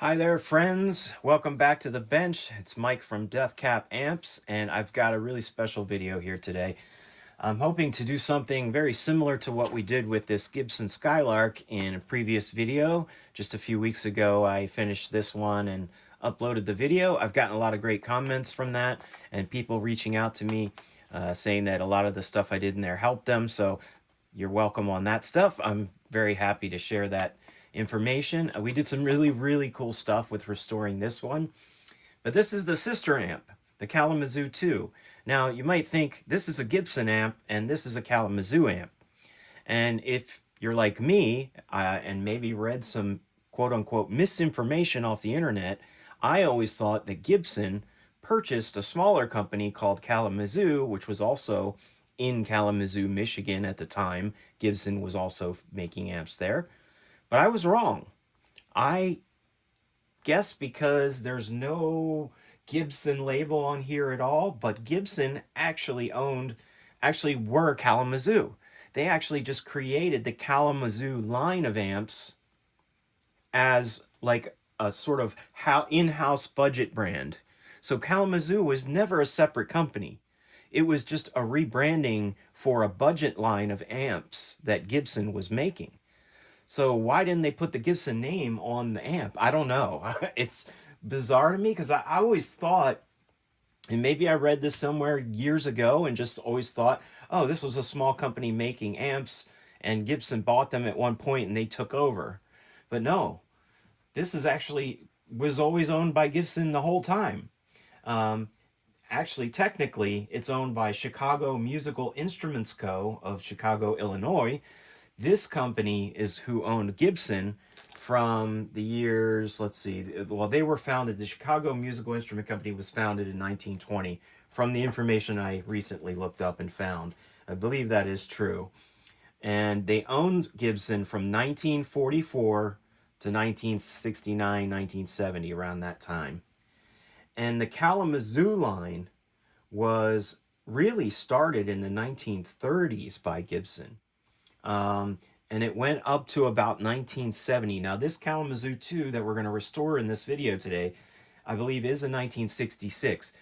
Hi there, friends. Welcome back to the bench. It's Mike from DeathCap Amps, and I've got a really special video here today. I'm hoping to do something very similar to what we did with this Gibson Skylark in a previous video. Just a few weeks ago, I finished this one and uploaded the video. I've gotten a lot of great comments from that, and people reaching out to me saying that a lot of the stuff I did in there helped them, so you're welcome on that stuff. I'm very happy to share that information. We did some really cool stuff with restoring this one, but this is the sister amp, the Kalamazoo 2. Now you might think this is a Gibson amp and this is a Kalamazoo amp, and if you're like me and maybe read some quote-unquote misinformation off the internet, I always thought that Gibson purchased a smaller company called Kalamazoo, which was also in Kalamazoo, Michigan at the time. Gibson was also making amps there. But I was wrong. I guess because there's no Gibson label on here at all, but Gibson actually were Kalamazoo. They actually just created the Kalamazoo line of amps as like a sort of in-house budget brand. So Kalamazoo was never a separate company. It was just a rebranding for a budget line of amps that Gibson was making. So why didn't they put the Gibson name on the amp? I don't know. It's bizarre to me because I always thought, and maybe I read this somewhere years ago and just always thought, oh, this was a small company making amps and Gibson bought them at one point and they took over. But no, this is actually was always owned by Gibson the whole time. Um, Actually, technically, it's owned by Chicago Musical Instruments Co. of Chicago, Illinois. This company is who owned Gibson from the years, let's see, well, they were founded, the Chicago Musical Instrument Company was founded in 1920, from the information I recently looked up and found. I believe that is true. And they owned Gibson from 1944 to 1969, 1970, around that time. And the Kalamazoo line was really started in the 1930s by Gibson. And it went up to about 1970. Now, this Kalamazoo 2 that we're going to restore in this video today, I believe is a 1966.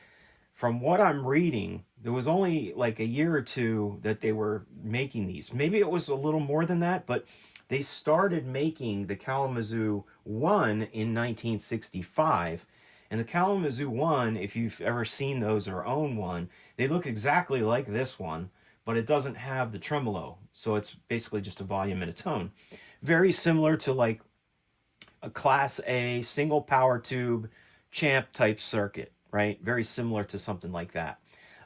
From what I'm reading, there was only like a year or two that they were making these. Maybe it was a little more than that, but they started making the Kalamazoo 1 in 1965. And the Kalamazoo 1, if you've ever seen those or own one, they look exactly like this one, but it doesn't have the tremolo. So it's basically just a volume and a tone. Very similar to like a Class A single power tube champ type circuit, right? Very similar to something like that.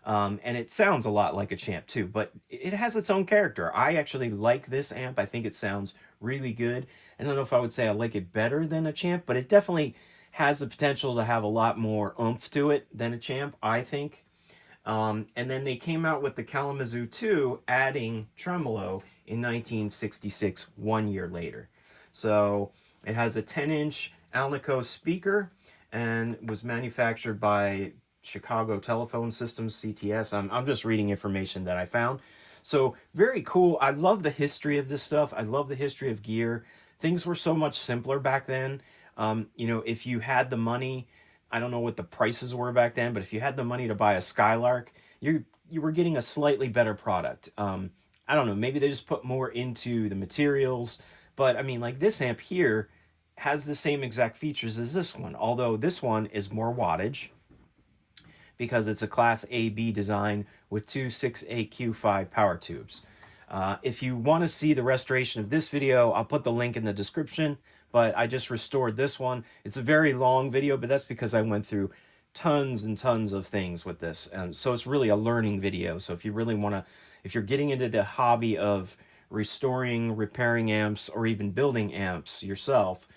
And it sounds a lot like a champ too, but it has its own character. I actually like this amp. I think it sounds really good. I don't know if I would say I like it better than a champ, but it definitely has the potential to have a lot more oomph to it than a champ, I think. And then they came out with the Kalamazoo 2, adding tremolo in 1966, 1 year later. So it has a 10-inch Alnico speaker and was manufactured by Chicago Telephone Systems, CTS. I'm just reading information that I found. So very cool. I love the history of this stuff. I love the history of gear. Things were so much simpler back then. If you had the money, I don't know what the prices were back then, but if you had the money to buy a Skylark, you were getting a slightly better product. I don't know, maybe they just put more into the materials, but I mean, like this amp here has the same exact features as this one, although this one is more wattage because it's a Class AB design with two 6AQ5 power tubes. If you want to see the restoration of this video, I'll put the link in the description, but I just restored this one. It's a very long video, but that's because I went through tons and tons of things with this. And so it's really a learning video. So if you really want to, if you're getting into the hobby of restoring, repairing amps, or even building amps yourself,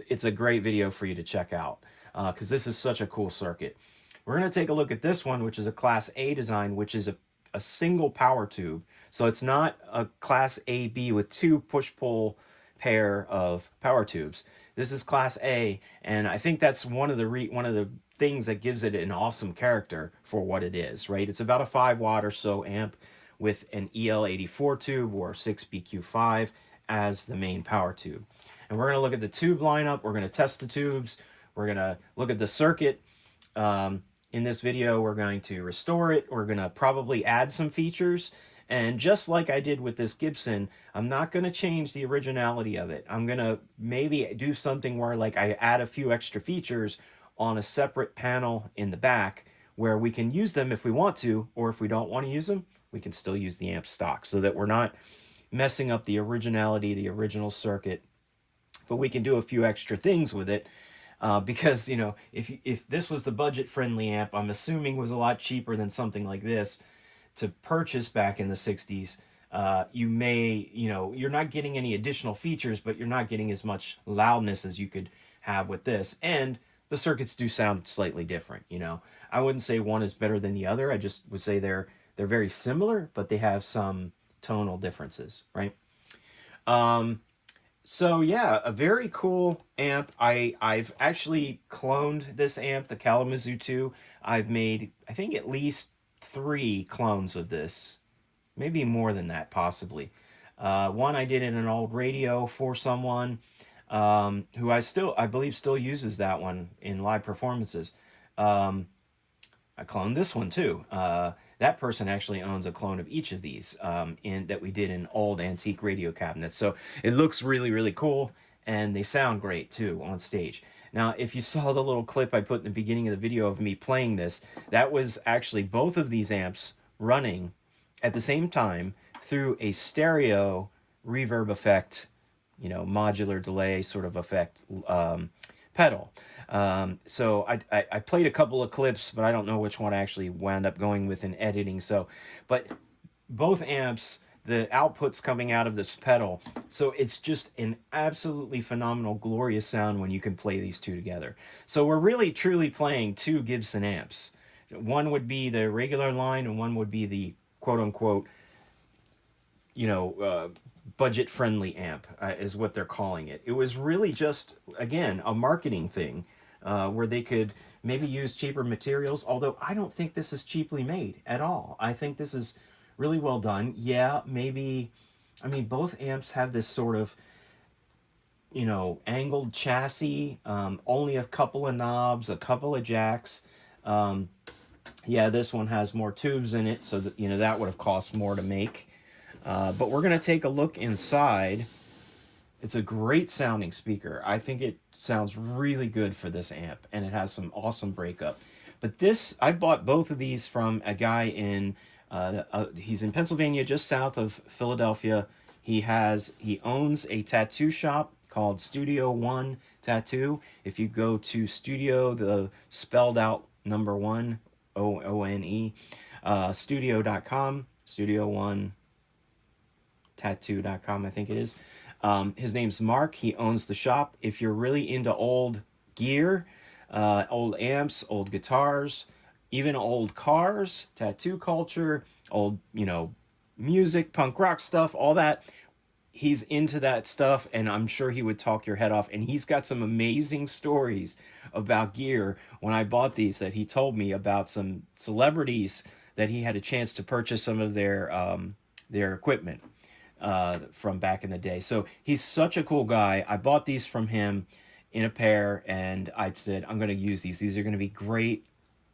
it's a great video for you to check out because this is such a cool circuit. We're going to take a look at this one, which is a Class A design, which is a single power tube. So it's not a Class AB with two push-pull pair of power tubes. This is Class A, and I think that's one of the things that gives it an awesome character for what it is, right? It's about a 5 watt or so amp with an EL84 tube or 6BQ5 as the main power tube. And we're going to look at the tube lineup. We're going to test the tubes. We're going to look at the circuit. In this video, we're going to restore it. We're going to probably add some features. And just like I did with this Gibson, I'm not going to change the originality of it. I'm going to maybe do something where like I add a few extra features on a separate panel in the back where we can use them if we want to, or if we don't want to use them, we can still use the amp stock so that we're not messing up the originality, the original circuit, but we can do a few extra things with it. Because, you know, if this was the budget-friendly amp, I'm assuming was a lot cheaper than something like this to purchase back in the 60s, you may, you know, you're not getting any additional features, but you're not getting as much loudness as you could have with this. And the circuits do sound slightly different, you know. I wouldn't say one is better than the other. I just would say they're very similar, but they have some tonal differences, right? So yeah, a very cool amp. I've actually cloned this amp, the Kalamazoo 2. I've made, I think, at least 3 clones of this. Maybe more than that, possibly. One I did in an old radio for someone who I believe still uses that one in live performances. I cloned this one too. That person actually owns a clone of each of these that we did in old antique radio cabinets. So it looks really, really cool, and they sound great too on stage. Now, if you saw the little clip I put in the beginning of the video of me playing this, that was actually both of these amps running at the same time through a stereo reverb effect, you know, modular delay sort of effect pedal. So I played a couple of clips, but I don't know which one I actually wound up going with in editing. So, but both amps, the outputs coming out of this pedal, so it's just an absolutely phenomenal, glorious sound when you can play these two together. So we're really truly playing 2 Gibson amps. One would be the regular line, and one would be the quote-unquote, you know, budget-friendly amp, is what they're calling it. It was really just, again, a marketing thing where they could maybe use cheaper materials, although I don't think this is cheaply made at all. I think this is really well done. Yeah, maybe, I mean, both amps have this sort of, you know, angled chassis, only a couple of knobs, a couple of jacks. Yeah, this one has more tubes in it, so that, you know, that would have cost more to make. But we're going to take a look inside. It's a great sounding speaker. I think it sounds really good for this amp, and it has some awesome breakup. But this, I bought both of these from a guy in, he's in Pennsylvania, just south of Philadelphia. He owns a tattoo shop called Studio One Tattoo. If you go to Studio, the spelled out number 1, OONE, studio.com, Studio One Tattoo.com, I think it is. His name's Mark. He owns the shop. If you're really into old gear, old amps, old guitars, even old cars, tattoo culture, old, you know, music, punk rock stuff, all that, he's into that stuff, and I'm sure he would talk your head off. And he's got some amazing stories about gear. When I bought these, that he told me about some celebrities that he had a chance to purchase some of their equipment from back in the day. So he's such a cool guy. I bought these from him in a pair, and I said, I'm going to use these. These are going to be great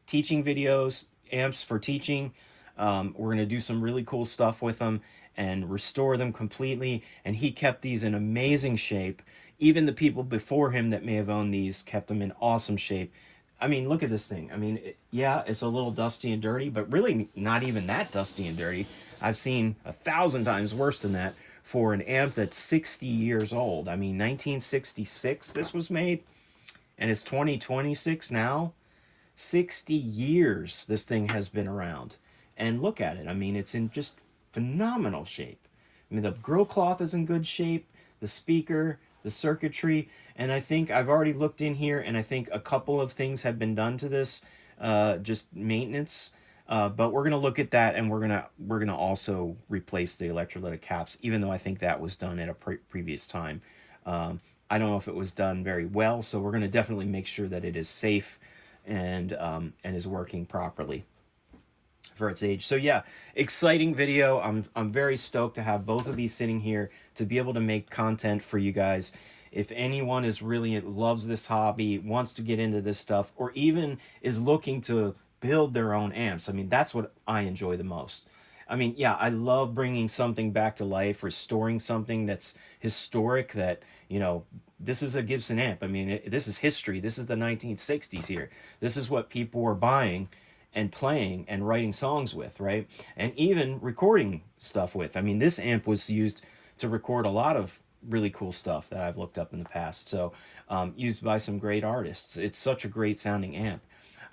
teaching videos, amps for teaching. We're going to do some really cool stuff with them and restore them completely. And he kept these in amazing shape. Even the people before him that may have owned these kept them in awesome shape. I mean, look at this thing. I mean, yeah, it's a little dusty and dirty, but really not even that dusty and dirty. I've seen 1,000 times worse than that for an amp that's 60 years old. I mean, 1966 this was made, and it's 2026 now. 60 years this thing has been around. And look at it. I mean, it's in just phenomenal shape. I mean, the grill cloth is in good shape, the speaker, the circuitry, and I think I've already looked in here, and I think a couple of things have been done to this, just maintenance. But we're gonna look at that, and we're gonna also replace the electrolytic caps, even though I think that was done at a previous time. I don't know if it was done very well, so we're gonna definitely make sure that it is safe and is working properly for its age. So yeah, exciting video. I'm very stoked to have both of these sitting here to be able to make content for you guys. if anyone is really loves this hobby, wants to get into this stuff, or even is looking to build their own amps, I mean, that's what I enjoy the most. I mean, yeah, I love bringing something back to life, restoring something that's historic, that, you know, this is a Gibson amp. I mean, this is history. This is the 1960s here. This is what people were buying and playing and writing songs with, right? And even recording stuff with. I mean, this amp was used to record a lot of really cool stuff that I've looked up in the past. So, used by some great artists. It's such a great sounding amp.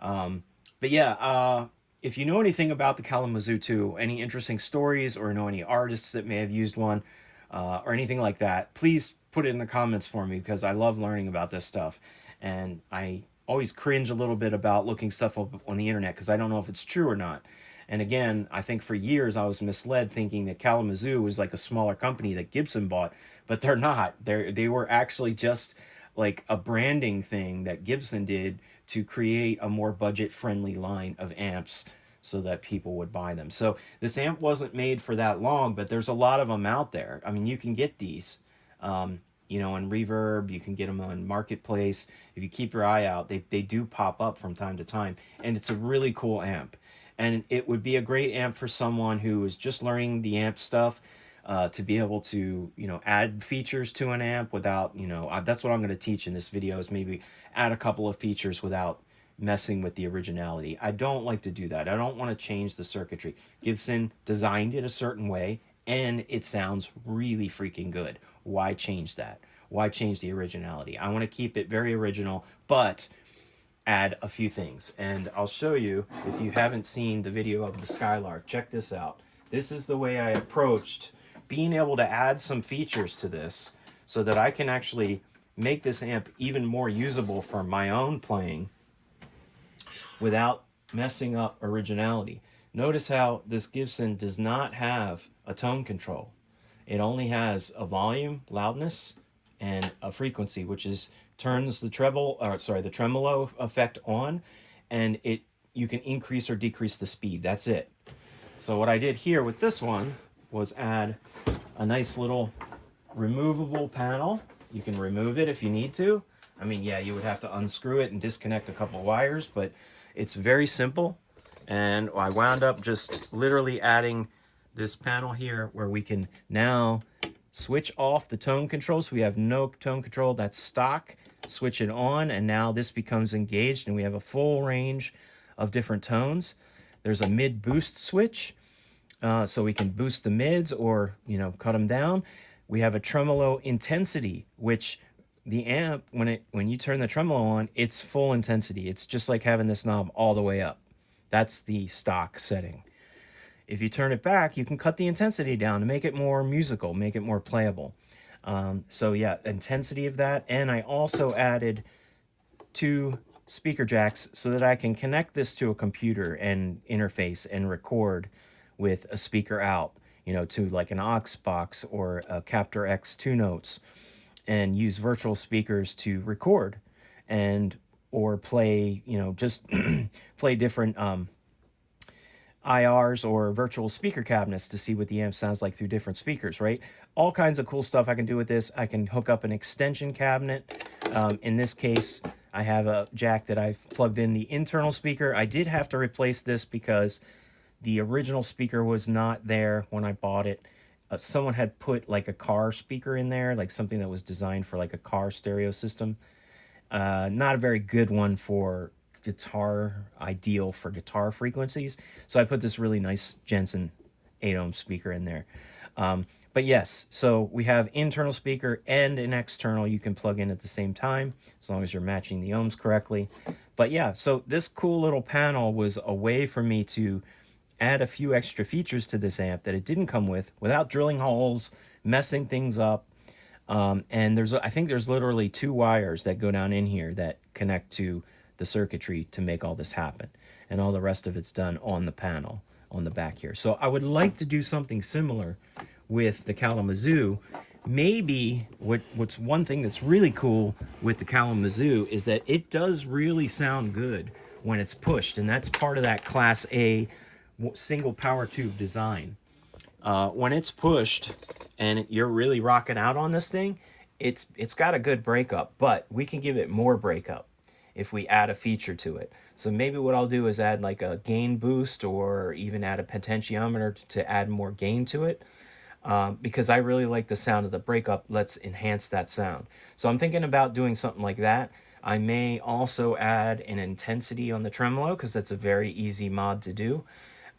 But yeah, if you know anything about the Kalamazoo 2, any interesting stories, or know any artists that may have used one, or anything like that, please put it in the comments for me, because I love learning about this stuff. And I always cringe a little bit about looking stuff up on the internet, because I don't know if it's true or not. And again, I think for years I was misled, thinking that Kalamazoo was like a smaller company that Gibson bought, but they're not. They were actually just like a branding thing that Gibson did to create a more budget-friendly line of amps so that people would buy them. So this amp wasn't made for that long, but there's a lot of them out there. I mean, you can get these, you know, on Reverb. You can get them on Marketplace. If you keep your eye out, they do pop up from time to time, and it's a really cool amp. And it would be a great amp for someone who is just learning the amp stuff, to be able to, you know, add features to an amp without, you know, that's what I'm going to teach in this video, is maybe add a couple of features without messing with the originality. I don't like to do that. I don't want to change the circuitry. Gibson designed it a certain way, and it sounds really freaking good. Why change that? Why change the originality? I want to keep it very original, but add a few things. And I'll show you, if you haven't seen the video of the Skylark, check this out. This is the way I approached being able to add some features to this, so that I can actually make this amp even more usable for my own playing without messing up originality. Notice how this Gibson does not have a tone control. It only has a volume, loudness, and a frequency, which is turns the the tremolo effect on, and you can increase or decrease the speed. That's it. So what I did here with this one was add a nice little removable panel. You can remove it if you need to. I mean, yeah, you would have to unscrew it and disconnect a couple wires, but it's very simple. And I wound up just literally adding this panel here, where we can now switch off the tone control. So we have no tone control, that's stock. Switch it on, and now this becomes engaged, and we have a full range of different tones. There's a mid boost switch, so we can boost the mids, or, you know, cut them down. We have a tremolo intensity, which the amp, when you turn the tremolo on, it's full intensity. It's just like having this knob all the way up. That's the stock setting. If you turn it back, you can cut the intensity down to make it more musical, make it more playable. So yeah, intensity of that. And I also added 2 speaker jacks so that I can connect this to a computer and interface and record with a speaker out, you know, to like an aux box or a Captor X 2 notes, and use virtual speakers to record and or play, you know, just play different IRs or virtual speaker cabinets to see what the amp sounds like through different speakers, right? All kinds of cool stuff I can do with this. I can hook up an extension cabinet. In this case, I have a jack that I've plugged in the internal speaker. I did have to replace this because the original speaker was not there when I bought it. Someone had put like a car speaker in there, like something that was designed for like a car stereo system. Not a very good one for guitar, ideal for guitar frequencies. So I put this really nice Jensen 8-ohm speaker in there. But yes, so we have internal speaker and an external you can plug in at the same time, as long as you're matching the ohms correctly. But yeah, so this cool little panel was a way for me to add a few extra features to this amp that it didn't come with, without drilling holes, messing things up. And I think there's literally 2 wires that go down in here that connect to the circuitry to make all this happen. And all the rest of it's done on the panel on the back here. So I would like to do something similar with the Kalamazoo. Maybe what's one thing that's really cool with the Kalamazoo is that it does really sound good when it's pushed. And that's part of that Class A single power tube design. When it's pushed and you're really rocking out on this thing, it's got a good breakup, but we can give it more breakup if we add a feature to it. So maybe what I'll do is add like a gain boost, or even add a potentiometer to add more gain to it. Because I really like the sound of the breakup. Let's enhance that sound. So I'm thinking about doing something like that. I may also add an intensity on the tremolo, because that's a very easy mod to do.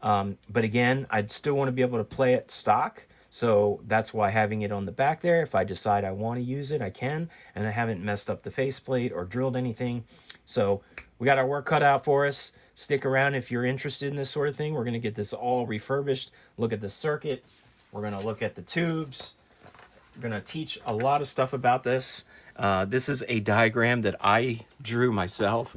But again, I'd still want to be able to play it stock. So that's why having it on the back there, if I decide I want to use it, I can. And I haven't messed up the faceplate or drilled anything. So we got our work cut out for us. Stick around if you're interested in this sort of thing. We're going to get this all refurbished. Look at the circuit. We're going to look at the tubes. We're going to teach a lot of stuff about this. This is a diagram that I drew myself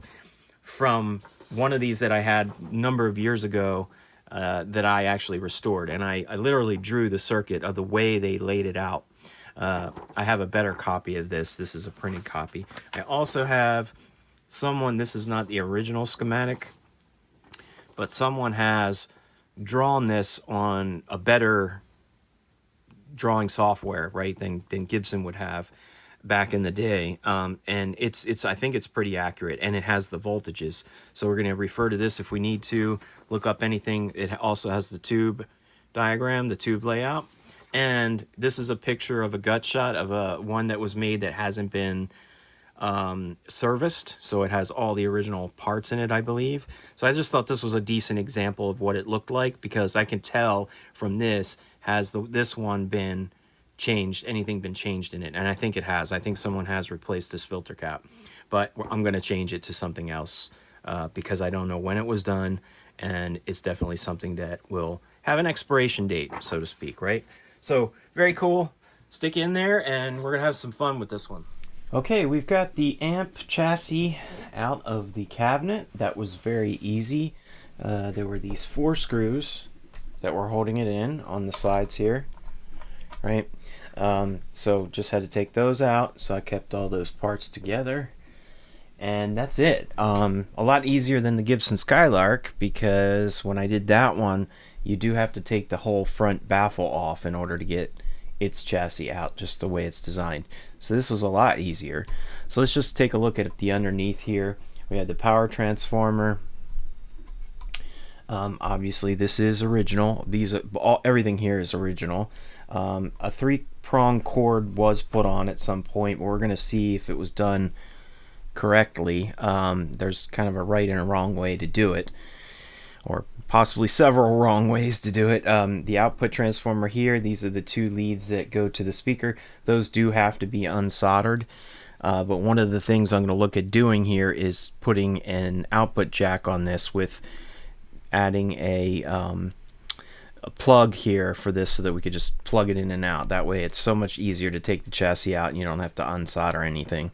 from one of these that I had a number of years ago that I actually restored. And I literally drew the circuit of the way they laid it out. I have a better copy of this. This is a printed copy. I also have someone, this is not the original schematic, but someone has drawn this on a better drawing software, right, than Gibson would have back in the day. And it's I think it's pretty accurate, and it has the voltages. So we're going to refer to this if we need to look up anything. It also has the tube diagram, the tube layout. And this is a picture of a gut shot of a one that was made that hasn't been serviced, so it has all the original parts in it, I believe. So I just thought this was a decent example of what it looked like, because I can tell from this, has this one been changed, anything been changed in it? And I think it has. I think someone has replaced this filter cap, but I'm going to change it to something else because I don't know when it was done, and it's definitely something that will have an expiration date, so to speak, right? So very cool. Stick in there, and we're going to have some fun with this one. Okay, we've got the amp chassis out of the cabinet. That was very easy. There were these 4 screws that were holding it in on the sides here, right? So just had to take those out. So I kept all those parts together, and that's it. A lot easier than the Gibson Skylark, because when I did that one, you do have to take the whole front baffle off in order to get its chassis out, just the way it's designed. So this was a lot easier. So let's just take a look at the underneath here. We had the power transformer. Obviously this is original. Everything here is original. A 3-prong cord was put on at some point. We're going to see if it was done correctly. There's kind of a right and a wrong way to do it, or possibly several wrong ways to do it. The output transformer here, these are the 2 leads that go to the speaker. Those do have to be unsoldered. But one of the things I'm going to look at doing here is putting an output jack on this, with adding a plug here for this, so that we could just plug it in and out. That way it's so much easier to take the chassis out and you don't have to unsolder anything.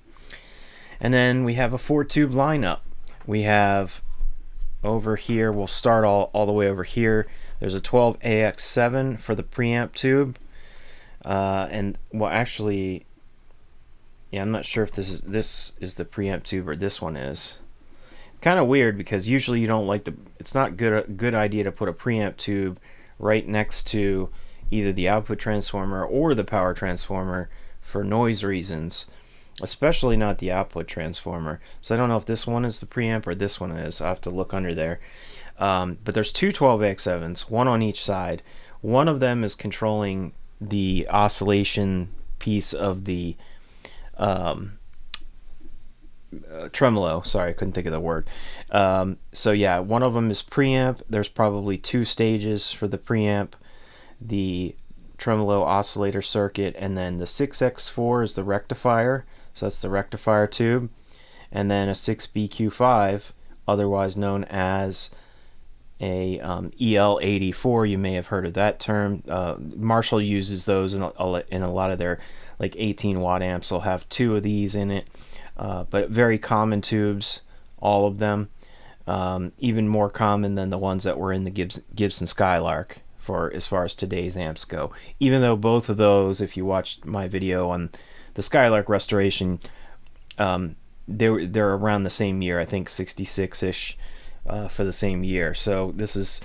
And then we have a 4-tube lineup. We have over here, we'll start all the way over here. There's a 12AX7 for the preamp tube. And well, actually, yeah, I'm not sure if this is the preamp tube or this one is. Kind of weird, because usually you don't like it's not a good idea to put a preamp tube right next to either the output transformer or the power transformer for noise reasons, especially not the output transformer. So I don't know if this one is the preamp or this one is. I'll have to look under there. But there's 2 12AX7s, one on each side. One of them is controlling the oscillation piece of the tremolo. Sorry, I couldn't think of the word. So yeah, one of them is preamp. There's probably 2 stages for the preamp, the tremolo oscillator circuit, and then the 6X4 is the rectifier. So that's the rectifier tube, and then a 6BQ5, otherwise known as a EL84. You may have heard of that term. Marshall uses those in a lot of their like 18-watt amps. They'll have 2 of these in it, but very common tubes, all of them. Even more common than the ones that were in the Gibson Skylark for as far as today's amps go. Even though both of those, if you watched my video on the Skylark restoration, they're around the same year. I think 66-ish for the same year. So this is,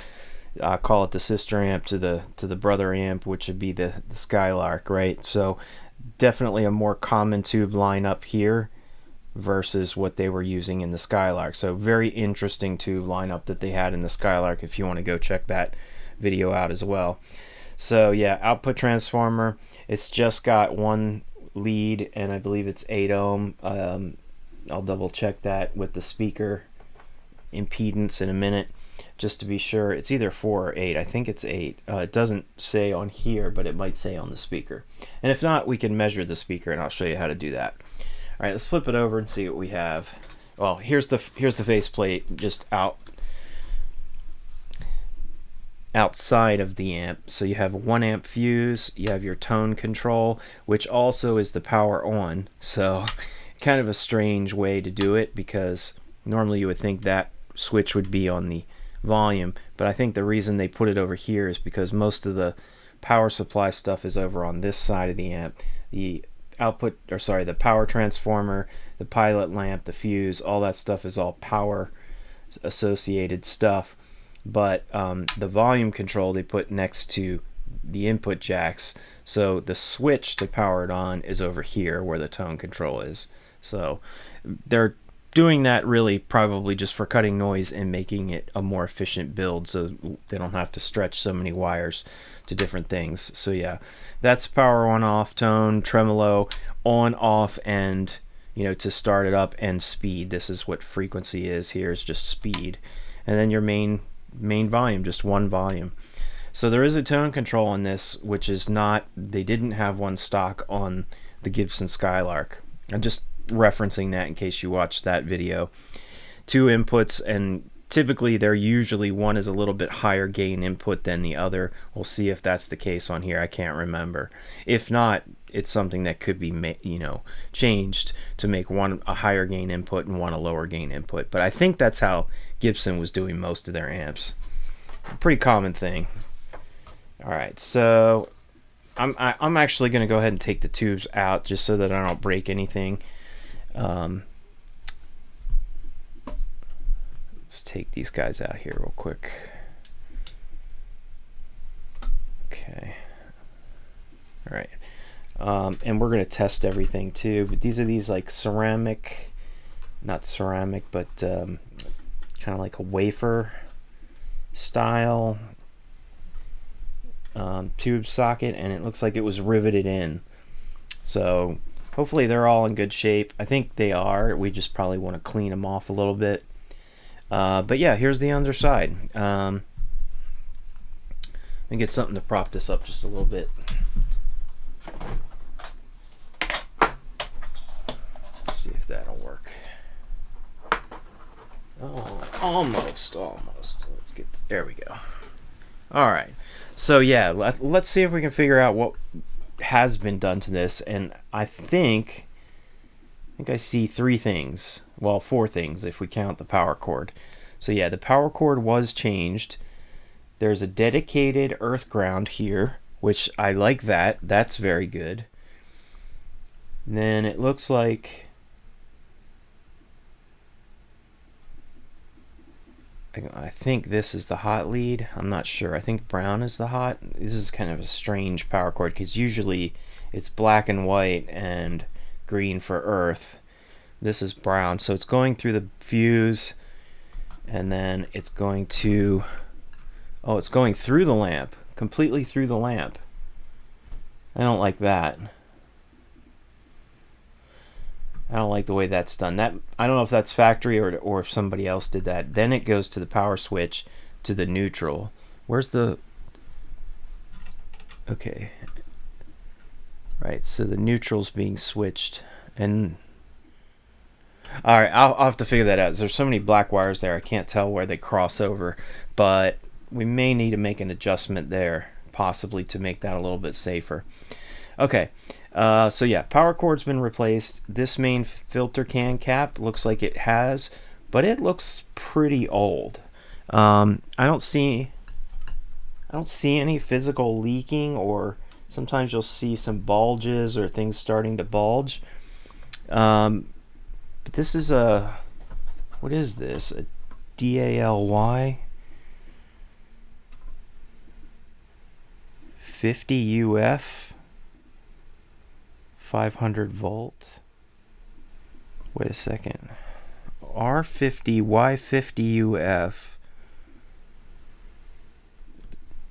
I call it the sister amp to the brother amp, which would be the Skylark, right? So definitely a more common tube lineup here versus what they were using in the Skylark. So very interesting tube lineup that they had in the Skylark if you want to go check that video out as well. So yeah, output transformer, it's just got one lead and I believe it's 8 ohm. I'll double check that with the speaker impedance in a minute just to be sure. It's either 4 or 8. I think it's 8. It doesn't say on here, but it might say on the speaker. And if not, we can measure the speaker and I'll show you how to do that. All right, let's flip it over and see what we have. Well, here's the faceplate just outside of the amp. So you have 1 amp fuse, you have your tone control, which also is the power on. So kind of a strange way to do it because normally you would think that switch would be on the volume, but I think the reason they put it over here is because most of the power supply stuff is over on this side of the amp. The the power transformer, the pilot lamp, the fuse, all that stuff is all power associated stuff, but the volume control they put next to the input jacks, so the switch to power it on is over here where the tone control is. So they're doing that really probably just for cutting noise and making it a more efficient build so they don't have to stretch so many wires to different things. So yeah, that's power on, off, tone, tremolo, on, off, and to start it up, and speed. This is what frequency is. Here is just speed, and then your main volume, just one volume. So there is a tone control on this, which is not, they didn't have one stock on the Gibson Skylark. I'm just referencing that in case you watched that video. 2 inputs, and typically they're usually one is a little bit higher gain input than the other. We'll see if that's the case on here. I can't remember. If not, it's something that could be changed to make one a higher gain input and one a lower gain input. But I think that's how Gibson was doing most of their amps. A pretty common thing. All right, so I'm actually going to go ahead and take the tubes out just so that I don't break anything. Let's take these guys out here real quick. Okay. All right. And we're going to test everything too. But these are like ceramic, not ceramic, but kind of like a wafer style tube socket, and it looks like it was riveted in. So hopefully they're all in good shape. I think they are. We just probably want to clean them off a little bit. But yeah, here's the underside. Let me get something to prop this up just a little bit. Let's see if that'll work. Oh, almost. Let's get, there we go. All right. So yeah, let's see if we can figure out what has been done to this, and I think I see 3 things. Well, 4 things if we count the power cord. So yeah, the power cord was changed. There's a dedicated earth ground here, which I like that. That's very good. And then it looks like I think this is the hot lead. I'm not sure. I think brown is the hot. This is kind of a strange power cord because usually it's black and white and green for earth. This is brown, so it's going through the fuse, and then it's going to, oh, it's going through the lamp, completely through the lamp. I don't like that. I don't like the way that's done. That, I don't know if that's factory or if somebody else did that. Then it goes to the power switch to the neutral. Where's the, okay, right, so the neutral's being switched, and all right, I'll have to figure that out. There's so many black wires there, I can't tell where they cross over, but we may need to make an adjustment there, possibly to make that a little bit safer. Okay, so yeah, power cord's been replaced. This main filter can cap looks like it has, but it looks pretty old. I don't see any physical leaking, or sometimes you'll see some bulges or things starting to bulge. But this is a, what is this? A DALY 50 UF 500 volt. Wait a second. R50 Y50 UF.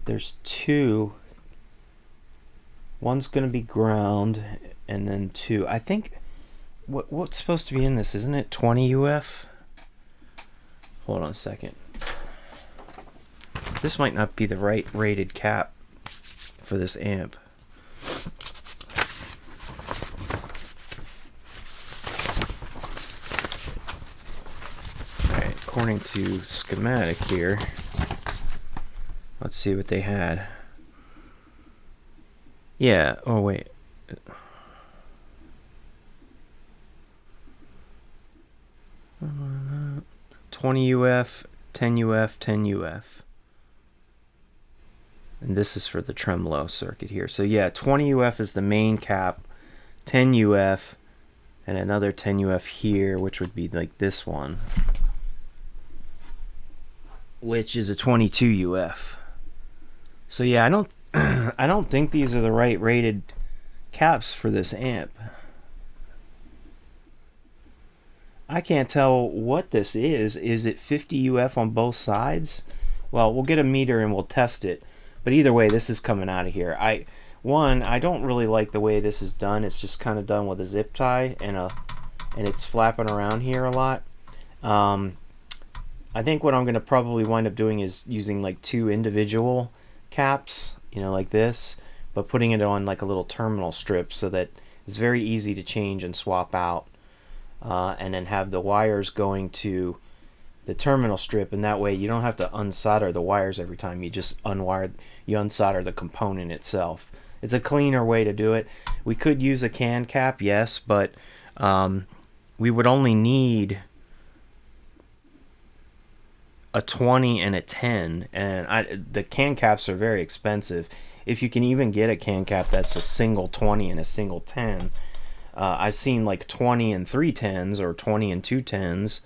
There's two. One's going to be ground, and then two. I think what's supposed to be in this? Isn't it 20 UF? Hold on a second. This might not be the right rated cap for this amp. Alright, according to schematic here, let's see what they had. Yeah, oh wait. 20 UF, 10 UF, 10 UF. And this is for the tremolo circuit here. So yeah, 20 UF is the main cap, 10 UF, and another 10 UF here, which would be like this one, which is a 22 UF. So yeah, I don't I don't think these are the right rated caps for this amp. I can't tell what this is. Is it 50 UF on both sides? Well, we'll get a meter and we'll test it. But either way, this is coming out of here. I don't really like the way this is done. It's just kind of done with a zip tie and it's flapping around here a lot. I think what I'm going to probably wind up doing is using like two individual caps, you know, like this, but putting it on like a little terminal strip so that it's very easy to change and swap out. And then have the wires going to the terminal strip, and that way you don't have to unsolder the wires every time. You just unsolder the component itself. It's a cleaner way to do it. We could use a can cap, yes, but we would only need a 20 and a 10, and the can caps are very expensive. If you can even get a can cap that's a single 20 and a single 10, I've seen like 20 and 3 10s or 20 and 2 10s,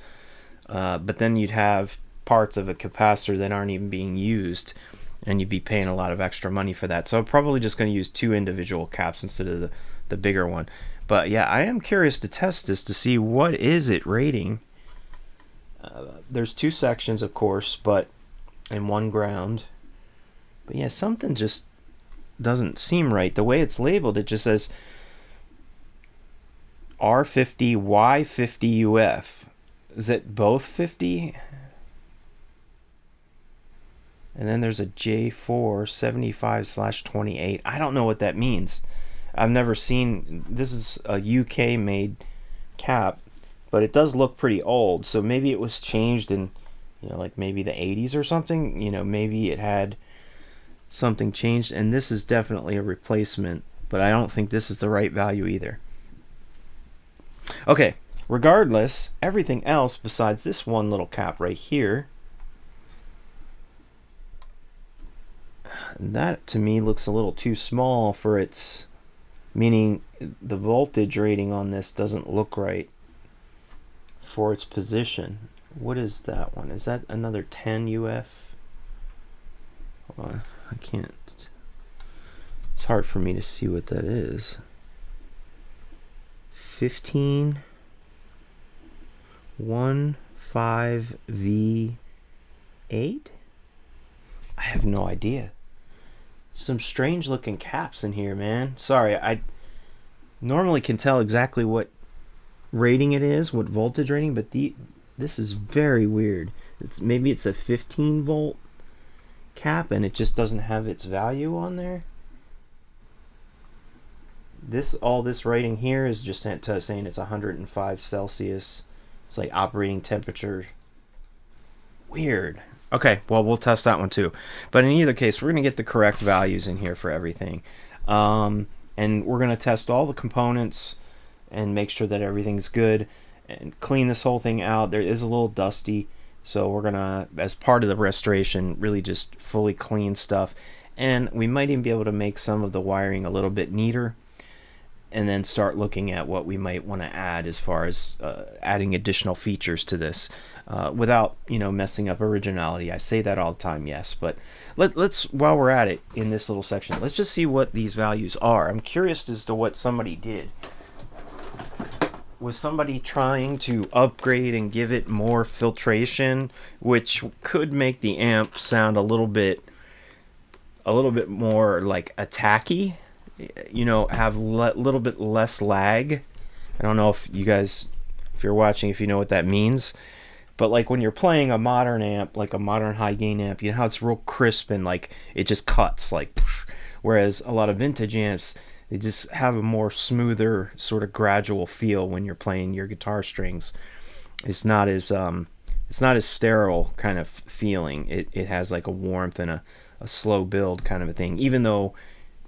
but then you'd have parts of a capacitor that aren't even being used, and you'd be paying a lot of extra money for that. So I'm probably just going to use two individual caps instead of the bigger one. But yeah, I am curious to test this to see what is it rating. There's two sections, of course, and one ground. But yeah, something just doesn't seem right. The way it's labeled, it just says R50 Y50 UF. Is it both 50? And then there's a J4 75/28. I don't know what that means. I've never seen. This is a UK made cap, but it does look pretty old. So maybe it was changed in, like maybe the 80s or something. Maybe it had something changed, and this is definitely a replacement, but I don't think this is the right value either. Okay, regardless, everything else besides this one little cap right here, that to me looks a little too small for its, meaning the voltage rating on this doesn't look right for its position. What is that one? Is that another 10 UF? Hold on, I can't. It's hard for me to see what that is. 15 15V8? I have no idea. Some strange looking caps in here, man. Sorry, I normally can tell exactly what rating it is, what voltage rating, but this is very weird. Maybe it's a 15 volt cap and it just doesn't have its value on there. All this rating here is just saying it's 105 Celsius. It's like operating temperature. Weird. Okay, well, we'll test that one too. But in either case, we're going to get the correct values in here for everything. And we're going to test all the components and make sure that everything's good and clean this whole thing out. There is a little dusty, so we're going to, as part of the restoration, really just fully clean stuff. And we might even be able to make some of the wiring a little bit neater. and then start looking at what we might want to add as far as adding additional features to this without, you know, messing up originality. I say that all the time, yes, but let's, while we're at it in this little section, let's just see what these values are. I'm curious as to what somebody did. Was somebody trying to upgrade and give it more filtration, which could make the amp sound a little bit more like attacky, you know, have a little bit less lag. I don't know if you guys, if you're watching, if you know what that means, but like when you're playing a modern amp, like a modern high gain amp, you know how it's real crisp and like it just cuts like, whereas a lot of vintage amps, they just have a more smoother sort of gradual feel when you're playing your guitar strings. It's not as sterile kind of feeling. It has like a warmth and a slow build kind of a thing. Even though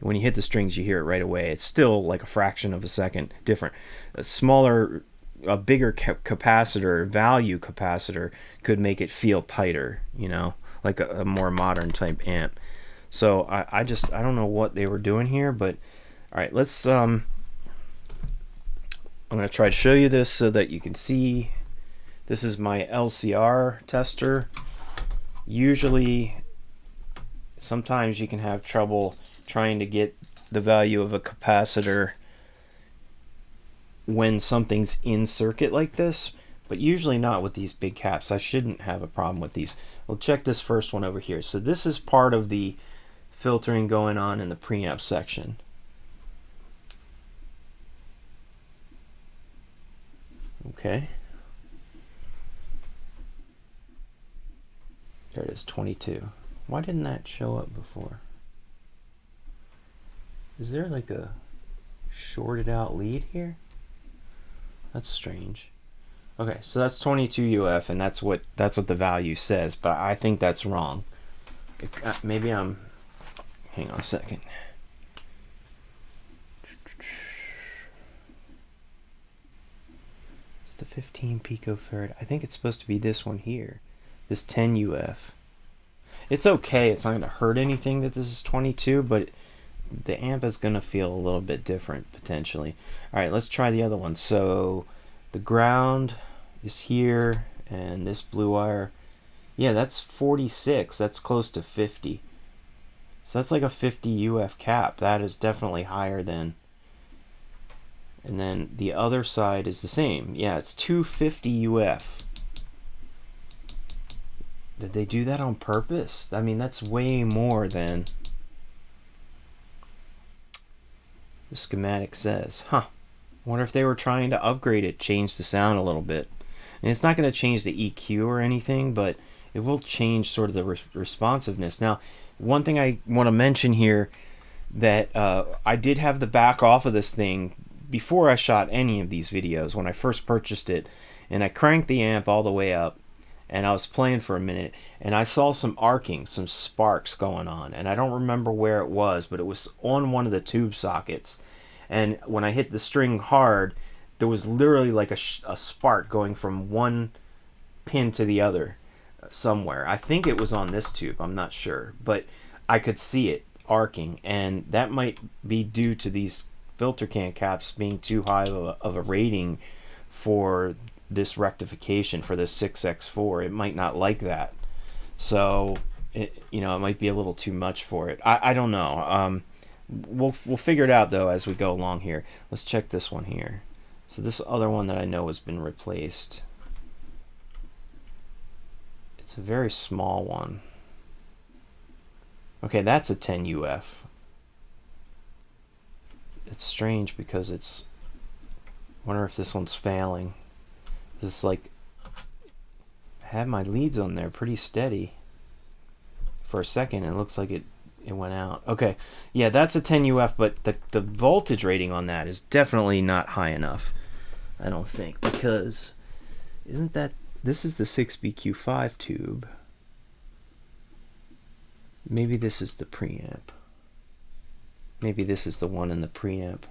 when you hit the strings you hear it right away, it's still like a fraction of a second different. A bigger capacitor, value capacitor, could make it feel tighter, you know, like a more modern type amp. So I don't know what they were doing here, but all right, let's I'm going to try to show you this so that you can see. This is my LCR tester. Usually, sometimes you can have trouble trying to get the value of a capacitor when something's in circuit like this, but usually not with these big caps. I shouldn't have a problem with these. We'll check this first one over here. So this is part of the filtering going on in the preamp section. Okay. There it is, 22. Why didn't that show up before? Is there like a shorted out lead here? That's strange. Okay, so that's 22 UF, and that's what the value says, but I think that's wrong. Maybe I'm, hang on a second. It's the 15 picofarad. I think it's supposed to be this one here, this 10 UF. It's okay, it's not going to hurt anything that this is 22, but the amp is going to feel a little bit different potentially. Alright, let's try the other one. So the ground is here, and this blue wire, yeah, that's 46. That's close to 50. So that's like a 50 UF cap. That is definitely higher than. And then the other side is the same. Yeah, it's 250 UF. Did they do that on purpose? I mean, that's way more than the schematic says. Huh. Wonder if they were trying to upgrade it, change the sound a little bit. And it's not going to change the EQ or anything, but it will change sort of the responsiveness. Now, one thing I want to mention here, that I did have the back off of this thing before I shot any of these videos when I first purchased it, and I cranked the amp all the way up, and I was playing for a minute, and I saw some arcing, some sparks going on, and I don't remember where it was, but it was on one of the tube sockets. And when I hit the string hard, there was literally like a spark going from one pin to the other somewhere. I think it was on this tube, I'm not sure, but I could see it arcing, and that might be due to these filter can caps being too high of a rating for this rectification, for this 6X4. It might not like that, so it might be a little too much for it. I don't know. We'll figure it out though as we go along here. Let's check this one here. So this other one that I know has been replaced. It's a very small one. Okay, that's a 10 UF. It's strange because it's, I wonder if this one's failing. It's like, I had my leads on there pretty steady for a second, and it looks like it went out. Okay, yeah, that's a 10 UF, but the voltage rating on that is definitely not high enough, I don't think, because isn't that, this is the 6BQ5 tube. Maybe this is the preamp. Maybe this is the one in the preamp.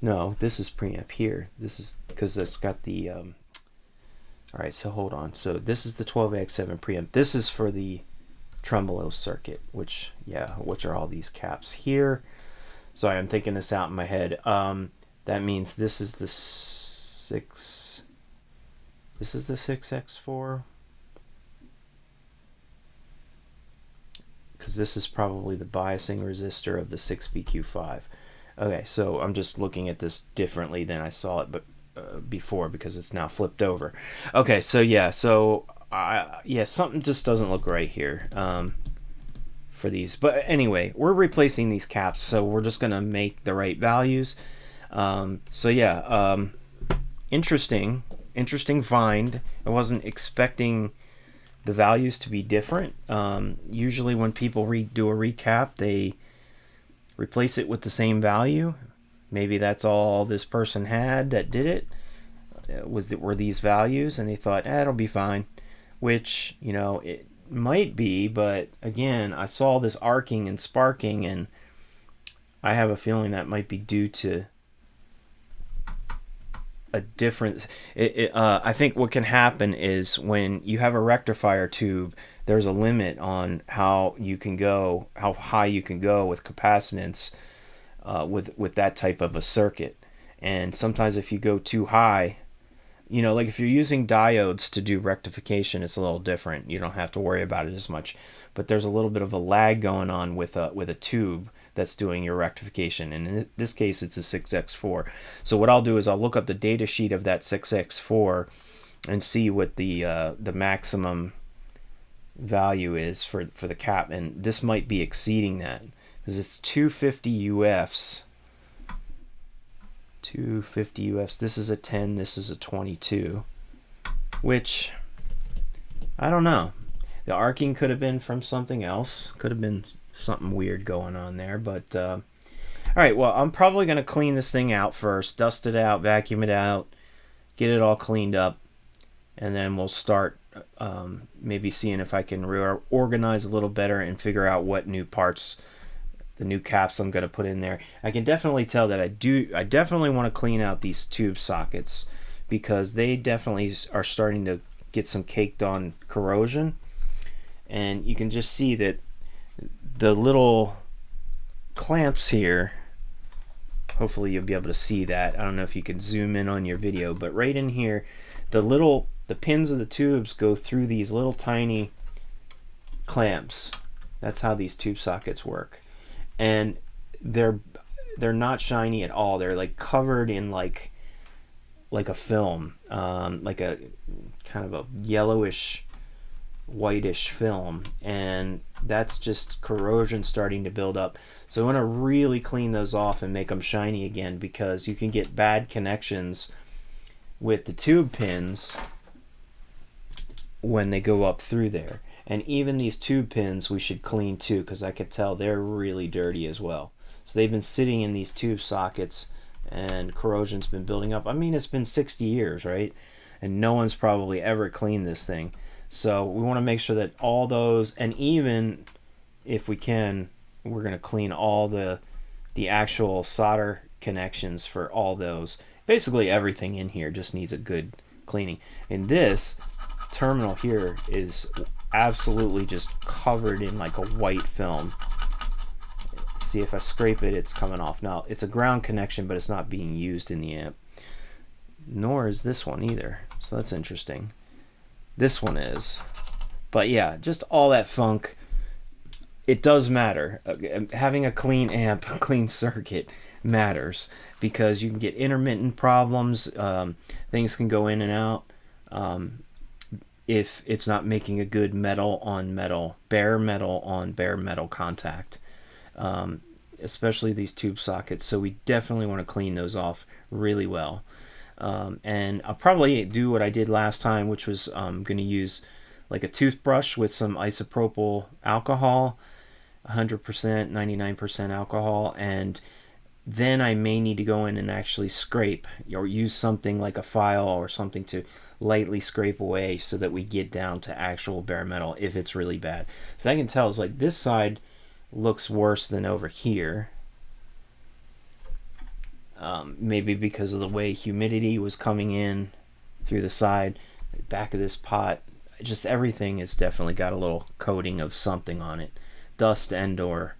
No, this is preamp here. This is because it's got the all right, so hold on. So this is the 12AX7 preamp. This is for the tremolo circuit, which are all these caps here. Sorry, I'm thinking this out in my head. That means this is the 6. This is the 6x4. Because this is probably the biasing resistor of the 6BQ5. Okay, so I'm just looking at this differently than I saw it before because it's now flipped over. Okay, so yeah, something just doesn't look right here for these. But anyway, we're replacing these caps, so we're just going to make the right values. Interesting find. I wasn't expecting the values to be different. Usually when people do a recap, they replace it with the same value. Maybe that's all this person had that did it, were these values, and they thought, it'll be fine, which, you know, it might be, but again, I saw this arcing and sparking, and I have a feeling that might be due to a difference. I think what can happen is when you have a rectifier tube, there's a limit on how high you can go with capacitance with that type of a circuit. And sometimes if you go too high, you know, like if you're using diodes to do rectification, it's a little different. You don't have to worry about it as much. But there's a little bit of a lag going on with a tube that's doing your rectification, and in this case it's a 6x4. So what I'll do is I'll look up the data sheet of that 6x4 and see what the maximum value is for the cap, and this might be exceeding that because it's 250 UFs. 250 UFs. This is a 10, this is a 22, which I don't know. The arcing could have been from something else, could have been something weird going on there, but all right, well, I'm probably going to clean this thing out first, dust it out, vacuum it out, get it all cleaned up, and then we'll start maybe seeing if I can reorganize a little better and figure out what new parts, the new caps I'm going to put in there. I can definitely tell that I definitely want to clean out these tube sockets because they definitely are starting to get some caked on corrosion, and you can just see that the little clamps here, hopefully you'll be able to see that. I don't know if you can zoom in on your video, but right in here, the pins of the tubes go through these little tiny clamps. That's how these tube sockets work. And they're not shiny at all. They're like covered in like a film, like a kind of a yellowish, whitish film, and that's just corrosion starting to build up. So I want to really clean those off and make them shiny again, because you can get bad connections with the tube pins when they go up through there. And even these tube pins we should clean too, because I could tell they're really dirty as well. So they've been sitting in these tube sockets and corrosion's been building up. I mean, it's been 60 years, right? And no one's probably ever cleaned this thing. So we want to make sure that all those, and even if we can, we're going to clean all the actual solder connections for all those. Basically everything in here just needs a good cleaning. And this terminal here is absolutely just covered in like a white film. See, if I scrape it, it's coming off. Now, it's a ground connection, but it's not being used in the amp. Nor is this one either. So that's interesting. This one is. But yeah, just all that funk. It does matter. Having a clean amp, a clean circuit matters, because you can get intermittent problems. Things can go in and out if it's not making a good metal on metal, bare metal on bare metal contact. Especially these tube sockets. So we definitely want to clean those off really well. And I'll probably do what I did last time, which was I'm going to use like a toothbrush with some isopropyl alcohol, 100%, 99% alcohol, and then I may need to go in and actually scrape or use something like a file or something to lightly scrape away so that we get down to actual bare metal if it's really bad. So I can tell it's like this side looks worse than over here. Maybe because of the way humidity was coming in through the side, the back of this pot. Just everything has definitely got a little coating of something on it, dust and or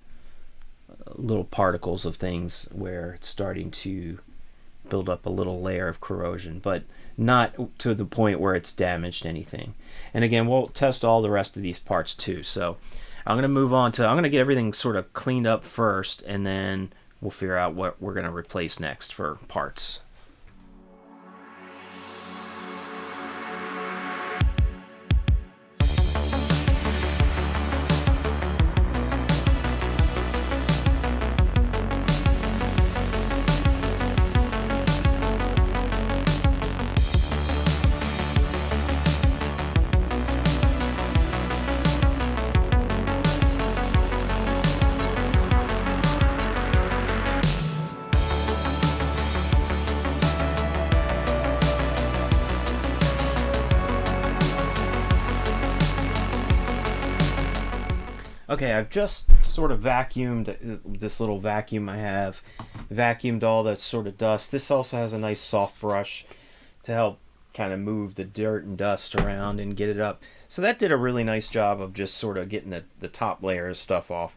little particles of things where it's starting to build up a little layer of corrosion, but not to the point where it's damaged anything. And again, we'll test all the rest of these parts too. So I'm going to move on to, I'm going to get everything sort of cleaned up first, and then we'll figure out what we're going to replace next for parts. Okay, I've just sort of vacuumed this little vacuum I have, vacuumed all that sort of dust. This also has a nice soft brush to help kind of move the dirt and dust around and get it up. So that did a really nice job of just sort of getting the top layer of stuff off.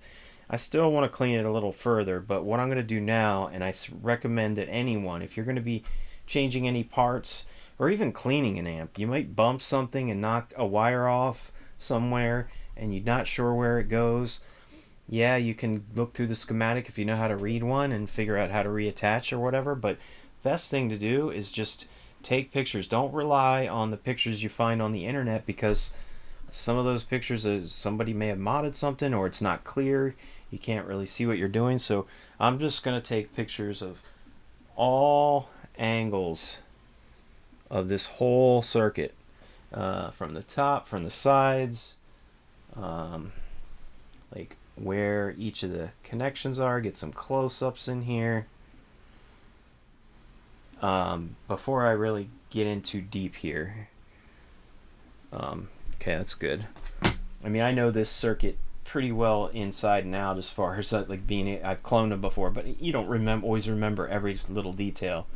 I still want to clean it a little further, but what I'm going to do now, and I recommend that anyone, if you're going to be changing any parts or even cleaning an amp, you might bump something and knock a wire off somewhere, and you're not sure where it goes. Yeah, you can look through the schematic if you know how to read one and figure out how to reattach or whatever, but best thing to do is just take pictures. Don't rely on the pictures you find on the internet, because some of those pictures, somebody may have modded something, or it's not clear. You can't really see what you're doing. So I'm just going to take pictures of all angles of this whole circuit, from the top, from the sides, like where each of the connections are. Get some close-ups in here before I really get in too deep here. Okay, that's good. I mean, I know this circuit pretty well inside and out as far as like being, I've cloned them before, but you don't always remember every little detail.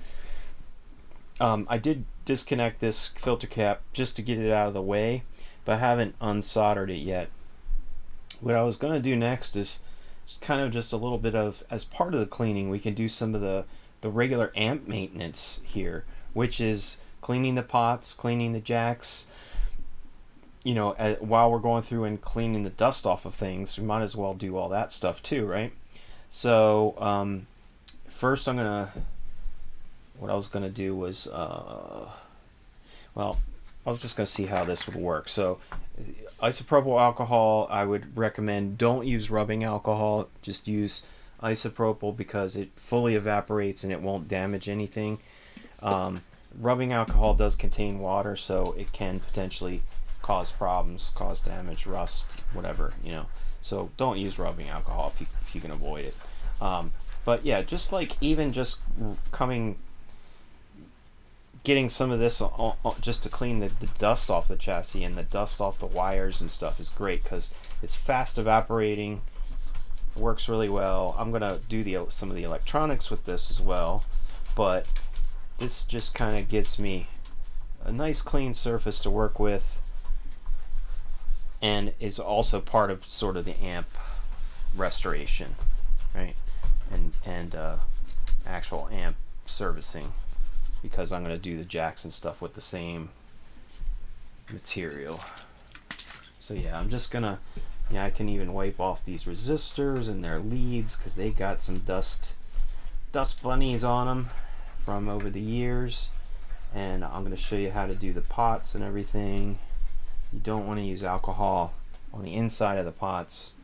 I did disconnect this filter cap just to get it out of the way, but I haven't unsoldered it yet. What I was going to do next is kind of just a little bit of, as part of the cleaning, we can do some of the regular amp maintenance here, which is cleaning the pots, cleaning the jacks. You know, while we're going through and cleaning the dust off of things, we might as well do all that stuff too, right? So first what I was going to do was, well, I was just going to see how this would work. So isopropyl alcohol, I would recommend don't use rubbing alcohol. Just use isopropyl because it fully evaporates and it won't damage anything. Rubbing alcohol does contain water, so it can potentially cause problems, cause damage, rust, whatever, you know. So don't use rubbing alcohol if you can avoid it. But yeah, just like even just getting some of this just to clean the dust off the chassis and the dust off the wires and stuff is great, because it's fast evaporating, works really well. I'm gonna do some of the electronics with this as well, but this just kind of gives me a nice clean surface to work with, and is also part of sort of the amp restoration, right? And actual amp servicing, because I'm going to do the jacks and stuff with the same material. So yeah, I'm just gonna, yeah, I can even wipe off these resistors and their leads, because they got some dust bunnies on them from over the years. And I'm going to show you how to do the pots and everything. You don't want to use alcohol on the inside of the pots.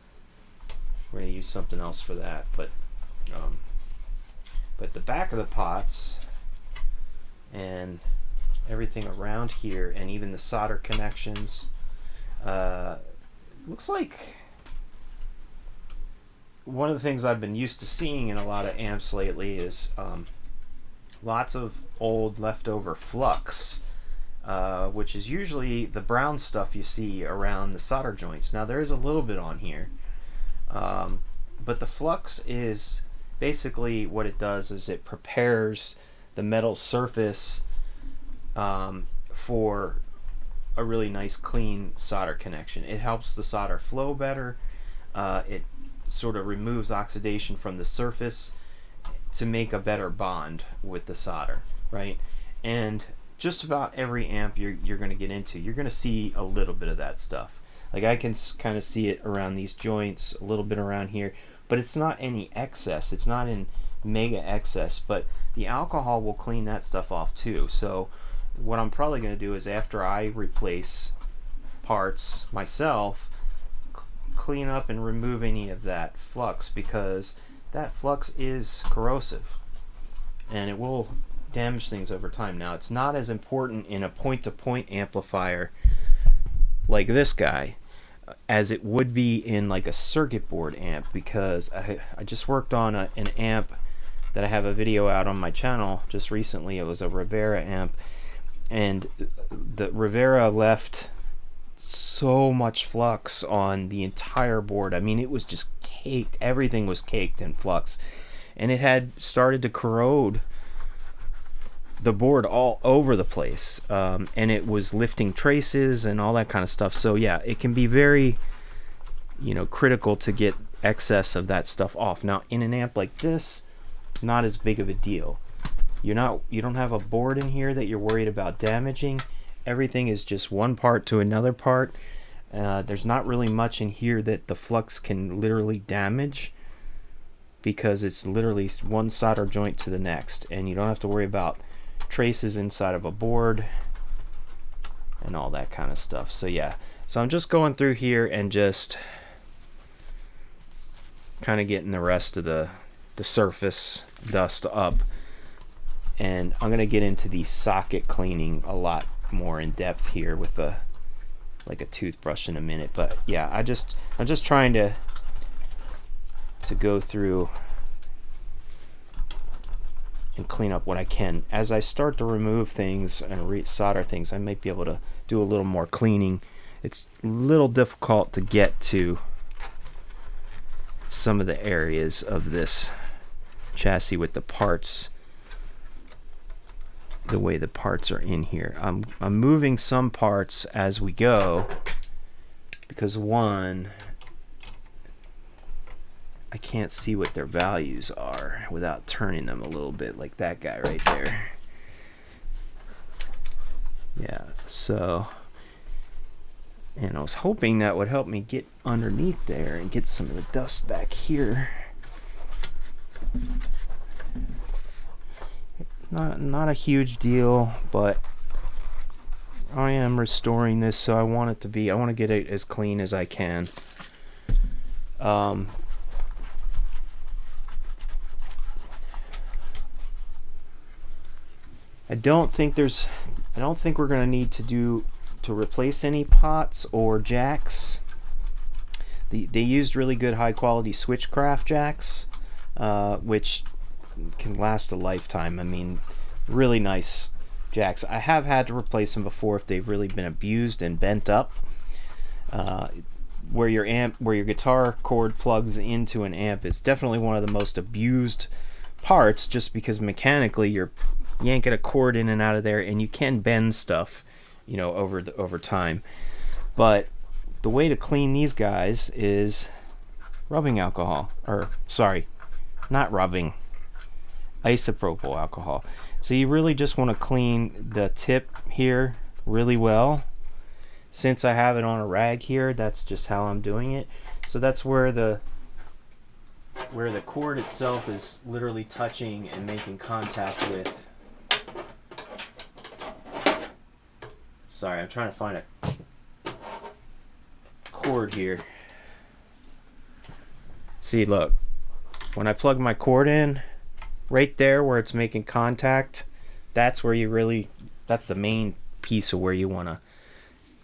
We're going to use something else for that, but the back of the pots and everything around here, and even the solder connections, looks like one of the things I've been used to seeing in a lot of amps lately is lots of old leftover flux, which is usually the brown stuff you see around the solder joints. Now there is a little bit on here, but the flux is basically, what it does is it prepares the metal surface for a really nice clean solder connection. It helps the solder flow better. It sort of removes oxidation from the surface to make a better bond with the solder, right? And just about every amp you're going to get into, you're going to see a little bit of that stuff. Like I can kind of see it around these joints, a little bit around here, but it's not any excess. It's not in mega excess, but the alcohol will clean that stuff off too. So what I'm probably going to do is, after I replace parts myself, clean up and remove any of that flux, because that flux is corrosive and it will damage things over time. Now, it's not as important in a point-to-point amplifier like this guy as it would be in like a circuit board amp, because I just worked on an amp that I have a video out on my channel just recently. It was a Rivera amp, and the Rivera left so much flux on the entire board. I mean, it was just caked. Everything was caked in flux, and it had started to corrode the board all over the place, and it was lifting traces and all that kind of stuff. So yeah, it can be very, you know, critical to get excess of that stuff off. Now, in an amp like this, not as big of a deal. You don't have a board in here that you're worried about damaging. Everything is just one part to another part. There's not really much in here that the flux can literally damage, because it's literally one solder joint to the next, and you don't have to worry about traces inside of a board and all that kind of stuff. So yeah, so I'm just going through here and just kind of getting the rest of the surface dust up, and I'm gonna get into the socket cleaning a lot more in depth here with a toothbrush in a minute. But yeah, I'm just trying to go through and clean up what I can. As I start to remove things and solder things, I might be able to do a little more cleaning. It's a little difficult to get to some of the areas of this chassis with the parts, the way the parts are in here. I'm moving some parts as we go, because one, I can't see what their values are without turning them a little bit, like that guy right there. Yeah, so, and I was hoping that would help me get underneath there and get some of the dust back here. Not a huge deal, but I am restoring this, so I want to get it as clean as I can. I don't think we're going to need to replace any pots or jacks. They used really good high quality Switchcraft jacks, which can last a lifetime. I mean, really nice jacks. I have had to replace them before if they've really been abused and bent up. Where your guitar cord plugs into an amp is definitely one of the most abused parts, just because mechanically you're yanking a cord in and out of there, and you can bend stuff, you know, over time. But the way to clean these guys is rubbing alcohol, or sorry, not rubbing, isopropyl alcohol. So you really just want to clean the tip here really well. Since I have it on a rag here, that's just how I'm doing it. So that's where the cord itself is literally touching and making contact with. Sorry, I'm trying to find a cord here. See, look, when I plug my cord in, right there where it's making contact, that's where that's the main piece of where you want to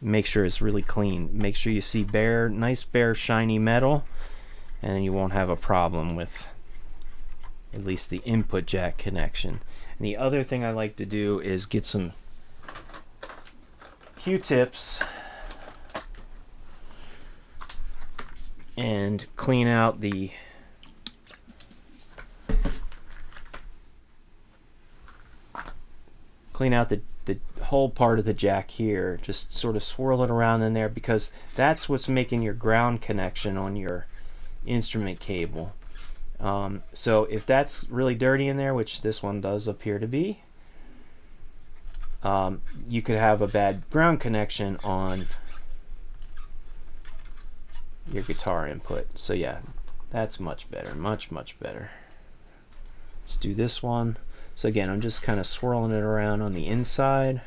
make sure it's really clean. Make sure you see nice bare shiny metal, and you won't have a problem with at least the input jack connection. And the other thing I like to do is get some Q-tips and clean out the whole part of the jack here. Just sort of swirl it around in there, because that's what's making your ground connection on your instrument cable. So if that's really dirty in there, which this one does appear to be, you could have a bad ground connection on your guitar input. So yeah, that's much better, much better. Let's do this one. So again, I'm just kind of swirling it around on the inside.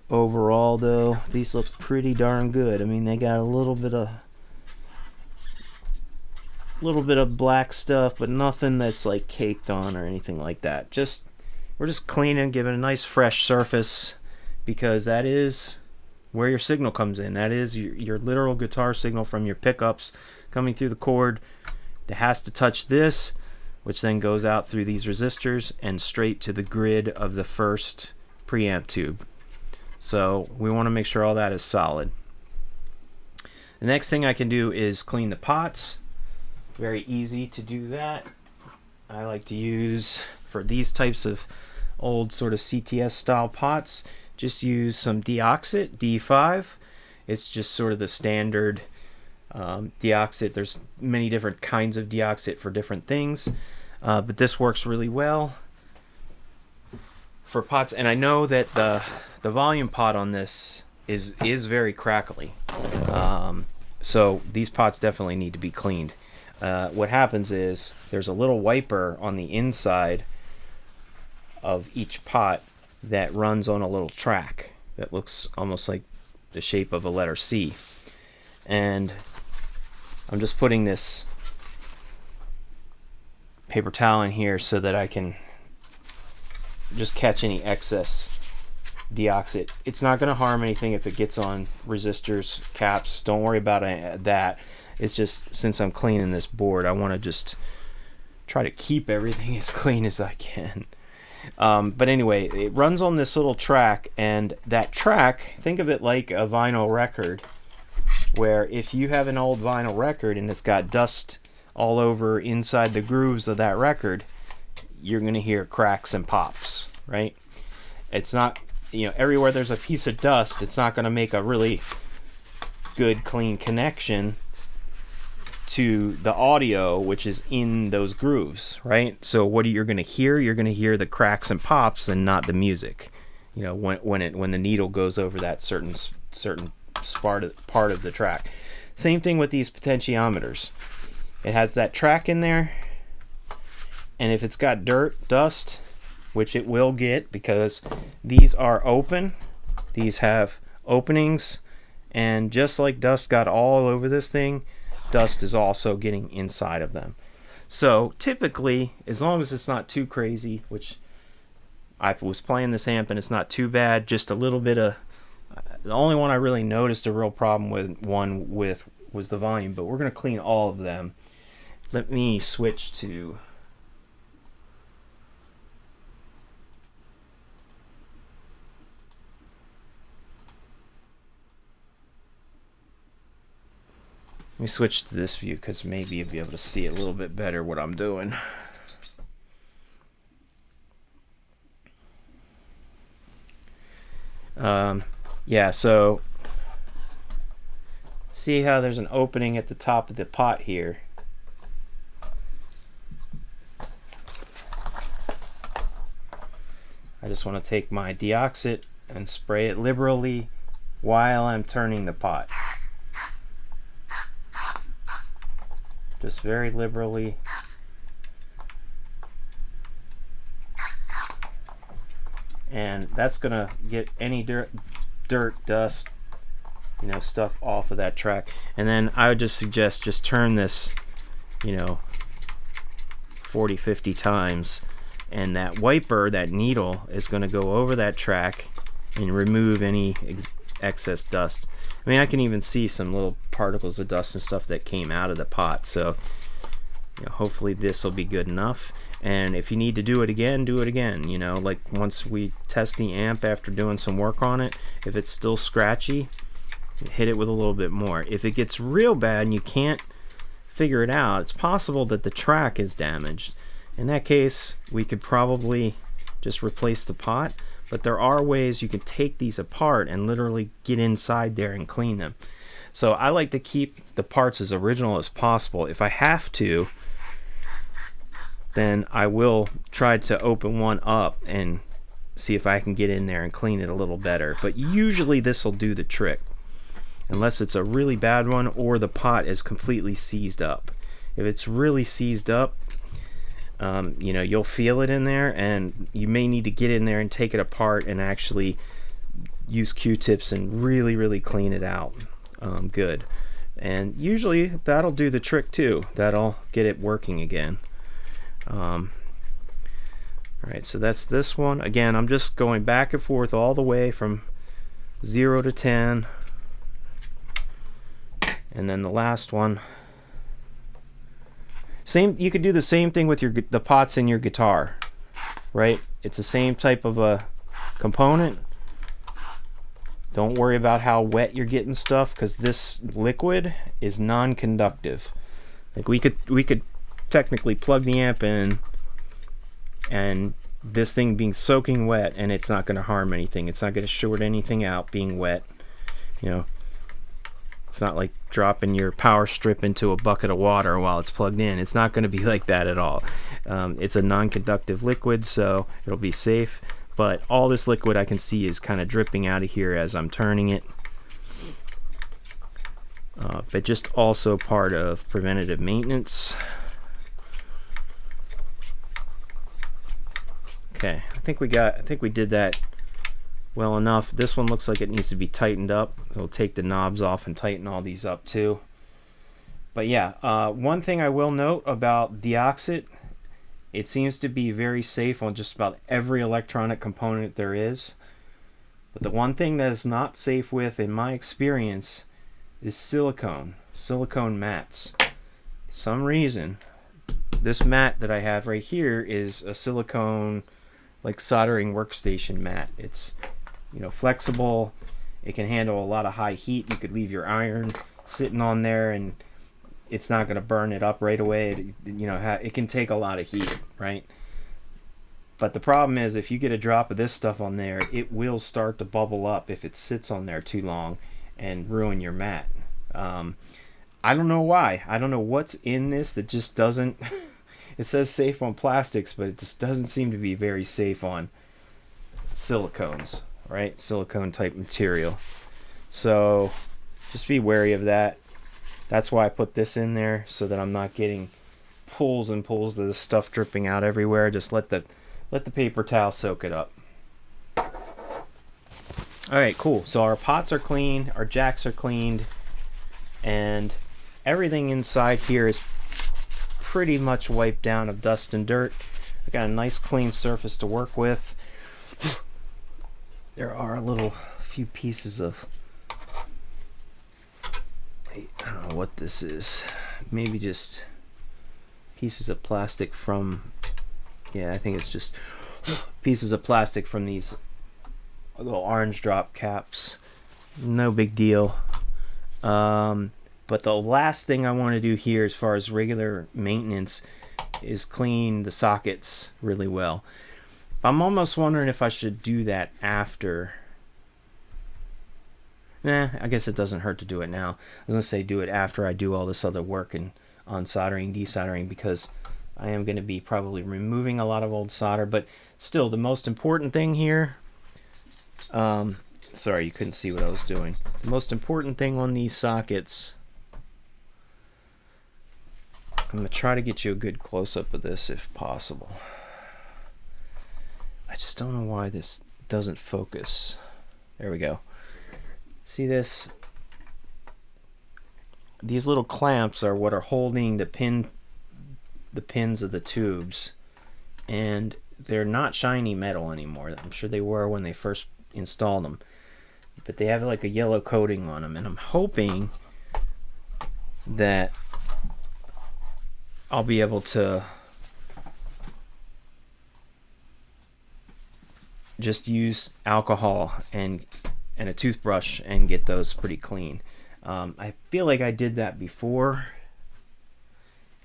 Overall though, these look pretty darn good. I mean, they got a little bit of black stuff, but nothing that's like caked on or anything like that. We're just cleaning, giving a nice fresh surface, because that is where your signal comes in. That is your literal guitar signal from your pickups coming through the cord. It has to touch this, which then goes out through these resistors and straight to the grid of the first preamp tube. So we want to make sure all that is solid. The next thing I can do is clean the pots. Very easy to do that. I like to use, for these types of old sort of CTS style pots, just use some deoxit, D5. It's just sort of the standard deoxit. There's many different kinds of deoxit for different things, but this works really well for pots. And I know that the volume pot on this is very crackly, so these pots definitely need to be cleaned. What happens is there's a little wiper on the inside of each pot that runs on a little track that looks almost like the shape of a letter C. And I'm just putting this paper towel in here so that I can just catch any excess deoxit. It's not going to harm anything if it gets on resistors, caps. Don't worry about that. It's just, since I'm cleaning this board, I want to just try to keep everything as clean as I can. But anyway, it runs on this little track, and that track, think of it like a vinyl record, where if you have an old vinyl record and it's got dust all over inside the grooves of that record, you're going to hear cracks and pops, right? It's not, everywhere there's a piece of dust, it's not going to make a really good clean connection to the audio, which is in those grooves, right? So what you're going to hear? You're going to hear the cracks and pops, and not the music. When the needle goes over that certain part of the track. Same thing with these potentiometers. It has that track in there, and if it's got dirt, dust, which it will get because these are open, these have openings, and just like dust got all over this thing, dust is also getting inside of them. So typically, as long as it's not too crazy, which I was playing this amp and it's not too bad, just a little bit of, the only one I really noticed a real problem with was the volume, but we're going to clean all of them. Let me switch to this view, because maybe you'll be able to see a little bit better what I'm doing. Yeah, so see how there's an opening at the top of the pot here. I just want to take my deoxit and spray it liberally while I'm turning the pot. Just very liberally. And that's gonna get any dirt, dust, stuff off of that track. And then I would just suggest just turn this 40, 50 times, and that wiper, that needle, is going to go over that track and remove any excess dust. I mean, I can even see some little particles of dust and stuff that came out of the pot. So hopefully this will be good enough. And if you need to do it again, do it again. Like once we test the amp after doing some work on it, if it's still scratchy, hit it with a little bit more. If it gets real bad and you can't figure it out, it's possible that the track is damaged. In that case, we could probably just replace the pot. But there are ways you can take these apart and literally get inside there and clean them. So I like to keep the parts as original as possible. If I have to, then I will try to open one up and see if I can get in there and clean it a little better. But usually this will do the trick, unless it's a really bad one or the pot is completely seized up. If it's really seized up, you know, you'll feel it in there, and you may need to get in there and take it apart and actually use Q-tips and really clean it out good. And usually that'll do the trick too. That'll get it working again. Alright, so that's this one. Again, I'm just going back and forth all the way from 0 to 10. And then the last one. You could do the same thing with the pots in your guitar, right? It's the same type of a component. Don't worry about how wet you're getting stuff, because this liquid is non-conductive. Like we could technically plug the amp in, and this thing being soaking wet, and it's not going to harm anything. It's not going to short anything out being wet. You know, it's not like dropping your power strip into a bucket of water while it's plugged in. It's not going to be like that at all. It's a non-conductive liquid, so it'll be safe. But all this liquid I can see is kind of dripping out of here as I'm turning it. But just also part of preventative maintenance. Okay, I think we did that well enough. This one looks like it needs to be tightened up. We'll take the knobs off and tighten all these up too. But yeah, one thing I will note about Deoxit, it seems to be very safe on just about every electronic component there is. But the one thing that is not safe with, in my experience, is silicone mats. Some reason, this mat that I have right here is a silicone, like soldering workstation mat. It's, you know, flexible. It can handle a lot of high heat. You could leave your iron sitting on there and it's not going to burn it up right away. It can take a lot of heat, right? But the problem is, if you get a drop of this stuff on there, it will start to bubble up if it sits on there too long and ruin your mat. I don't know why. I don't know what's in this that just doesn't... It says safe on plastics, but it just doesn't seem to be very safe on silicones, right? Silicone type material. So just be wary of that. That's why I put this in there, so that I'm not getting pulls and pulls of this stuff dripping out everywhere. Just let the paper towel soak it up. Alright, cool. So our pots are clean, our jacks are cleaned, and everything inside here is pretty much wiped down of dust and dirt. I got a nice clean surface to work with. There are a few pieces of, I don't know what this is. Maybe just pieces of plastic from, yeah, I think it's just pieces of plastic from these little orange drop caps. No big deal. But the last thing I want to do here, as far as regular maintenance, is clean the sockets really well. I'm almost wondering if I should do that after. Nah, I guess it doesn't hurt to do it now. I was going to say do it after I do all this other work on soldering, desoldering, because I am going to be probably removing a lot of old solder. But still, the most important thing here... sorry, you couldn't see what I was doing. The most important thing on these sockets... I'm going to try to get you a good close-up of this if possible. I just don't know why this doesn't focus. There we go. See this? These little clamps are what are holding the pins of the tubes, and they're not shiny metal anymore. I'm sure they were when they first installed them, but they have like a yellow coating on them, and I'm hoping that I'll be able to just use alcohol and a toothbrush and get those pretty clean. I feel like I did that before,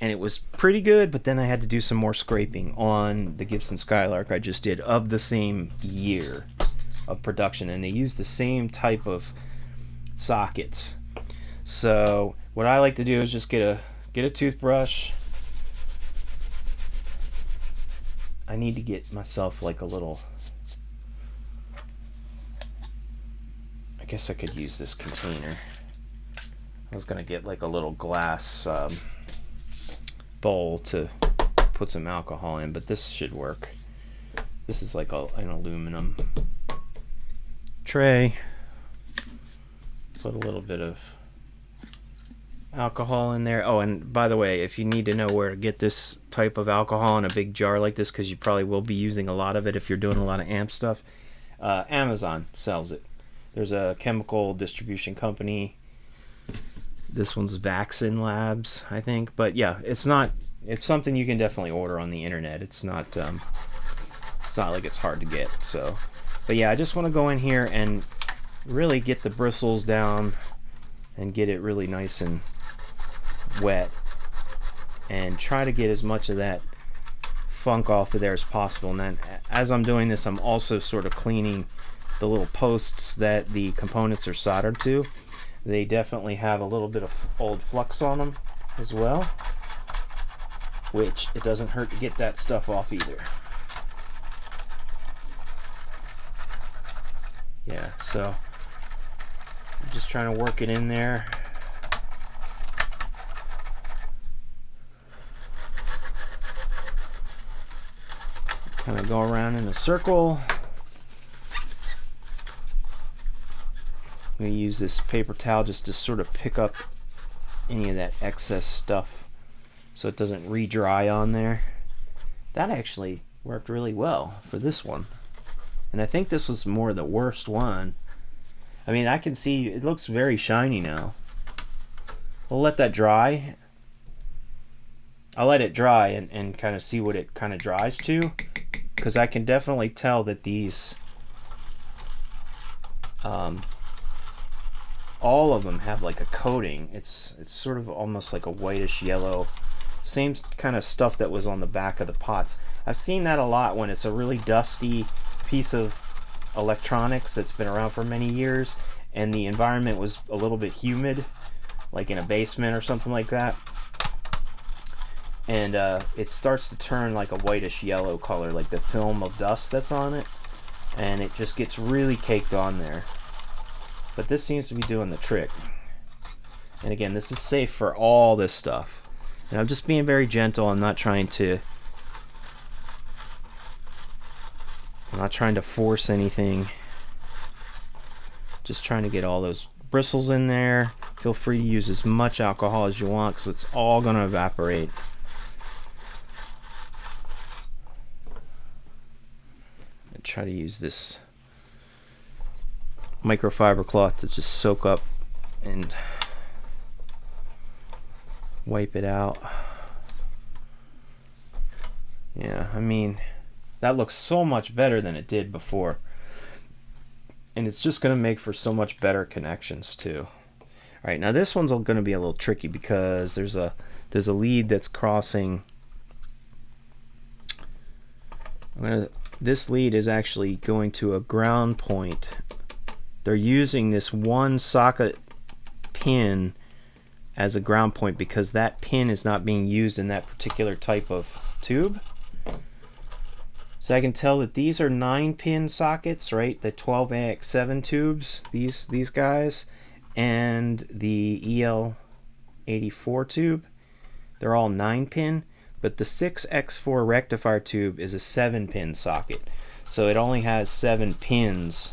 and it was pretty good, but then I had to do some more scraping on the Gibson Skylark I just did of the same year of production, and they used the same type of sockets. So what I like to do is just get a toothbrush. I need to get myself like a little, I guess I could use this container. I was gonna get like a little glass bowl to put some alcohol in, but this should work. This is like an aluminum tray. Put a little bit of alcohol in there. Oh, and by the way, if you need to know where to get this type of alcohol in a big jar like this, because you probably will be using a lot of it if you're doing a lot of amp stuff, Amazon sells it. There's a chemical distribution company. This one's Vaccine Labs, I think. But yeah, it's something you can definitely order on the internet. It's not like it's hard to get. So, but yeah, I just want to go in here and really get the bristles down and get it really nice and wet, and try to get as much of that funk off of there as possible. And then as I'm doing this, I'm also sort of cleaning the little posts that the components are soldered to. They definitely have a little bit of old flux on them as well, which it doesn't hurt to get that stuff off either. Yeah, so I'm just trying to work it in there. Kind of go around in a circle. I'm going to use this paper towel just to sort of pick up any of that excess stuff so it doesn't re-dry on there. That actually worked really well for this one. And I think this was more the worst one. I mean, I can see it looks very shiny now. We'll let that dry. I'll let it dry and kind of see what it kind of dries to, because I can definitely tell that these all of them have like a coating. It's sort of almost like a whitish yellow, same kind of stuff that was on the back of the pots. I've seen that a lot when it's a really dusty piece of electronics that's been around for many years and the environment was a little bit humid, like in a basement or something like that, and it starts to turn like a whitish yellow color, like the film of dust that's on it, and it just gets really caked on there. But this seems to be doing the trick. And again, this is safe for all this stuff, and I'm just being very gentle. I'm not trying to force anything. Just trying to get all those bristles in there. Feel free to use as much alcohol as you want, because it's all going to evaporate. I try to use this microfiber cloth to just soak up and wipe it out. Yeah, I mean, that looks so much better than it did before, and it's just going to make for so much better connections too. All right, now this one's going to be a little tricky because there's a lead that's crossing. This lead is actually going to a ground point. They're using this one socket pin as a ground point because that pin is not being used in that particular type of tube. So I can tell that these are 9-pin sockets, right? The 12AX7 tubes, these guys, and the EL84 tube, they're all 9-pin, but the 6X4 rectifier tube is a 7-pin socket. So it only has 7 pins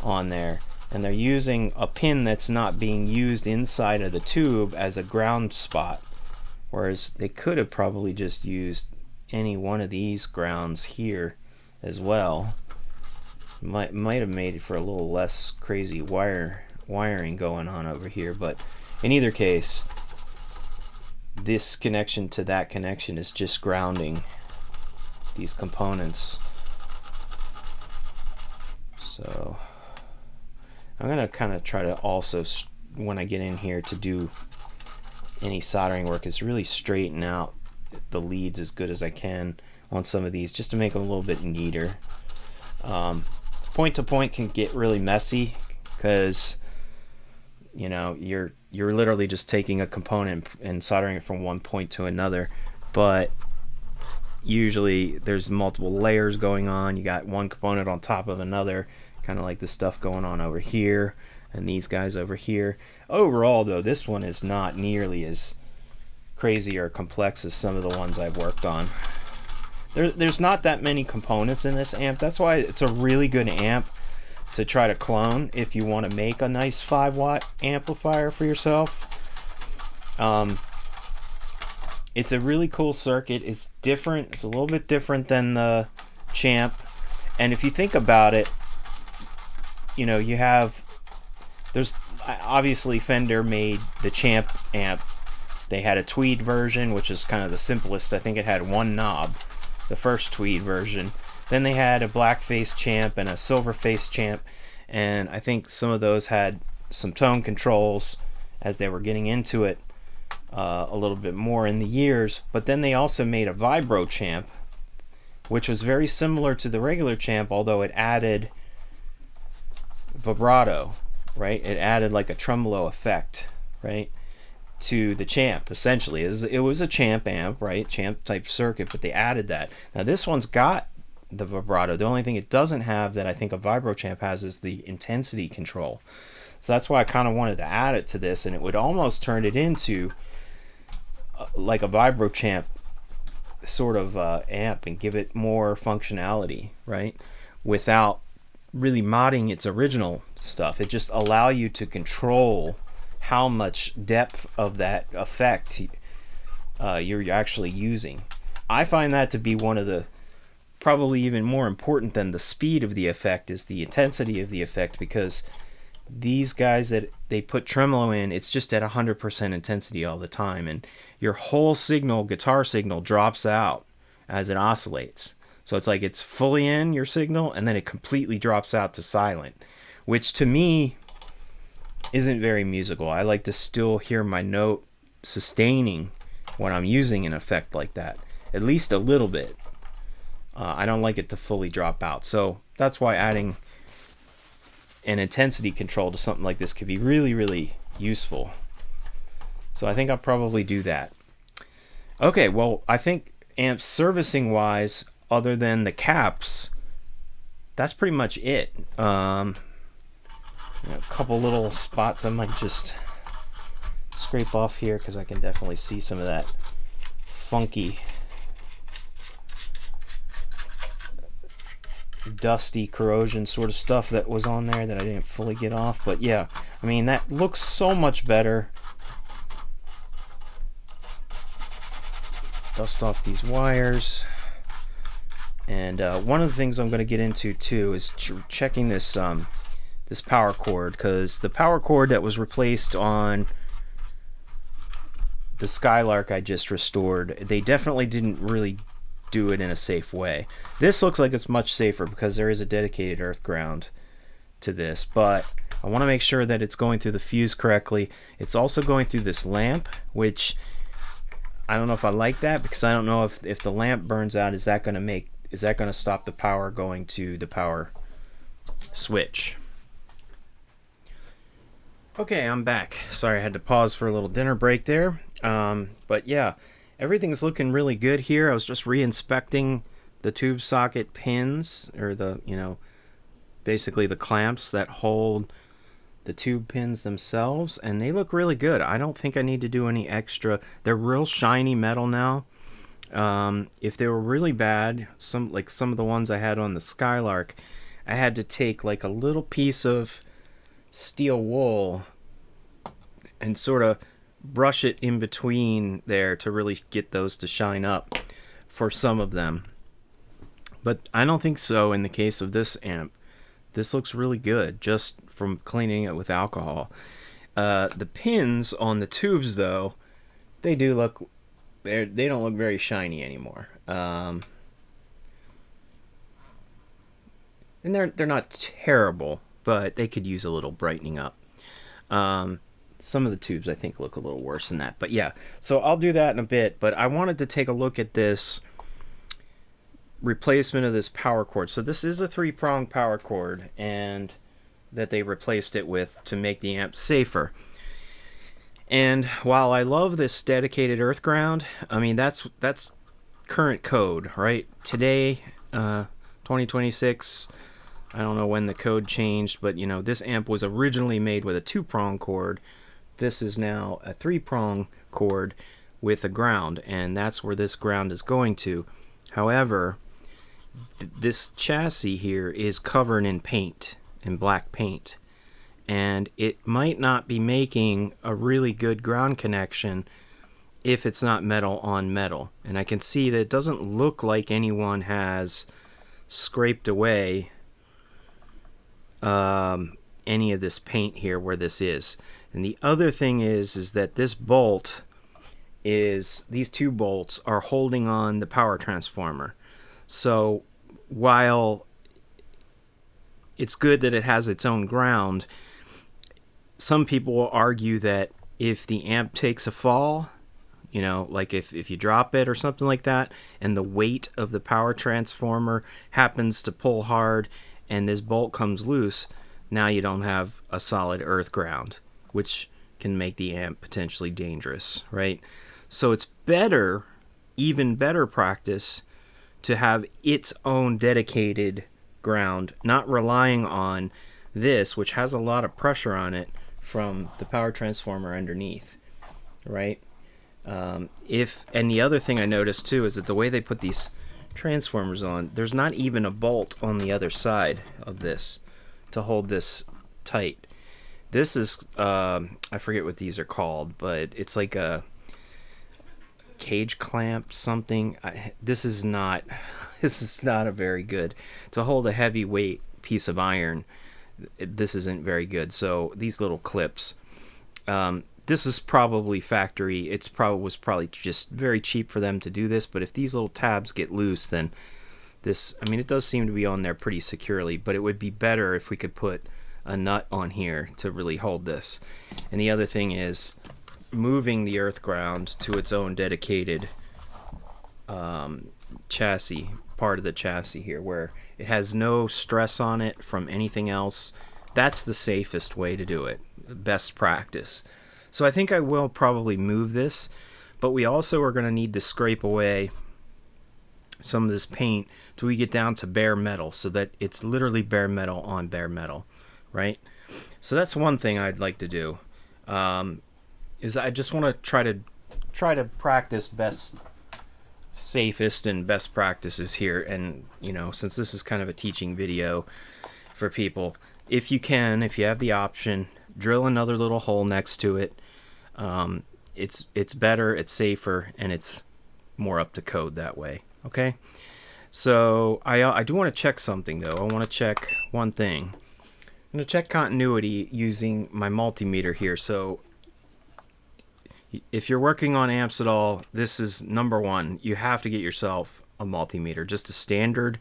on there, and they're using a pin that's not being used inside of the tube as a ground spot, whereas they could have probably just used any one of these grounds here as well. Might have made it for a little less crazy wiring going on over here, but in either case, this connection to that connection is just grounding these components. So I'm gonna kind of try to also, when I get in here, to do any soldering work is really straighten out the leads as good as I can on some of these, just to make them a little bit neater. Point to point can get really messy because, you know, you're literally just taking a component and soldering it from one point to another, but usually there's multiple layers going on. You got one component on top of another, kind of like the stuff going on over here and these guys over here. Overall though, this one is not nearly as crazy or complex as some of the ones I've worked on. There's not that many components in this amp. That's why it's a really good amp to try to clone if you want to make a nice 5-watt amplifier for yourself. It's a really cool circuit. It's different. It's a little bit different than the Champ. And if you think about it, you know, there's obviously Fender made the Champ amp. They had a tweed version, which is kind of the simplest. I think it had one knob, the first tweed version. Then they had a black-faced Champ and a silver-faced Champ, and I think some of those had some tone controls as they were getting into it a little bit more in the years. But then they also made a Vibro Champ, which was very similar to the regular Champ, although it added vibrato, right? It added like a tremolo effect, right, to the Champ. Essentially it was a Champ amp, right, Champ type circuit, but they added that. Now this one's got the vibrato. The only thing it doesn't have that I think a Vibro Champ has is the intensity control. So that's why I kind of wanted to add it to this, and it would almost turn it into like a Vibro Champ sort of amp and give it more functionality, right, without really modding its original stuff. It just allow you to control how much depth of that effect you're actually using. I find that to be one of the probably even more important than the speed of the effect is the intensity of the effect, because these guys that they put tremolo in, it's just at 100% intensity all the time, and your whole signal, guitar signal, drops out as it oscillates. So it's like it's fully in your signal and then it completely drops out to silent, which to me isn't very musical. I like to still hear my note sustaining when I'm using an effect like that, at least a little bit. I don't like it to fully drop out. So that's why adding an intensity control to something like this could be really, really useful. So I think I'll probably do that. Okay, well, I think amps servicing wise, other than the caps, that's pretty much it. A couple little spots I might just scrape off here because I can definitely see some of that funky, dusty corrosion sort of stuff that was on there that I didn't fully get off. But yeah, I mean, that looks so much better. Dust off these wires. And one of the things I'm going to get into too is checking this this power cord, because the power cord that was replaced on the Skylark I just restored, they definitely didn't really do it in a safe way. This looks like it's much safer because there is a dedicated earth ground to this, but I want to make sure that it's going through the fuse correctly. It's also going through this lamp, which I don't know if I like that, because I don't know if the lamp burns out, is that going to stop the power going to the power switch. Okay, I'm back. Sorry, I had to pause for a little dinner break there. But yeah, everything's looking really good here. I was just re-inspecting the tube socket pins, or the, basically the clamps that hold the tube pins themselves, and they look really good. I don't think I need to do any extra. They're real shiny metal now. If they were really bad, some of the ones I had on the Skylark, I had to take like a little piece of steel wool and sort of brush it in between there to really get those to shine up for some of them. But I don't think so in the case of this amp. This looks really good just from cleaning it with alcohol. The pins on the tubes though, they don't look very shiny anymore. And they're not terrible, but they could use a little brightening up. some of the tubes I think look a little worse than that. But yeah, so I'll do that in a bit. But I wanted to take a look at this replacement of this power cord. So this is a 3-prong power cord, and that they replaced it with to make the amp safer. And while I love this dedicated earth ground, I mean that's current code, right? Today, 2026, I don't know when the code changed, but you know, this amp was originally made with a 2-prong cord. This is now a 3-prong cord with a ground, and that's where this ground is going to. However, this chassis here is covered in paint, in black paint, and it might not be making a really good ground connection if it's not metal on metal. And I can see that it doesn't look like anyone has scraped away any of this paint here where this is. And the other thing is that this bolt is, these 2 bolts are holding on the power transformer. So while it's good that it has its own ground, some people will argue that if the amp takes a fall, you know, like if you drop it or something like that, and the weight of the power transformer happens to pull hard and this bolt comes loose, now you don't have a solid earth ground, which can make the amp potentially dangerous, right? So it's better, even better practice, to have its own dedicated ground, not relying on this, which has a lot of pressure on it from the power transformer underneath, right? And the other thing I noticed too is that the way they put these transformers on, there's not even a bolt on the other side of this to hold this tight. This is I forget what these are called, but it's like a cage clamp something. This is not a very good to hold a heavyweight piece of iron. This isn't very good. So these little clips, this is probably factory. Was probably just very cheap for them to do this. But if these little tabs get loose, then this, I mean, it does seem to be on there pretty securely. But it would be better if we could put a nut on here to really hold this. And the other thing is moving the earth ground to its own dedicated chassis, part of the chassis here, where it has no stress on it from anything else. That's the safest way to do it, best practice. So I think I will probably move this, but we also are going to need to scrape away some of this paint till we get down to bare metal, so that it's literally bare metal on bare metal, right? So that's one thing I'd like to do. Is I just want to try to practice safest and best practices here. And you know, since this is kind of a teaching video for people, if you have the option, drill another little hole next to it. It's better, it's safer, and it's more up to code that way. Okay, so I do want to check something though. I want to check one thing. I'm going to check continuity using my multimeter here. So if you're working on amps at all, this is number one. You have to get yourself a multimeter, just a standard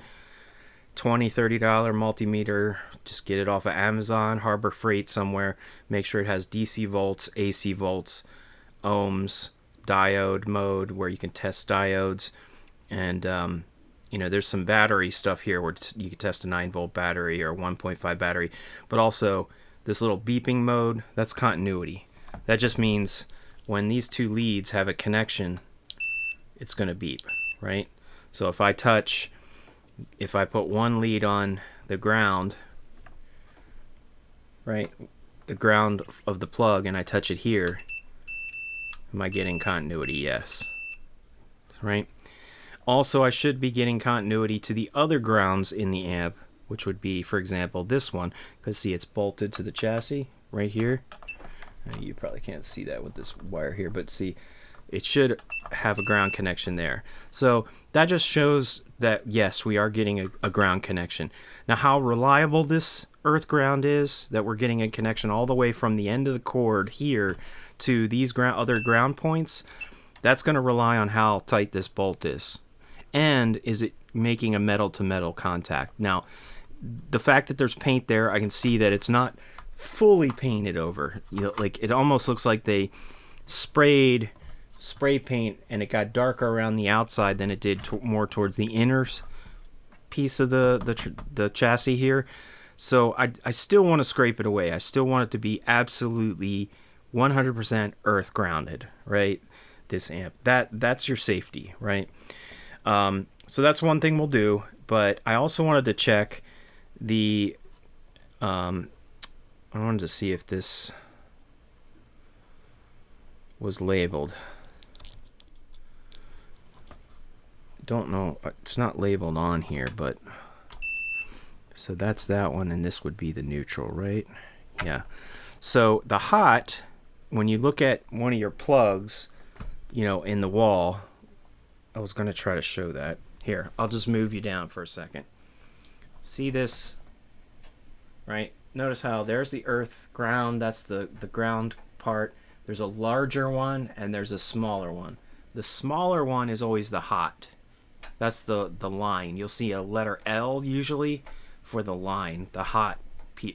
$20-$30 multimeter. Just get it off of Amazon, Harbor Freight somewhere. Make sure it has DC volts, AC volts, ohms, diode mode where you can test diodes, and you know, there's some battery stuff here where you can test a 9-volt battery or 1.5 battery, but also this little beeping mode, that's continuity. That just means when these 2 leads have a connection, it's going to beep, right? So if I put one lead on the ground, right, the ground of the plug, and I touch it here, am I getting continuity? Yes, right? Also, I should be getting continuity to the other grounds in the amp, which would be, for example, this one, because see, it's bolted to the chassis right here. You probably can't see that with this wire here, but see, it should have a ground connection there. So that just shows that, yes, we are getting a ground connection. Now, how reliable this earth ground is, that we're getting a connection all the way from the end of the cord here to these other ground points, that's going to rely on how tight this bolt is. And is it making a metal-to-metal contact? Now, the fact that there's paint there, I can see that it's not fully painted over. You know, like it almost looks like they sprayed spray paint and it got darker around the outside than it did more towards the inner piece of the chassis here. So I still want to scrape it away. I still want it to be absolutely 100% earth grounded, right? This amp, that's your safety, right? So that's one thing we'll do. But I also wanted to check the I wanted to see if this was labeled. Don't know, it's not labeled on here, but so that's that one, and this would be the neutral, right? Yeah. So the hot, when you look at one of your plugs, you know, in the wall, I was going to try to show that. Here, I'll just move you down for a second. See this, right? Notice how there's the earth ground, that's the ground part. There's a larger one and there's a smaller one. The smaller one is always the hot. That's the line. You'll see a letter L usually for the line, the hot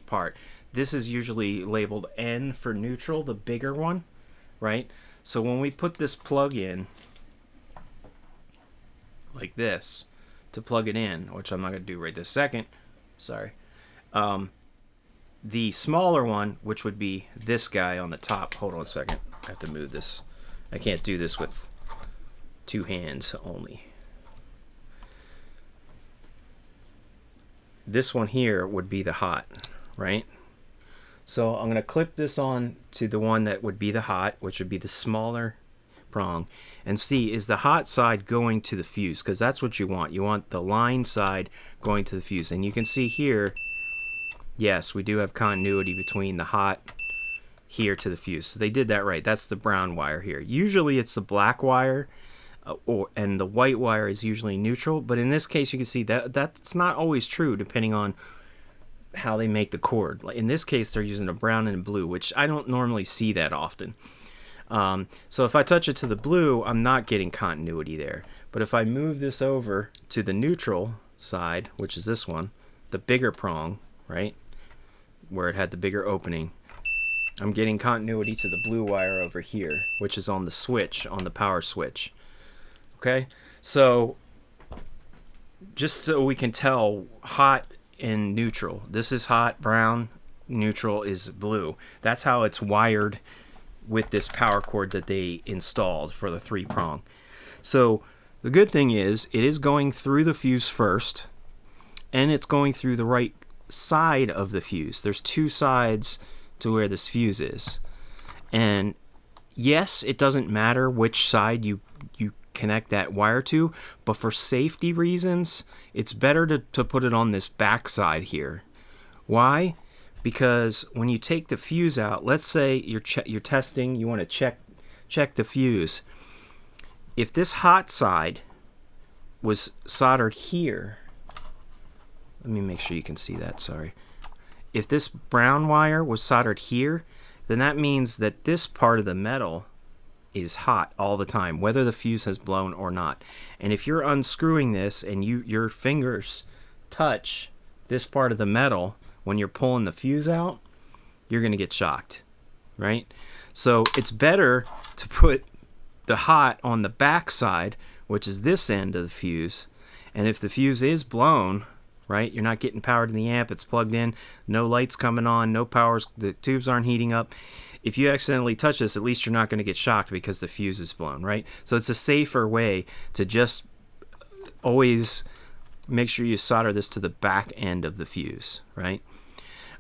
part. This is usually labeled N for neutral, the bigger one, right? So when we put this plug in, like this, to plug it in, which I'm not going to do right this second, sorry. The smaller one, which would be this guy on the top, hold on a second, I have to move this. I can't do this with two hands only. This one here would be the hot, right? So I'm going to clip this on to the one that would be the hot, which would be the smaller prong, and see, is the hot side going to the fuse? Because that's what you want. You want the line side going to the fuse. And you can see here, yes, we do have continuity between the hot here to the fuse. So they did that right. That's the brown wire here. Usually it's the black wire, and the white wire is usually neutral, but in this case you can see that that's not always true depending on how they make the cord. Like in this case they're using a brown and a blue, which I don't normally see that often. So if I touch it to the blue, I'm not getting continuity there. But if I move this over to the neutral side, which is this one, the bigger prong, right, where it had the bigger opening, I'm getting continuity to the blue wire over here, which is on the switch, on the power switch. Okay, so just so we can tell hot and neutral, this is hot, brown, neutral is blue. That's how it's wired with this power cord that they installed for the 3-prong. So the good thing is it is going through the fuse first, and it's going through the right side of the fuse. There's two sides to where this fuse is. And yes, it doesn't matter which side you connect that wire to, but for safety reasons, it's better to put it on this back side here. Why? Because when you take the fuse out, let's say you're testing, you want to check the fuse. If this hot side was soldered here, let me make sure you can see that, sorry. If this brown wire was soldered here, then that means that this part of the metal is hot all the time, whether the fuse has blown or not. And if you're unscrewing this and your fingers touch this part of the metal when you're pulling the fuse out, you're going to get shocked, right? So it's better to put the hot on the back side, which is this end of the fuse. And if the fuse is blown, right, you're not getting power to the amp, it's plugged in, no lights coming on, no powers, the tubes aren't heating up. If you accidentally touch this, at least you're not going to get shocked because the fuse is blown, right? So it's a safer way to just always make sure you solder this to the back end of the fuse, right?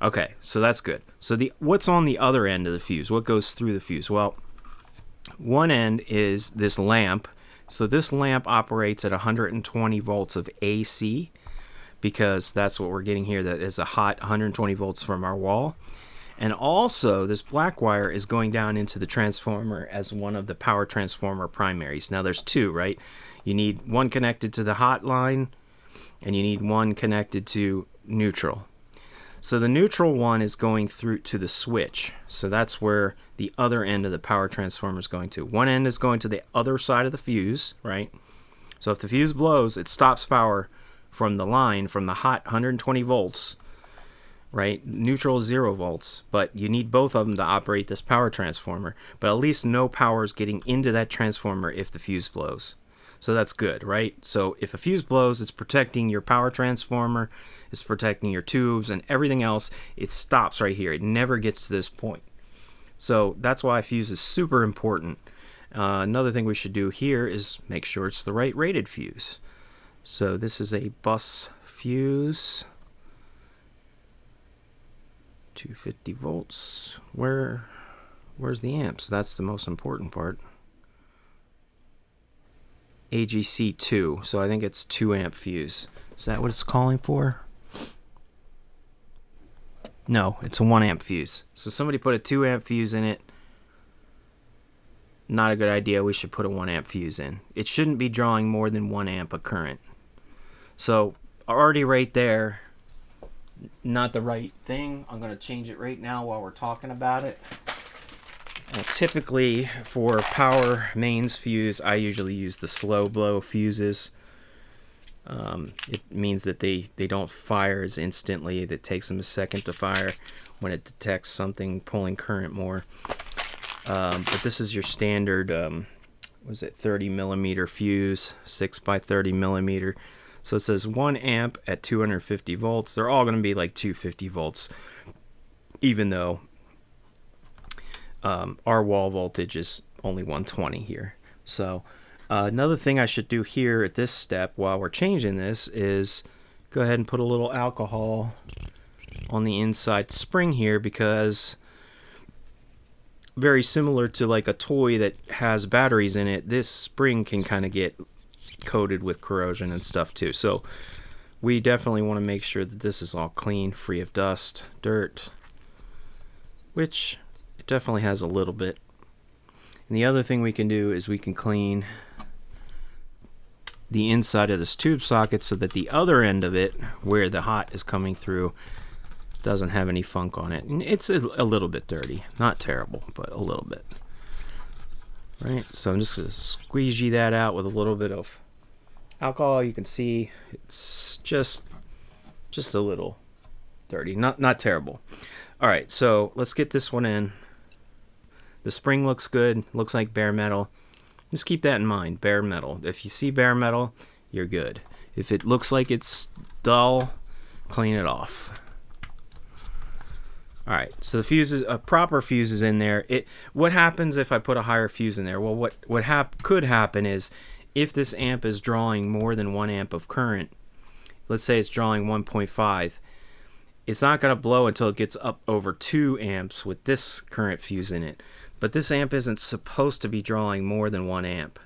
Okay, so that's good. So what's on the other end of the fuse? What goes through the fuse? Well, one end is this lamp. So this lamp operates at 120 volts of AC, because that's what we're getting here. That is a hot 120 volts from our wall. And also this black wire is going down into the transformer as one of the power transformer primaries. Now there's two, right? You need one connected to the hot line and you need one connected to neutral. So the neutral one is going through to the switch. So that's where the other end of the power transformer is going to. One end is going to the other side of the fuse, right? So if the fuse blows, it stops power from the line, from the hot 120 volts, right? Neutral is 0 volts, but you need both of them to operate this power transformer. But at least no power is getting into that transformer if the fuse blows. So that's good, right? So if a fuse blows, it's protecting your power transformer, it's protecting your tubes and everything else. It stops right here. It never gets to this point. So that's why a fuse is super important. Another thing we should do here is make sure it's the right rated fuse. So this is a bus fuse. 250 volts. Where's the amps? That's the most important part. AGC2, so I think it's 2 amp fuse. Is that what it's calling for? No, it's a 1 amp fuse. So somebody put a 2 amp fuse in it. Not a good idea. We should put a 1 amp fuse in. It shouldn't be drawing more than 1 amp of current. So already right there, not the right thing. I'm going to change it right now while we're talking about it. Typically for power mains fuse, I usually use the slow blow fuses. It means that they don't fire as instantly. It takes them a second to fire when it detects something pulling current more. But this is your standard, was it 30 millimeter fuse, 6 by 30 millimeter. So it says 1 amp at 250 volts. They're all going to be like 250 volts, even though our wall voltage is only 120 here. So another thing I should do here at this step while we're changing this is go ahead and put a little alcohol on the inside spring here, because very similar to like a toy that has batteries in it, this spring can kind of get coated with corrosion and stuff too. So we definitely want to make sure that this is all clean, free of dust, dirt, which it definitely has a little bit. And the other thing we can do is we can clean the inside of this tube socket so that the other end of it, where the hot is coming through, doesn't have any funk on it. And it's a little bit dirty, not terrible, but a little bit. Right, so I'm just going to squeegee that out with a little bit of alcohol. You can see it's just a little dirty, not terrible. All right, so let's get this one in. The spring looks good, looks like bare metal. Just keep that in mind, bare metal. If you see bare metal, you're good. If it looks like it's dull, clean it off. All right, so the fuses, a proper fuse is in there. What happens if I put a higher fuse in there? Well, what could happen is if this amp is drawing more than 1 amp of current, let's say it's drawing 1.5, it's not going to blow until it gets up over 2 amps with this current fuse in it. But this amp isn't supposed to be drawing more than 1 amp.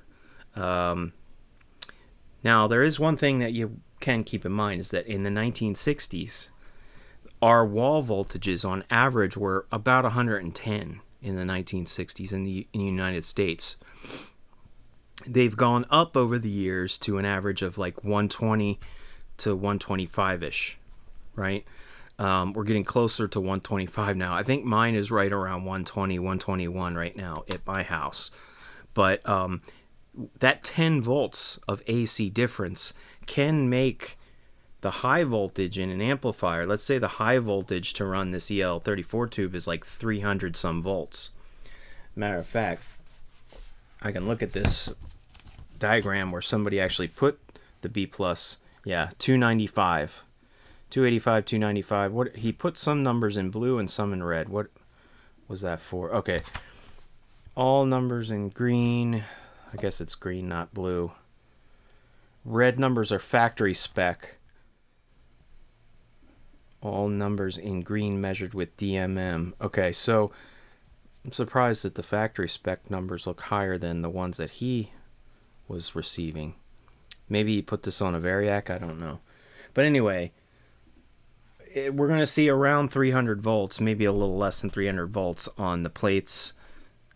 Now, there is one thing that you can keep in mind, is that in the 1960s, our wall voltages on average were about 110 in the 1960s in the United States. They've gone up over the years to an average of like 120 to 125-ish, right? We're getting closer to 125 now. I think mine is right around 120, 121 right now at my house. But that 10 volts of AC difference can make the high voltage in an amplifier. Let's say the high voltage to run this EL34 tube is like 300 some volts. Matter of fact, I can look at this diagram where somebody actually put the B+, 295. 285, 295. What he put some numbers in blue and some in red. What was that for? Okay. All numbers in green. I guess it's green, not blue. Red numbers are factory spec. All numbers in green measured with DMM. Okay, so I'm surprised that the factory spec numbers look higher than the ones that he was receiving. Maybe he put this on a Variac, I don't know. But anyway, we're going to see around 300 volts, maybe a little less than 300 volts on the plates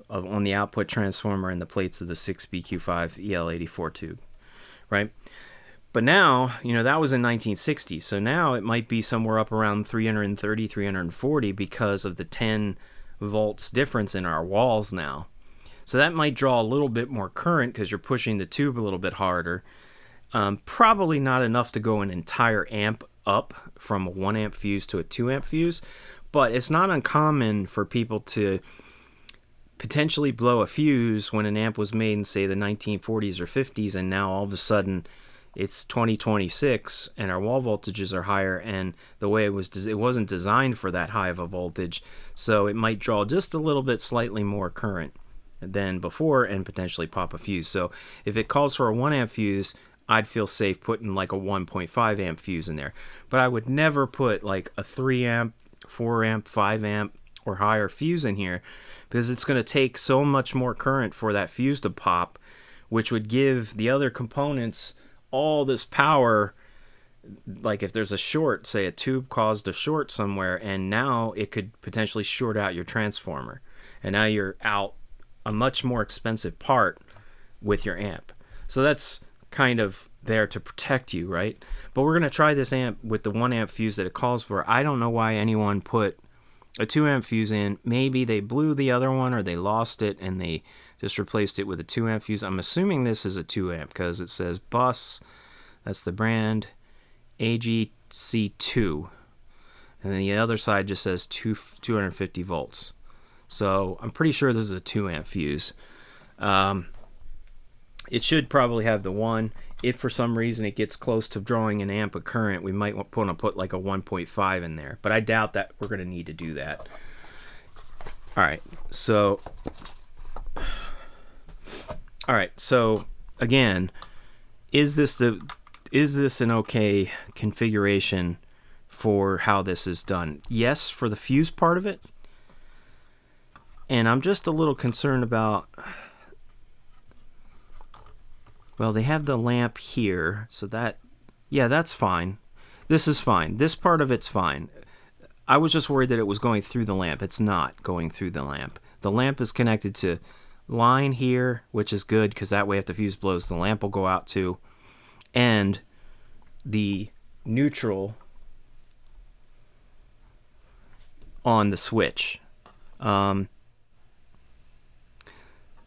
on the output transformer and the plates of the 6BQ5 EL84 tube, right? But now, that was in 1960, so now it might be somewhere up around 330, 340 because of the 10 volts difference in our walls now. So that might draw a little bit more current because you're pushing the tube a little bit harder. Probably not enough to go an entire amp up from a 1 amp fuse to a 2 amp fuse, but it's not uncommon for people to potentially blow a fuse when an amp was made in, say, the 1940s or 50s, and now all of a sudden it's 2026 and our wall voltages are higher, and the way it wasn't designed for that high of a voltage, so it might draw just a little bit slightly more current than before and potentially pop a fuse. So if it calls for a 1 amp fuse, I'd feel safe putting like a 1.5 amp fuse in there, but I would never put like a 3 amp, 4 amp, 5 amp or higher fuse in here, because it's going to take so much more current for that fuse to pop, which would give the other components all this power. Like if there's a short, say a tube caused a short somewhere, and now it could potentially short out your transformer, and now you're out a much more expensive part with your amp. So that's kind of there to protect you, right? But we're going to try this amp with the 1 amp fuse that it calls for. I don't know why anyone put a 2 amp fuse in. Maybe they blew the other one, or they lost it and they just replaced it with a 2 amp fuse. I'm assuming this is a 2 amp because it says bus, that's the brand, AGC2, and then the other side just says 250 volts. So I'm pretty sure this is a 2 amp fuse. It should probably have the 1. If for some reason it gets close to drawing an amp of current, we might want to put like a 1.5 in there, but I doubt that we're going to need to do that. Alright, so again, is this an okay configuration for how this is done? Yes, for the fuse part of it. And I'm just a little concerned about, well, they have the lamp here, so that, yeah, that's fine. This is fine. This part of it's fine. I was just worried that it was going through the lamp. It's not going through the lamp. The lamp is connected to line here, which is good, because that way if the fuse blows, the lamp will go out too. And the neutral on the switch.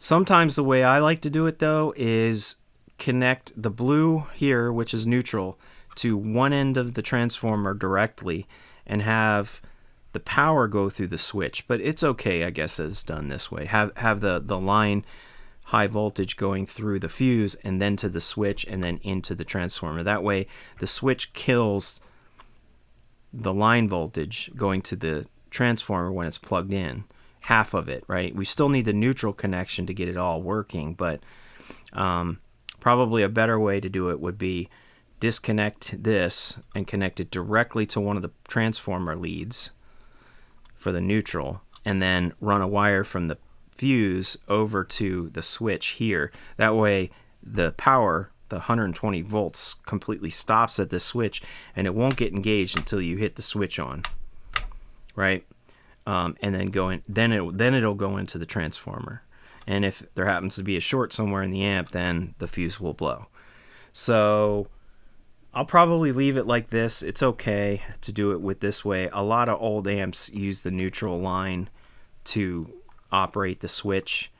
Sometimes the way I like to do it, though, is connect the blue here, which is neutral, to one end of the transformer directly and have the power go through the switch. But it's okay, I guess, it's done this way. Have the line high voltage going through the fuse and then to the switch and then into the transformer. That way the switch kills the line voltage going to the transformer when it's plugged in. Half of it, right? We still need the neutral connection to get it all working, but probably a better way to do it would be disconnect this and connect it directly to one of the transformer leads for the neutral, and then run a wire from the fuse over to the switch here. That way the power, the 120 volts, completely stops at the switch, and it won't get engaged until you hit the switch on, right? And then it'll go into the transformer. And if there happens to be a short somewhere in the amp, then the fuse will blow. So I'll probably leave it like this. It's okay to do it with this way. A lot of old amps use the neutral line to operate the switch.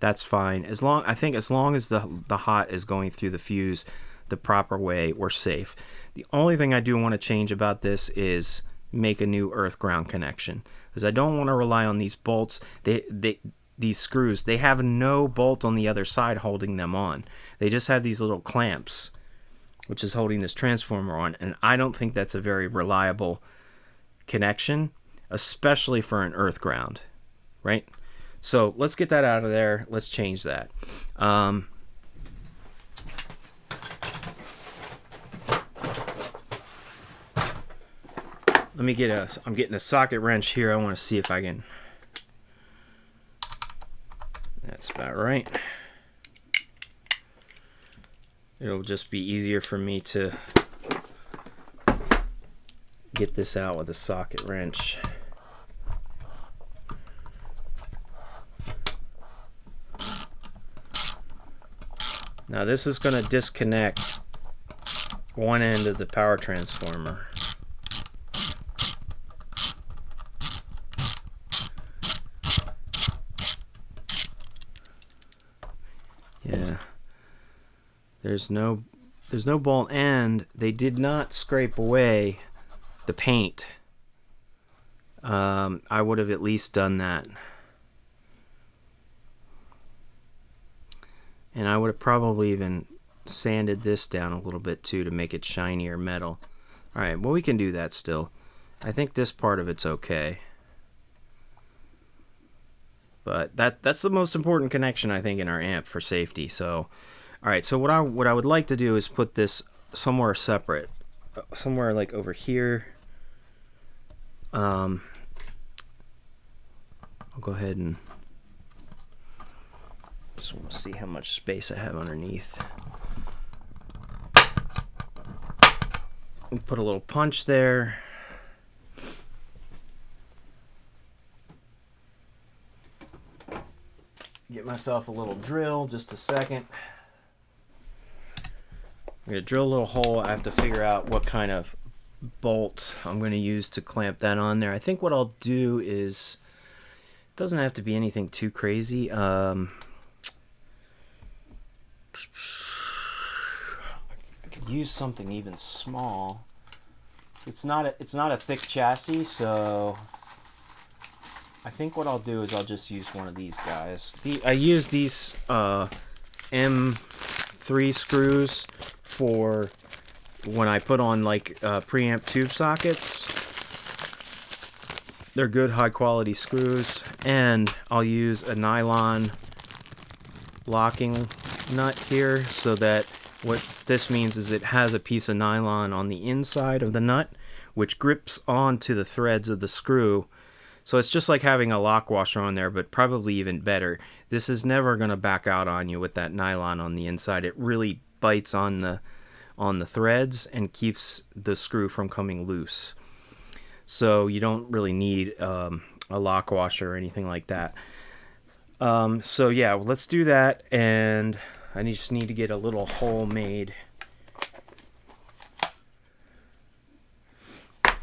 That's fine. I think as long as the hot is going through the fuse the proper way, we're safe. The only thing I do want to change about this is make a new earth ground connection, because I don't want to rely on these bolts. These screws, they have no bolt on the other side holding them on. They just have these little clamps, which is holding this transformer on, and I don't think that's a very reliable connection, especially for an earth ground, right? So let's get that out of there. Let's change that. I'm getting a socket wrench here. I want to see if I can. That's about right. It'll just be easier for me to get this out with a socket wrench. Now this is going to disconnect one end of the power transformer. Yeah, there's no there's no bolt, and they did not scrape away the paint. I would have at least done that. And I would have probably even sanded this down a little bit too to make it shinier metal. Alright, well, we can do that still. I think this part of it's okay. But that's the most important connection, I think, in our amp for safety. So, alright, so what I would like to do is put this somewhere separate. Somewhere like over here. I'll go ahead and just want to see how much space I have underneath. Put a little punch there. Get myself a little drill, just a second. I'm going to drill a little hole. I have to figure out what kind of bolt I'm going to use to clamp that on there. I think what I'll do is, it doesn't have to be anything too crazy. I could use something even small. It's not a thick chassis, so I think what I'll do is I'll just use one of these guys. I use these M3 screws for when I put on like preamp tube sockets. They're good, high quality screws, and I'll use a nylon locking nut here, so that what this means is it has a piece of nylon on the inside of the nut which grips onto the threads of the screw. So it's just like having a lock washer on there, but probably even better. This is never going to back out on you with that nylon on the inside. It really bites on the threads and keeps the screw from coming loose. So you don't really need a lock washer or anything like that. So yeah, well, let's do that, and I just need to get a little hole made.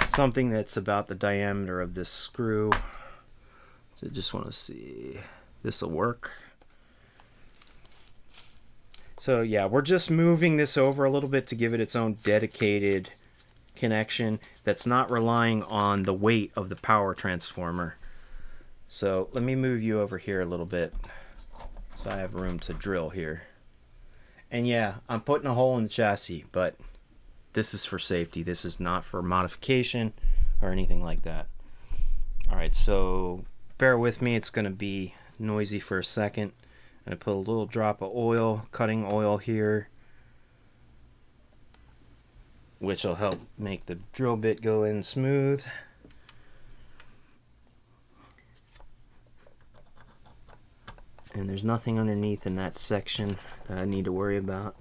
Something that's about the diameter of this screw. So I just want to see this will work. So yeah, we're just moving this over a little bit to give it its own dedicated connection that's not relying on the weight of the power transformer. So let me move you over here a little bit so I have room to drill here. And yeah, I'm putting a hole in the chassis, but this is for safety. This is not for modification or anything like that. Alright, so bear with me. It's going to be noisy for a second. I'm going to put a little drop of oil, cutting oil here, which will help make the drill bit go in smooth. And there's nothing underneath in that section that I need to worry about.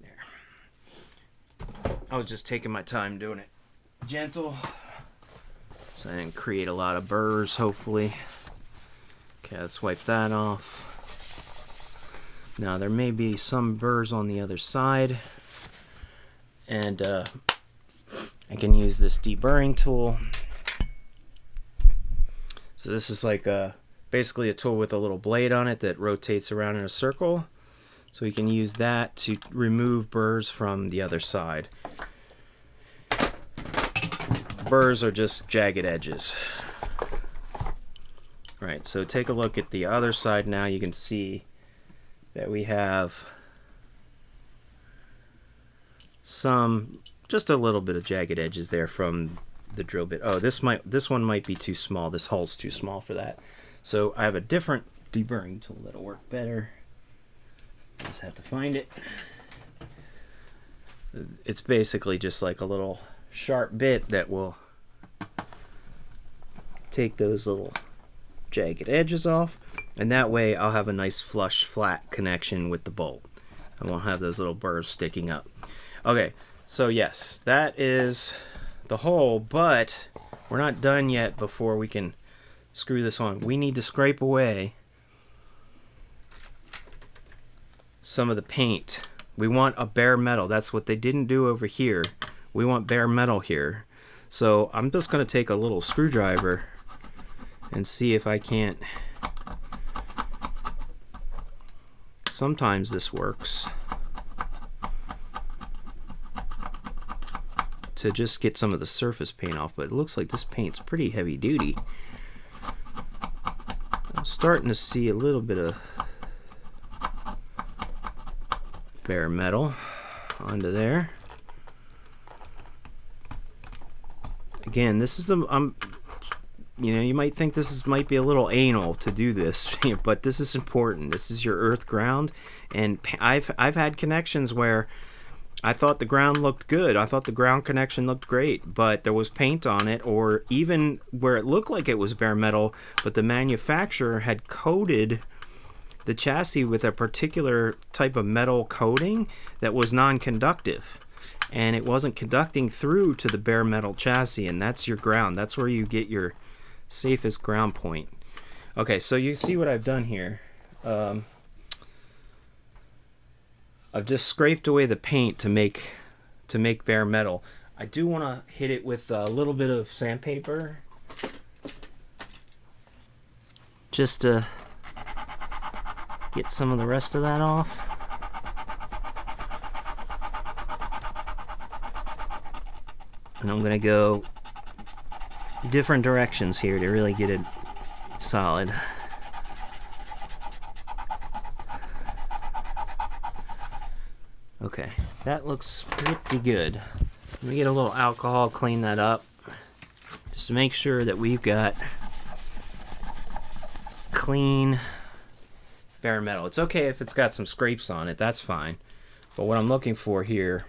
There. I was just taking my time doing it gentle, so I didn't create a lot of burrs, hopefully. Okay, let's wipe that off. Now there may be some burrs on the other side, and I can use this deburring tool. So this is like basically a tool with a little blade on it that rotates around in a circle. So we can use that to remove burrs from the other side. Burrs are just jagged edges. Alright, so take a look at the other side now. You can see that we have just a little bit of jagged edges there from the drill bit. Oh, this one might be too small. This hole's too small for that. So I have a different deburring tool that'll work better. Just have to find it. It's basically just like a little sharp bit that will take those little jagged edges off, and that way I'll have a nice flush flat connection with the bolt. I won't have those little burrs sticking up. Okay, so yes, that is the hole, but we're not done yet before we can screw this on. We need to scrape away some of the paint. We want a bare metal. That's what they didn't do over here. We want bare metal here. So I'm just going to take a little screwdriver and see if I can't. Sometimes this works to just get some of the surface paint off, but it looks like this paint's pretty heavy duty. I'm starting to see a little bit of bare metal onto there. Again, this is the you know, you might think this might be a little anal to do this, but this is important. This is your earth ground, and I've had connections where I thought the ground looked good. I thought the ground connection looked great, but there was paint on it, or even where it looked like it was bare metal, but the manufacturer had coated the chassis with a particular type of metal coating that was non-conductive, and it wasn't conducting through to the bare metal chassis, and that's your ground. That's where you get your safest ground point. Okay, so you see what I've done here. I've just scraped away the paint to make bare metal. I do want to hit it with a little bit of sandpaper, just to get some of the rest of that off. And I'm going to go different directions here to really get it solid. Okay, that looks pretty good. Let me get a little alcohol, clean that up, just to make sure that we've got clean bare metal. It's okay if it's got some scrapes on it, that's fine. But what I'm looking for here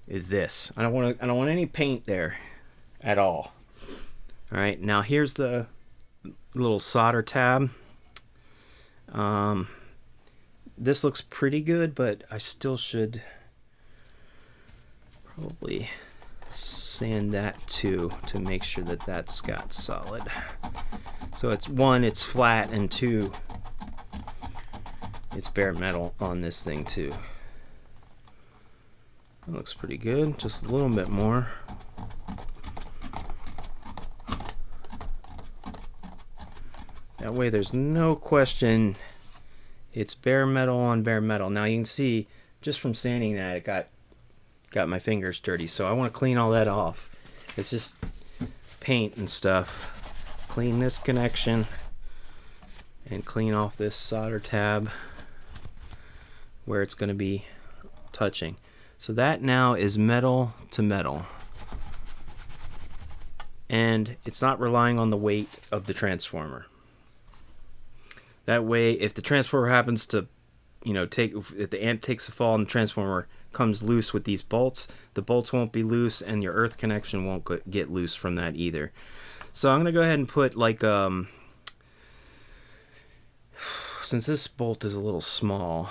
is this. I don't want any paint there at all. All right, now here's the little solder tab. This looks pretty good, but I still should probably sand that too to make sure that that's got solid. So it's one, it's flat, and two, it's bare metal on this thing too. That looks pretty good. Just a little bit more. That way there's no question it's bare metal on bare metal. Now you can see just from sanding that it got my fingers dirty, so I want to clean all that off. It's just paint and stuff. Clean this connection and clean off this solder tab where it's going to be touching. So that now is metal to metal, and it's not relying on the weight of the transformer. That way, if the transformer happens to, if the amp takes a fall and the transformer comes loose with these bolts, the bolts won't be loose, and your earth connection won't get loose from that either. So I'm going to go ahead and put since this bolt is a little small,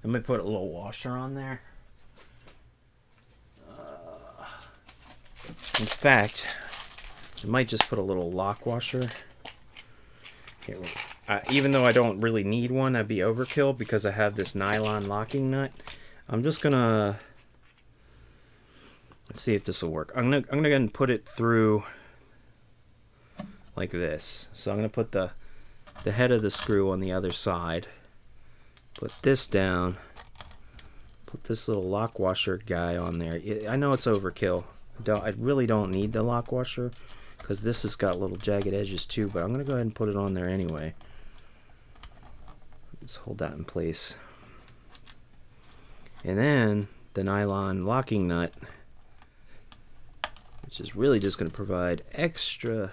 I'm going to put a little washer on there. In fact, I might just put a little lock washer. Here, even though I don't really need one, that'd be overkill because I have this nylon locking nut. I'm just gonna, let's see if this will work. I'm gonna go ahead and put it through like this. So I'm gonna put the head of the screw on the other side. Put this down. Put this little lock washer guy on there. I know it's overkill. I really don't need the lock washer because this has got little jagged edges too, but I'm going to go ahead and put it on there anyway. Just hold that in place. And then the nylon locking nut, which is really just going to provide extra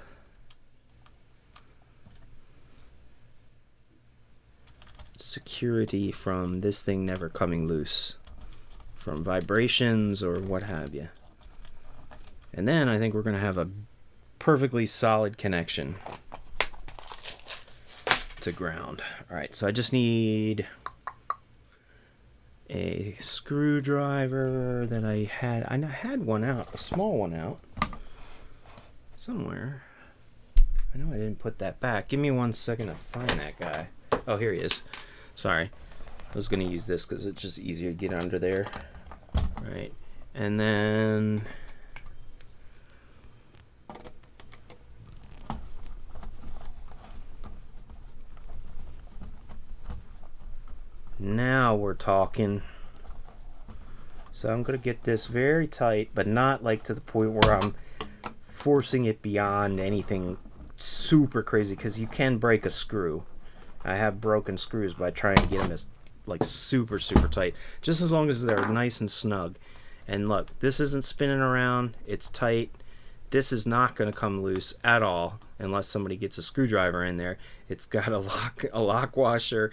security from this thing never coming loose from vibrations or what have you. And then I think we're going to have a perfectly solid connection to ground. Alright, so I just need a screwdriver that I had one out, a small one out somewhere. I know I didn't put that back. Give me 1 second to find that guy. Oh, here he is. Sorry. I was going to use this because it's just easier to get under there. Right. And then now we're talking. So I'm going to get this very tight, but not like to the point where I'm forcing it beyond anything super crazy, because you can break a screw. I have broken screws by trying to get them as like super tight, just as long as they're nice and snug. And look, this isn't spinning around, it's tight. This is not going to come loose at all unless somebody gets a screwdriver in there. It's got a lock washer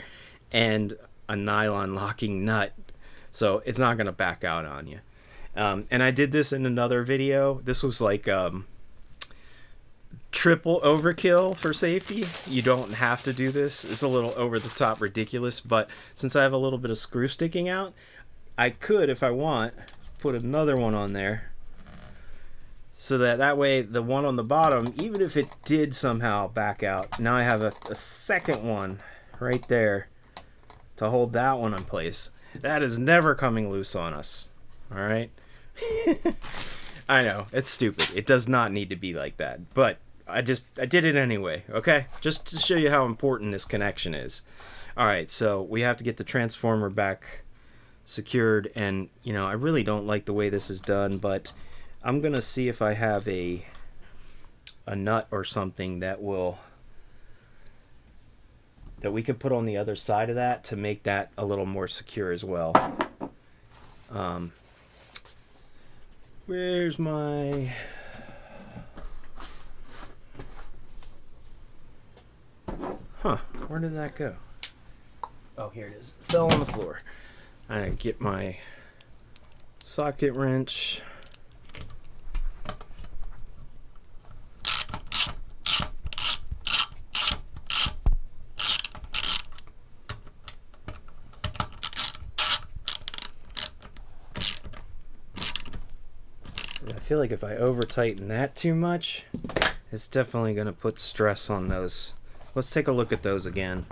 and a nylon locking nut, so it's not going to back out on you. And I did this in another video. This was like triple overkill for safety. You don't have to do this. It's a little over the top ridiculous, but since I have a little bit of screw sticking out, I could, if I want, put another one on there, so that way the one on the bottom, even if it did somehow back out, now I have a second one right there to hold that one in place. That is never coming loose on us. All right. I know it's stupid. It does not need to be like that, but I did it anyway. Okay, just to show you how important this connection is. All right, so we have to get the transformer back secured, and you know, I really don't like the way this is done, but I'm gonna see if I have a nut or something that we can put on the other side of that to make that a little more secure as well. Where's my... Huh, where did that go? Oh, here it is. It fell on the floor. I get my socket wrench. I feel like if I over tighten that too much, it's definitely going to put stress on those. Let's take a look at those again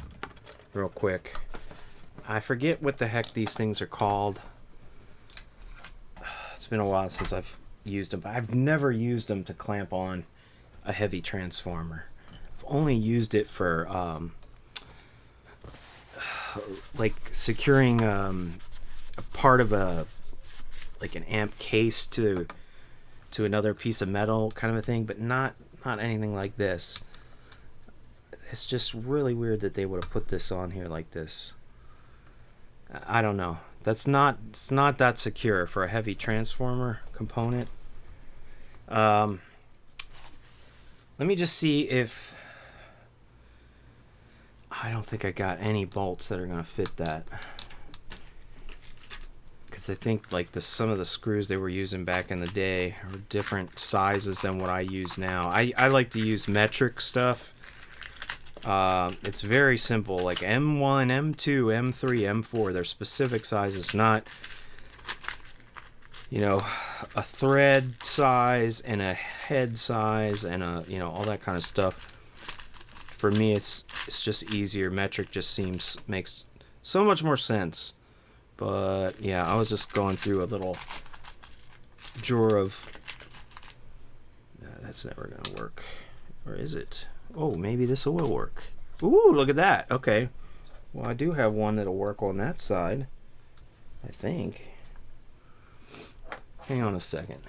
real quick. I forget what the heck these things are called. It's been a while since I've used them. I've never used them to clamp on a heavy transformer. I've only used it for like securing a part of like an amp case to another piece of metal kind of a thing, but not anything like this. It's just really weird that they would have put this on here like this. I don't know. It's not that secure for a heavy transformer component. Let me just see if... I don't think I got any bolts that are going to fit that. Because I think like some of the screws they were using back in the day are different sizes than what I use now. I like to use metric stuff. It's very simple, like M1, M2, M3, M4. They're specific sizes, not, you know, a thread size and a head size and a, you know, all that kind of stuff. For me, it's just easier. Metric just makes so much more sense. But yeah, I was just going through a little drawer of... that's never gonna work. Or is it? Oh, maybe this will work. Ooh, look at that. Okay. Well, I do have one that'll work on that side, I think. Hang on a second.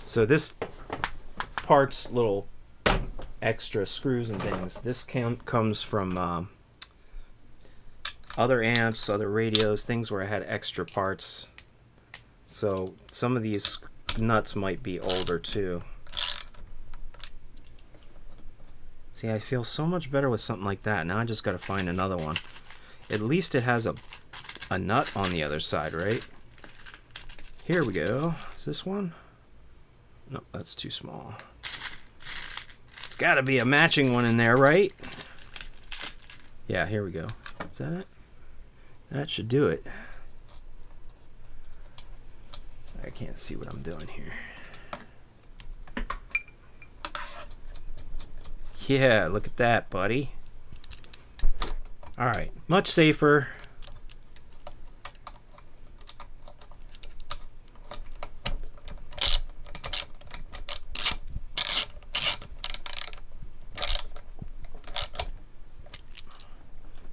So this part's little extra screws and things. This comes from other amps, other radios, things where I had extra parts. So some of these nuts might be older too. See, I feel so much better with something like that. Now I just got to find another one. At least it has a nut on the other side, right? Here we go. Is this one? No, that's too small. It's got to be a matching one in there, right? Yeah, here we go. Is that it? That should do it. Sorry, I can't see what I'm doing here. Yeah, look at that, buddy. All right, much safer.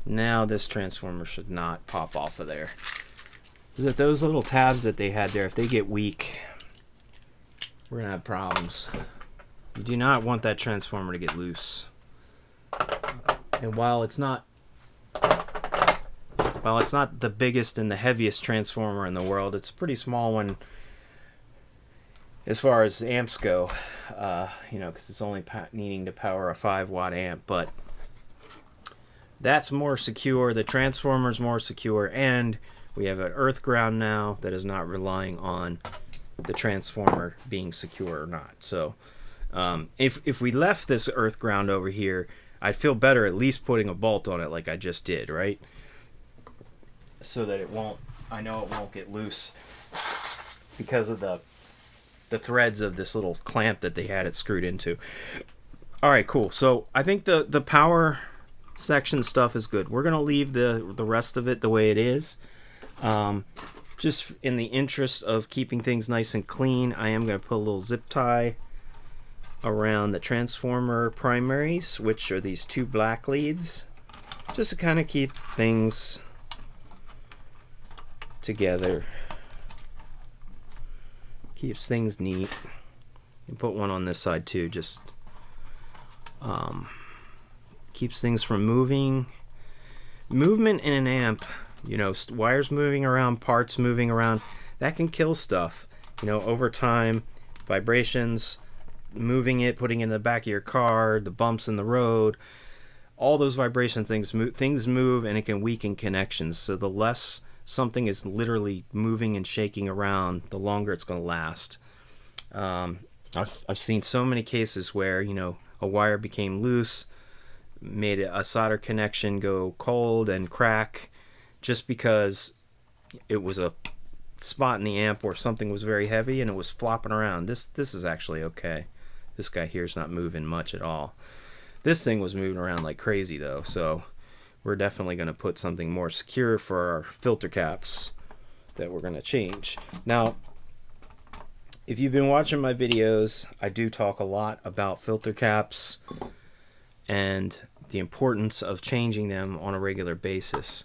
Now this transformer should not pop off of there. Is that those little tabs that they had there, if they get weak, we're gonna have problems. You do not want that transformer to get loose. And while it's not the biggest and the heaviest transformer in the world, it's a pretty small one as far as amps go. You know, because it's only needing to power a 5-watt amp, but that's more secure. The transformer's more secure, and we have an earth ground now that is not relying on the transformer being secure or not. So if we left this earth ground over here, I'd feel better at least putting a bolt on it like I just did, right? So that it won't, I know it won't get loose because of the threads of this little clamp that they had it screwed into. All right, cool. So I think the power section stuff is good. We're gonna leave the rest of it the way it is. Just in the interest of keeping things nice and clean, I am gonna put a little zip tie around the transformer primaries, which are these 2 black leads, just to kind of keep things together. Keeps things neat. And put one on this side too, just keeps things from moving. Movement in an amp, you know, wires moving around, parts moving around, that can kill stuff, you know, over time. Vibrations, moving it, putting it in the back of your car, the bumps in the road, all those vibration things move, and it can weaken connections. So the less something is literally moving and shaking around, the longer it's going to last. I've seen so many cases where, you know, a wire became loose, made a solder connection go cold and crack just because it was a spot in the amp where something was very heavy and it was flopping around. This is actually okay. This guy here's not moving much at all. This thing was moving around like crazy though, so we're definitely going to put something more secure for our filter caps that we're going to change. Now, if you've been watching my videos, I do talk a lot about filter caps and the importance of changing them on a regular basis.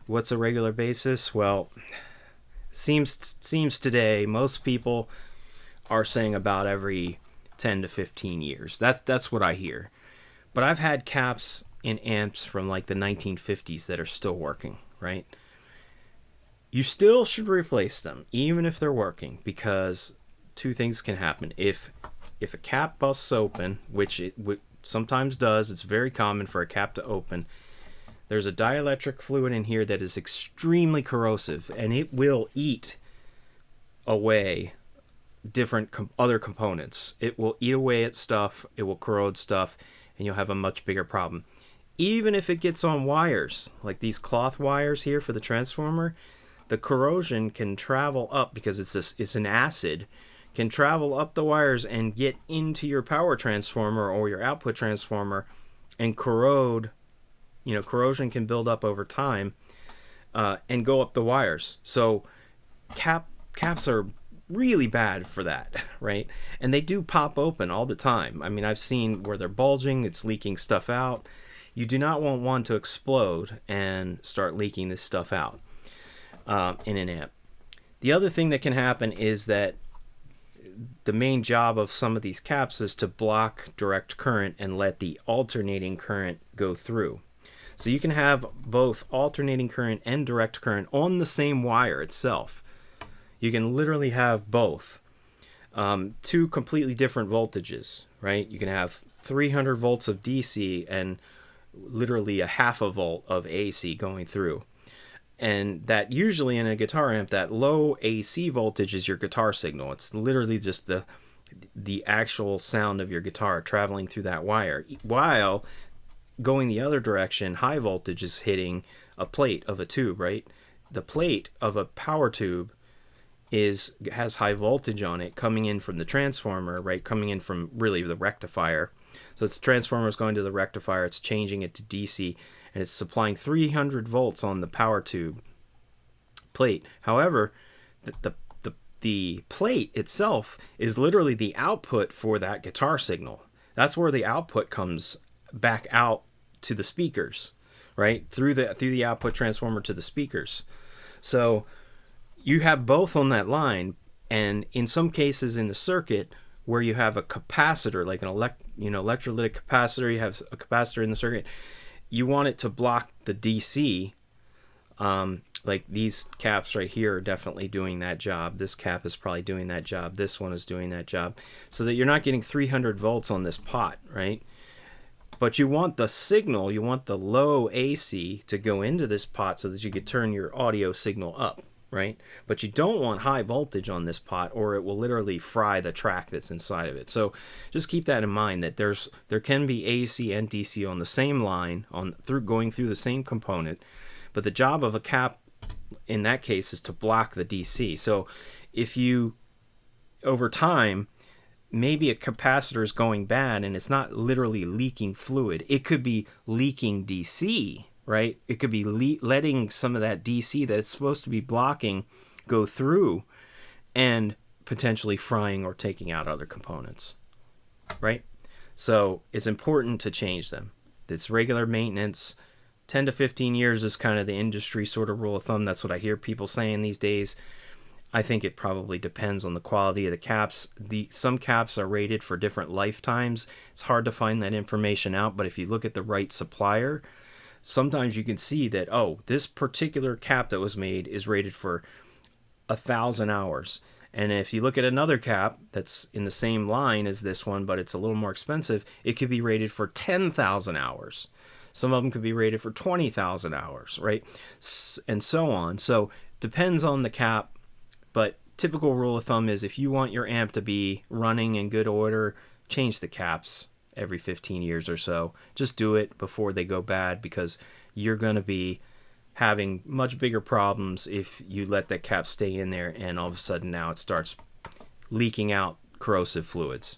What's a regular basis? Well, seems today most people are saying about every 10 to 15 years. That's what I hear. But I've had caps in amps from like the 1950s that are still working, right? You still should replace them even if they're working, because 2 things can happen. If a cap busts open, which it sometimes does, it's very common for a cap to open, there's a dielectric fluid in here that is extremely corrosive, and it will eat away different other components. It will eat away at stuff, it will corrode stuff, and you'll have a much bigger problem. Even if it gets on wires, like these cloth wires here for the transformer, the corrosion can travel up because it's an acid, can travel up the wires and get into your power transformer or your output transformer and corrode. You know, corrosion can build up over time and go up the wires. So caps are really bad for that, right? And they do pop open all the time. I mean, I've seen where they're bulging, it's leaking stuff out. You do not want one to explode and start leaking this stuff out in an amp. The other thing that can happen is that the main job of some of these caps is to block direct current and let the alternating current go through. So you can have both alternating current and direct current on the same wire itself. You can literally have both. 2 completely different voltages, right? You can have 300 volts of DC and literally a half a volt of AC going through. And that usually in a guitar amp, that low AC voltage is your guitar signal. It's literally just the actual sound of your guitar traveling through that wire. While going the other direction, high voltage is hitting a plate of a tube, right? The plate of a power tube has high voltage on it coming in from the transformer, right? Coming in from really the rectifier. So it's transformer is going to the rectifier, it's changing it to DC, and it's supplying 300 volts on the power tube plate. However, the plate itself is literally the output for that guitar signal. That's where the output comes back out to the speakers, right? Through the output transformer to the speakers. So you have both on that line, and in some cases in the circuit where you have a capacitor, like an electrolytic capacitor, you have a capacitor in the circuit, you want it to block the DC. Like these caps right here are definitely doing that job. This cap is probably doing that job. This one is doing that job. So that you're not getting 300 volts on this pot, right? But you want the signal, you want the low AC to go into this pot so that you can turn your audio signal up, right? But you don't want high voltage on this pot, or it will literally fry the track that's inside of it. So just keep that in mind, that there can be AC and DC on the same line, going through the same component. But the job of a cap in that case is to block the DC. So if you, over time, maybe a capacitor is going bad and it's not literally leaking fluid, it could be leaking DC, right? It could be letting some of that DC that it's supposed to be blocking go through and potentially frying or taking out other components, right? So it's important to change them. It's regular maintenance. 10 to 15 years is kind of the industry sort of rule of thumb. That's what I hear people saying these days. I think it probably depends on the quality of the caps. Some caps are rated for different lifetimes. It's hard to find that information out, but if you look at the right supplier, sometimes you can see that, oh, this particular cap that was made is rated for 1,000 hours. And if you look at another cap that's in the same line as this one, but it's a little more expensive, it could be rated for 10,000 hours. Some of them could be rated for 20,000 hours, right? And so on. So depends on the cap, but typical rule of thumb is if you want your amp to be running in good order, change the caps every 15 years or so. Just do it before they go bad, because you're going to be having much bigger problems if you let that cap stay in there and all of a sudden now it starts leaking out corrosive fluids.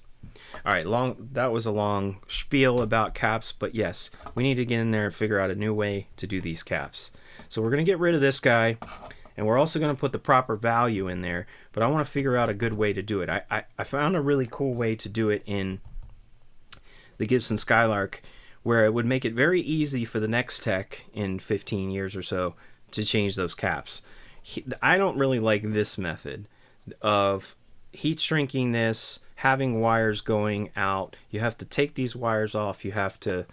All right, that was a long spiel about caps, but yes, we need to get in there and figure out a new way to do these caps. So we're going to get rid of this guy, and we're also going to put the proper value in there, but I want to figure out a good way to do it. I found a really cool way to do it in the Gibson Skylark, where it would make it very easy for the next tech in 15 years or so to change those caps. I don't really like this method of heat shrinking this, having wires going out. You have to take these wires off. You have to,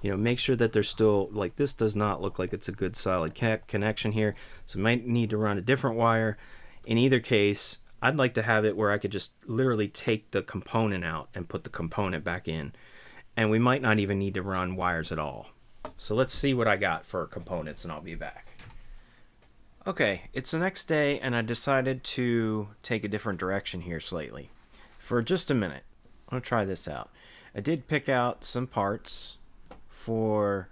make sure that they're still, like, this does not look like it's a good solid connection here. So you might need to run a different wire. In either case, I'd like to have it where I could just literally take the component out and put the component back in. And we might not even need to run wires at all. So let's see what I got for components, and I'll be back. Okay, it's the next day, and I decided to take a different direction here slightly. For just a minute, I'm going to try this out. I did pick out some parts for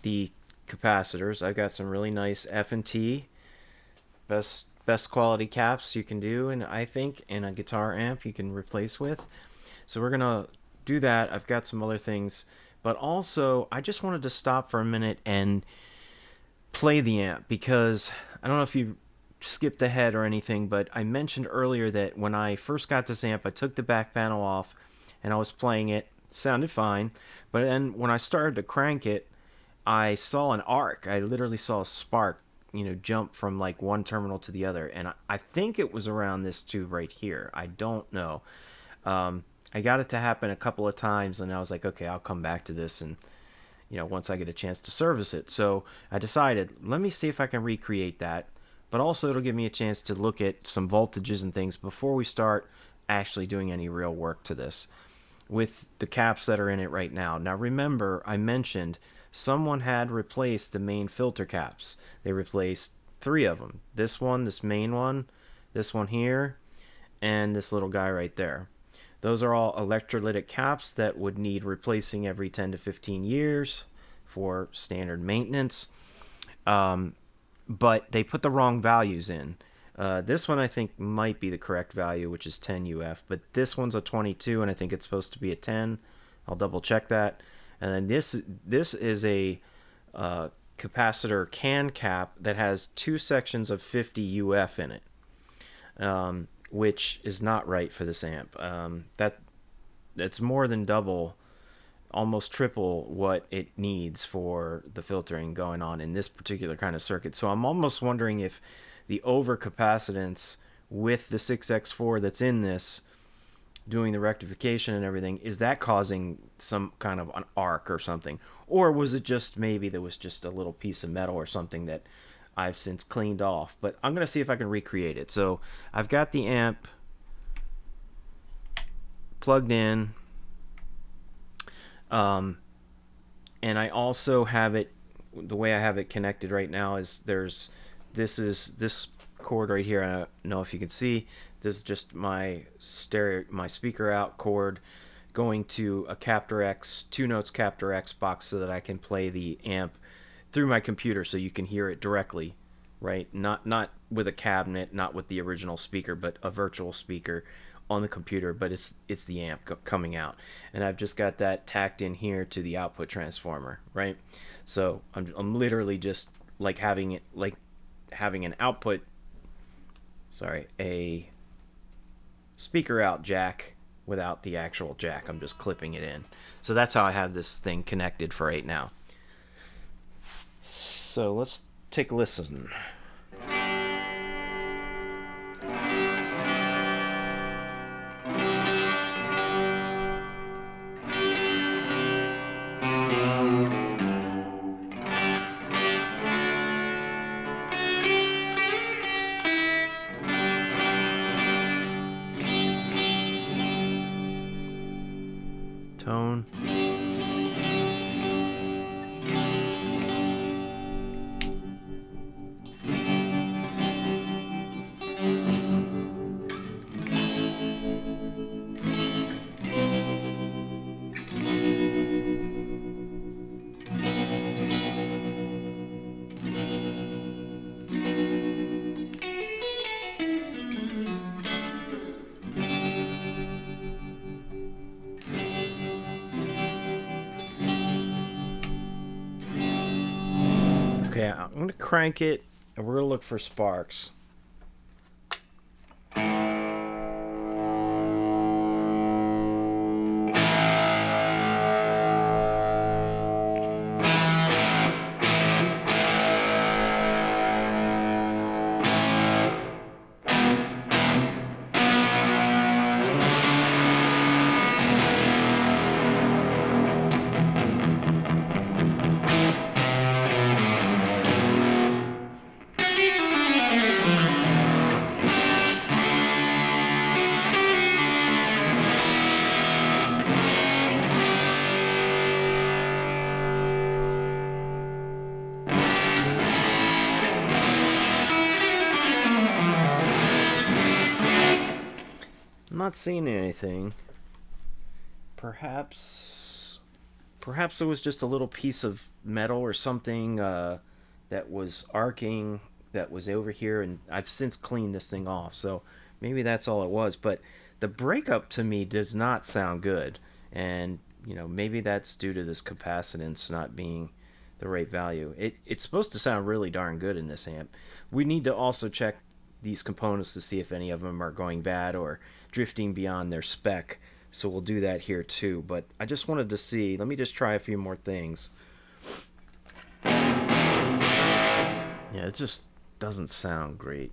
the capacitors. I've got some really nice F&T, best quality caps you can do, and I think in a guitar amp you can replace with. So we're going to do that. I've got some other things, but also I just wanted to stop for a minute and play the amp, because I don't know if you skipped ahead or anything, but I mentioned earlier that when I first got this amp, I took the back panel off and I was playing it. Sounded fine, but then when I started to crank it, I saw an arc. I literally saw a spark, jump from like one terminal to the other, and I think it was around this tube right here. I don't know. I got it to happen a couple of times, and I was like, okay, I'll come back to this, and once I get a chance to service it. So I decided, let me see if I can recreate that, but also it'll give me a chance to look at some voltages and things before we start actually doing any real work to this with the caps that are in it right now. Now remember, I mentioned someone had replaced the main filter caps. They replaced 3 of them. This one, this main one, this one here, and this little guy right there. Those are all electrolytic caps that would need replacing every 10 to 15 years for standard maintenance. But they put the wrong values in. This one I think might be the correct value, which is 10 UF, but this one's a 22 and I think it's supposed to be a 10. I'll double check that. And then this is a capacitor can cap that has 2 sections of 50 UF in it, which is not right for this amp. That's more than double, almost triple what it needs for the filtering going on in this particular kind of circuit. So I'm almost wondering if the overcapacitance with the 6X4 that's in this, doing the rectification and everything, is that causing some kind of an arc or something? Or was it just maybe there was just a little piece of metal or something that I've since cleaned off? But I'm going to see if I can recreate it. So I've got the amp plugged in, and I also have it, the way I have it connected right now is this cord right here. I don't know if you can see. This is just my speaker out cord going to a Captor X, 2 notes Captor X box, so that I can play the amp through my computer so you can hear it directly, right? Not with a cabinet, not with the original speaker, but a virtual speaker on the computer, but it's the amp coming out. And I've just got that tacked in here to the output transformer, right? So I'm literally just like having an output, a speaker out jack without the actual jack. I'm just clipping it in. So that's how I have this thing connected for right now. So let's take a listen. Tone. Okay, I'm going to crank it, and we're going to look for sparks. I'm not seeing anything. Perhaps it was just a little piece of metal or something that was arcing, that was over here, and I've since cleaned this thing off, so maybe that's all it was. But the breakup to me does not sound good, and maybe that's due to this capacitance not being the right value. It's supposed to sound really darn good in this amp. We need to also check these components to see if any of them are going bad or drifting beyond their spec, so we'll do that here too. But I just wanted to see, let me just try a few more things. Yeah, it just doesn't sound great.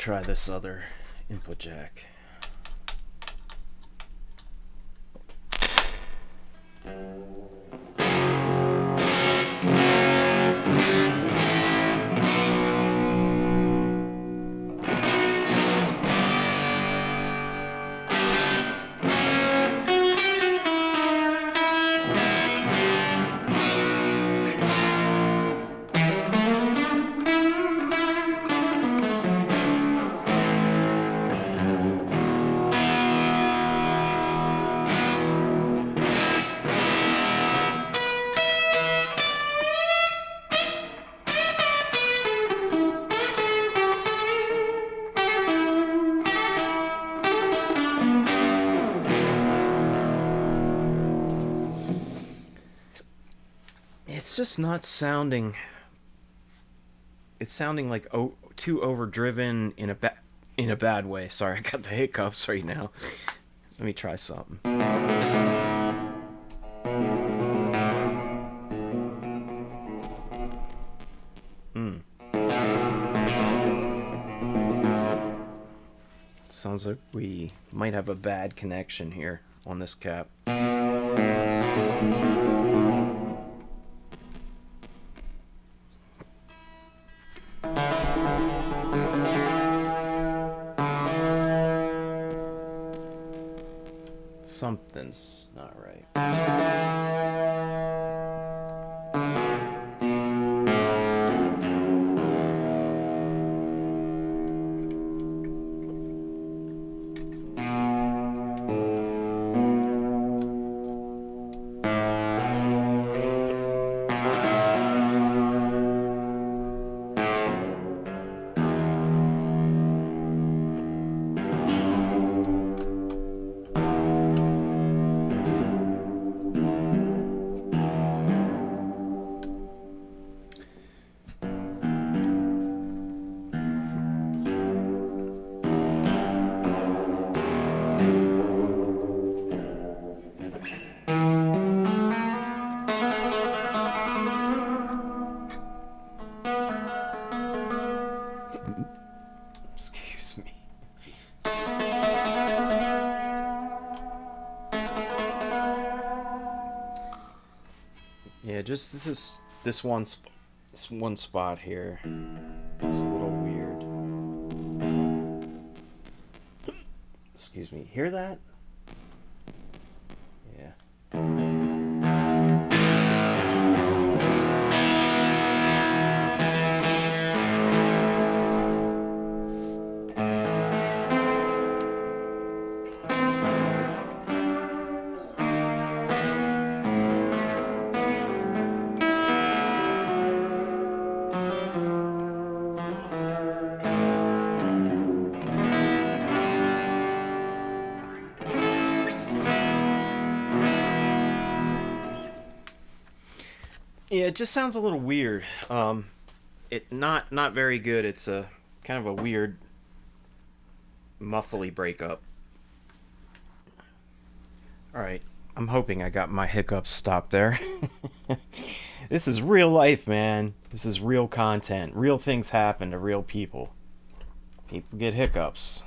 try this other input jack. It's just not sounding. It's sounding like too overdriven in a bad way. Sorry, I got the hiccups right now. Let me try something. Sounds like we might have a bad connection here on this cap. Something's not right. Excuse me. Yeah, just this one spot here. It's a little weird. Excuse me. Hear that? Yeah. Yeah, it just sounds a little weird. It not very good. It's a kind of a weird muffly breakup. All right, I'm hoping I got my hiccups stopped there. This is real life, man. This is real content. Real things happen to real people. People get hiccups.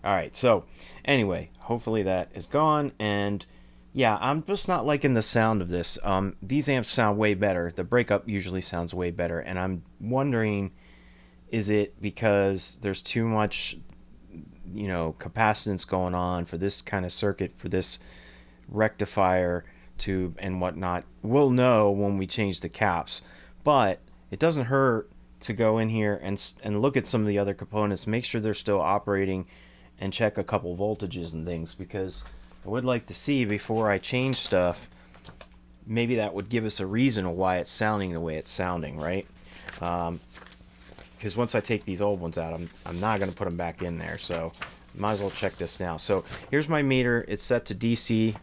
All right, so anyway, hopefully that is gone. And yeah, I'm just not liking the sound of this. These amps sound way better. The breakup usually sounds way better. And I'm wondering, is it because there's too much, you know, capacitance going on for this kind of circuit, for this rectifier tube and whatnot? We'll know when we change the caps. But it doesn't hurt to go in here and look at some of the other components, make sure they're still operating, and check a couple voltages and things, because I would like to see before I change stuff. Maybe that would give us a reason why it's sounding the way it's sounding, right? Because once I take these old ones out, I'm not going to put them back in there, so might as well check this now. So here's my meter. It's set to DC.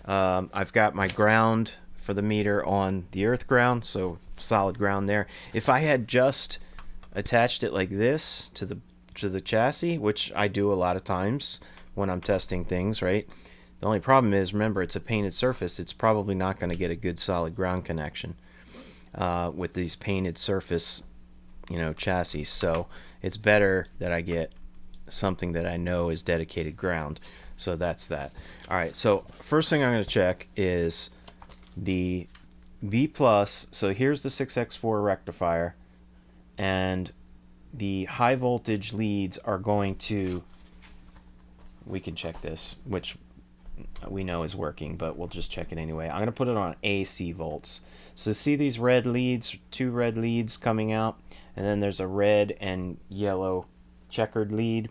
I've got my ground for the meter on the earth ground, so solid ground there. If I had just attached it like this to the chassis, which I do a lot of times when I'm testing things, right? The only problem is, remember, it's a painted surface. It's probably not going to get a good solid ground connection with these painted surface you know, chassis. So it's better that I get something that I know is dedicated ground. So that's that. All right, so first thing I'm going to check is the V plus. So here's the 6x4 rectifier, and the high voltage leads are going to, we can check this, which we know is working, but we'll just check it anyway. I'm going to put it on AC volts. So see these red leads, 2 red leads coming out, and then there's a red and yellow checkered lead.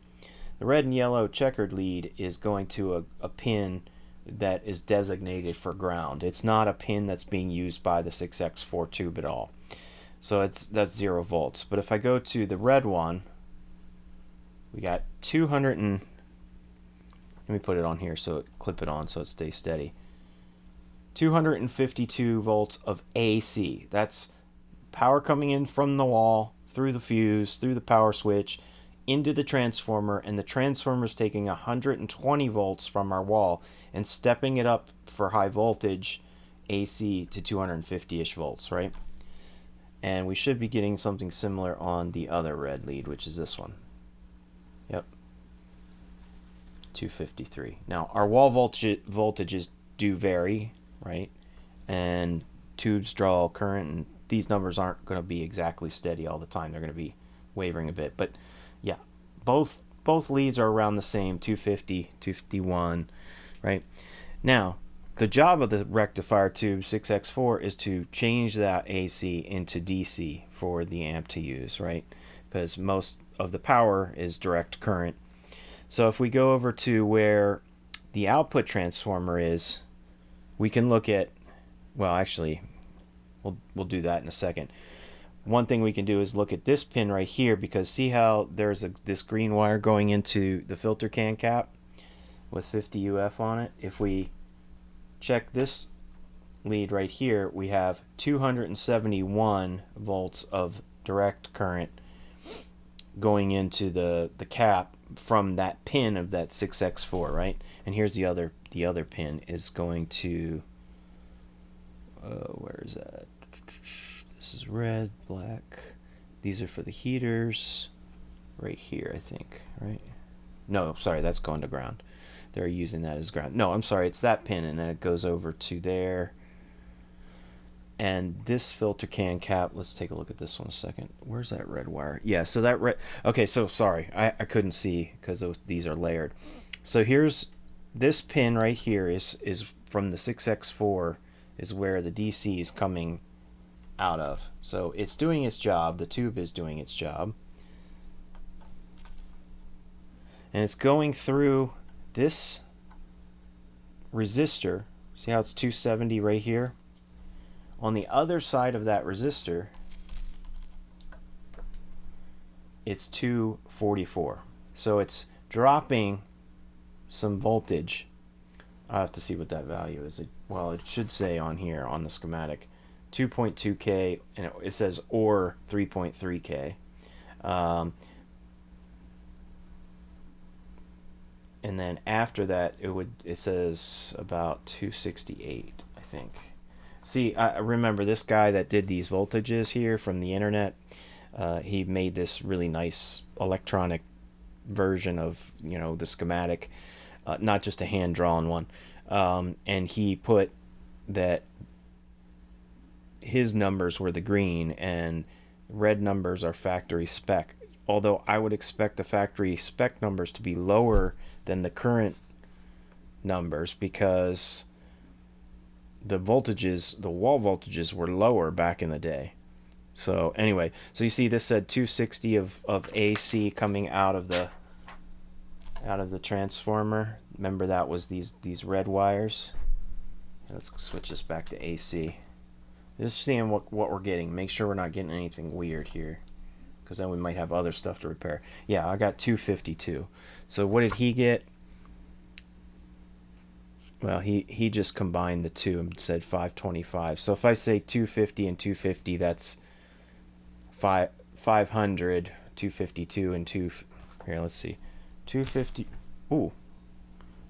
The red and yellow checkered lead is going to a pin that is designated for ground. It's not a pin that's being used by the 6x4 tube at all. So that's 0 volts. But if I go to the red one, we got 200 and, let me put it on here so clip it on so it stays steady. 252 volts of AC. That's power coming in from the wall, through the fuse, through the power switch, into the transformer, and the transformer is taking 120 volts from our wall and stepping it up for high voltage AC to 250-ish volts, right? And we should be getting something similar on the other red lead, which is this one. Yep. 253. Now, our wall voltages do vary, right? And tubes draw current, and these numbers aren't going to be exactly steady all the time. They're going to be wavering a bit. But yeah, both leads are around the same, 250, 251, right? Now, the job of the rectifier tube 6x4 is to change that AC into DC for the amp to use, right? Because most of the power is direct current. So if we go over to where the output transformer is, we can look at, well, actually, we'll do that in a second. One thing we can do is look at this pin right here, because see how there's this green wire going into the filter can cap with 50 UF on it? If we check this lead right here, we have 271 volts of direct current going into the cap from that pin of that 6x4, right? And here's the other pin is going to, where is that? This is red, black. These are for the heaters right here, I think, right? No, sorry, that's going to ground. They're using that as ground. No, I'm sorry, it's that pin, and then it goes over to there. And this filter can cap, let's take a look at this one a second. Where's that red wire? Yeah, so that red, okay, so sorry, I couldn't see because these are layered. So here's this pin right here is from the 6x4 is where the DC is coming out of. So it's doing its job, the tube is doing its job. And it's going through this resistor. See how it's 270 right here? On the other side of that resistor, it's 244. So it's dropping some voltage. I'll have to see what that value is. Well, it should say on here on the schematic 2.2K, and it says or 3.3K. And then after that, it says about 268, I think. See, I remember this guy that did these voltages here from the internet. He made this really nice electronic version of, you know, the schematic, not just a hand-drawn one. And he put that his numbers were the green and red numbers are factory spec. Although I would expect the factory spec numbers to be lower than the current numbers, because the voltages, the wall voltages were lower back in the day. So anyway, so you see this said 260 of AC coming out of the transformer. Remember that was these red wires. Let's switch this back to AC. Just seeing what we're getting. Make sure we're not getting anything weird here, because then we might have other stuff to repair. Yeah, I got 252. So what did he get? Well, he just combined the two and said 525. So if I say 250 and 250, that's 500, 252 and 2. Here, let's see. 250. Ooh,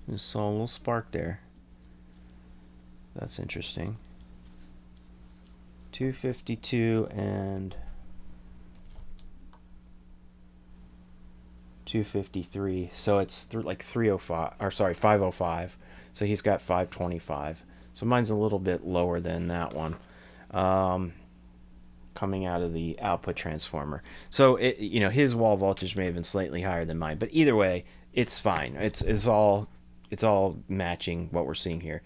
just saw a little spark there. That's interesting. 252 and 253. So it's like 305, or sorry, 505. So he's got 525. So mine's a little bit lower than that one, coming out of the output transformer. So his wall voltage may have been slightly higher than mine, but either way, it's fine. It's all matching what we're seeing here.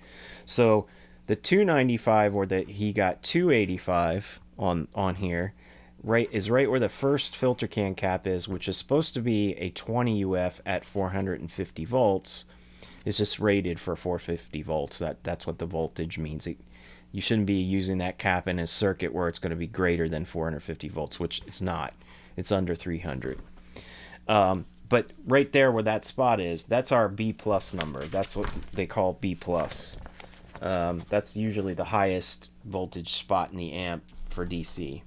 So the 295, or that he got 285 on here, is right where the first filter can cap is, which is supposed to be a 20 UF at 450 volts. It's just rated for 450 volts. That's what the voltage means. You shouldn't be using that cap in a circuit where it's going to be greater than 450 volts, which it's not. It's under 300. But right there where that spot is, that's our B plus number. That's what they call B plus. That's usually the highest voltage spot in the amp for DC.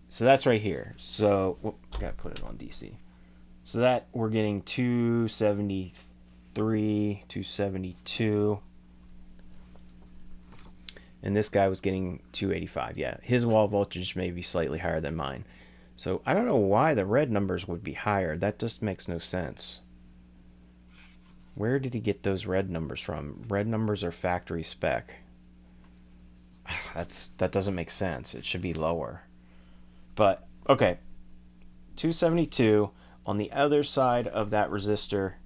So that's right here. So, gotta put it on DC. So that we're getting 273, 272. And this guy was getting 285. Yeah, his wall voltage may be slightly higher than mine. So I don't know why the red numbers would be higher. That just makes no sense. Where did he get those red numbers from? Red numbers are factory spec. That doesn't make sense. It should be lower. But, okay. 272 on the other side of that resistor,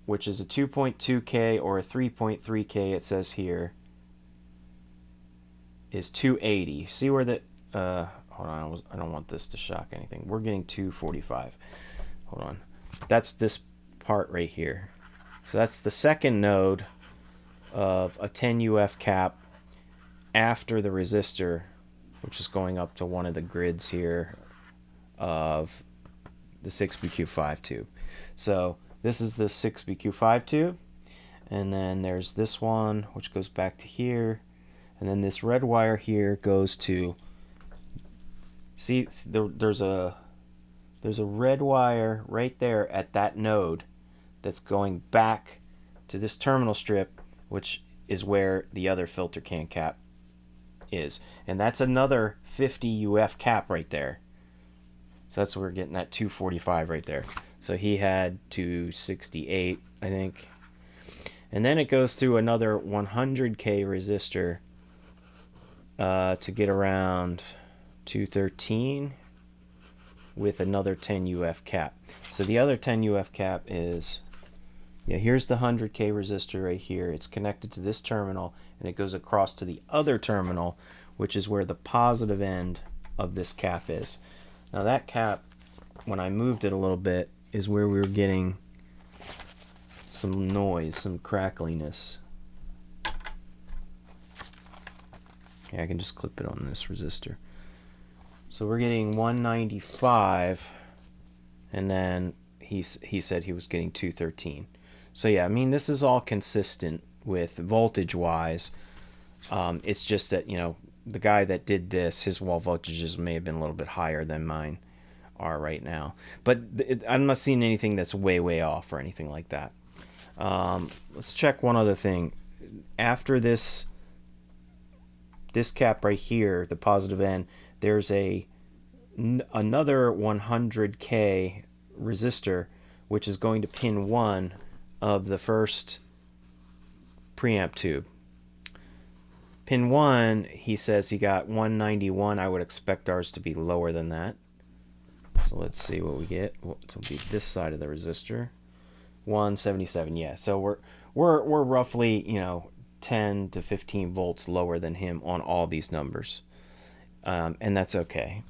which is a 2.2K or a 3.3K, it says here, is 280. See where the... hold on, I don't want this to shock anything. We're getting 245. Hold on. That's this part right here. So that's the second node of a 10 UF cap after the resistor, which is going up to one of the grids here of the 6BQ5 tube. So this is the 6BQ5 tube, and then there's this one which goes back to here, and then this red wire here goes to, see, there's a red wire right there at that node that's going back to this terminal strip, which is where the other filter can cap is, and that's another 50 UF cap right there. So that's where we're getting that 245 right there. So he had 268, I think, and then it goes through another 100K resistor to get around 213 with another 10 UF cap. So the other 10 UF cap is, yeah, here's the 100K resistor right here. It's connected to this terminal, and it goes across to the other terminal, which is where the positive end of this cap is. Now that cap, when I moved it a little bit, is where we were getting some noise, some crackliness. Yeah, I can just clip it on this resistor. So we're getting 195, and then he said he was getting 213. So yeah, I mean, this is all consistent with voltage-wise. It's just that, the guy that did this, his wall voltages may have been a little bit higher than mine are right now. But I'm not seeing anything that's way off or anything like that. Let's check one other thing. After this cap right here, the positive end, there's another 100K resistor, which is going to pin 1 of the first preamp tube. Pin 1, he says he got 191. I would expect ours to be lower than that. So let's see what we get. It'll be this side of the resistor. 177. Yeah. So we're roughly 10 to 15 volts lower than him on all these numbers, and that's okay.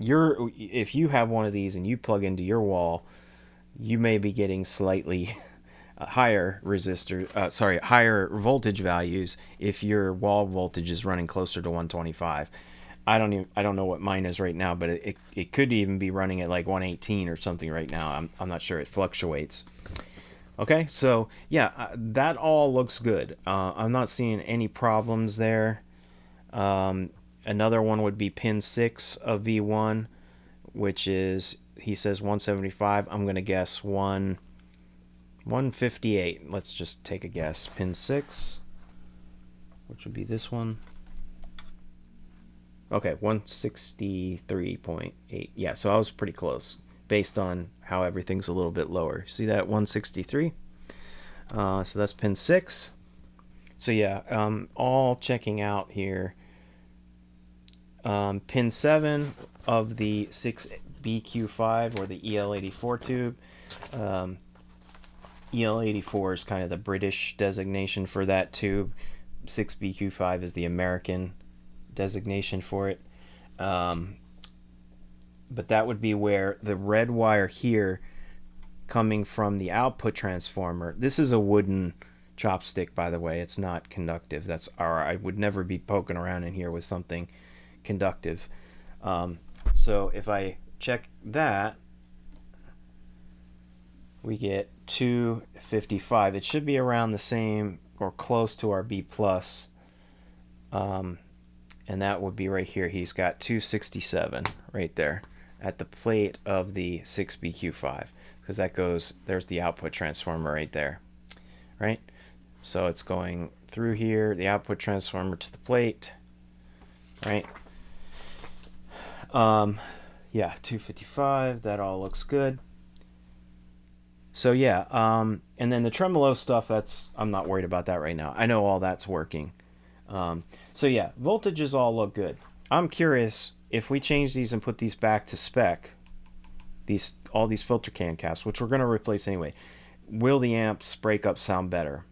If you have one of these and you plug into your wall, you may be getting slightly higher higher voltage values if your wall voltage is running closer to 125. I don't know what mine is right now, but it could even be running at like 118 or something right now. I'm not sure. It fluctuates. Okay, so yeah, that all looks good. I'm not seeing any problems there. Another one would be pin 6 of V1, which is, he says 175. I'm going to guess 158. Let's just take a guess. Pin 6, which would be this one. Okay, 163.8. Yeah, so I was pretty close based on how everything's a little bit lower. See that 163? So that's pin 6. So yeah, all checking out here. Pin 7 of the 6BQ5 or the EL84 tube. EL84 is kind of the British designation for that tube. 6BQ5 is the American designation for it. But that would be where the red wire here coming from the output transformer. This is a wooden chopstick, by the way. It's not conductive. I would never be poking around in here with something conductive. So if I check that, we get 255. It should be around the same or close to our B plus. And that would be right here. He's got 267 right there at the plate of the 6BQ5, because that goes, there's the output transformer right there, right? So it's going through here, the output transformer to the plate, right? Yeah, 255, that all looks good. So yeah, and then the tremolo stuff, I'm not worried about that right now. I know all that's working. So yeah, voltages all look good. I'm curious, if we change these and put these back to spec, all these filter can caps, which we're going to replace anyway, will the amps breakup sound better?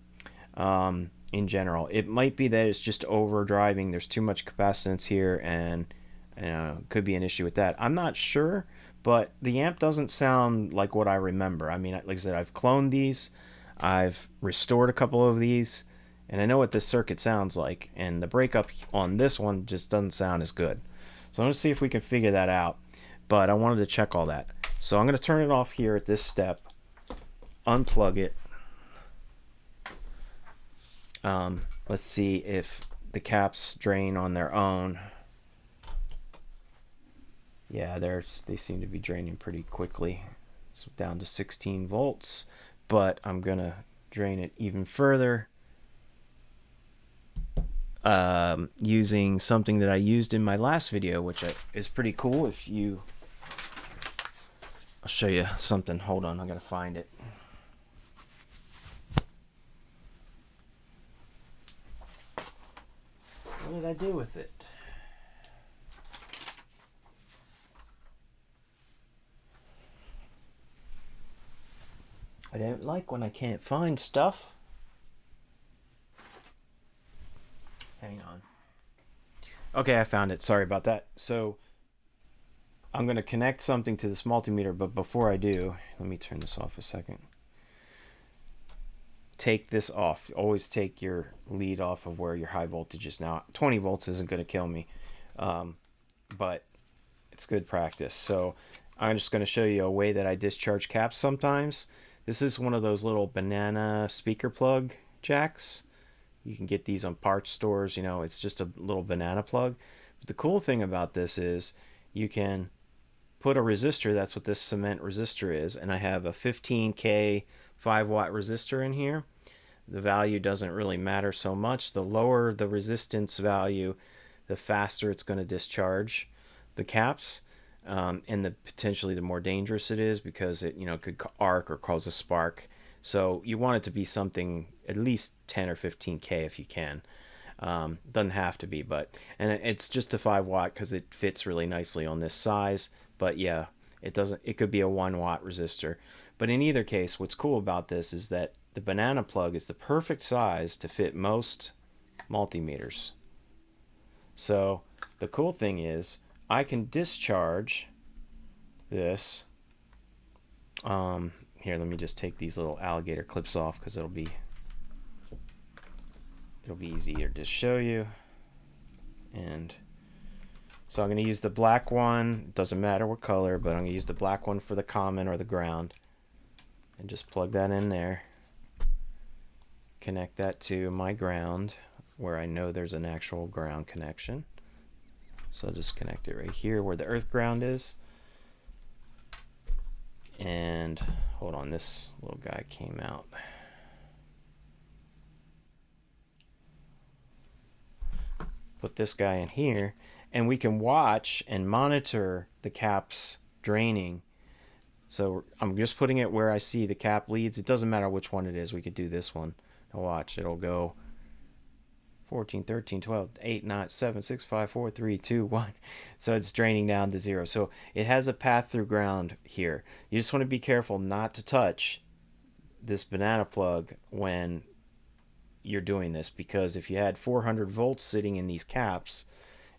In general, it might be that it's just overdriving. There's too much capacitance here, and could be an issue with that. I'm not sure, but the amp doesn't sound like what I remember. I mean, like I said, I've cloned these, I've restored a couple of these, and I know what this circuit sounds like, and the breakup on this one just doesn't sound as good. So I'm going to see if we can figure that out, but I wanted to check all that. So I'm going to turn it off here at this step, unplug it. Let's see if the caps drain on their own. Yeah, they seem to be draining pretty quickly. It's down to 16 volts, but I'm going to drain it even further using something that I used in my last video, which is pretty cool. I'll show you something. Hold on, I'm going to find it. What did I do with it? I don't like when I can't find stuff. Hang on. Okay, I found it. Sorry about that. So I'm going to connect something to this multimeter, but before I do, let me turn this off a second. Take this off. Always take your lead off of where your high voltage is. Now, 20 volts isn't going to kill me, but it's good practice. So I'm just going to show you a way that I discharge caps sometimes. This is one of those little banana speaker plug jacks. You can get these on parts stores. It's just a little banana plug. But the cool thing about this is you can put a resistor. That's what this cement resistor is. And I have a 15K 5-watt resistor in here. The value doesn't really matter so much. The lower the resistance value, the faster it's going to discharge the caps. And potentially the more dangerous it is, because it could arc or cause a spark. So you want it to be something at least 10 or 15K if you can. Doesn't have to be, and it's just a 5-watt because it fits really nicely on this size. But yeah, it could be a 1-watt resistor. But in either case, what's cool about this is that the banana plug is the perfect size to fit most multimeters. So the cool thing is I can discharge this. Here, let me just take these little alligator clips off because it'll be easier to show you. And so I'm going to use the black one. It doesn't matter what color, but I'm going to use the black one for the common or the ground. And just plug that in there. Connect that to my ground where I know there's an actual ground connection. So I'll just connect it right here where the earth ground is. And hold on, this little guy came out. Put this guy in here, And we can watch and monitor the caps draining. So I'm just putting it where I see the cap leads. It doesn't matter which one it is. We could do this one. Now watch, it'll go 14, 13, 12, 8, 9, 7, 6, 5, 4, 3, 2, 1. So it's draining down to 0. So it has a path through ground here. You just want to be careful not to touch this banana plug when you're doing this, because if you had 400 volts sitting in these caps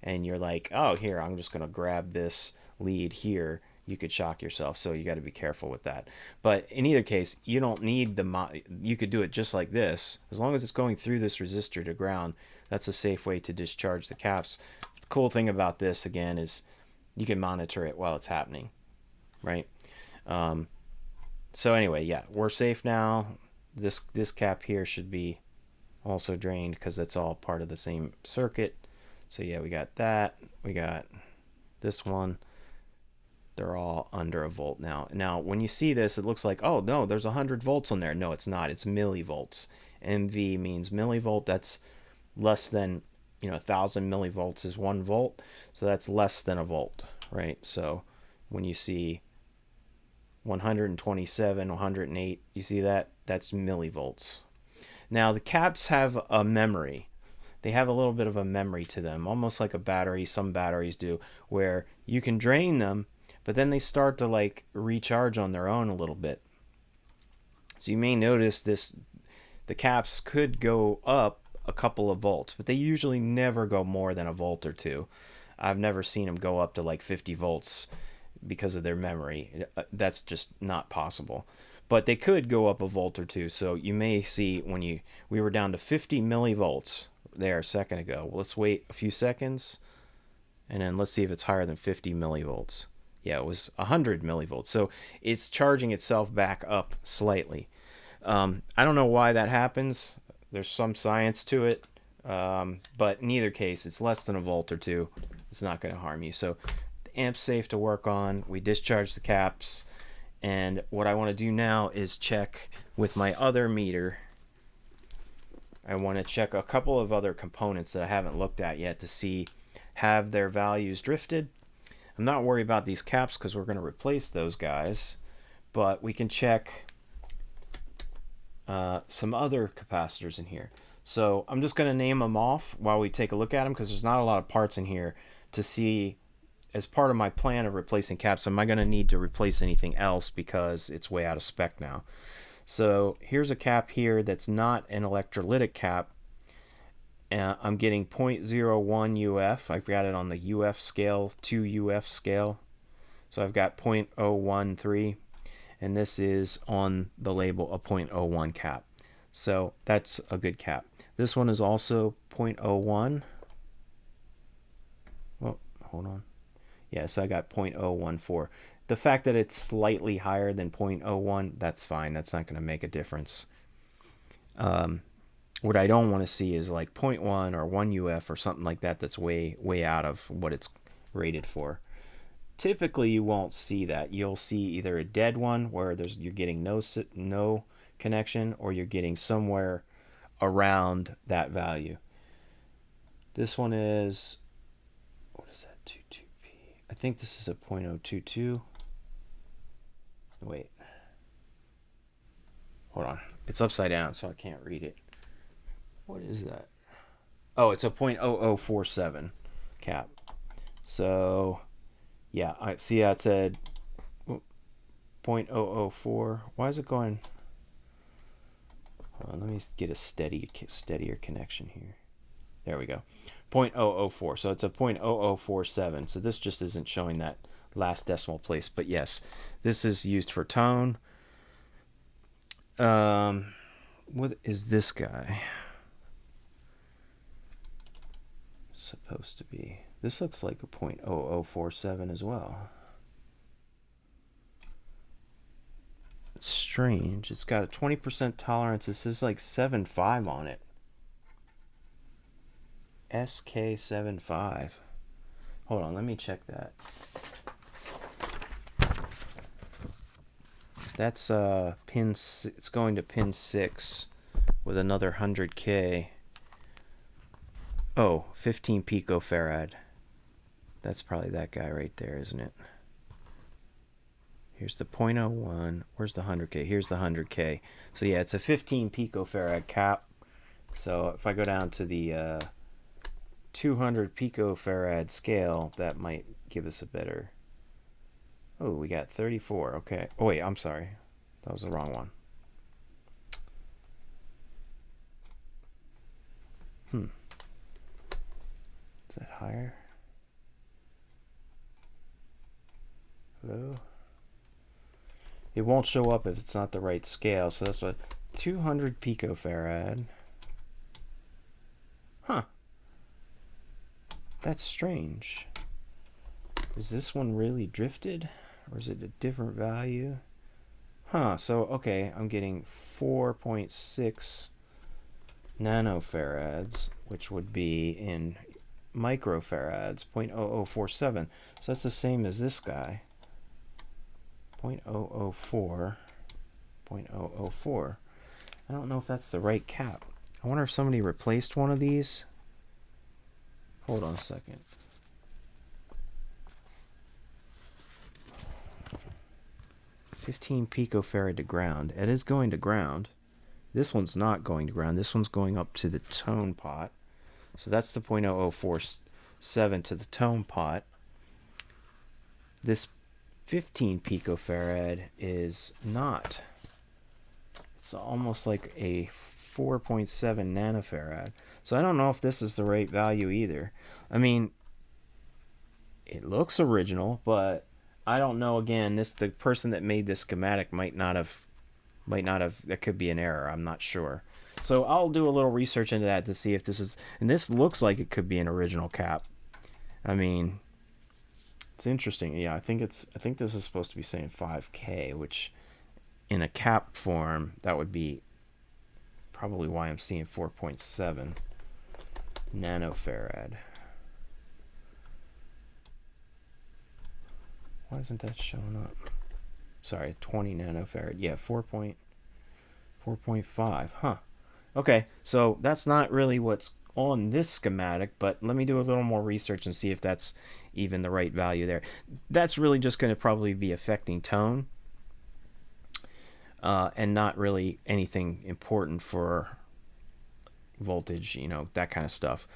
and you're like, oh, here, I'm just going to grab this lead here, you could shock yourself. So you got to be careful with that. But in either case, you don't need you could do it just like this. As long as it's going through this resistor to ground, that's a safe way to discharge the caps. The cool thing about this, again, is you can monitor it while it's happening, right? So anyway, yeah, we're safe now. This cap here should be also drained because that's all part of the same circuit. So yeah, we got that. We got this one. They're all under a volt now. Now, when you see this, it looks like, oh, no, there's 100 volts on there. No, it's not. It's millivolts. MV means millivolt. That's less than, 1,000 millivolts is 1 volt. So that's less than a volt, right? So when you see 127, 108, you see that? That's millivolts. Now, the caps have a memory. They have a little bit of a memory to them, almost like a battery. Some batteries do, where you can drain them, but then they start to like recharge on their own a little bit. So you may notice the caps could go up a couple of volts, but they usually never go more than a volt or two. I've never seen them go up to like 50 volts because of their memory. That's just not possible. But they could go up a volt or two. So you may see we were down to 50 millivolts there a second ago. Well, let's wait a few seconds, and then let's see if it's higher than 50 millivolts. Yeah, it was 100 millivolts. So it's charging itself back up slightly. I don't know why that happens. There's some science to it. But in either case, it's less than a volt or two. It's not going to harm you. So the amp's safe to work on. We discharge the caps. And what I want to do now is check with my other meter. I want to check a couple of other components that I haven't looked at yet to see, have their values drifted. I'm not worried about these caps because we're going to replace those guys, but we can check some other capacitors in here. So I'm just going to name them off while we take a look at them, because there's not a lot of parts in here to see. As part of my plan of replacing caps, am I going to need to replace anything else because it's way out of spec now? So here's a cap here that's not an electrolytic cap. I'm getting 0.01 UF. I've got it on the UF scale, 2 UF scale. So I've got 0.013, and this is on the label a 0.01 cap. So that's a good cap. This one is also 0.01. Well, hold on. Yeah, so I got 0.014. The fact that it's slightly higher than 0.01, that's fine. That's not going to make a difference. What I don't want to see is like 0.1 or 1 UF or something like that that's way out of what it's rated for. Typically, you won't see that. You'll see either a dead one where you're getting no connection, or you're getting somewhere around that value. This one is, what is that, 22? I think this is a 0.022. Wait. Hold on. It's upside down, so I can't read it. What is that? Oh, it's a 0.0047 cap. So, yeah, I see how it said 0.004. Why is it going? Hold on, let me get a steadier connection here. There we go. 0.004. So it's a 0.0047. So this just isn't showing that last decimal place. But yes, this is used for tone. What is this guy supposed to be? This looks like a 0.0047 as well. It's strange. It's got a 20% tolerance. This is like 7.5 on it. SK75. Hold on, let me check that. That's pin. It's going to pin 6 with another 100K. Oh, 15 picofarad. That's probably that guy right there, isn't it? Here's the 0.01. Where's the 100K? Here's the 100K. So yeah, it's a 15 picofarad cap. So if I go down to the 200 picofarad scale, that might give us a better... Oh, we got 34. Okay. Oh, wait, I'm sorry. That was the wrong one. Is that higher? Hello? It won't show up if it's not the right scale, so that's what... 200 picofarad. Huh. That's strange. Is this one really drifted? Or is it a different value? Huh, so, okay, I'm getting 4.6 nanofarads, which would be in microfarads, 0.0047. So that's the same as this guy. 0.004. 0.004. I don't know if that's the right cap. I wonder if somebody replaced one of these. Hold on a second. $15 picofarad to ground. It is going to ground. This one's not going to ground. This one's going up to the tone pot. So that's the 0.0047 to the tone pot. This 15 picofarad is not. It's almost like a 4.7 nanofarad. So I don't know if this is the right value either. I mean, it looks original, but I don't know. Again, the person that made this schematic might not have. That could be an error. I'm not sure. So I'll do a little research into that to see if this is. And this looks like it could be an original cap. I mean, it's interesting. Yeah, I think this is supposed to be saying 5K, which in a cap form that would be probably why I'm seeing 4.7 nanofarad. Why isn't that showing up? Sorry, 20 nanofarad. Yeah, 4.5. Huh. Okay, so that's not really what's on this schematic, but let me do a little more research and see if that's even the right value there. That's really just going to probably be affecting tone and not really anything important for voltage, that kind of stuff.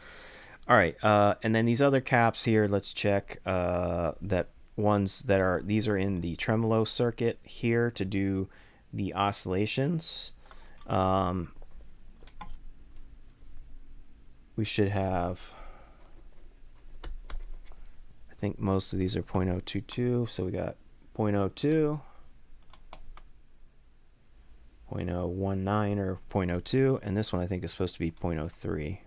All right, and then these other caps here, let's check that ones that are, these are in the tremolo circuit here to do the oscillations. We should have, I think most of these are 0.022, so we got 0.02, 0.019 or 0.02, and this one I think is supposed to be 0.03.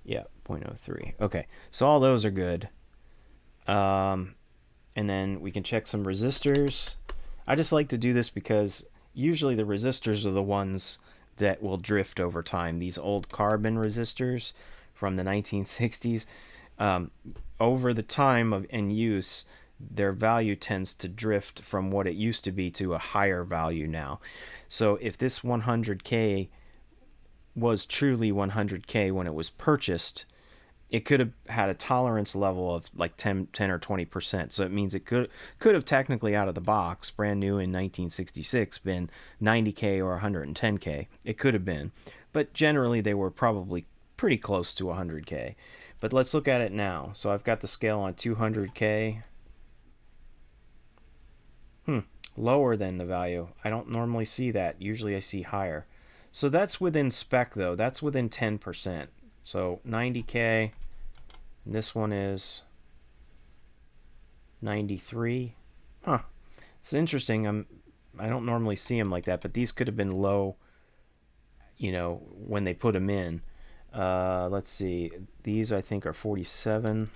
Yeah, 0.03. Okay, so all those are good. And then we can check some resistors. I just like to do this because usually the resistors are the ones that will drift over time. These old carbon resistors from the 1960s, over the time of in use, their value tends to drift from what it used to be to a higher value now. So if this 100K was truly 100K when it was purchased, it could have had a tolerance level of like 10 or 20%. So it means it could have technically out of the box, brand new in 1966, been 90K or 110K. It could have been. But generally they were probably pretty close to 100K. But let's look at it now. So I've got the scale on 200K. Lower than the value. I don't normally see that. Usually I see higher. So that's within spec though. That's within 10%. So 90K. And this one is 93. Huh. It's interesting. I don't normally see them like that, but these could have been low, when they put them in. Let's see. These I think are 47.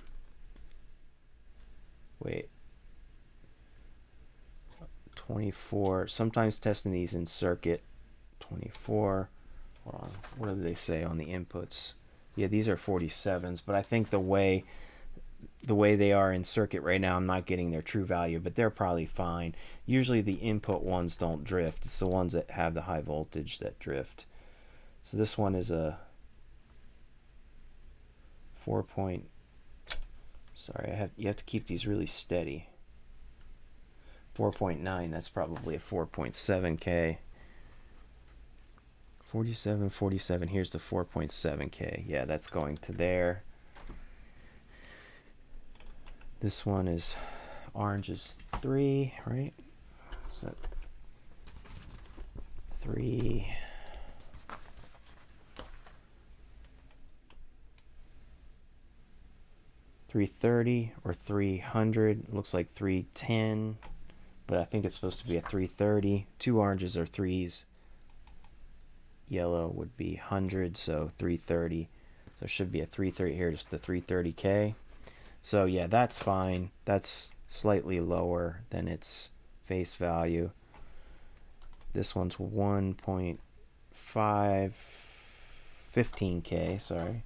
Wait. 24. Sometimes testing these in circuit. 24. Hold on. What do they say on the inputs? Yeah, these are 47s, but I think the way they are in circuit right now, I'm not getting their true value, but they're probably fine. Usually the input ones don't drift. It's the ones that have the high voltage that drift. So this one is a 4.7 Sorry, you have to keep these really steady. 4.9, that's probably a 4.7K. 47, 47, here's the 4.7K. Yeah, that's going to there. This one is, orange is 3, right? Is that 3? $330 or $300. Looks like $310, but I think it's supposed to be a $330. 2 oranges are 3s. Yellow would be 100, so $330. So it should be a $330 here, just the $330K. So yeah, that's fine. That's slightly lower than its face value. This one's 15K, sorry.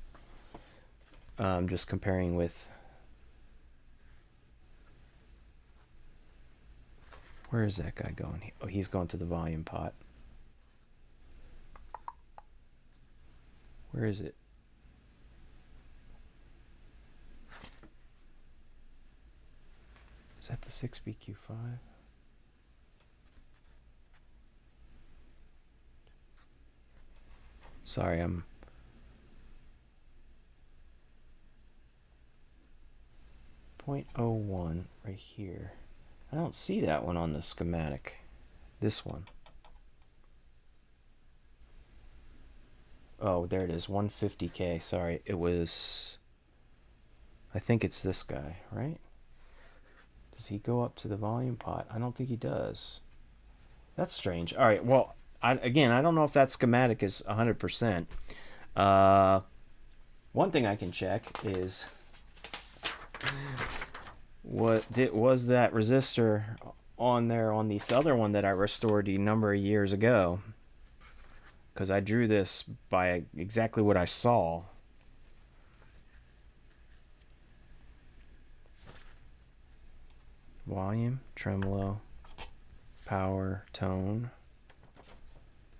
Just comparing with, where is that guy going? Oh, he's going to the volume pot. Where is it? Is that the 6BQ5? Sorry, I'm 0.01 right here. I don't see that one on the schematic. This one. Oh, there it is, 150K. Sorry, it was, I think it's this guy, right? Does he go up to the volume pot? I don't think he does. That's strange. All right, well, again, I don't know if that schematic is 100%. One thing I can check is, was that resistor on there on this other one that I restored a number of years ago? Because I drew this by exactly what I saw. Volume, tremolo, power, tone.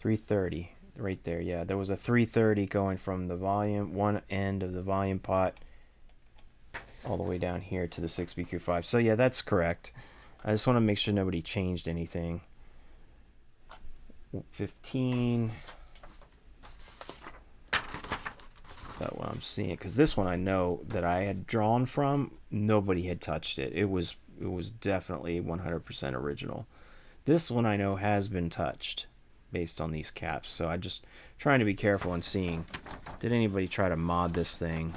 330 right there. Yeah, there was a 330 going from the volume, one end of the volume pot, all the way down here to the 6BQ5. So yeah, that's correct. I just want to make sure nobody changed anything. 15. Is that what I'm seeing? Because this one I know that I had drawn from, nobody had touched it. It was definitely 100% original. This one I know has been touched based on these caps. So I just trying to be careful and seeing, did anybody try to mod this thing?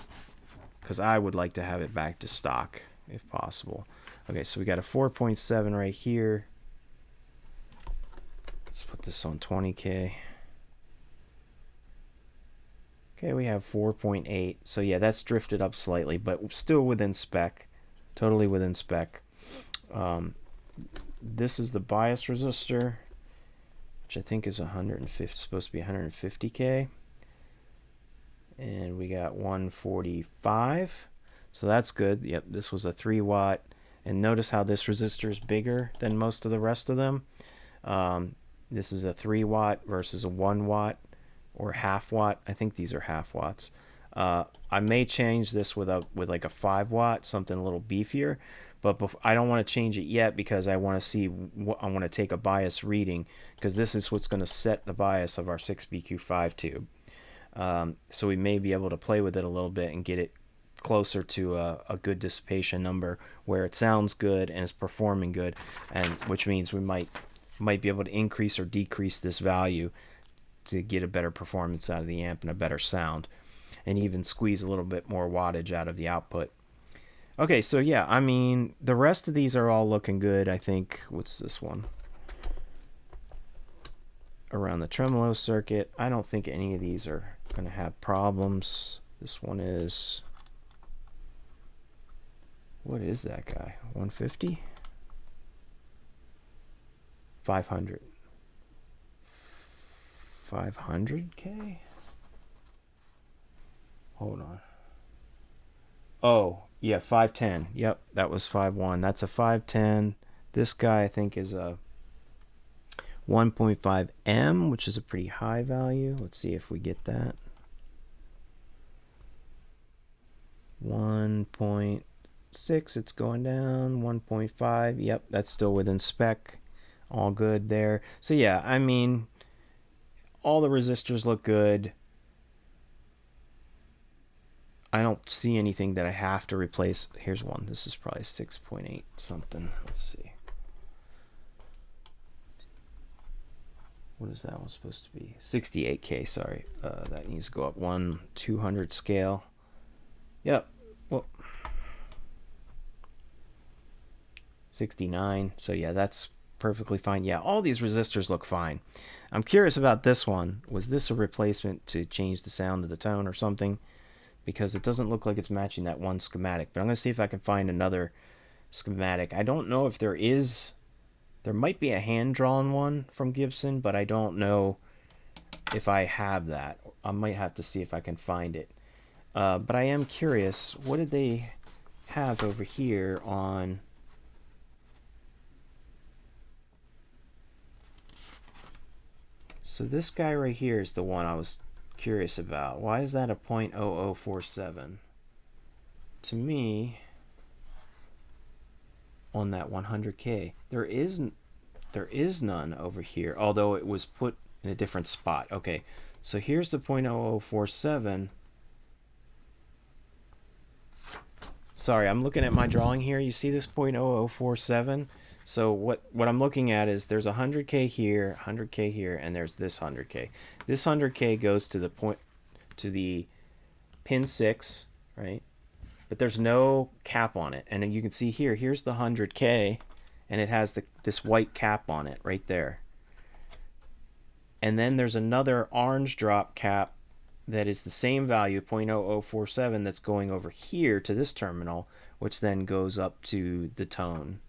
Because I would like to have it back to stock if possible. Okay, so we got a 4.7 right here. Let's put this on 20K. Okay, we have 4.8. So yeah, that's drifted up slightly, but still within spec. Totally within spec. This is the bias resistor, which I think is 150, supposed to be 150K. And we got 145. So that's good. Yep, this was a 3 watt. And notice how this resistor is bigger than most of the rest of them. This is a 3 watt versus a 1 watt or half watt. I think these are half watts. I may change this with like a 5 watt, something a little beefier, but I don't want to change it yet because I want to see I want to take a bias reading, because this is what's going to set the bias of our 6BQ5 tube. So we may be able to play with it a little bit and get it closer to a good dissipation number where it sounds good and is performing good, and which means we might be able to increase or decrease this value to get a better performance out of the amp and a better sound, and even squeeze a little bit more wattage out of the output. Okay, so yeah, I mean, the rest of these are all looking good. I think, what's this one? Around the tremolo circuit, I don't think any of these are going to have problems. This one is, what is that guy? 150? 500. 500K? Hold on. Oh, yeah, 510. Yep, that was 5.1. That's a 510. This guy, I think, is a 1.5M, which is a pretty high value. Let's see if we get that. 1.7 1.6, it's going down. 1.5, yep, that's still within spec. All good there. So yeah, I mean, all the resistors look good. I don't see anything that I have to replace. Here's one. This is probably 6.8 something. Let's see. What is that one supposed to be? 68K, sorry. That needs to go up 1/200 scale. Yep. Well, 69. So yeah, that's perfectly fine. Yeah, all these resistors look fine. I'm curious about this one. Was this a replacement to change the sound of the tone or something? Because it doesn't look like it's matching that one schematic. But I'm going to see if I can find another schematic. I don't know if there is. There might be a hand-drawn one from Gibson, but I don't know if I have that. I might have to see if I can find it. But I am curious, what did they have over here on... So this guy right here is the one I was curious about. Why is that a 0.0047? To me, on that 100K, there is none over here, although it was put in a different spot. Okay, so here's the 0.0047. Sorry, I'm looking at my drawing here. You see this 0.0047? So what I'm looking at is there's 100K here, 100K here, and there's this 100K. This 100K goes to the pin 6, right? But there's no cap on it. And then you can see here, here's the 100K, and it has this white cap on it right there. And then there's another orange drop cap that is the same value, 0.0047, that's going over here to this terminal, which then goes up to the tone.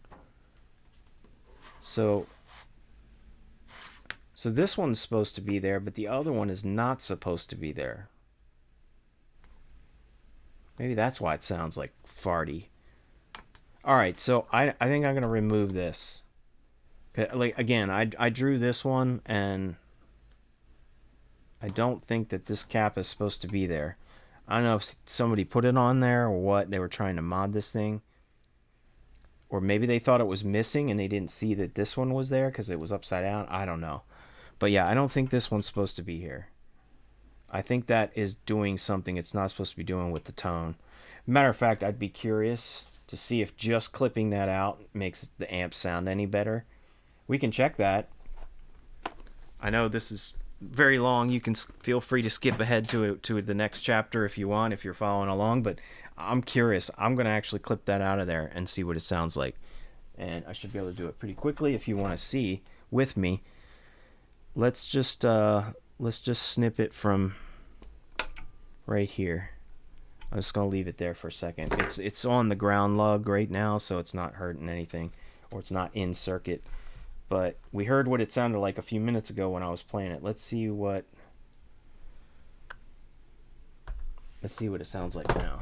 So this one's supposed to be there, but the other one is not supposed to be there. Maybe that's why it sounds like farty. Alright, so I think I'm going to remove this. Like, again, I drew this one, and I don't think that this cap is supposed to be there. I don't know if somebody put it on there or what. They were trying to mod this thing. Or maybe they thought it was missing and they didn't see that this one was there because it was upside down. I don't know. But yeah, I don't think this one's supposed to be here. I think that is doing something it's not supposed to be doing with the tone. Matter of fact, I'd be curious to see if just clipping that out makes the amp sound any better. We can check that. I know this is very long. You can feel free to skip ahead to the next chapter if you want, if you're following along, but I'm curious. I'm going to actually clip that out of there and see what it sounds like. And I should be able to do it pretty quickly if you want to see with me. Let's just snip it from right here. I'm just going to leave it there for a second. It's on the ground lug right now, so it's not hurting anything, or it's not in circuit. But we heard what it sounded like a few minutes ago when I was playing it. Let's see what it sounds like now.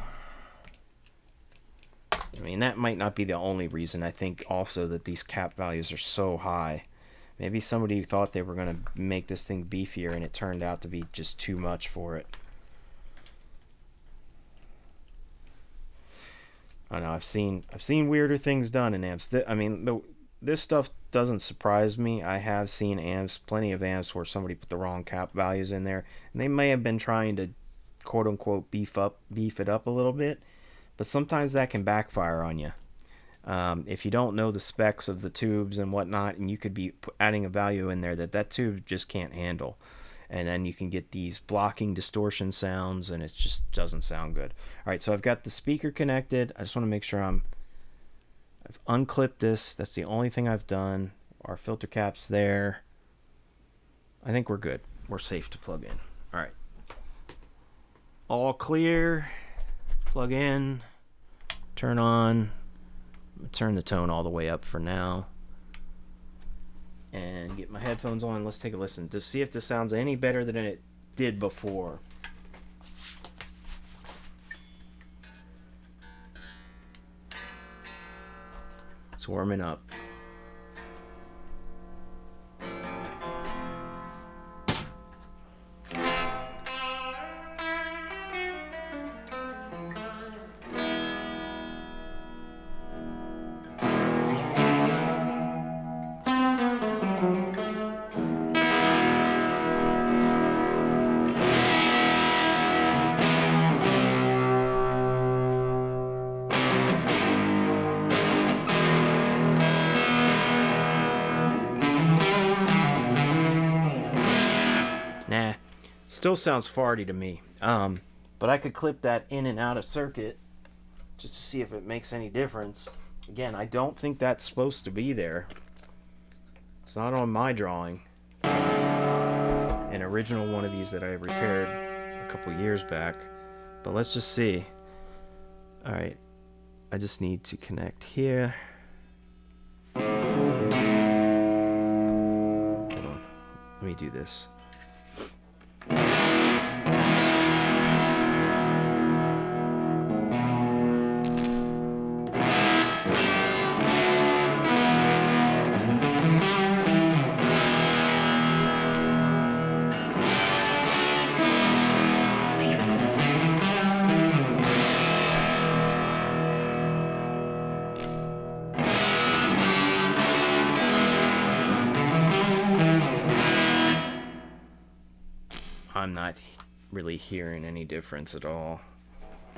I mean, that might not be the only reason. I think also that these cap values are so high. Maybe somebody thought they were going to make this thing beefier, and it turned out to be just too much for it. I know I've seen weirder things done in amps. I mean, this stuff doesn't surprise me. I have seen amps, plenty of amps, where somebody put the wrong cap values in there, and they may have been trying to quote unquote beef it up a little bit, but sometimes that can backfire on you. If you don't know the specs of the tubes and whatnot, and you could be adding a value in there that tube just can't handle, and then you can get these blocking distortion sounds, and it just doesn't sound good. All right, so I've got the speaker connected. I just want to make sure I've unclipped this. That's the only thing I've done. Our filter cap's there. I think we're good. We're safe to plug in. All right. All clear. Plug in. Turn on. Turn the tone all the way up for now. And get my headphones on. Let's take a listen to see if this sounds any better than it did before. It's warming up. Still sounds farty to me. But I could clip that in and out of circuit just to see if it makes any difference. Again, I don't think that's supposed to be there. It's not on my drawing. An original one of these that I repaired a couple years back. But let's just see. Alright, I just need to connect here. Hold on, let me do this. I'm not really hearing any difference at all.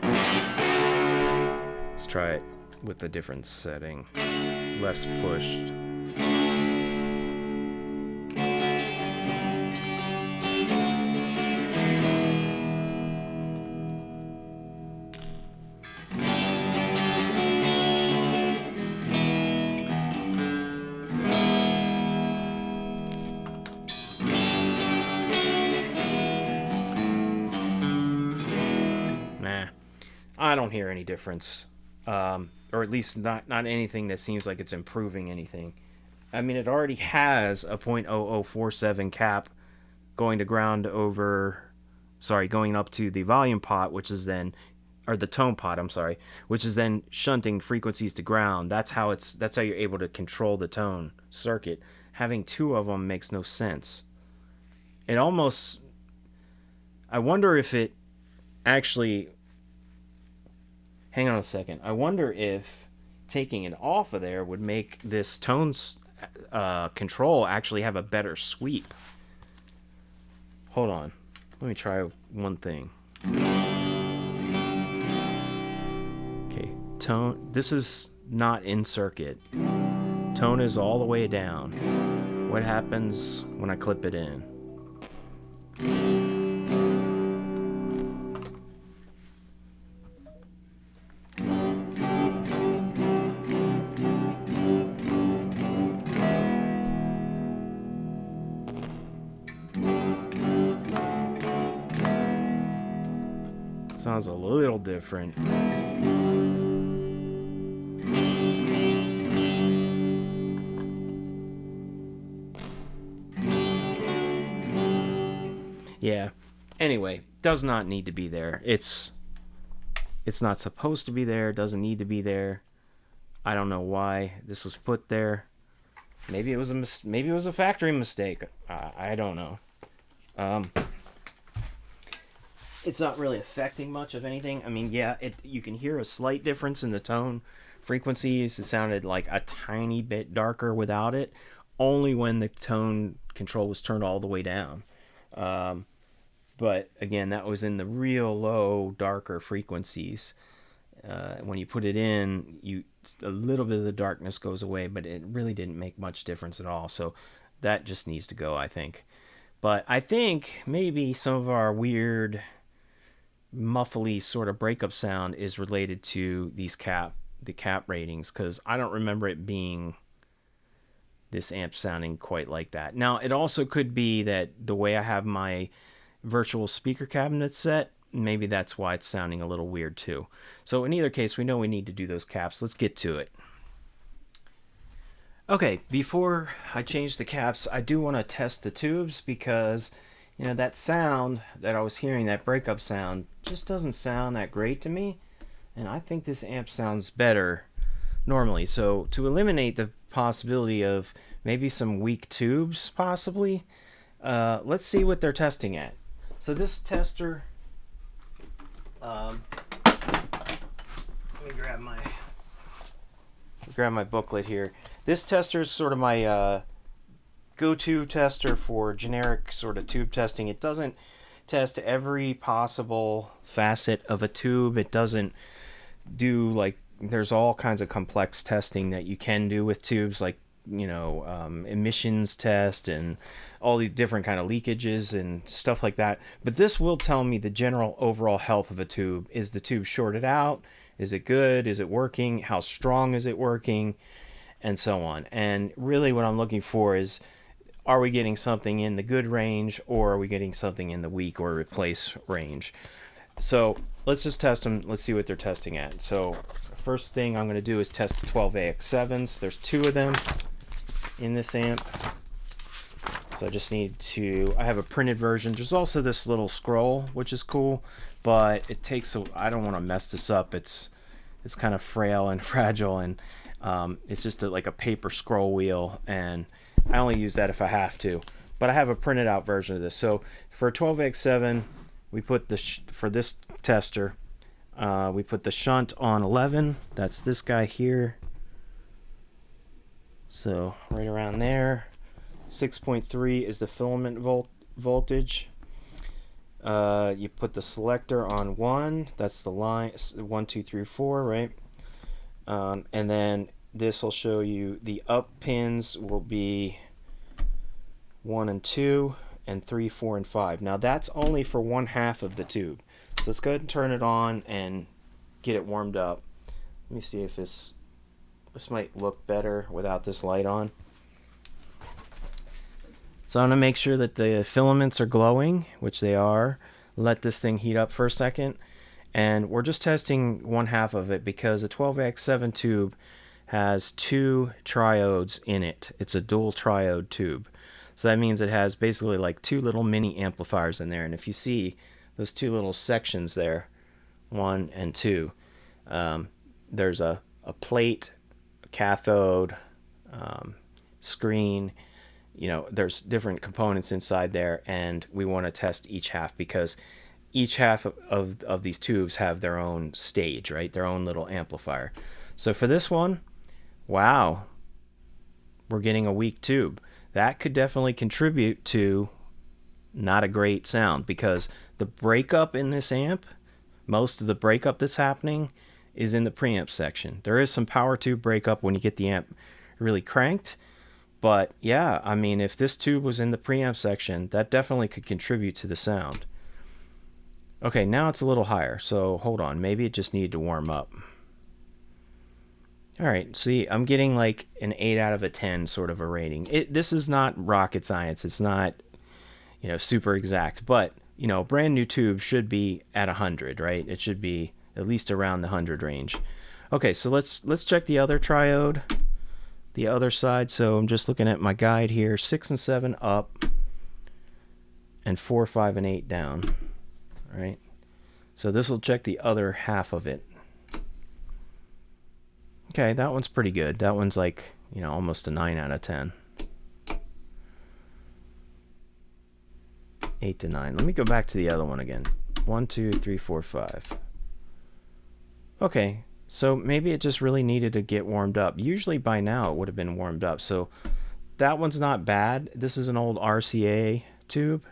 Let's try it with a different setting. Less pushed. I don't hear any difference, or at least not anything that seems like it's improving anything. I mean, it already has a .0047 cap going to ground going up to the volume pot, which is then, or the tone pot, I'm sorry, which is then shunting frequencies to ground. That's how you're able to control the tone circuit. Having two of them makes no sense. It almost, I wonder if it actually, hang on a second. I wonder if taking it off of there would make this tone control actually have a better sweep. Hold on. Let me try one thing. Okay, tone. This is not in circuit. Tone is all the way down. What happens when I clip it in? Sounds a little different. Yeah. Anyway, does not need to be there. It's not supposed to be there. Doesn't need to be there. I don't know why this was put there. Maybe it was a factory mistake. I don't know. It's not really affecting much of anything. I mean, yeah, you can hear a slight difference in the tone frequencies. It sounded like a tiny bit darker without it, only when the tone control was turned all the way down. But again, that was in the real low, darker frequencies. When you put it in, a little bit of the darkness goes away, but it really didn't make much difference at all. So that just needs to go, I think. But I think maybe some of our weird muffly sort of breakup sound is related to the cap ratings, because I don't remember it being this amp sounding quite like that. Now, it also could be that the way I have my virtual speaker cabinet set, maybe that's why it's sounding a little weird too. So in either case, we know we need to do those caps. Let's get to it. Okay, before I change the caps, I do want to test the tubes, because that sound that I was hearing, that breakup sound, just doesn't sound that great to me. And I think this amp sounds better normally. So to eliminate the possibility of maybe some weak tubes, possibly, let's see what they're testing at. So this tester, let me grab my booklet here. This tester is sort of my go-to tester for generic sort of tube testing. It doesn't test every possible facet of a tube. It doesn't do, like, there's all kinds of complex testing that you can do with tubes, like emissions test and all the different kind of leakages and stuff like that. But this will tell me the general overall health of a tube. Is the tube shorted out? Is it good? Is it working? How strong is it working? And so on. And really what I'm looking for is, are we getting something in the good range, or are we getting something in the weak or replace range? So let's just test them. Let's see what they're testing at. So first thing I'm going to do is test the 12AX7s. There's 2 of them in this amp. So I just need to, I have a printed version. There's also this little scroll, which is cool, but it takes I don't want to mess this up. It's kind of frail and fragile, and it's just like a paper scroll wheel, and I only use that if I have to. But I have a printed out version of this. So for a 12AX7, we put for this tester, we put the shunt on 11. That's this guy here. So right around there. 6.3 is the filament voltage. You put the selector on 1. That's the line 1, 2, 3, 4, right? And then this will show you the up pins will be 1 and 2, and 3, 4, and 5. Now that's only for 1/2 of the tube. So let's go ahead and turn it on and get it warmed up. Let me see if this might look better without this light on. So I'm going to make sure that the filaments are glowing, which they are. Let this thing heat up for a second. And we're just testing 1/2 of it because a 12AX7 tube has 2 triodes in it. It's a dual triode tube. So that means it has basically like 2 little mini amplifiers in there. And if you see those 2 little sections there, 1 and 2, there's a plate, a cathode, screen. There's different components inside there, and we want to test each half because each half of these tubes have their own stage, right? Their own little amplifier. So for this one, wow, we're getting a weak tube. That could definitely contribute to not a great sound, because the breakup in this amp, most of the breakup that's happening is in the preamp section. There is some power tube breakup when you get the amp really cranked, but yeah, I mean, if this tube was in the preamp section, that definitely could contribute to the sound. Okay, now it's a little higher, so hold on, maybe it just needed to warm up. All right, see, I'm getting like an 8 out of a 10 sort of a rating. This is not rocket science. It's not, super exact, but, brand new tube should be at 100, right? It should be at least around the 100 range. Okay, so let's check the other triode, the other side. So I'm just looking at my guide here, 6 and 7 up, and 4, 5, and 8 down, all right? So this will check the other half of it. Okay, that one's pretty good. That one's like, almost a 9 out of 10. 8 to 9. Let me go back to the other one again. 1, 2, 3, 4, 5. Okay, so maybe it just really needed to get warmed up. Usually by now it would have been warmed up. So that one's not bad. This is an old RCA tube.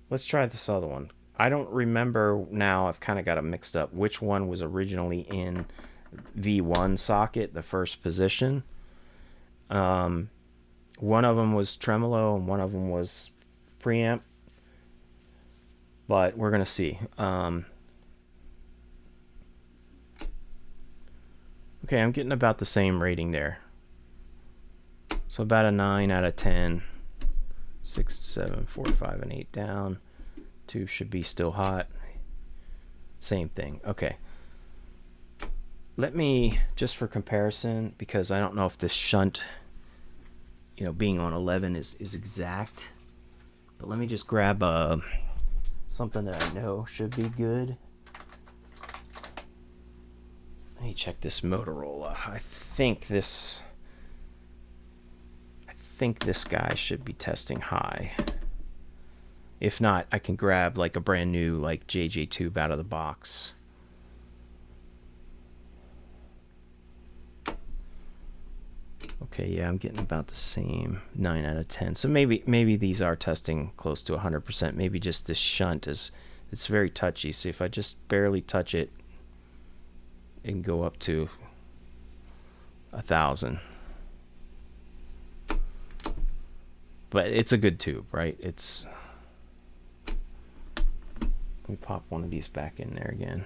Let's try this other one. I don't remember now. I've kind of got it mixed up which one was originally in V1 socket, the first position. One of them was tremolo and one of them was preamp, but we're gonna see. Okay, I'm getting about the same rating there, so about a 9 out of 10. 6, 7, 4, 5, and 8 down. 2 should be still hot. Same thing. Okay, let me, just for comparison, because I don't know if this shunt, being on 11 is exact, but let me just grab something that I know should be good. Let me check this Motorola. I think this guy should be testing high. If not, I can grab like a brand new like JJ tube out of the box. Okay, yeah, I'm getting about the same, 9 out of 10. So maybe these are testing close to 100%. Maybe just this shunt it's very touchy. See, if I just barely touch it, it can go up to 1,000. But it's a good tube, right? It's... Let me pop one of these back in there again.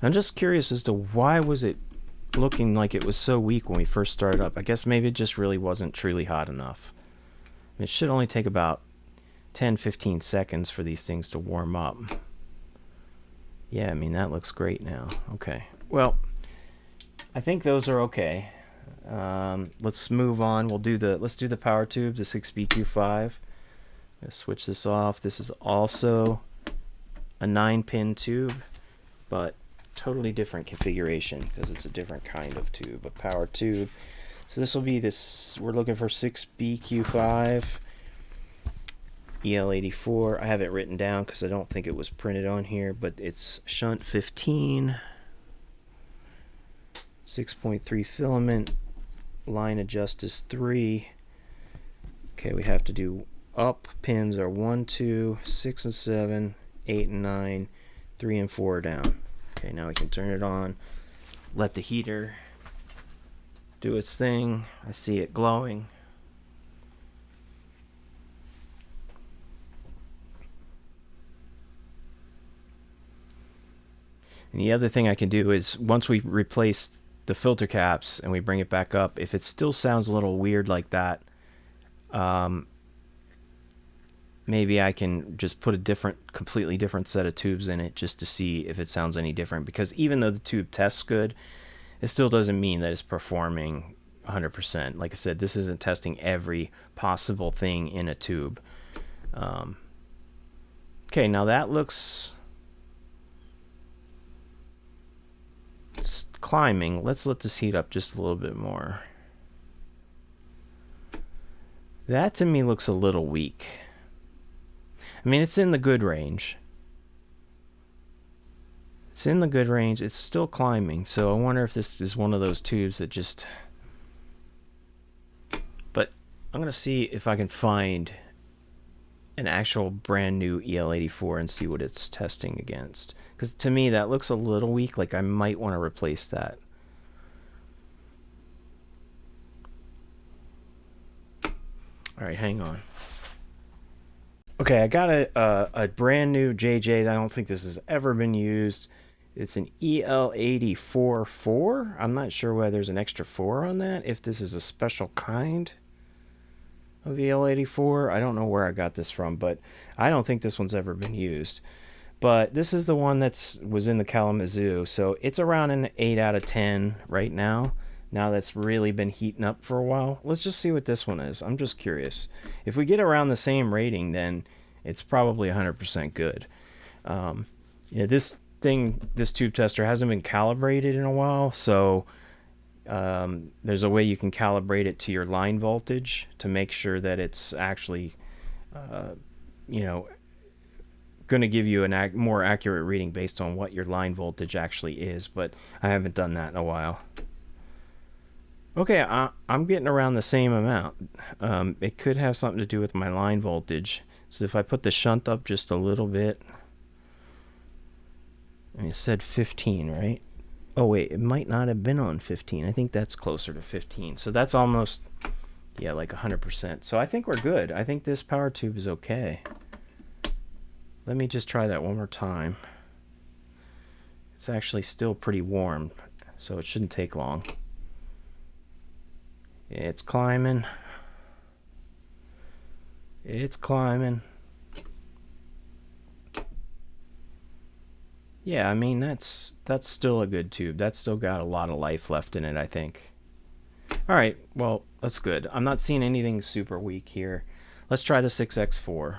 I'm just curious as to why was it looking like it was so weak when we first started up. I guess maybe it just really wasn't truly hot enough. It should only take about 10-15 seconds for these things to warm up. Yeah, I mean, that looks great now. Okay. Well, I think those are okay. Let's move on. Let's do the power tube, the 6BQ5. Let's switch this off. This is also a 9-pin tube, but totally different configuration because it's a different kind of tube, a power tube. So this will be this, we're looking for 6BQ5 EL84. I have it written down because I don't think it was printed on here, but it's shunt 15, 6.3 filament, line adjust is 3. Okay, we have to do up pins are 1, 2, 6 and 7, 8 and 9, 3 and 4 down. Okay, now we can turn it on, let the heater do its thing. I see it glowing. And the other thing I can do is once we replace the filter caps and we bring it back up, if it still sounds a little weird like that, maybe I can just put a completely different set of tubes in it just to see if it sounds any different. Because even though the tube tests good, it still doesn't mean that it's performing 100%. Like I said, this isn't testing every possible thing in a tube. Okay, now that looks... It's climbing. Let's let this heat up just a little bit more. That to me looks a little weak. I mean, it's in the good range. It's in the good range. It's still climbing. So I wonder if this is one of those tubes that just... But I'm going to see if I can find an actual brand new EL84 and see what it's testing against. Because to me, that looks a little weak. Like I might want to replace that. All right, hang on. Okay, I got a brand new JJ. I don't think this has ever been used. It's an EL84-4. I'm not sure whether there's an extra 4 on that. If this is a special kind of EL84. I don't know where I got this from, but I don't think this one's ever been used. But this is the one was in the Kalamazoo. So it's around an 8 out of 10 right now. Now that's really been heating up for a while. Let's just see what this one is. I'm just curious. If we get around the same rating, then it's probably 100% good. Yeah, this tube tester hasn't been calibrated in a while, so there's a way you can calibrate it to your line voltage to make sure that it's actually, going to give you a more accurate reading based on what your line voltage actually is, but I haven't done that in a while. Okay, I'm getting around the same amount. It could have something to do with my line voltage. So if I put the shunt up just a little bit, and it said 15, right? Oh wait, it might not have been on 15. I think that's closer to 15. So that's almost, yeah, like 100%. So I think we're good. I think this power tube is okay. Let me just try that one more time. It's actually still pretty warm, so it shouldn't take long. It's climbing. It's climbing. Yeah, I mean, that's still a good tube. That's still got a lot of life left in it, I think. All right, well, that's good. I'm not seeing anything super weak here. Let's try the 6X4.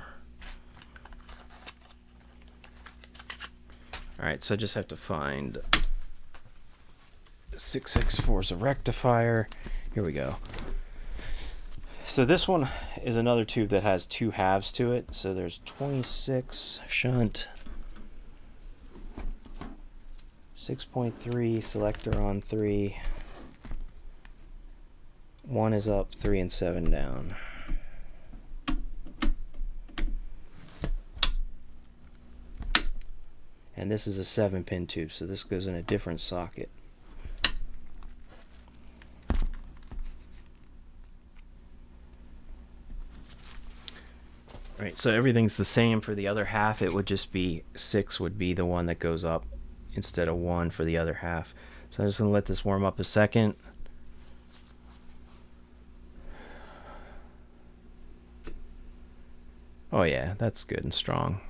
All right, so I just have to find 6X4 is a rectifier. Here we go. So this one is another tube that has 2 halves to it. So there's 26 shunt, 6.3 selector on 3. 1 is up, 3 and 7 down. and this is a 7-pin tube, so this goes in a different socket. Right, so everything's the same for the other half. It would just be 6 would be the one that goes up instead of 1 for the other half. So I'm just going to let this warm up a second. Oh yeah, that's good and strong.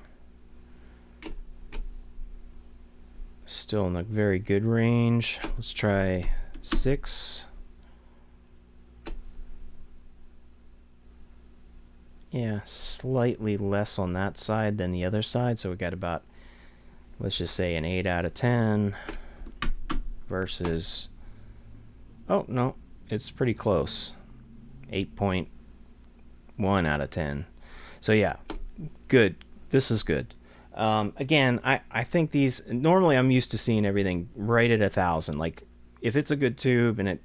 Still in a very good range. Let's try 6. Yeah, slightly less on that side than the other side. So we got about, let's just say, an 8 out of 10 versus, oh no, it's pretty close. 8.1 out of 10. So yeah, good. This is good. Again, I think these, normally I'm used to seeing everything right at 1,000. Like if it's a good tube and it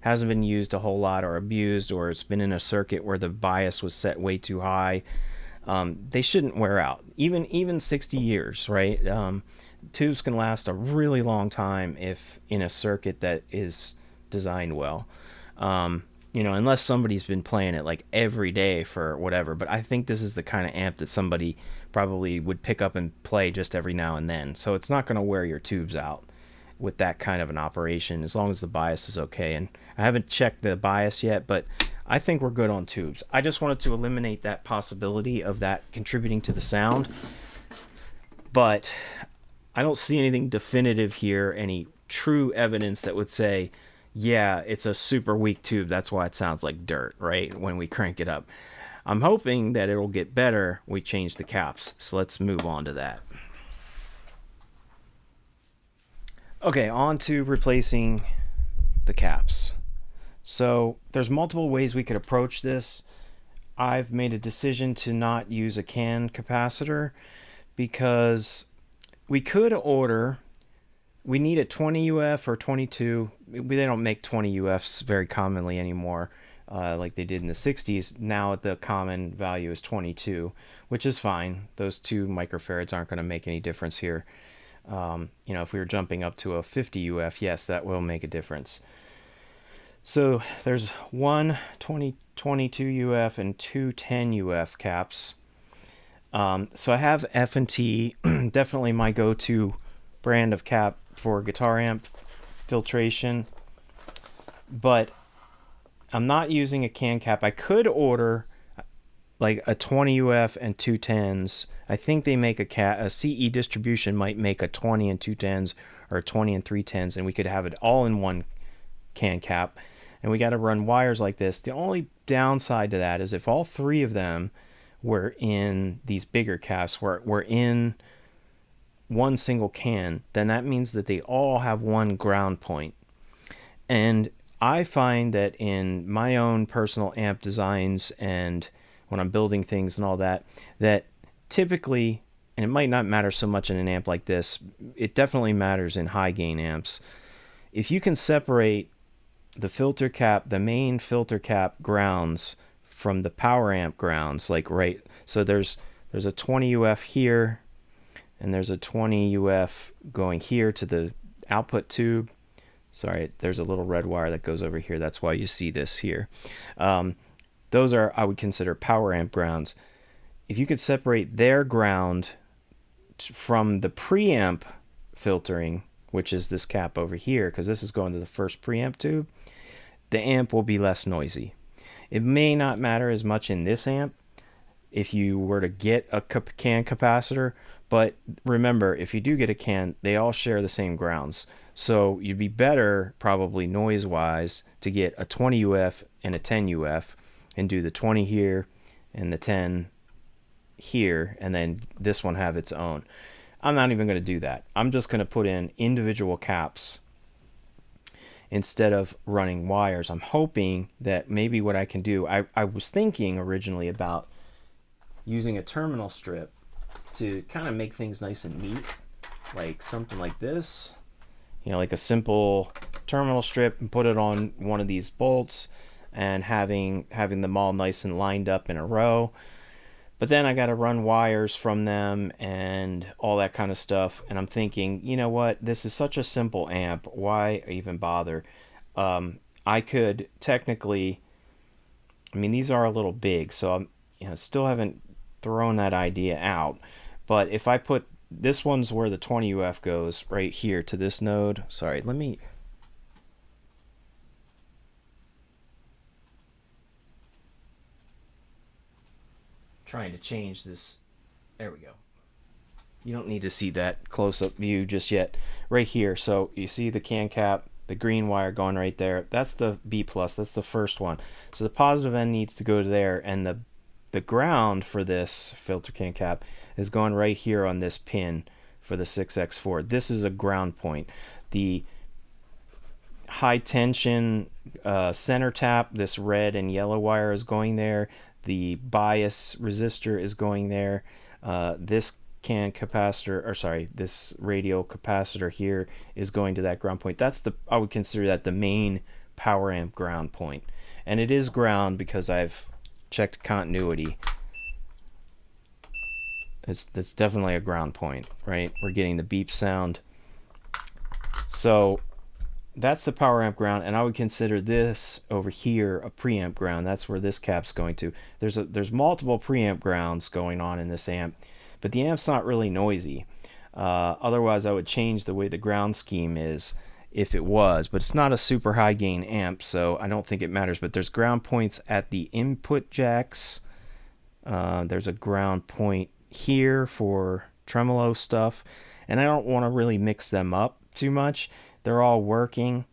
hasn't been used a whole lot or abused, or it's been in a circuit where the bias was set way too high, they shouldn't wear out. Even 60 years, right? Tubes can last a really long time if in a circuit that is designed well. You know, unless somebody's been playing it like every day for whatever. But I think this is the kind of amp that somebody probably would pick up and play just every now and then. So it's not going to wear your tubes out with that kind of an operation, as long as the bias is okay. And I haven't checked the bias yet, but I think we're good on tubes. I just wanted to eliminate that possibility of that contributing to the sound, but I don't see anything definitive here, any true evidence that would say, yeah, it's a super weak tube, that's why it sounds like dirt, right, when we crank it up. I'm hoping that it'll get better when we change the caps, so let's move on to that. Okay, on to replacing the caps. So there's multiple ways we could approach this. I've made a decision to not use a CAN capacitor because we could order, we need a 20 UF or 22. They don't make 20 UFs very commonly anymore, like they did in the 60s. Now the common value is 22, which is fine. Those 2 microfarads aren't going to make any difference here. You know, if we were jumping up to a 50 UF, yes, that will make a difference. So there's one 22 UF and 2 10 UF caps. So I have F&T, definitely my go-to brand of cap for guitar amp filtration, but I'm not using a CAN cap. I could order like a 20 UF and 2 10s. I think they make a CE distribution might make a 20 and 2 10s or a 20 and 3 10s, and we could have it all in one CAN cap. And we got to run wires like this. The only downside to that is if all 3 of them were in these bigger caps, were in one single can, then that means that they all have one ground point. And I find that in my own personal amp designs and when I'm building things and all that, that typically, and it might not matter so much in an amp like this, it definitely matters in high gain amps. If you can separate the filter cap, the main filter cap grounds from the power amp grounds, like right, so there's a 20 UF here, and there's a 20 UF going here to the output tube. Sorry, there's a little red wire that goes over here. That's why you see this here. Those are, I would consider, power amp grounds. If you could separate their ground from the preamp filtering, which is this cap over here, because this is going to the first preamp tube, the amp will be less noisy. It may not matter as much in this amp if you were to get a CAN capacitor, but remember, if you do get a CAN, they all share the same grounds. So you'd be better, probably noise-wise, to get a 20 UF and a 10 UF and do the 20 here and the 10 here, and then this one have its own. I'm not even going to do that. I'm just going to put in individual caps instead of running wires. I'm hoping that maybe what I can do, I was thinking originally about using a terminal strip to kind of make things nice and neat, like something like this, you know, like a simple terminal strip, and put it on one of these bolts and having them all nice and lined up in a row. But then I got to run wires from them and all that kind of stuff. And I'm thinking, you know what? This is such a simple amp. Why even bother? I could technically, I mean, these are a little big, so I'm, still haven't thrown that idea out. But if I put, this one's where the 20 UF goes right here to this node. Sorry, let me, trying to change this. There we go. You don't need to see that close-up view just yet. Right here, so you see the can cap, the green wire going right there. That's the B plus. That's the first one. So the positive end needs to go to there, and the ground for this filter can cap is going right here on this pin for the 6X4. This is a ground point. The high tension center tap, this red and yellow wire is going there. The bias resistor is going there. This this radial capacitor here is going to that ground point. That's I would consider that the main power amp ground point. And it is ground because I've checked continuity. That's definitely a ground point, right? We're getting the beep sound. So that's the power amp ground, and I would consider this over here a preamp ground. That's where this cap's going to. There's multiple preamp grounds going on in this amp, but the amp's not really noisy. Otherwise, I would change the way the ground scheme is if it was, but it's not a super high gain amp, so I don't think it matters. But there's ground points at the input jacks. There's a ground point here for tremolo stuff, and I don't want to really mix them up too much. They're all working.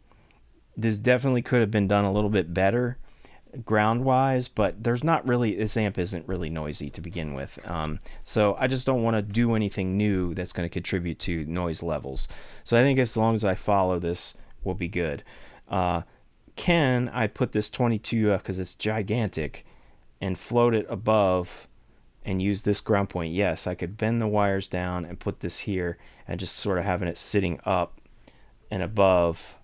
This definitely could have been done a little bit better ground wise, but there's not really, this amp isn't really noisy to begin with. So I just don't want to do anything new that's going to contribute to noise levels. So I think as long as I follow this, we'll be good. Can I put this 22 UF, because it's gigantic, and float it above and use this ground point? Yes, I could bend the wires down and put this here and just sort of having it sitting up and above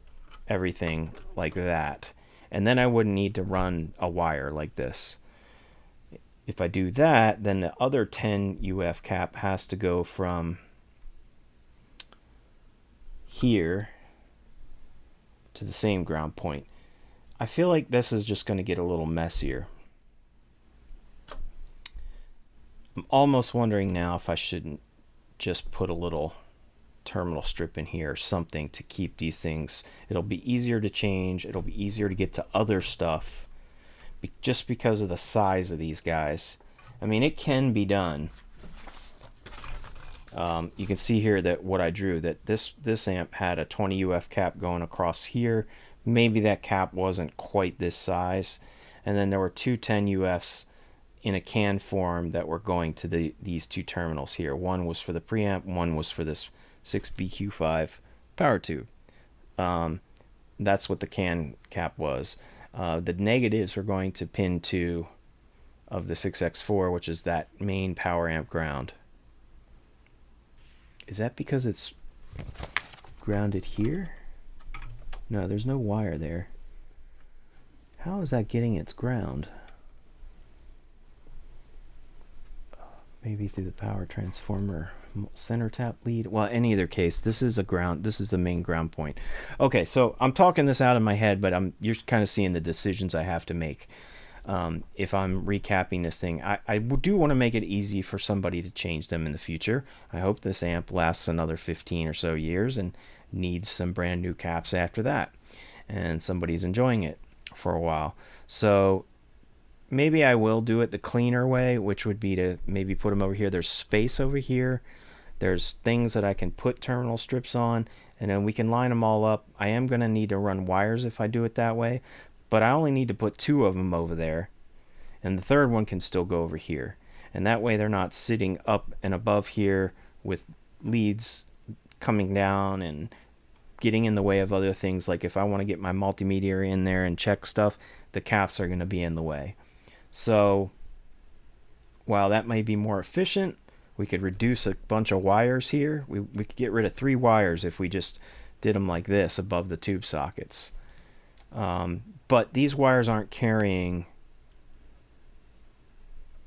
everything like that, and then I wouldn't need to run a wire like this. If I do that, then the other 10 UF cap has to go from here to the same ground point. I feel like this is just going to get a little messier. I'm almost wondering now if I shouldn't just put a little terminal strip in here or something to keep these things. It'll be easier to change. It'll be easier to get to other stuff just because of the size of these guys. I mean, it can be done. You can see here that what I drew, that this amp had a 20 UF cap going across here. Maybe that cap wasn't quite this size, and then there were two 10 UFs in a can form that were going to these two terminals here. One was for the preamp, one was for this 6BQ5 power tube. That's what the can cap was. The negatives were going to pin 2 of the 6X4, which is that main power amp ground. Is that because it's grounded here? No, there's no wire there. How is that getting its ground? Maybe through the power transformer center tap lead. Well, in either case, this is a ground. This is the main ground point. Okay, so I'm talking this out of my head, but you're kind of seeing the decisions I have to make if I'm recapping this thing. I do want to make it easy for somebody to change them in the future. I hope this amp lasts another 15 or so years and needs some brand new caps after that, and somebody's enjoying it for a while. So maybe I will do it the cleaner way, which would be to maybe put them over here. There's space over here. There's things that I can put terminal strips on, and then we can line them all up. I am going to need to run wires if I do it that way, but I only need to put 2 of them over there, and the third one can still go over here. And that way they're not sitting up and above here with leads coming down and getting in the way of other things. Like if I want to get my multimeter in there and check stuff, the caps are going to be in the way. So while that may be more efficient, we could reduce a bunch of wires here. We could get rid of 3 wires if we just did them like this above the tube sockets. But these wires aren't carrying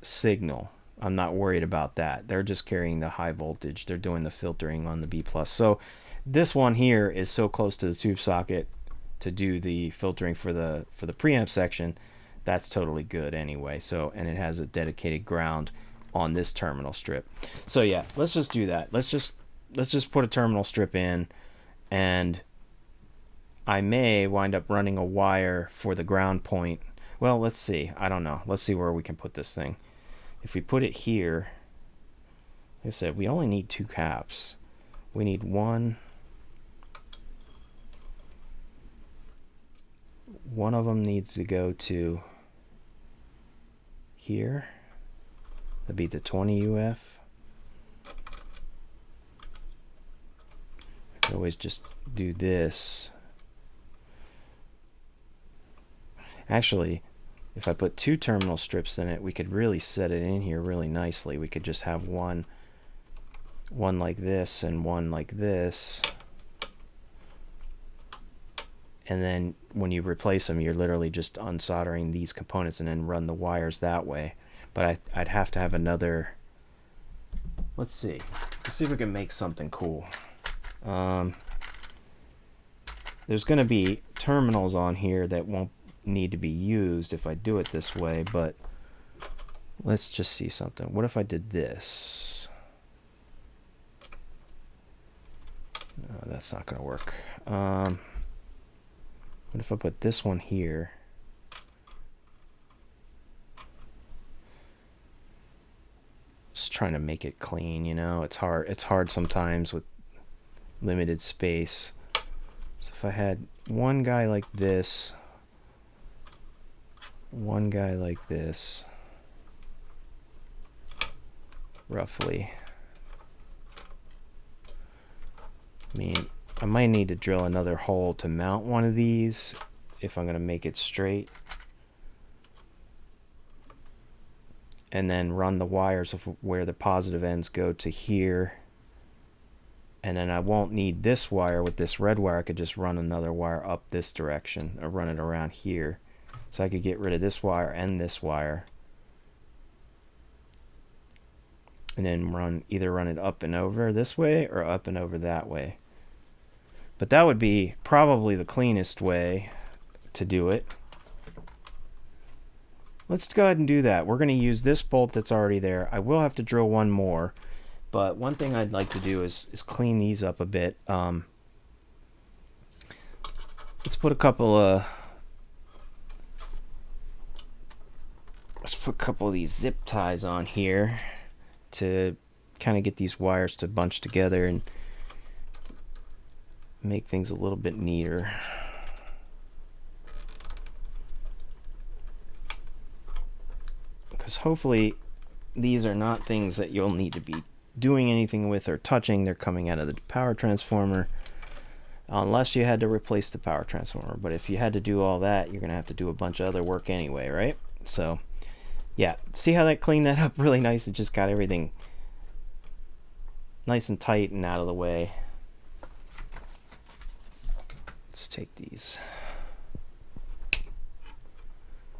signal. I'm not worried about that. They're just carrying the high voltage. They're doing the filtering on the B+. So this one here is so close to the tube socket to do the filtering for the preamp section. That's totally good anyway. So, and it has a dedicated ground on this terminal strip. So yeah, let's just do that. Let's just put a terminal strip in, and I may wind up running a wire for the ground point. Well, let's see. I don't know. Let's see where we can put this thing. If we put it here, like I said, we only need 2 caps. We need one. One of them needs to go to here. That'd be the 20 UF. I could always just do this. Actually, if I put 2 terminal strips in it, we could really set it in here really nicely. We could just have one like this and one like this. And then when you replace them, you're literally just unsoldering these components and then run the wires that way. But I'd have to have another. Let's see. Let's see if we can make something cool. There's going to be terminals on here that won't need to be used if I do it this way, but let's just see something. What if I did this? No, that's not going to work. What if I put this one here? Just trying to make it clean, you know. It's hard sometimes with limited space. So if I had one guy like this, one guy like this, roughly. I mean, I might need to drill another hole to mount one of these if I'm going to make it straight. And then run the wires of where the positive ends go to here. And then I won't need this wire with this red wire. I could just run another wire up this direction or run it around here. So I could get rid of this wire and this wire. And then either run it up and over this way or up and over that way. But that would be probably the cleanest way to do it. Let's go ahead and do that. We're going to use this bolt that's already there. I will have to drill one more. But one thing I'd like to do is clean these up a bit. Let's put a couple of these zip ties on here to kind of get these wires to bunch together and make things a little bit neater. Because hopefully these are not things that you'll need to be doing anything with or touching. They're coming out of the power transformer, unless you had to replace the power transformer. But if you had to do all that, you're gonna have to do a bunch of other work anyway, right? So yeah, see how that cleaned that up really nice? It just got everything nice and tight and out of the way. Let's take these.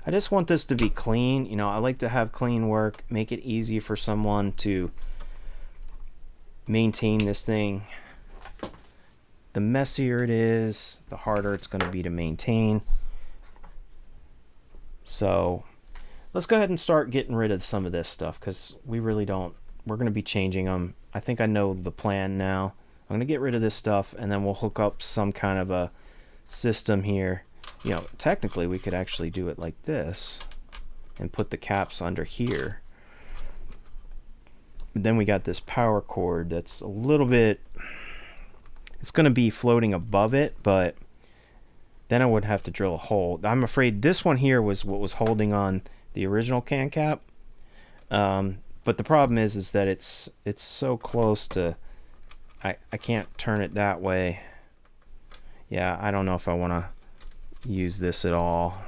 I just want this to be clean. You know, I like to have clean work, make it easy for someone to maintain this thing. The messier it is, the harder it's going to be to maintain. So let's go ahead and start getting rid of some of this stuff, because we really don't. We're going to be changing them. I think I know the plan now. I'm going to get rid of this stuff, and then we'll hook up some kind of a system here. You know, technically we could actually do it like this and put the caps under here. But then we got this power cord that's a little bit, it's going to be floating above it, but then I would have to drill a hole. I'm afraid this one here was what was holding on the original can cap. But the problem is that it's so close to, I can't turn it that way. Yeah, I don't know if I want to use this at all.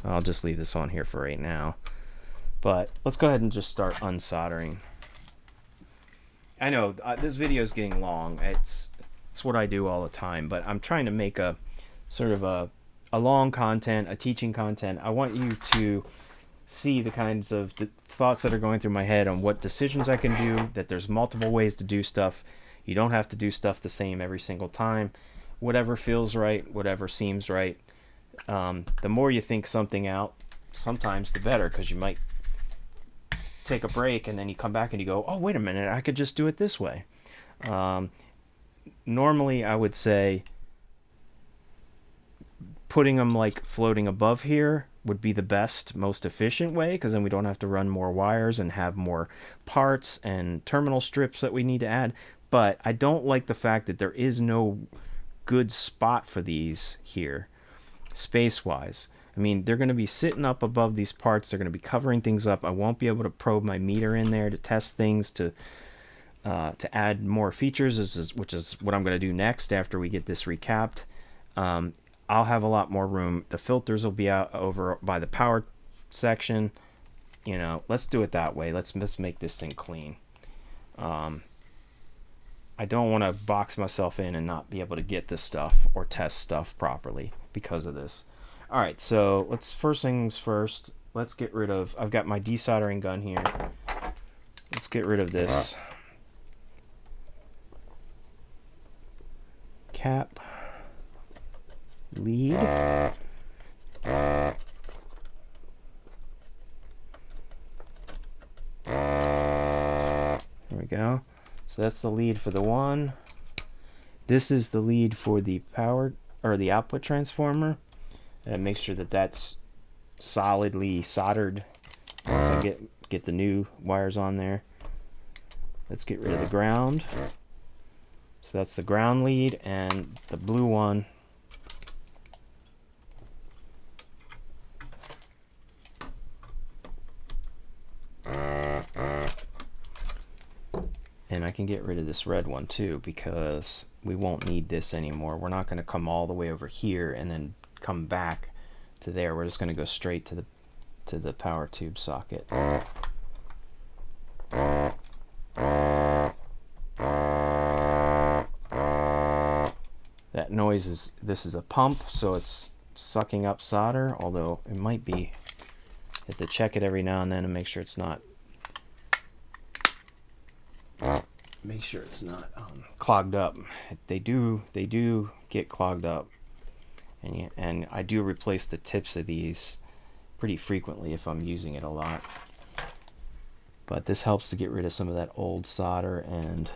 I'll just leave this on here for right now. But let's go ahead and just start unsoldering. I know this video is getting long. It's what I do all the time, but I'm trying to make a sort of a long content, a teaching content. I want you to see the kinds of thoughts that are going through my head on what decisions I can do, that there's multiple ways to do stuff. You don't have to do stuff the same every single time. Whatever feels right, whatever seems right. The more you think something out, sometimes the better, because you might take a break and then you come back and you go, oh, wait a minute, I could just do it this way. Normally, I would say putting them like floating above here would be the best, most efficient way, because then we don't have to run more wires and have more parts and terminal strips that we need to add. But I don't like the fact that there is no good spot for these here, space-wise. I mean, they're going to be sitting up above these parts. They're going to be covering things up. I won't be able to probe my meter in there to test things, to add more features, which is what I'm going to do next after we get this recapped. I'll have a lot more room. The filters will be out over by the power section. You know, let's do it that way. Let's make this thing clean. I don't want to box myself in and not be able to get this stuff or test stuff properly because of this. All right, so first things first, let's get rid of, I've got my desoldering gun here. Let's get rid of this cap lead. There we go. So that's the lead for the one. This is the lead for the power or the output transformer. And make sure that that's solidly soldered. So get the new wires on there. Let's get rid of the ground. So that's the ground lead, and the blue one and I can get rid of this red one too, because we won't need this anymore. We're not going to come all the way over here and then come back to there. We're just going to go straight to the power tube socket. That noise is, this is a pump, so it's sucking up solder, although it might be, have to check it every now and then and make sure it's not clogged up. They do get clogged up, and I do replace the tips of these pretty frequently if I'm using it a lot. But this helps to get rid of some of that old solder. And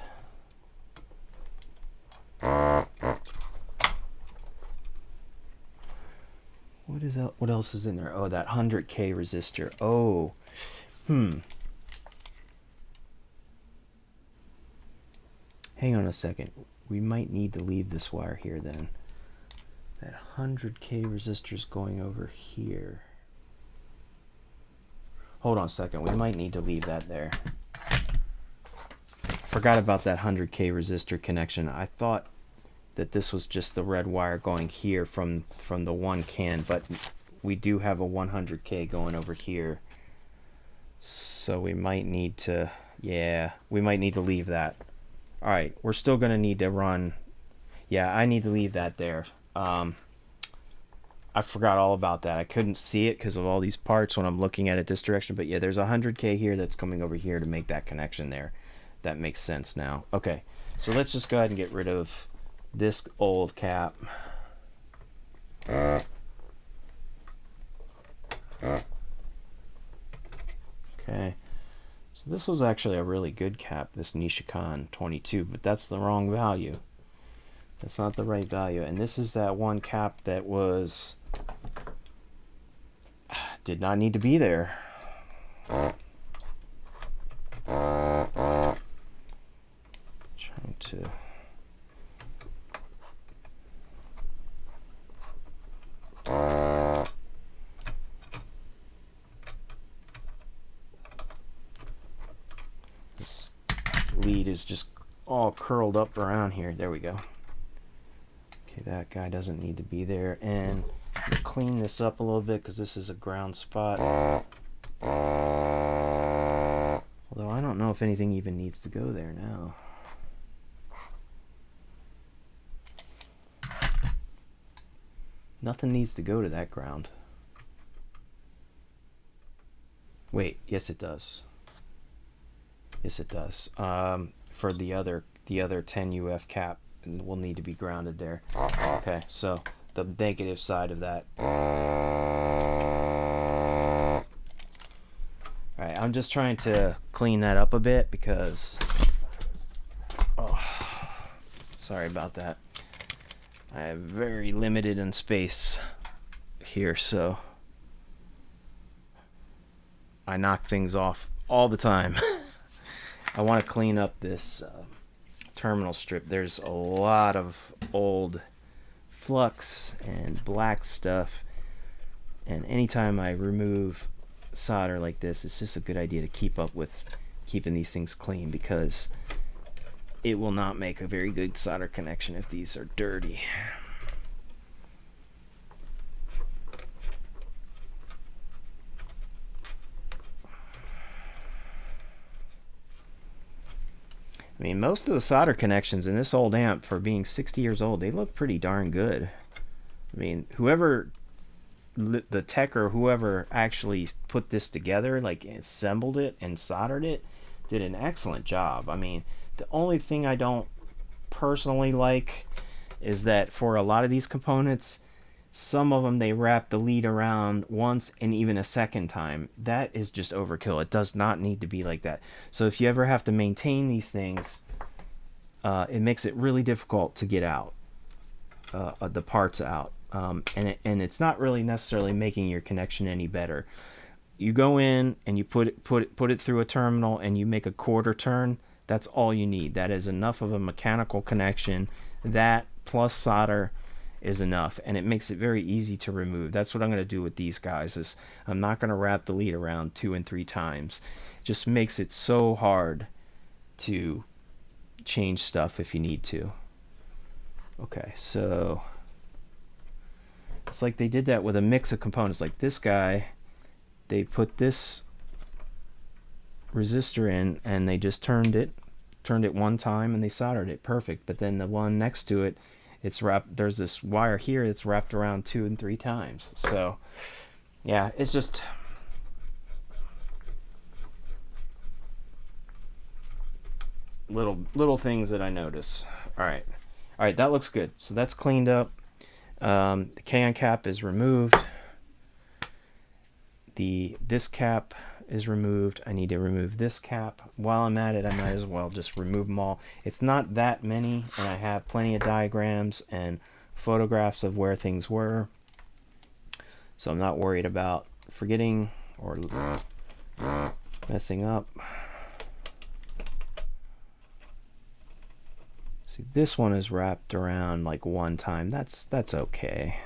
what else is in there? Oh, that 100K resistor. Oh, hang on a second. We might need to leave this wire here then. That 100K resistor is going over here. Hold on a second. We might need to leave that there. Forgot about that 100K resistor connection. I thought that this was just the red wire going here from the one can, but we do have a 100K going over here. So we might need to, we might need to leave that. All right, we're still going to need to run. Yeah, I need to leave that there. I forgot all about that. I couldn't see it because of all these parts when I'm looking at it this direction. But yeah, there's a 100K here that's coming over here to make that connection there. That makes sense now. Okay, so let's just go ahead and get rid of this old cap. Okay, so this was actually a really good cap, this Nishikon 22, but that's the wrong value. That's not the right value. And this is that one cap that did not need to be there. Trying to this lead is just all curled up around here. There we go. Okay, that guy doesn't need to be there. And we'll clean this up a little bit because this is a ground spot. Although I don't know if anything even needs to go there now. Nothing needs to go to that ground. Wait, yes it does. Yes it does. For the other 10 UF cap will need to be grounded there. Okay, so the negative side of that. Alright, I'm just trying to clean that up a bit because... Oh, sorry about that. I have very limited in space here, so I knock things off all the time. I want to clean up this terminal strip. There's a lot of old flux and black stuff, and anytime I remove solder like this, it's just a good idea to keep up with keeping these things clean, because it will not make a very good solder connection if these are dirty. I mean, most of the solder connections in this old amp, for being 60 years old, they look pretty darn good. I mean, whoever, the tech or whoever actually put this together, like assembled it and soldered it, did an excellent job. I mean, the only thing I don't personally like is that for a lot of these components, some of them they wrap the lead around once and even a second time. That is just overkill. It does not need to be like that. So if you ever have to maintain these things, it makes it really difficult to get out the parts out, and it's not really necessarily making your connection any better. You go in and you put it through a terminal and you make a quarter turn. That's all you need. That is enough of a mechanical connection. That plus solder is enough, and it makes it very easy to remove. That's what I'm going to do with these guys. Is I'm not going to wrap the lead around 2 and 3 times. It just makes it so hard to change stuff if you need to. Okay, so it's like they did that with a mix of components. Like this guy, they put this resistor in and they just turned it one time and they soldered it perfect. But then the one next to it, it's wrapped, there's this wire here that's wrapped around 2 and 3 times. So yeah, it's just little things that I notice. All right, that looks good. So that's cleaned up. The K-on cap is removed. This cap is removed. I need to remove this cap. While I'm at it, I might as well just remove them all. It's not that many, and I have plenty of diagrams and photographs of where things were, so I'm not worried about forgetting or messing up. See, this one is wrapped around like 1 time. That's okay.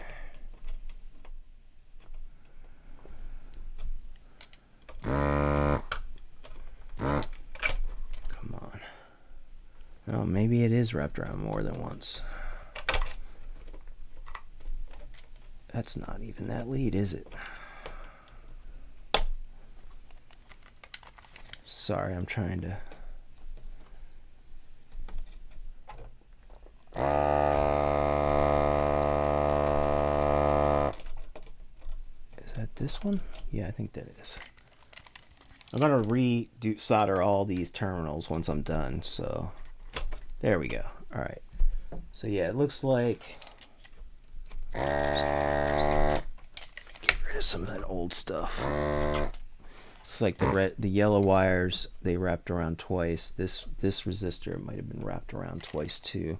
Come on. Oh, maybe it is wrapped around more than once. That's not even that lead, is it? Sorry, I'm trying to... Is that this one? Yeah, I think that is. I'm gonna solder all these terminals once I'm done, so there we go. All right, so yeah, it looks like, get rid of some of that old stuff. It's like the yellow wires, they wrapped around twice. This resistor might have been wrapped around twice too.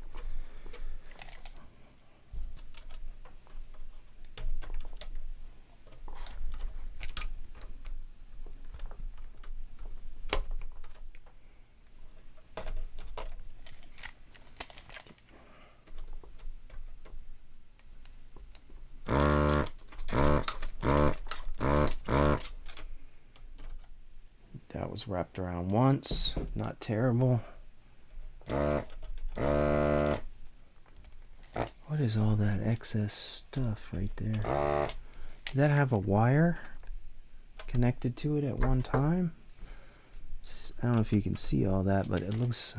That was wrapped around once, not terrible. What is all that excess stuff right there? Did that have a wire connected to it at one time? I don't know if you can see all that, but it looks...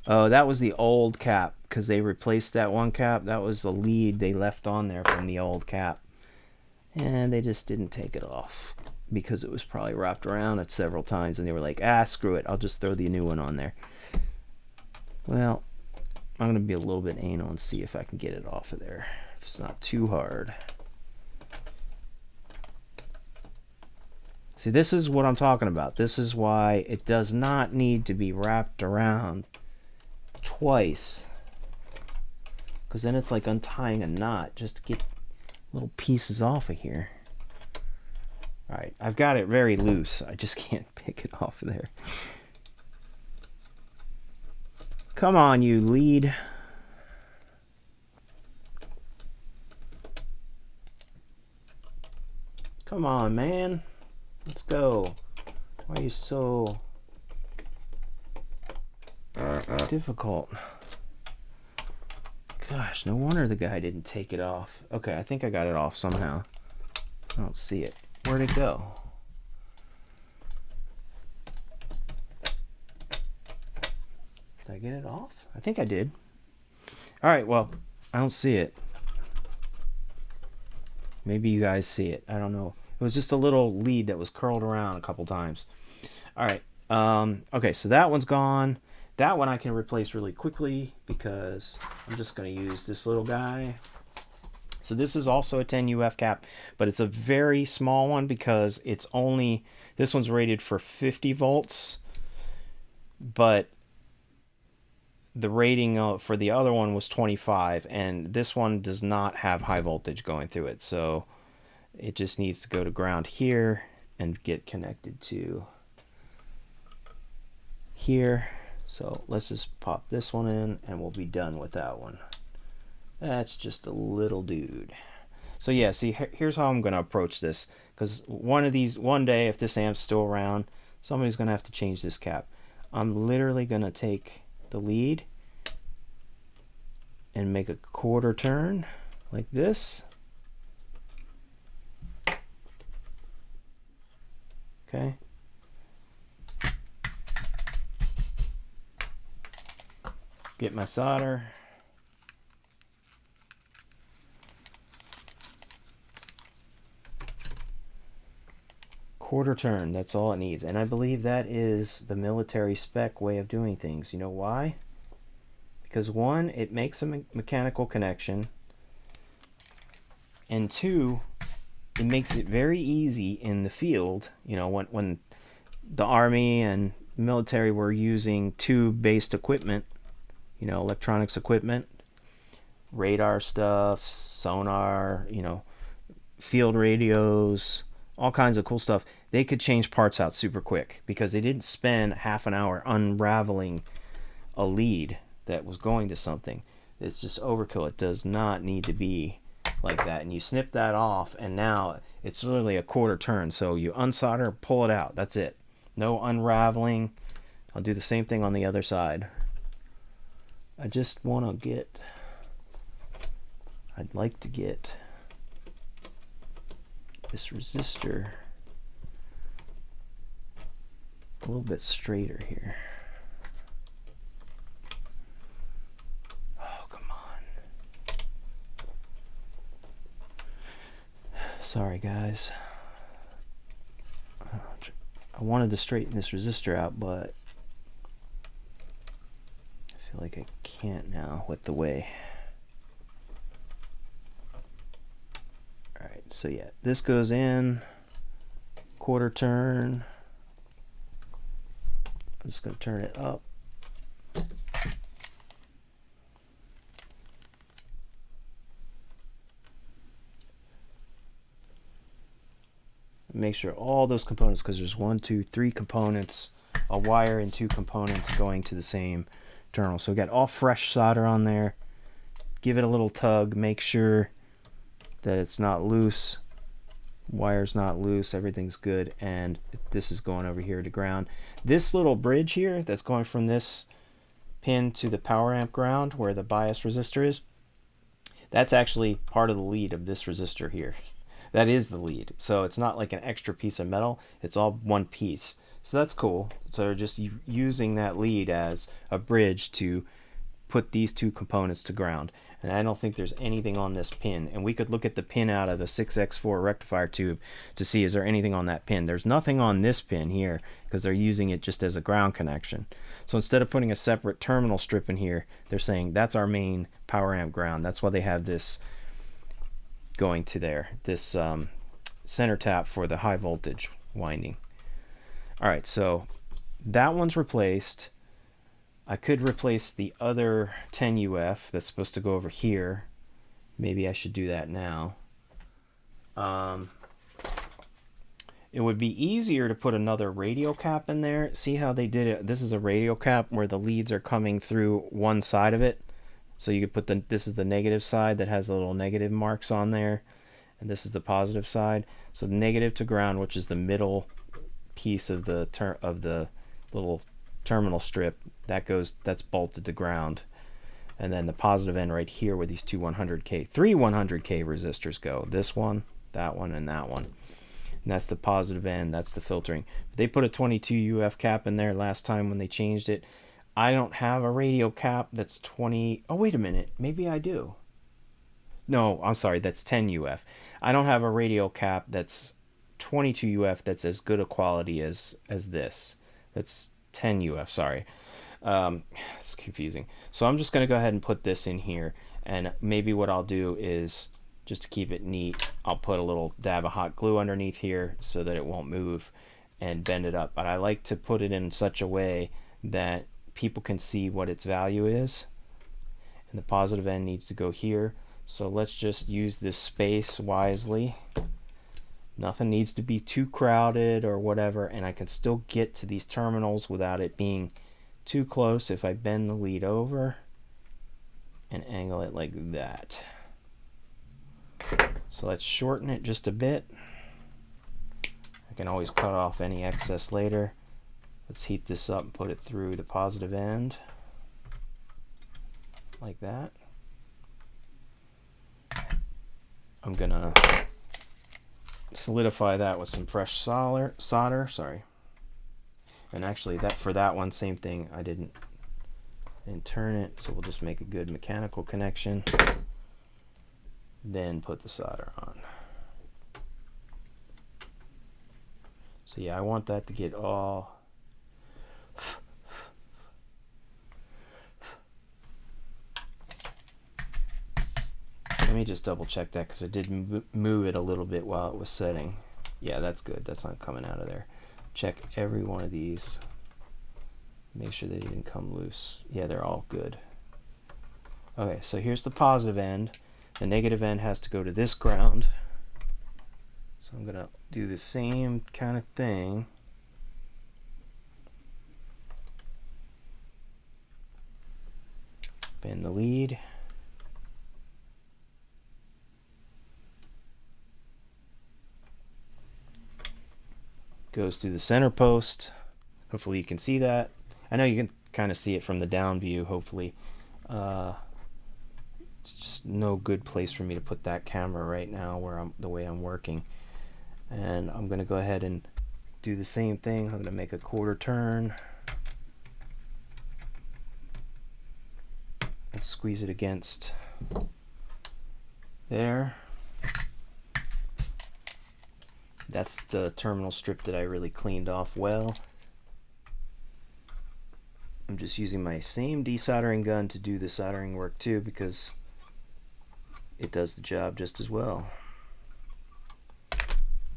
Oh, that was the old cap, because they replaced that one cap. That was the lead they left on there from the old cap. and they just didn't take it off because it was probably wrapped around it several times, and they were like, ah, screw it, I'll just throw the new one on there. Well, I'm going to be a little bit anal and see if I can get it off of there, if it's not too hard. See, this is what I'm talking about. This is why it does not need to be wrapped around twice, because then it's like untying a knot just to get little pieces off of here. Alright, I've got it very loose. I just can't pick it off of there. Come on, you lead. Come on, man. Let's go. Why are you so difficult? Gosh, no wonder the guy didn't take it off. Okay, I think I got it off somehow. I don't see it. Where'd it go? Did I get it off? I think I did. Alright, well, I don't see it. Maybe you guys see it. I don't know. It was just a little lead that was curled around a couple times. Alright, okay, so that one's gone. That one I can replace really quickly because I'm just going to use this little guy. So this is also a 10 UF cap, but it's a very small one because it's only, this one's rated for 50 volts, but the rating for the other one was 25, and this one does not have high voltage going through it. So it just needs to go to ground here and get connected to here. So let's just pop this one in and we'll be done with that one. That's just a little dude. So yeah, see, here's how I'm going to approach this, because one day, if this amp's still around, somebody's going to have to change this cap. I'm literally going to take the lead and make a quarter turn like this. Okay. Get my solder. Quarter turn, that's all it needs. And I believe that is the military spec way of doing things. You know why? Because one, it makes a mechanical connection. And two, it makes it very easy in the field. You know, when the Army and military were using tube-based equipment, you know, electronics equipment, radar stuff, sonar, you know, field radios, all kinds of cool stuff. They could change parts out super quick because they didn't spend half an hour unraveling a lead that was going to something. It's just overkill. It does not need to be like that. And you snip that off, and now it's literally a quarter turn. So you unsolder, pull it out. That's it. No unraveling. I'll do the same thing on the other side. I just want to get, I'd like to get this resistor a little bit straighter here. Oh, come on. Sorry, guys. I wanted to straighten this resistor out, but I feel like I can't now with the way. Alright, so yeah, this goes in, quarter turn. I'm just going to turn it up. Make sure all those components, because there's 1, 2, 3 components, a wire and 2 components going to the same terminal. So we got all fresh solder on there. Give it a little tug, make sure that it's not loose, wire's not loose, everything's good, and this is going over here to ground. This little bridge here that's going from this pin to the power amp ground where the bias resistor is, that's actually part of the lead of this resistor here. That is the lead, so it's not like an extra piece of metal, it's all one piece. So that's cool. So just using that lead as a bridge to put these two components to ground. And I don't think there's anything on this pin. And we could look at the pin out of a 6x4 rectifier tube to see, is there anything on that pin? There's nothing on this pin here because they're using it just as a ground connection. So instead of putting a separate terminal strip in here, they're saying that's our main power amp ground. That's why they have this going to there, this center tap for the high voltage winding. All right, so that one's replaced. I could replace the other 10 UF that's supposed to go over here. Maybe I should do that now. It would be easier to put another radio cap in there. See how they did it? This is a radio cap where the leads are coming through one side of it. So you could put this is the negative side that has the little negative marks on there, and this is the positive side. So negative to ground, which is the middle piece of the little terminal strip, that's bolted to ground. And then the positive end right here where these two 100K, three 100K resistors go. This one, that one, and that one. And that's the positive end, that's the filtering. They put a 22 UF cap in there last time when they changed it. I don't have a radio cap that's 20. Oh, wait a minute. Maybe I do. No, I'm sorry. That's 10 UF. I don't have a radio cap that's 22 UF that's as good a quality as this. That's 10 UF, sorry. It's confusing. So I'm just going to go ahead and put this in here. And maybe what I'll do is, just to keep it neat, I'll put a little dab of hot glue underneath here so that it won't move and bend it up. But I like to put it in such a way that people can see what its value is, and the positive end needs to go here. So let's just use this space wisely. Nothing needs to be too crowded or whatever, and I can still get to these terminals without it being too close if I bend the lead over and angle it like that. So let's shorten it just a bit. I can always cut off any excess later. Let's heat this up and put it through the positive end, like that. I'm gonna solidify that with some fresh solder, sorry. And actually, for that one, same thing. I didn't turn it, so we'll just make a good mechanical connection. Then put the solder on. So yeah, I want that to get all. Let me just double check that because I did move it a little bit while it was setting. Yeah, that's good. That's not coming out of there. Check every one of these. Make sure they didn't come loose. Yeah, they're all good. Okay, so here's the positive end. The negative end has to go to this ground. So I'm going to do the same kind of thing. Bend the lead. Goes through the center post. Hopefully you can see that. I know you can kind of see it from the down view, hopefully. It's just no good place for me to put that camera right now the way I'm working. And I'm going to go ahead and do the same thing. I'm going to make a quarter turn. And squeeze it against there. That's the terminal strip that I really cleaned off well. I'm just using my same desoldering gun to do the soldering work too, because it does the job just as well.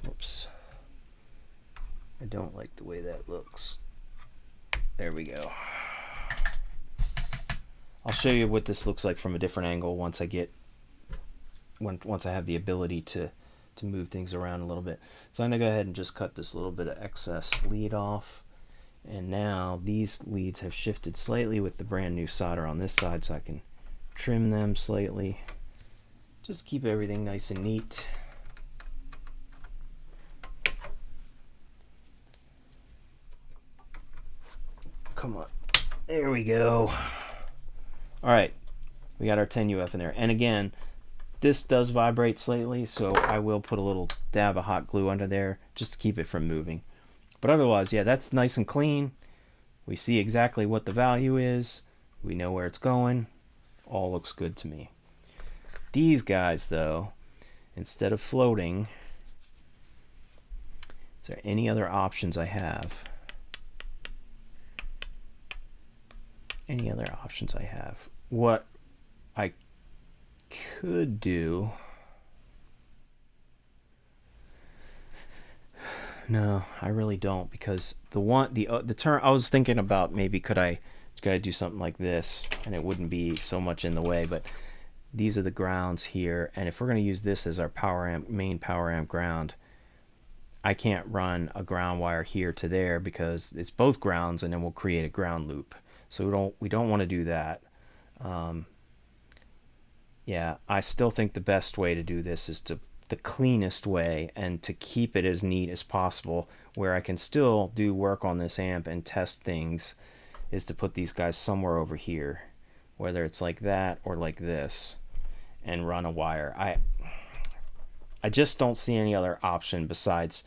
Oops. I don't like the way that looks. There we go. I'll show you what this looks like from a different angle once I have the ability to move things around a little bit. So I'm going to go ahead and just cut this little bit of excess lead off. And now these leads have shifted slightly with the brand new solder on this side, so I can trim them slightly. Just to keep everything nice and neat. Come on. There we go. Alright. We got our 10 UF in there. And again, this does vibrate slightly, so I will put a little dab of hot glue under there just to keep it from moving. But otherwise, yeah, that's nice and clean. We see exactly what the value is. We know where it's going. All looks good to me. These guys, though, instead of floating, is there any other options I have? Any other options I have? What I could do... No, I really don't, because the term I was thinking about, maybe could I do something like this and it wouldn't be so much in the way, but these are the grounds here, and if we're going to use this as our power amp, main power amp ground, I can't run a ground wire here to there because it's both grounds, and then we'll create a ground loop. So we don't want to do that. Yeah, I still think the best way to do this is the cleanest way, and to keep it as neat as possible, where I can still do work on this amp and test things, is to put these guys somewhere over here, whether it's like that or like this, and run a wire. I just don't see any other option besides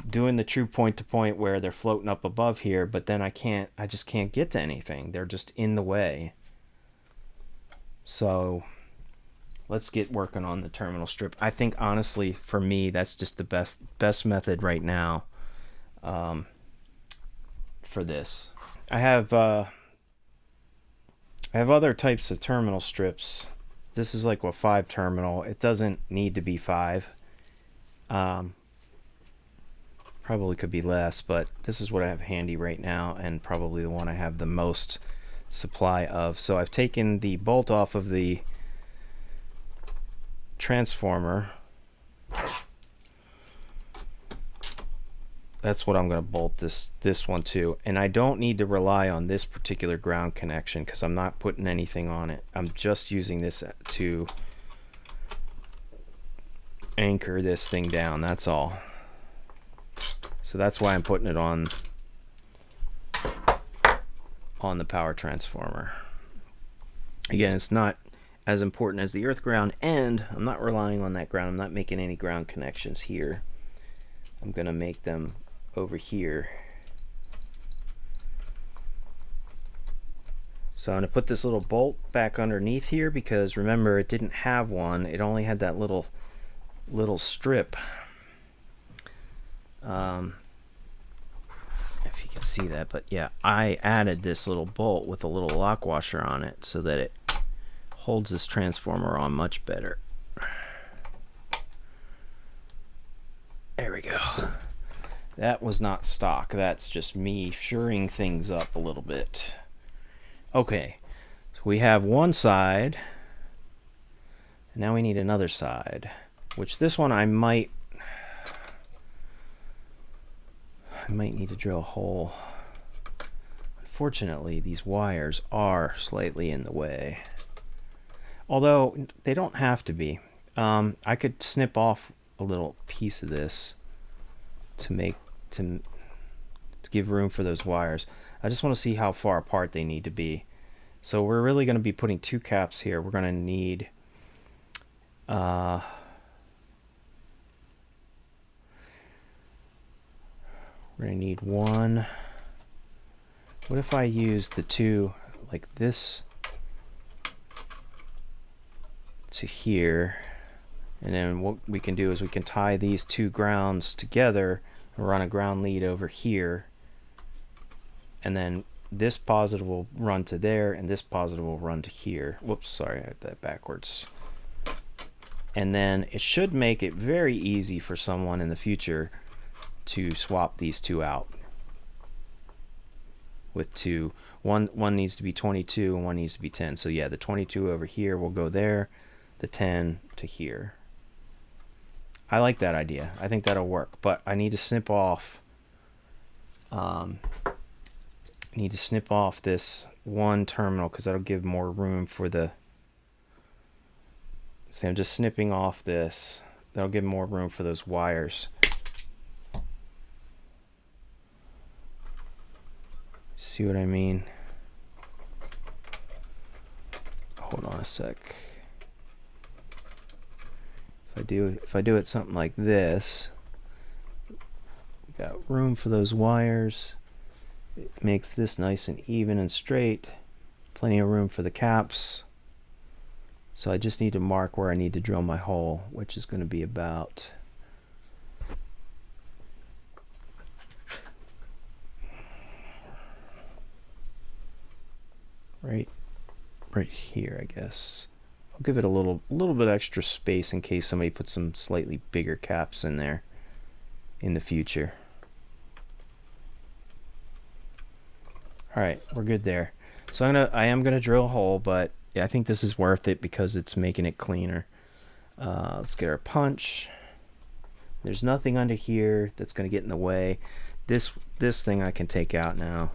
doing the true point to point where they're floating up above here, but then I just can't get to anything. They're just in the way. So let's get working on the terminal strip. I think, honestly, for me, that's just the best method right now for this. I have other types of terminal strips. This is like a 5 terminal. It doesn't need to be 5. Probably could be less, but this is what I have handy right now, and probably the one I have the most supply of. So I've taken the bolt off of the transformer. That's what I'm going to bolt this one to, and I don't need to rely on this particular ground connection because I'm not putting anything on it. I'm just using this to anchor this thing down, that's all. So that's why I'm putting it on the power transformer. Again, it's not as important as the earth ground, and I'm not relying on that ground. I'm not making any ground connections here. I'm going to make them over here. So I'm going to put this little bolt back underneath here, because remember, it didn't have one. It only had that little strip. If you can see that, but yeah, I added this little bolt with a little lock washer on it so that it holds this transformer on much better. There we go. That was not stock. That's just me shoring things up a little bit. Okay, so we have one side, and now we need another side, which this one I might need to drill a hole. Unfortunately, these wires are slightly in the way, although they don't have to be. I could snip off a little piece of this to give room for those wires. I just want to see how far apart they need to be. So we're really going to be putting 2 caps here. We're going to need one. What if I use the 2 like this to here, and then what we can do is we can tie these 2 grounds together and run a ground lead over here, and then this positive will run to there and this positive will run to here. Whoops, sorry, I had that backwards. And then it should make it very easy for someone in the future to swap these 2 out with 2. One needs to be 22 and one needs to be 10. So yeah, the 22 over here will go there, the 10 to here. I like that idea. I think that'll work, but I need to snip off this one terminal, because that'll give more room for the... See, I'm just snipping off this. That'll give more room for those wires. See what I mean? Hold on a sec. If I do it something like this, got room for those wires. It makes this nice and even and straight, Plenty of room for the caps. So I just need to mark where I need to drill my hole, which is going to be about right here, I guess. I'll give it a little bit extra space in case somebody puts some slightly bigger caps in there in the future. All right, we're good there. So I am gonna drill a hole, but yeah, I think this is worth it because it's making it cleaner. Let's get our punch. There's nothing under here that's gonna get in the way. This thing I can take out now.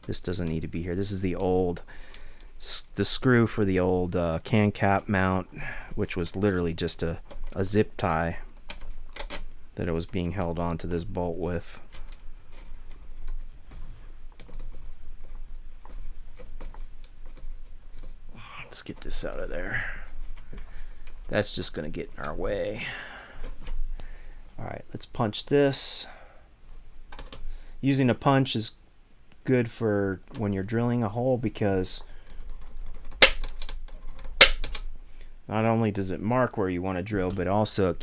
This doesn't need to be here. This is the screw for the old can cap mount, which was literally just a zip tie that it was being held onto this bolt with. Let's get this out of there. That's just going to get in our way. Alright, let's punch this. Using a punch is good for when you're drilling a hole because not only does it mark where you want to drill, but also it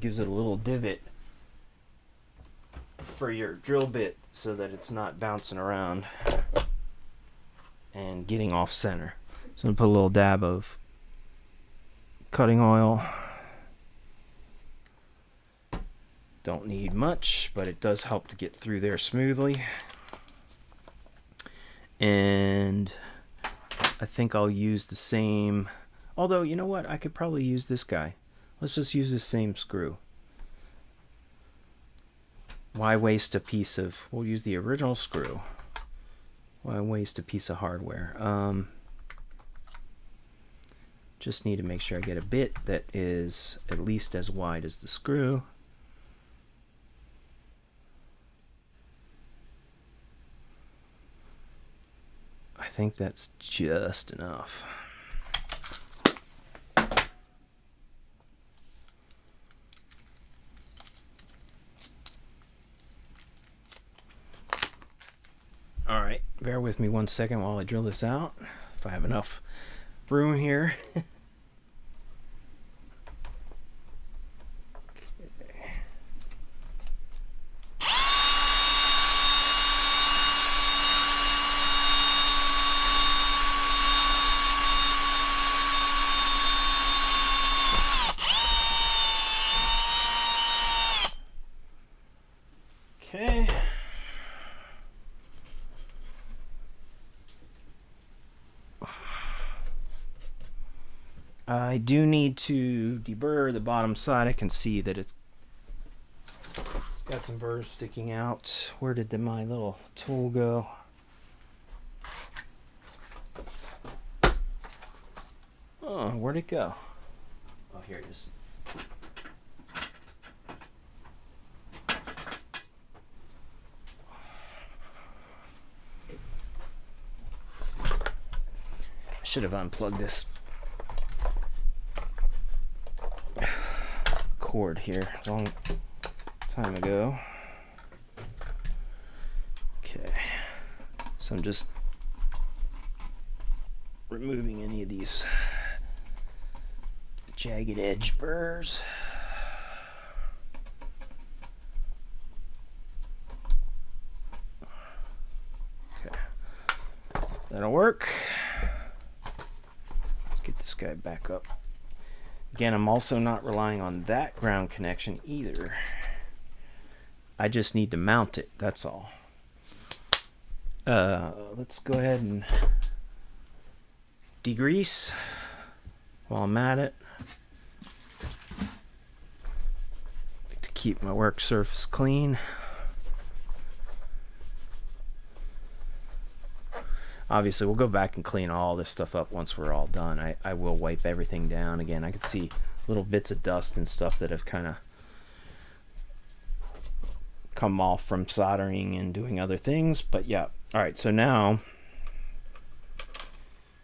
gives it a little divot for your drill bit so that it's not bouncing around and getting off center. So I'm going to put a little dab of cutting oil. Don't need much, but it does help to get through there smoothly. And I think I'll use the same, although you know what, I could probably use this guy. Let's just use the same screw. Why waste a piece of, we'll use the original screw. Why waste a piece of hardware? Just need to make sure I get a bit that is at least as wide as the screw. I think that's just enough. All right, bear with me 1 second while I drill this out, if I have enough room here. Okay. I do need to deburr the bottom side. I can see that it's got some burrs sticking out. Where did my little tool go? Oh, where'd it go? Oh, here it is. I should have unplugged this cord here a long time ago. Okay, so I'm just removing any of these jagged edge burrs. Okay, that'll work. Let's get this guy back up. Again, I'm also not relying on that ground connection either. I just need to mount it, that's all. Let's go ahead and degrease while I'm at it. To keep my work surface clean. Obviously, we'll go back and clean all this stuff up once we're all done. I will wipe everything down again. I can see little bits of dust and stuff that have kind of come off from soldering and doing other things. But yeah, all right, so now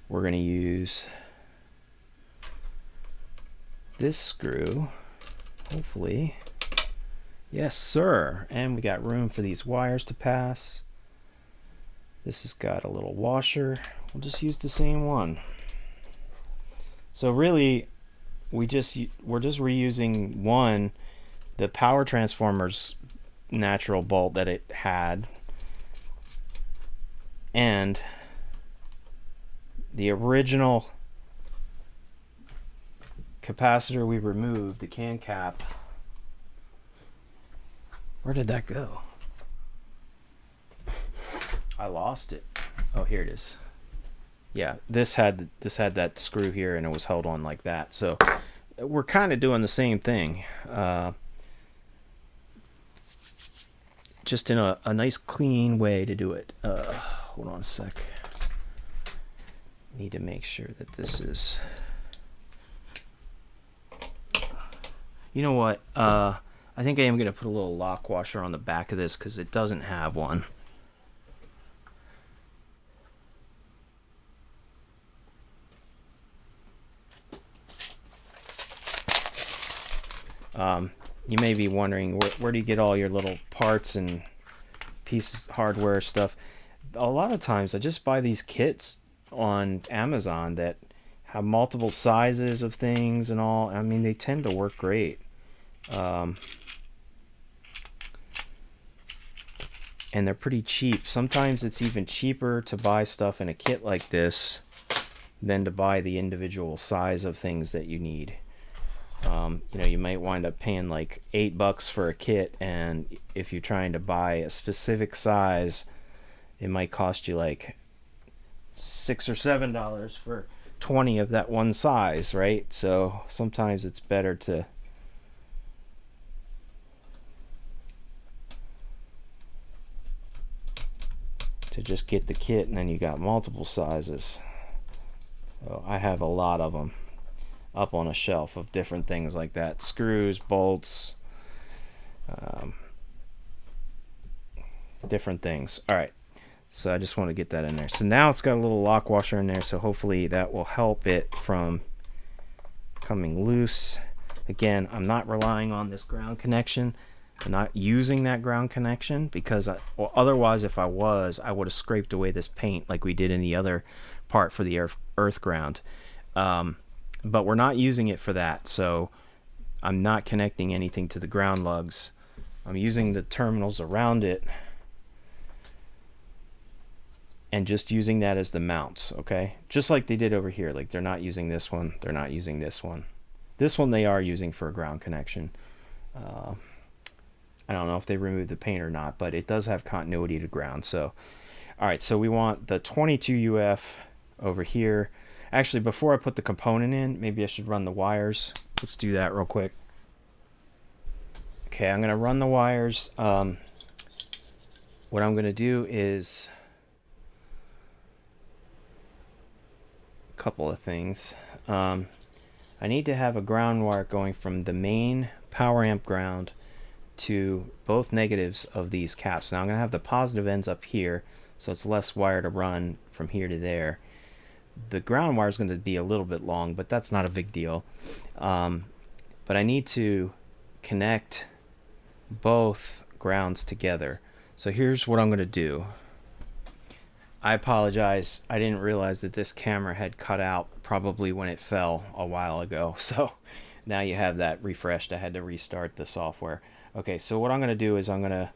we're going to use this screw, hopefully. Yes, sir. And we got room for these wires to pass. This has got a little washer. We'll just use the same one. So really, we're just reusing the power transformer's natural bolt that it had, and the original capacitor we removed, the can cap. Where did that go? I lost it. Oh, here it is. Yeah, this had that screw here, and it was held on like that. So we're kind of doing the same thing, just in a nice clean way to do it. Hold on a sec. Need to make sure that this is. You know what? I think I am going to put a little lock washer on the back of this because it doesn't have one. You may be wondering, where do you get all your little parts and pieces, hardware stuff? A lot of times I just buy these kits on Amazon that have multiple sizes of things and all. I mean, they tend to work great. And they're pretty cheap. Sometimes it's even cheaper to buy stuff in a kit like this than to buy the individual size of things that you need. You know, you might wind up paying like $8 for a kit, and if you're trying to buy a specific size, it might cost you like $6 or $7 for 20 of that one size, right? So sometimes it's better to just get the kit, and then you got multiple sizes. So I have a lot of them up on a shelf of different things like that. Screws, bolts, different things. Alright, so I just want to get that in there. So now it's got a little lock washer in there, so hopefully that will help it from coming loose. Again, I'm not relying on this ground connection. I'm not using that ground connection because otherwise, if I was, I would have scraped away this paint like we did in the other part for the earth ground. But we're not using it for that, so I'm not connecting anything to the ground lugs. I'm using the terminals around it and just using that as the mounts, okay? Just like they did over here. Like, they're not using this one, they're not using this one. This one they are using for a ground connection. I don't know if they removed the paint or not, but it does have continuity to ground. So, all right, so we want the 22 UF over here. Actually, before I put the component in, maybe I should run the wires. Let's do that real quick. Okay, I'm going to run the wires. What I'm going to do is a couple of things. I need to have a ground wire going from the main power amp ground to both negatives of these caps. Now I'm going to have the positive ends up here, so it's less wire to run from here to there. The ground wire is going to be a little bit long, but that's not a big deal. But I need to connect both grounds together. So here's what I'm going to do. I apologize. I didn't realize that this camera had cut out probably when it fell a while ago. So now you have that refreshed. I had to restart the software. Okay, so what I'm going to do is I'm going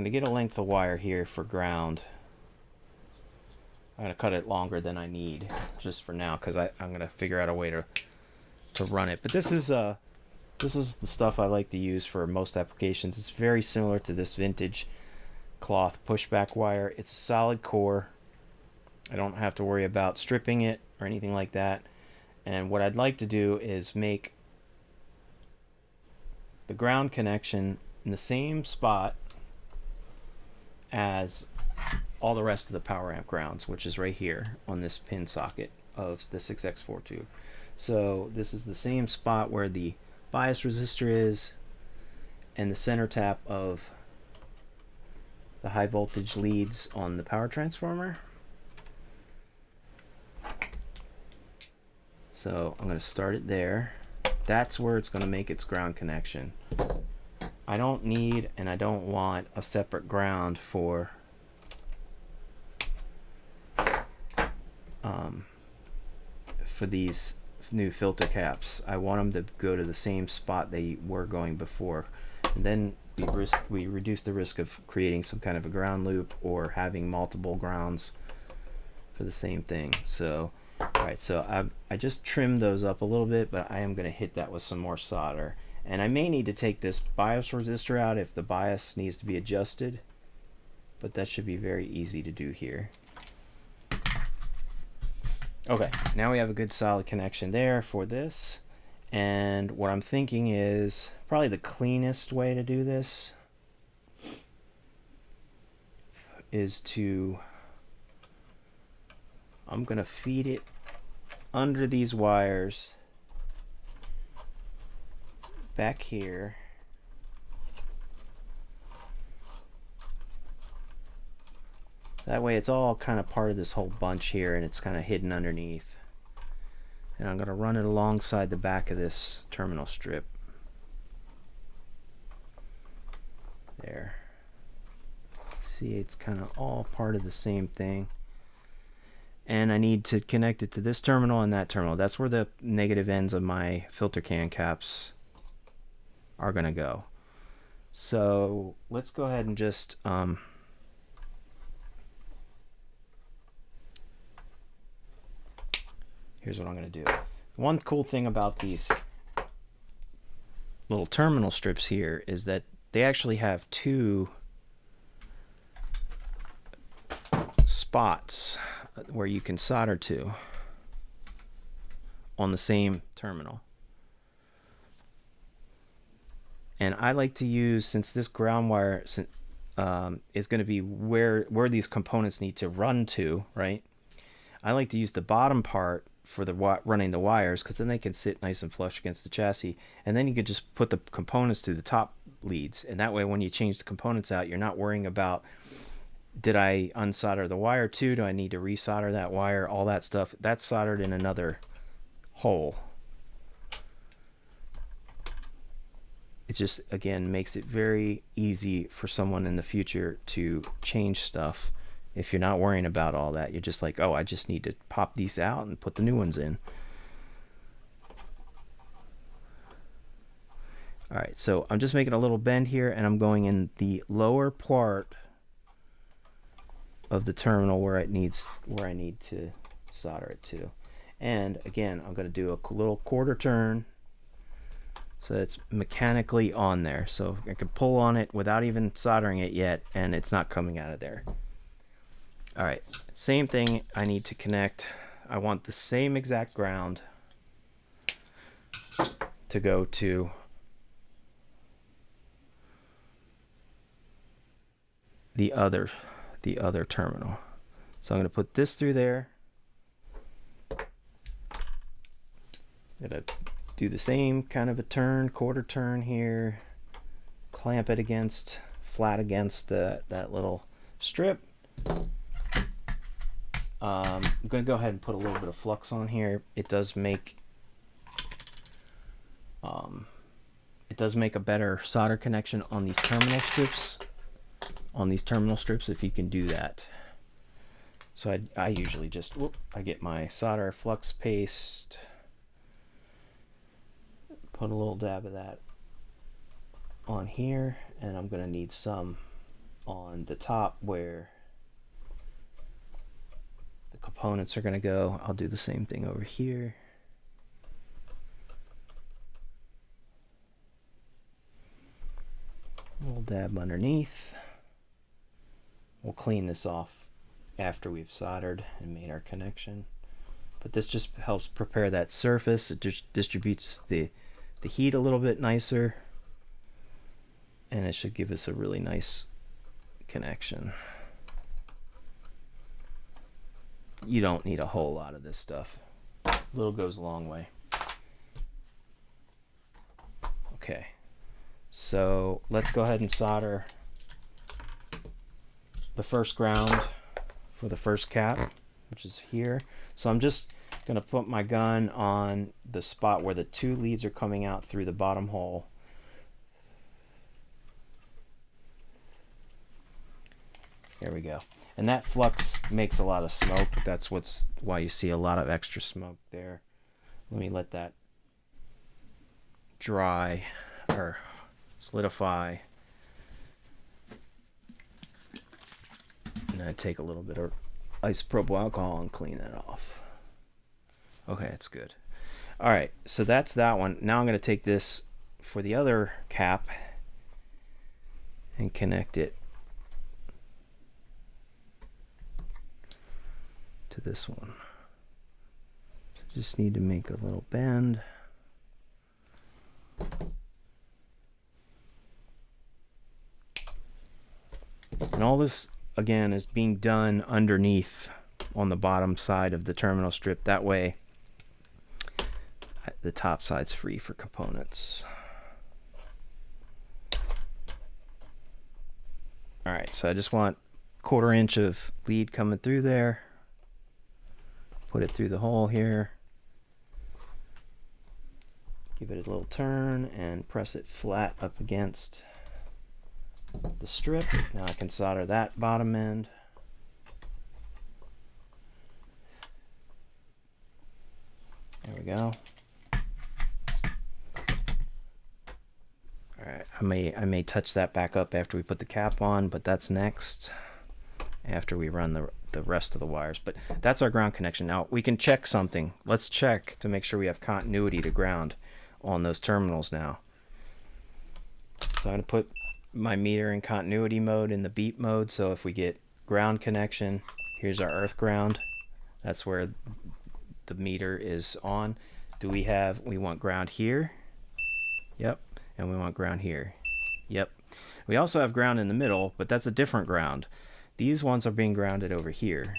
to get a length of wire here for ground. I'm going to cut it longer than I need just for now because I'm going to figure out a way to run it. But this is the stuff I like to use for most applications. It's very similar to this vintage cloth pushback wire. It's a solid core. I don't have to worry about stripping it or anything like that. And what I'd like to do is make the ground connection in the same spot as all the rest of the power amp grounds, which is right here on this pin socket of the 6X4 tube. So this is the same spot where the bias resistor is and the center tap of the high voltage leads on the power transformer. So I'm going to start it there. That's where it's going to make its ground connection. I don't need and I don't want a separate ground for these new filter caps. I want them to go to the same spot they were going before, and then we reduce the risk of creating some kind of a ground loop or having multiple grounds for the same thing. So alright, so I just trimmed those up a little bit, but I am going to hit that with some more solder. And I may need to take this bias resistor out if the bias needs to be adjusted, but that should be very easy to do here. Okay, now we have a good solid connection there for this. And what I'm thinking is probably the cleanest way to do this is I'm going to feed it under these wires back here. That way it's all kind of part of this whole bunch here, and it's kind of hidden underneath. And I'm going to run it alongside the back of this terminal strip. There. See, it's kind of all part of the same thing. And I need to connect it to this terminal and that terminal. That's where the negative ends of my filter can caps are going to go. So let's go ahead and just here's what I'm going to do. One cool thing about these little terminal strips here is that they actually have two spots where you can solder to on the same terminal. And I like to use, since this ground wire is going to be where these components need to run to, right? I like to use the bottom part for the running the wires, because then they can sit nice and flush against the chassis, and then you could just put the components through the top leads, and that way when you change the components out, you're not worrying about, did I unsolder the wire too? Do I need to resolder that wire? All that stuff, that's soldered in another hole. It just, again, makes it very easy for someone in the future to change stuff. If you're not worrying about all that, you're just like, oh, I just need to pop these out and put the new ones in. All right, so I'm just making a little bend here, and I'm going in the lower part of the terminal where I need to solder it to. And again, I'm going to do a little quarter turn so it's mechanically on there. So I can pull on it without even soldering it yet, and it's not coming out of there. All right, same thing, I need to connect. I want the same exact ground to go to the other terminal. So I'm going to put this through there. I'm going to do the same kind of a turn, quarter turn here, clamp it flat against that little strip. I'm going to go ahead and put a little bit of flux on here. It does make a better solder connection on these terminal strips. If you can do that. So I usually just I get my solder flux paste, put a little dab of that on here, and I'm going to need some on the top where the components are going to go. I'll do the same thing over here. A little dab underneath. We'll clean this off after we've soldered and made our connection. But this just helps prepare that surface. It just distributes the heat a little bit nicer, and it should give us a really nice connection. You don't need a whole lot of this stuff. A little goes a long way. Okay, so let's go ahead and solder the first ground for the first cap, which is here. So I'm just going to put my gun on the spot where the two leads are coming out through the bottom hole. There we go. And that flux makes a lot of smoke. That's why you see a lot of extra smoke there. Let me let that dry or solidify. And I take a little bit of isopropyl alcohol and clean it off. Okay, that's good. All right, so that's that one. Now I'm going to take this for the other cap and connect it to this one. So just need to make a little bend. And all this, again, is being done underneath on the bottom side of the terminal strip. That way, the top side's free for components. All right, so I just want 1/4 inch of lead coming through there. Put it through the hole here. Give it a little turn and press it flat up against the strip. Now I can solder that bottom end. There we go. All right, I may touch that back up after we put the cap on, but that's next after we run the rest of the wires. But that's our ground connection. Now we can check something. Let's check to make sure we have continuity to ground on those terminals now. So I'm going to put my meter in continuity mode in the beep mode. So if we get ground connection, here's our earth ground. That's where the meter is on. We want ground here. Yep. And we want ground here. Yep. We also have ground in the middle, but that's a different ground. These ones are being grounded over here.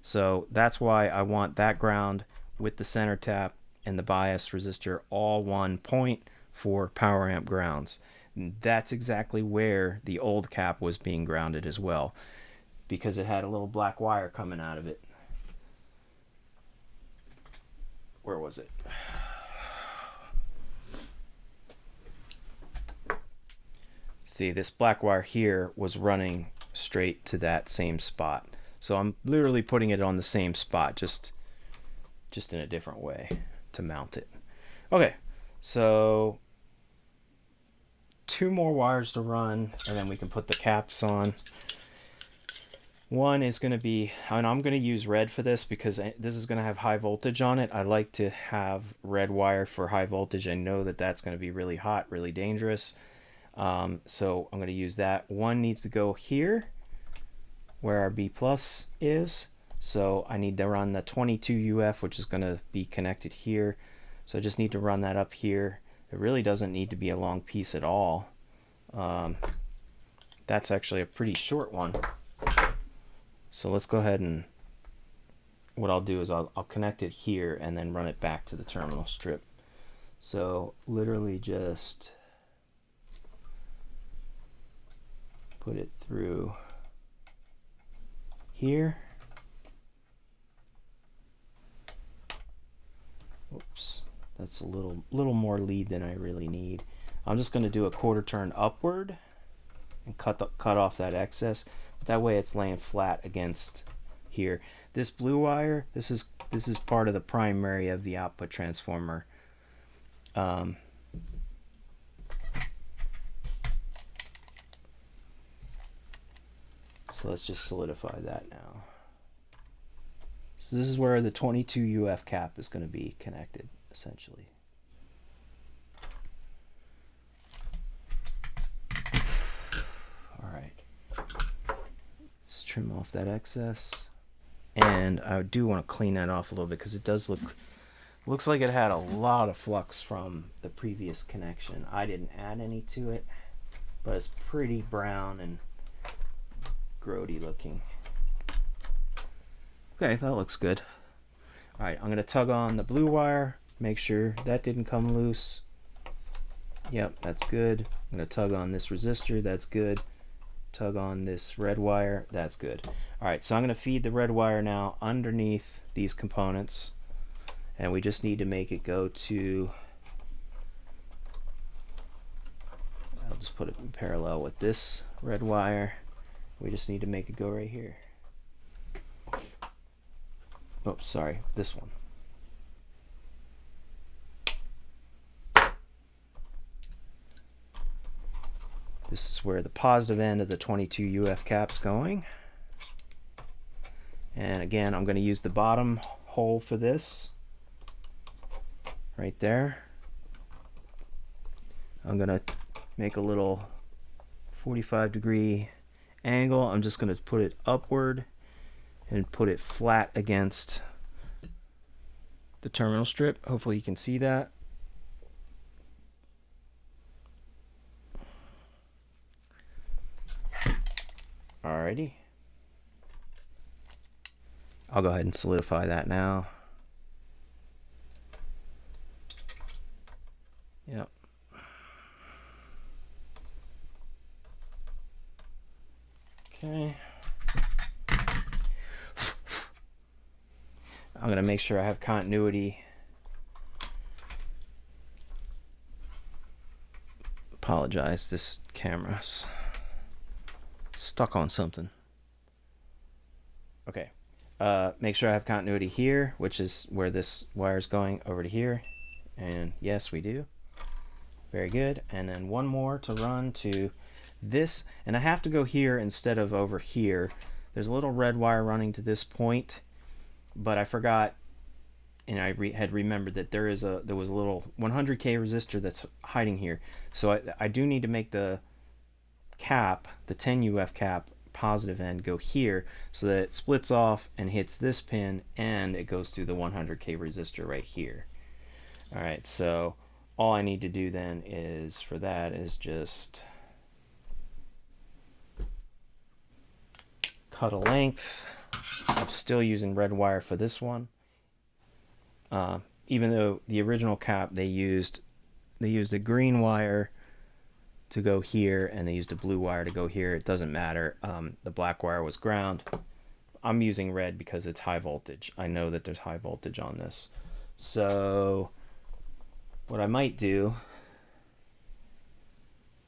So that's why I want that ground with the center tap and the bias resistor all one point for power amp grounds. That's exactly where the old cap was being grounded as well, because it had a little black wire coming out of it. Where was it? See, this black wire here was running straight to that same spot. So I'm literally putting it on the same spot, just in a different way to mount it. Okay, so 2 more wires to run, and then we can put the caps on. One is going to be, and I'm going to use red for this because this is going to have high voltage on it. I like to have red wire for high voltage. I know that that's going to be really hot, really dangerous. So I'm going to use that. One needs to go here where our B plus is. So I need to run the 22 UF, which is going to be connected here. So I just need to run that up here. It really doesn't need to be a long piece at all. That's actually a pretty short one. So let's go ahead, and what I'll do is I'll connect it here and then run it back to the terminal strip. So literally just put it through here. Oops, that's a little more lead than I really need. I'm just going to do a 1/4 turn upward and cut off that excess. But that way it's laying flat against here. This blue wire, this is part of the primary of the output transformer. So let's just solidify that now. So this is where the 22 UF cap is going to be connected, essentially. All right. Let's trim off that excess. And I do want to clean that off a little bit because it does looks like it had a lot of flux from the previous connection. I didn't add any to it, but it's pretty brown and grody looking. Okay, that looks good. All right, I'm going to tug on the blue wire, make sure that didn't come loose. Yep, that's good. I'm going to tug on this resistor, that's good. Tug on this red wire, that's good. All right, so I'm going to feed the red wire now underneath these components, and we just need to make it go to, I'll just put it in parallel with this red wire, We just need to make it go right here. Oh, sorry, this one. This is where the positive end of the 22 UF cap's going. And again, I'm going to use the bottom hole for this. Right there. I'm going to make a little 45-degree angle. I'm just going to put it upward and put it flat against the terminal strip. Hopefully you can see that. Alrighty. I'll go ahead and solidify that now. Yep. Okay. I'm going to make sure I have continuity. Apologize, this camera's stuck on something. Okay. Make sure I have continuity here, which is where this wire is going over to here. And yes, we do. Very good. And then one more to run to this. And I have to go here instead of over here. There's a little red wire running to this point, but I forgot, and I had remembered that there was a little 100K resistor that's hiding here. So I do need to make the cap, the 10 UF cap, positive end go here so that it splits off and hits this pin and it goes through the 100K resistor right here. Alright, so all I need to do then is for that is just cut a length. I'm still using red wire for this one. Even though the original cap they used a green wire to go here and they used a blue wire to go here. It doesn't matter. The black wire was ground. I'm using red because it's high voltage. I know that there's high voltage on this. So what I might do,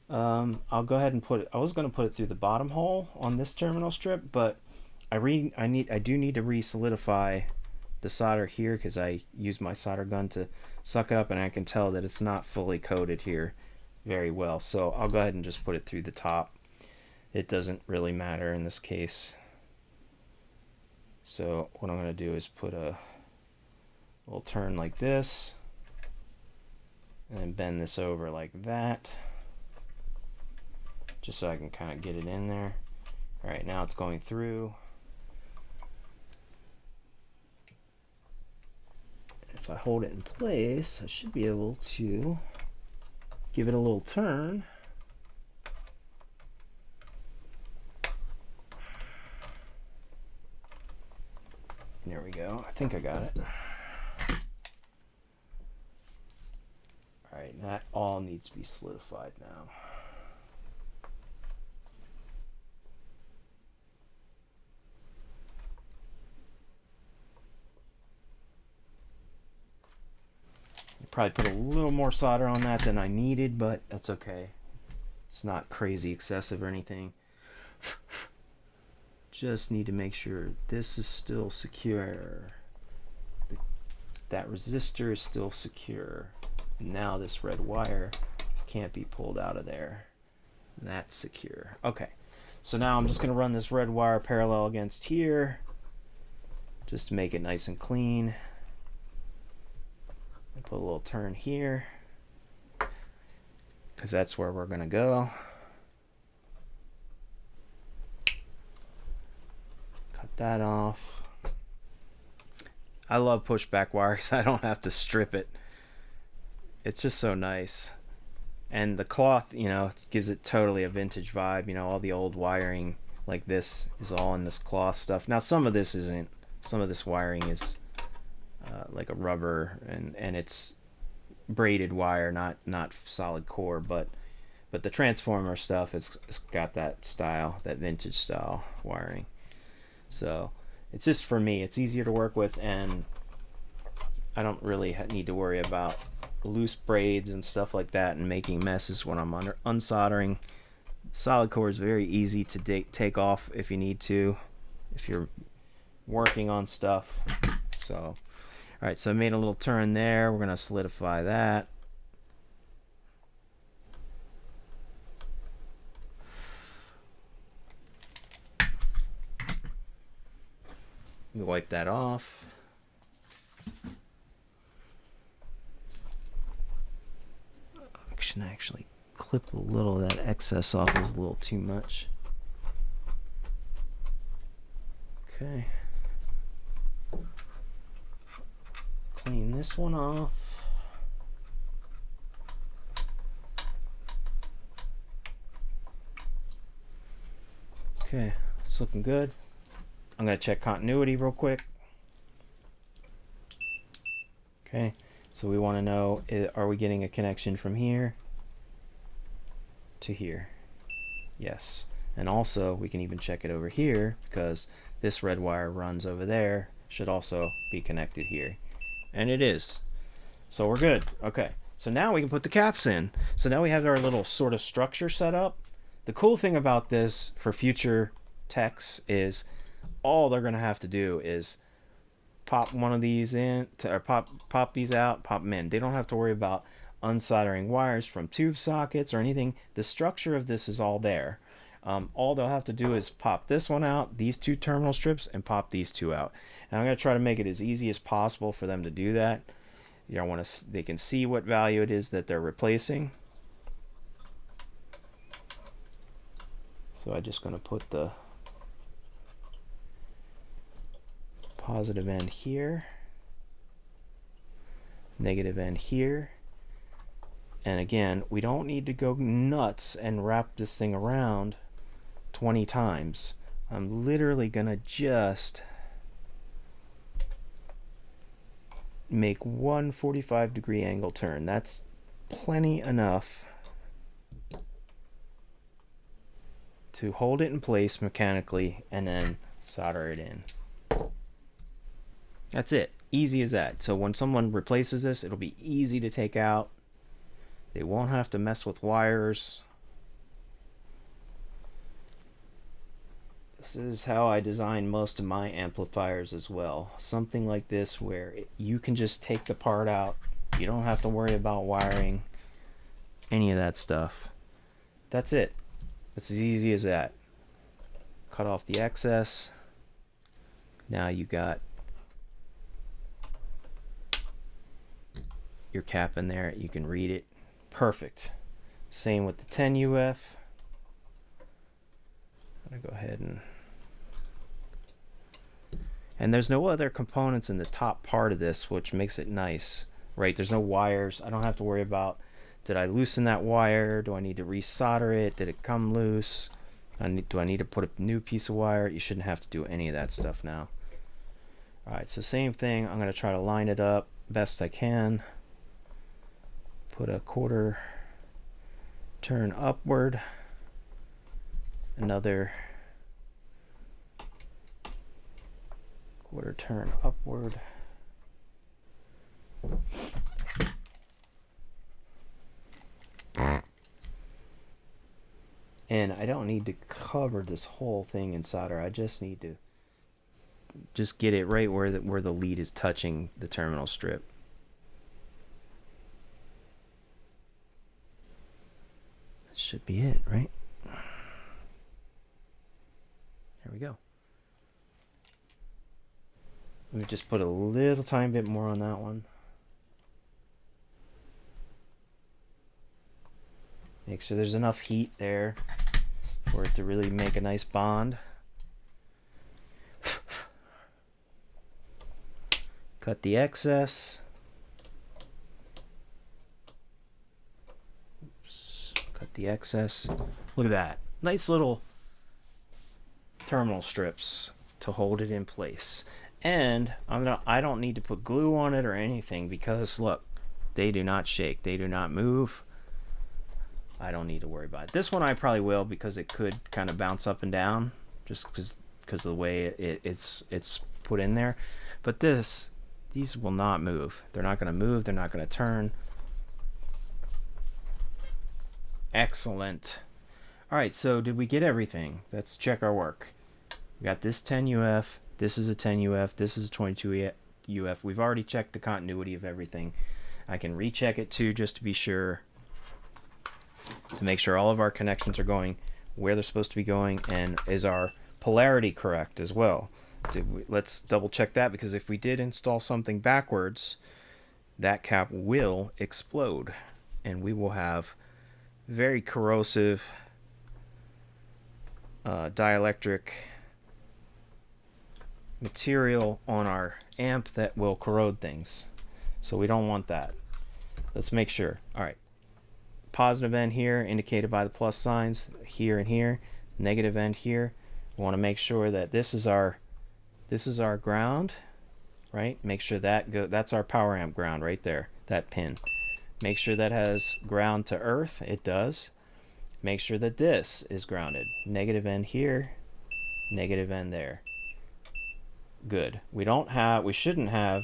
I'll go ahead and put it, I was going to put it through the bottom hole on this terminal strip, but I do need to re-solidify the solder here because I use my solder gun to suck it up, and I can tell that it's not fully coated here very well. So I'll go ahead and just put it through the top. It doesn't really matter in this case. So what I'm going to do is put a little turn like this and then bend this over like that, just so I can kind of get it in there. All right, now it's going through. If I hold it in place, I should be able to give it a little turn. There we go. I think I got it. All right, that all needs to be solidified now. Probably put a little more solder on that than I needed, but that's okay. It's not crazy excessive or anything. Just need to make sure this is still secure. That resistor is still secure. Now this red wire can't be pulled out of there. That's secure. Okay, so now I'm just going to run this red wire parallel against here just to make it nice and clean. Put a little turn here because that's where we're going to go. Cut that off. I love pushback wire because I don't have to strip it. It's just so nice. And the cloth, you know, it gives it totally a vintage vibe. You know, all the old wiring like this is all in this cloth stuff. Now some of this isn't. Some of this wiring is like a rubber, and it's braided wire, not solid core, but the transformer stuff it's got that style, that vintage style wiring. So it's just, for me, it's easier to work with, and I don't really need to worry about loose braids and stuff like that and making messes when I'm unsoldering Solid core is very easy to take off if you need to, if you're working on stuff. So, all right, so I made a little turn there. We're gonna solidify that. Let me wipe that off. I should actually clip a little of that excess off. Is a little too much. Okay. Clean this one off. Okay, it's looking good. I'm going to check continuity real quick. Okay, so we want to know, are we getting a connection from here to here? Yes. And also, we can even check it over here, because this red wire runs over there, should also be connected here. And it is. So we're good. Okay, so now we can put the caps in. So now we have our little sort of structure set up. The cool thing about this for future techs is all they're going to have to do is pop one of these in, or pop these out, pop them in. They don't have to worry about unsoldering wires from tube sockets or anything. The structure of this is all there. All they'll have to do is pop this one out, these two terminal strips, and pop these two out. And I'm going to try to make it as easy as possible for them to do that. You know, they can see what value it is that they're replacing. So I'm just going to put the positive end here, negative end here, and again, we don't need to go nuts and wrap this thing around 20 times. I'm literally gonna just make one 45-degree angle turn. That's plenty enough to hold it in place mechanically and then solder it in. That's it. Easy as that. So when someone replaces this, it'll be easy to take out. They won't have to mess with wires. This is how I design most of my amplifiers as well. Something like this where you can just take the part out. You don't have to worry about wiring, any of that stuff. That's it. It's as easy as that. Cut off the excess. Now you got your cap in there, you can read it. Perfect. Same with the 10 UF. I'm gonna go ahead and there's no other components in the top part of this, which makes it nice, right? There's no wires. I don't have to worry about, did I loosen that wire? Do I need to resolder it? Did it come loose? Do I need to put a new piece of wire? You shouldn't have to do any of that stuff now. All right, so same thing. I'm gonna try to line it up best I can. Put a quarter turn upward, another quarter turn upward, and I don't need to cover this whole thing in solder. I just need to just get it right where the lead is touching the terminal strip. Should be it, right? There we go. Let me just put a little tiny bit more on that one. Make sure there's enough heat there for it to really make a nice bond. Cut the excess. The excess. Look at that. Nice little terminal strips to hold it in place. And I don't need to put glue on it or anything because look, they do not shake. They do not move. I don't need to worry about it. This one I probably will because it could kind of bounce up and down just because of the way it's put in there. But these will not move. They're not going to move. They're not going to turn. Excellent. All right, so did we get everything? Let's check our work. We got this 10 UF, this is a 10 UF, this is a 22 UF. We've already checked the continuity of everything. I can recheck it too, just to be sure, to make sure all of our connections are going where they're supposed to be going, and is our polarity correct as well. Let's double check that, because if we did install something backwards, that cap will explode and we will have very corrosive dielectric material on our amp that will corrode things. So we don't want that. Let's make sure. All right, positive end here indicated by the plus signs here and here, negative end here. We want to make sure that this is our ground, right? Make sure that's our power amp ground right there, that pin. Make sure that has ground to earth. It does. Make sure that this is grounded. Negative end here, negative end there. Good. We shouldn't have,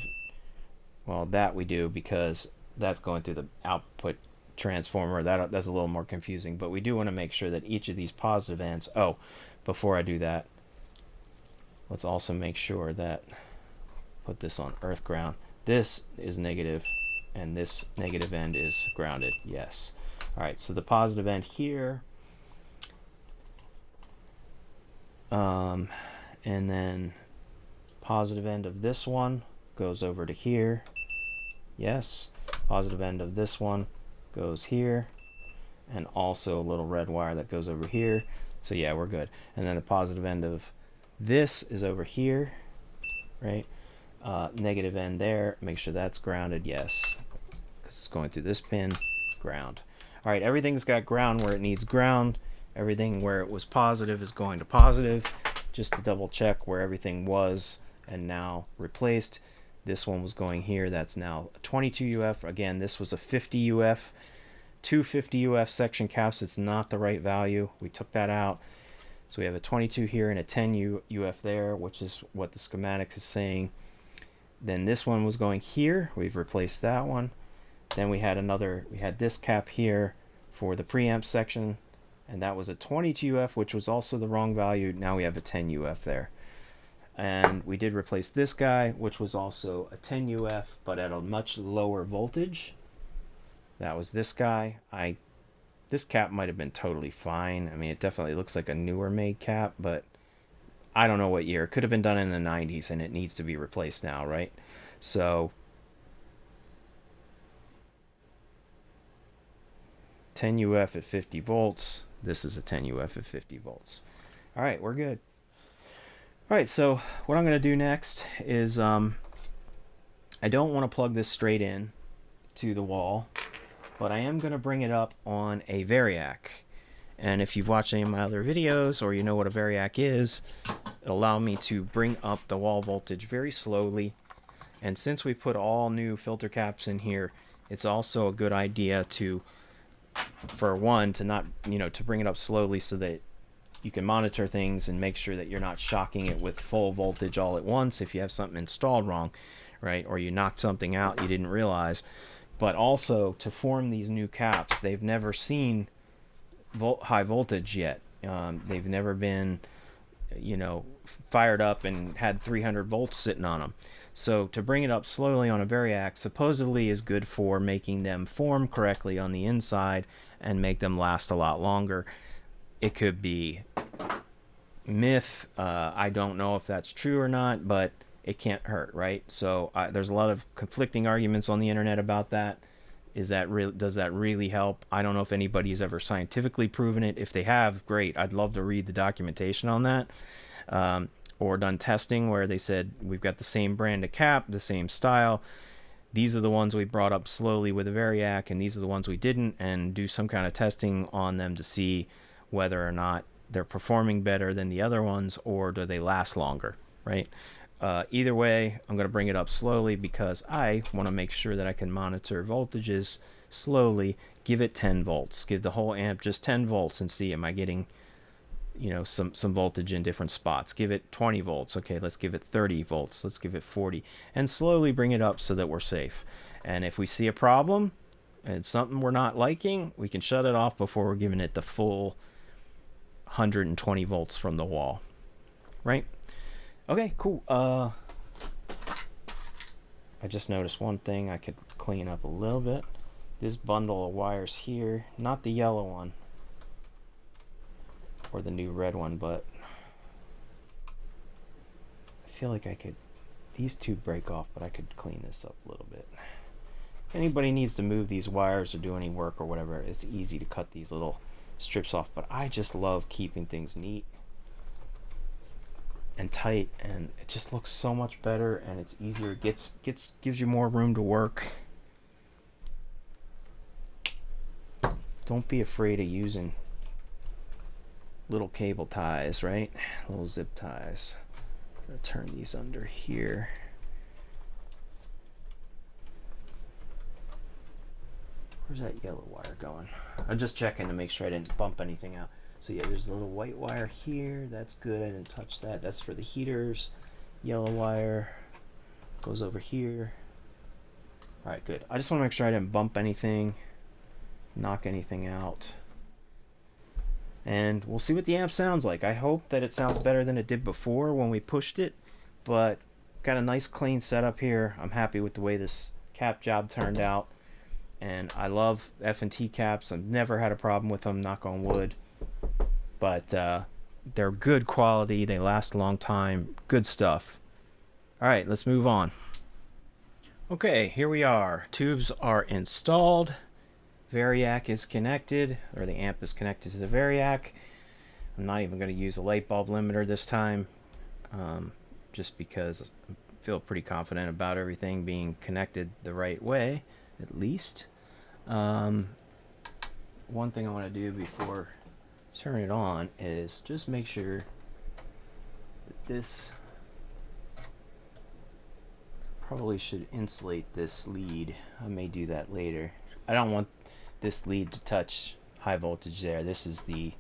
well, that we do, because that's going through the output transformer. That's a little more confusing, but we do want to make sure that each of these positive ends, oh, before I do that, let's also make sure that, put this on earth ground. This is negative, and this negative end is grounded. Yes. All right, so the positive end here, and then positive end of this one goes over to here. Yes. Positive end of this one goes here, and also a little red wire that goes over here. So yeah, we're good. And then the positive end of this is over here, right? Negative end there, make sure that's grounded. Yes, because it's going through this pin. Ground. All right, everything's got ground where it needs ground. Everything where it was positive is going to positive, just to double check where everything was and now replaced. This one was going here. That's now a 22 UF. Again, this was a 50 UF. 250 UF section caps. It's not the right value. We took that out. So we have a 22 here and a 10 UF there, which is what the schematics is saying. Then this one was going here. We've replaced that one. Then we had this cap here for the preamp section, and that was a 22 UF, which was also the wrong value. Now we have a 10 UF there. And we did replace this guy, which was also a 10 UF, but at a much lower voltage. That was this guy. This cap might have been totally fine. I mean, it definitely looks like a newer made cap, but I don't know what year. It could have been done in the 90s, and it needs to be replaced now, right? So 10 UF at 50 volts. This is a 10 UF at 50 volts. All right, we're good. All right, so what I'm going to do next is I don't want to plug this straight in to the wall, but I am going to bring it up on a variac. And if you've watched any of my other videos, or you know what a variac is, it'll allow me to bring up the wall voltage very slowly. And since we put all new filter caps in here, it's also a good idea to, for one, to not, to bring it up slowly so that you can monitor things and make sure that you're not shocking it with full voltage all at once if you have something installed wrong, right? Or you knocked something out you didn't realize. But also to form these new caps, they've never seen high voltage yet. They've never been, fired up and had 300 volts sitting on them. So to bring it up slowly on a variac supposedly is good for making them form correctly on the inside and make them last a lot longer. It could be myth. I don't know if that's true or not, but it can't hurt, right? So there's a lot of conflicting arguments on the internet about that. Does that really help? I don't know if anybody's ever scientifically proven it. If they have, great. I'd love to read the documentation on that. Or done testing where they said, we've got the same brand of cap, the same style. These are the ones we brought up slowly with a variac, and these are the ones we didn't, and do some kind of testing on them to see whether or not they're performing better than the other ones, or do they last longer, right? Either way, I'm going to bring it up slowly because I want to make sure that I can monitor voltages slowly. Give it 10 volts. Give the whole amp just 10 volts and see, am I getting, some voltage in different spots. Give it 20 volts. Okay, let's give it 30 volts. Let's give it 40. And slowly bring it up so that we're safe. And if we see a problem and it's something we're not liking, we can shut it off before we're giving it the full 120 volts from the wall, right? Okay, cool. I just noticed one thing I could clean up a little bit. This bundle of wires here, not the yellow one or the new red one, but I feel like I could, these two break off, but I could clean this up a little bit. If anybody needs to move these wires or do any work or whatever, it's easy to cut these little strips off, but I just love keeping things neat and tight, and it just looks so much better, and it's easier. It gives you more room to work. Don't be afraid of using little cable ties, right? Little zip ties. I'm gonna turn these under here. Where's that yellow wire going? I'm just checking to make sure I didn't bump anything out. So yeah, there's a little white wire here. That's good. I didn't touch that. That's for the heaters. Yellow wire goes over here. All right, good. I just want to make sure I didn't bump anything, knock anything out. And we'll see what the amp sounds like. I hope that it sounds better than it did before when we pushed it, but got a nice clean setup here. I'm happy with the way this cap job turned out. And I love F&T caps. I've never had a problem with them, knock on wood. But they're good quality. They last a long time. Good stuff. All right, let's move on. Okay, here we are. Tubes are installed. Variac is connected, or the amp is connected to the Variac. I'm not even going to use a light bulb limiter this time, just because I feel pretty confident about everything being connected the right way, at least. One thing I want to do before turn it on is just make sure that this probably should insulate this lead. I may do that later. I don't want this lead to touch high voltage there. This is the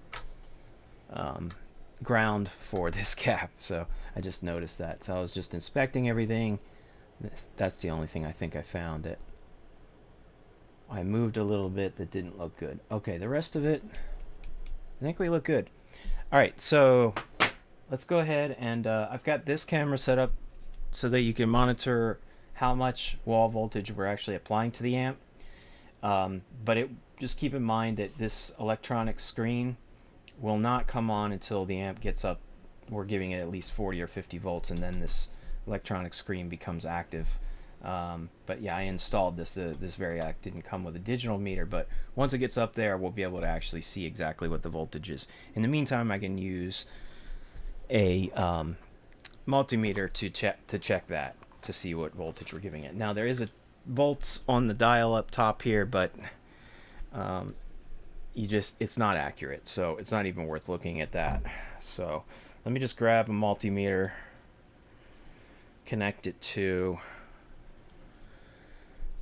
ground for this cap, so I just noticed that. So I was just inspecting everything. That's the only thing I think I found that I moved a little bit that didn't look good. Okay, the rest of it, I think we look good. All right, so let's go ahead and I've got this camera set up so that you can monitor how much wall voltage we're actually applying to the amp. But just keep in mind that this electronic screen will not come on until the amp gets up. We're giving it at least 40 or 50 volts, and then this electronic screen becomes active. But yeah, I installed this. This Variac didn't come with a digital meter, but once it gets up there, we'll be able to actually see exactly what the voltage is. In the meantime, I can use a multimeter to check that, to see what voltage we're giving it. Now there is a volts on the dial up top here, but it's not accurate, so it's not even worth looking at that. So let me just grab a multimeter, connect it to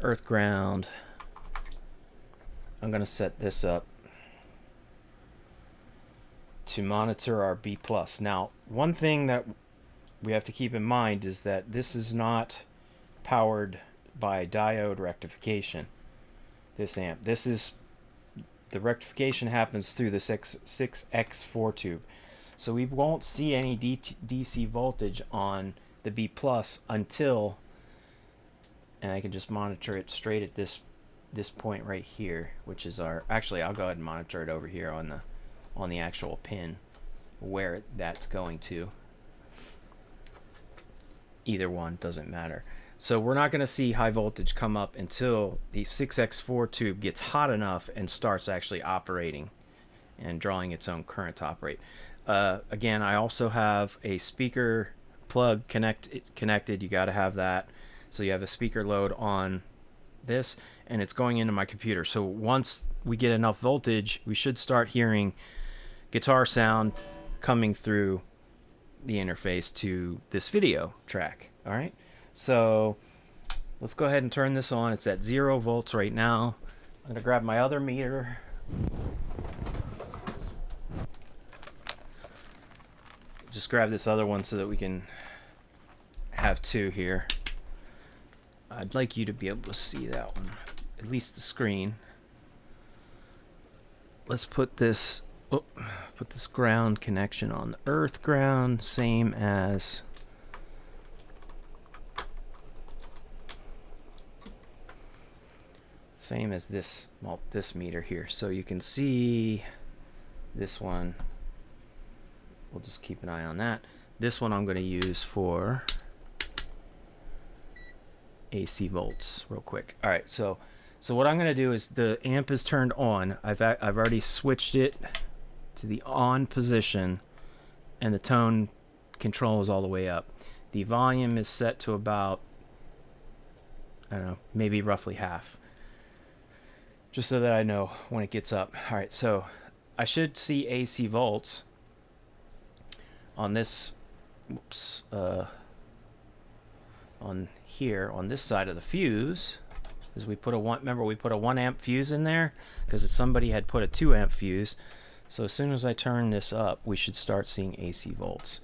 earth ground. I'm going to set this up to monitor our B+. Now, one thing that we have to keep in mind is that this is not powered by diode rectification, this amp. This is, the rectification happens through the 6X4 tube. So we won't see any DC voltage on the B+ until, and I can just monitor it straight at this point right here, which is our, actually I'll go ahead and monitor it over here on the actual pin where that's going to. Either one, doesn't matter. So we're not going to see high voltage come up until the 6X4 tube gets hot enough and starts actually operating and drawing its own current to operate. Again, I also have a speaker plug connected. You got to have that. So you have a speaker load on this, and it's going into my computer. So once we get enough voltage, we should start hearing guitar sound coming through the interface to this video track. All right, so let's go ahead and turn this on. It's at 0 volts right now. I'm gonna grab my other meter. Just grab this other one so that we can have two here. I'd like you to be able to see that one, at least the screen. Let's put this oh, put this ground connection on the earth ground, same as this, well, this meter here. So you can see this one. We'll just keep an eye on that. This one I'm going to use for AC volts real quick. All right, so what I'm going to do is the amp is turned on. I've already switched it to the on position, and the tone control is all the way up. The volume is set to about, I don't know, maybe roughly half, just so that I know when it gets up. All right, so I should see AC volts on this, whoops, on here, on this side of the fuse, is we put a remember we put a 1 amp fuse in there because somebody had put a 2 amp fuse. So as soon as I turn this up, we should start seeing AC volts.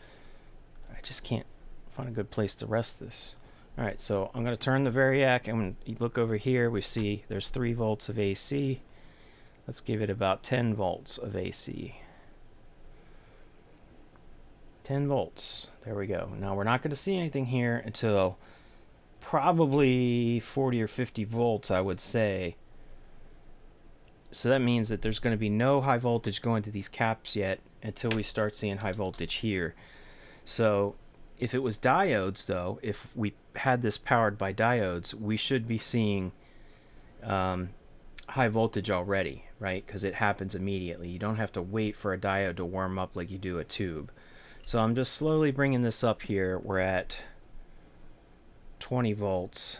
I just can't find a good place to rest this. All right, so I'm going to turn the variac, and when you look over here, we see there's 3 volts of AC. Let's give it about 10 volts of AC. 10 volts. There we go. Now we're not going to see anything here until probably 40 or 50 volts, I would say. So that means that there's going to be no high voltage going to these caps yet until we start seeing high voltage here. So if it was diodes, though, if we had this powered by diodes, we should be seeing high voltage already, right? Because it happens immediately. You don't have to wait for a diode to warm up like you do a tube. So I'm just slowly bringing this up here. We're at 20 volts.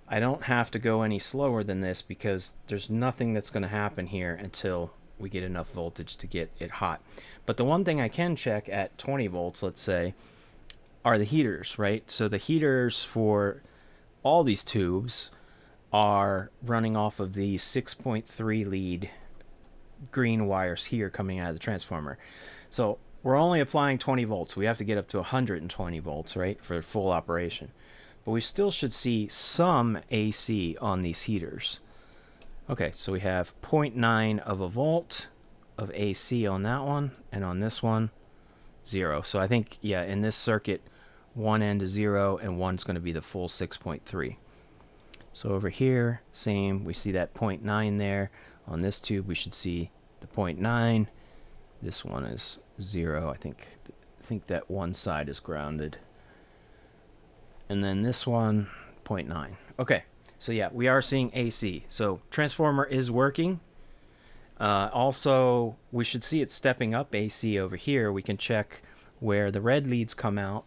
I don't have to go any slower than this because there's nothing that's going to happen here until we get enough voltage to get it hot. But the one thing I can check at 20 volts, let's say, are the heaters, right? So the heaters for all these tubes are running off of these 6.3 lead green wires here coming out of the transformer. So we're only applying 20 volts. We have to get up to 120 volts, right, for full operation. But we still should see some AC on these heaters. Okay, so we have 0.9 of a volt of AC on that one, and on this one, 0. So I think, yeah, in this circuit, one end is 0, and one's going to be the full 6.3. So over here, same, we see that 0.9 there. On this tube, we should see the 0.9. This one is 0. I think that one side is grounded. And then this one, 0.9. Okay, so yeah, we are seeing AC. So transformer is working. Also, we should see it stepping up AC over here. We can check where the red leads come out.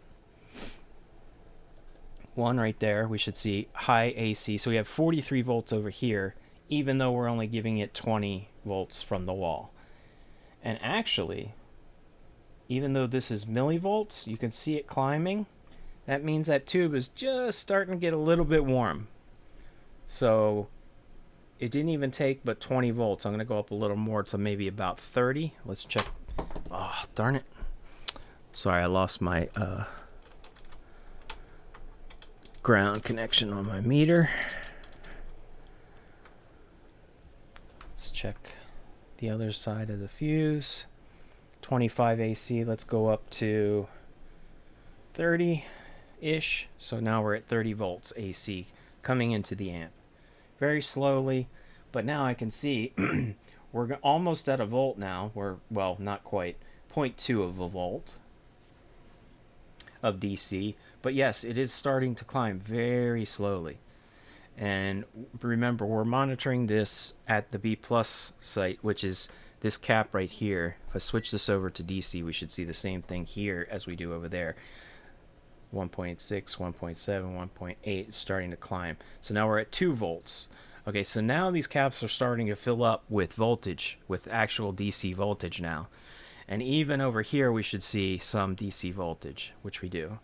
One right there, we should see high AC. So we have 43 volts over here, even though we're only giving it 20 volts from the wall. And actually, even though this is millivolts, you can see it climbing. That means that tube is just starting to get a little bit warm. So it didn't even take but 20 volts. I'm going to go up a little more to maybe about 30. Let's check. Oh, darn it. Sorry, I lost my ground connection on my meter. Let's check the other side of the fuse. 25 AC. Let's go up to 30-ish. So now we're at 30 volts AC coming into the amp. Very slowly, but now I can see we're almost at a volt now. We're, well, not quite. 0.2 of a volt of DC. But yes, it is starting to climb very slowly. And remember, we're monitoring this at the B+ site, which is this cap right here. If I switch this over to DC, we should see the same thing here as we do over there. 1.6, 1.7, 1.8, it's starting to climb. So now we're at 2 volts. Okay, so now these caps are starting to fill up with voltage, with actual DC voltage now. And even over here, we should see some DC voltage, which we do.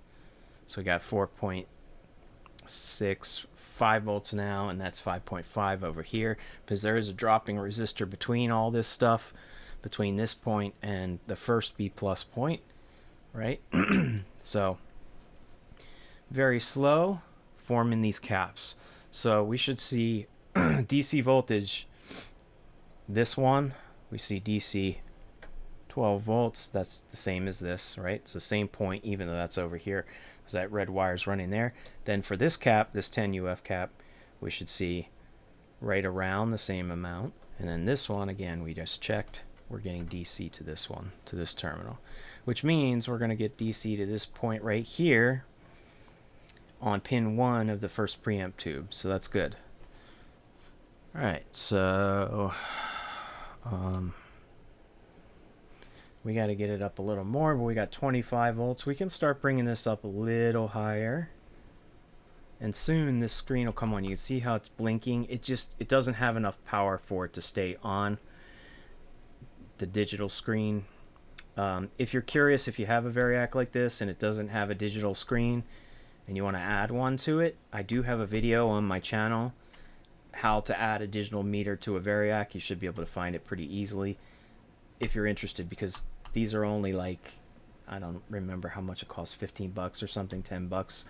So we got 4.6, 5 volts now, and that's 5.5 over here, because there is a dropping resistor between all this stuff, between this point and the first B+ point, right? So very slow forming these caps. So we should see DC voltage, this one we see DC 12 volts. That's the same as this, right? It's the same point, even though that's over here. So that red wire's running there. Then for this cap, this 10 UF cap, we should see right around the same amount. And then this one, again, we just checked. We're getting DC to this one, to this terminal, which means we're going to get DC to this point right here on pin 1 of the first preamp tube. So that's good. All right, so we got to get it up a little more, but we got 25 volts. We can start bringing this up a little higher. And soon this screen will come on. You can see how it's blinking. It doesn't have enough power for it to stay on the digital screen. If you're curious, if you have a Variac like this and it doesn't have a digital screen and you want to add one to it, I do have a video on my channel how to add a digital meter to a Variac. You should be able to find it pretty easily if you're interested, because these are only like, I don't remember how much it costs, 15 bucks or something, 10 bucks.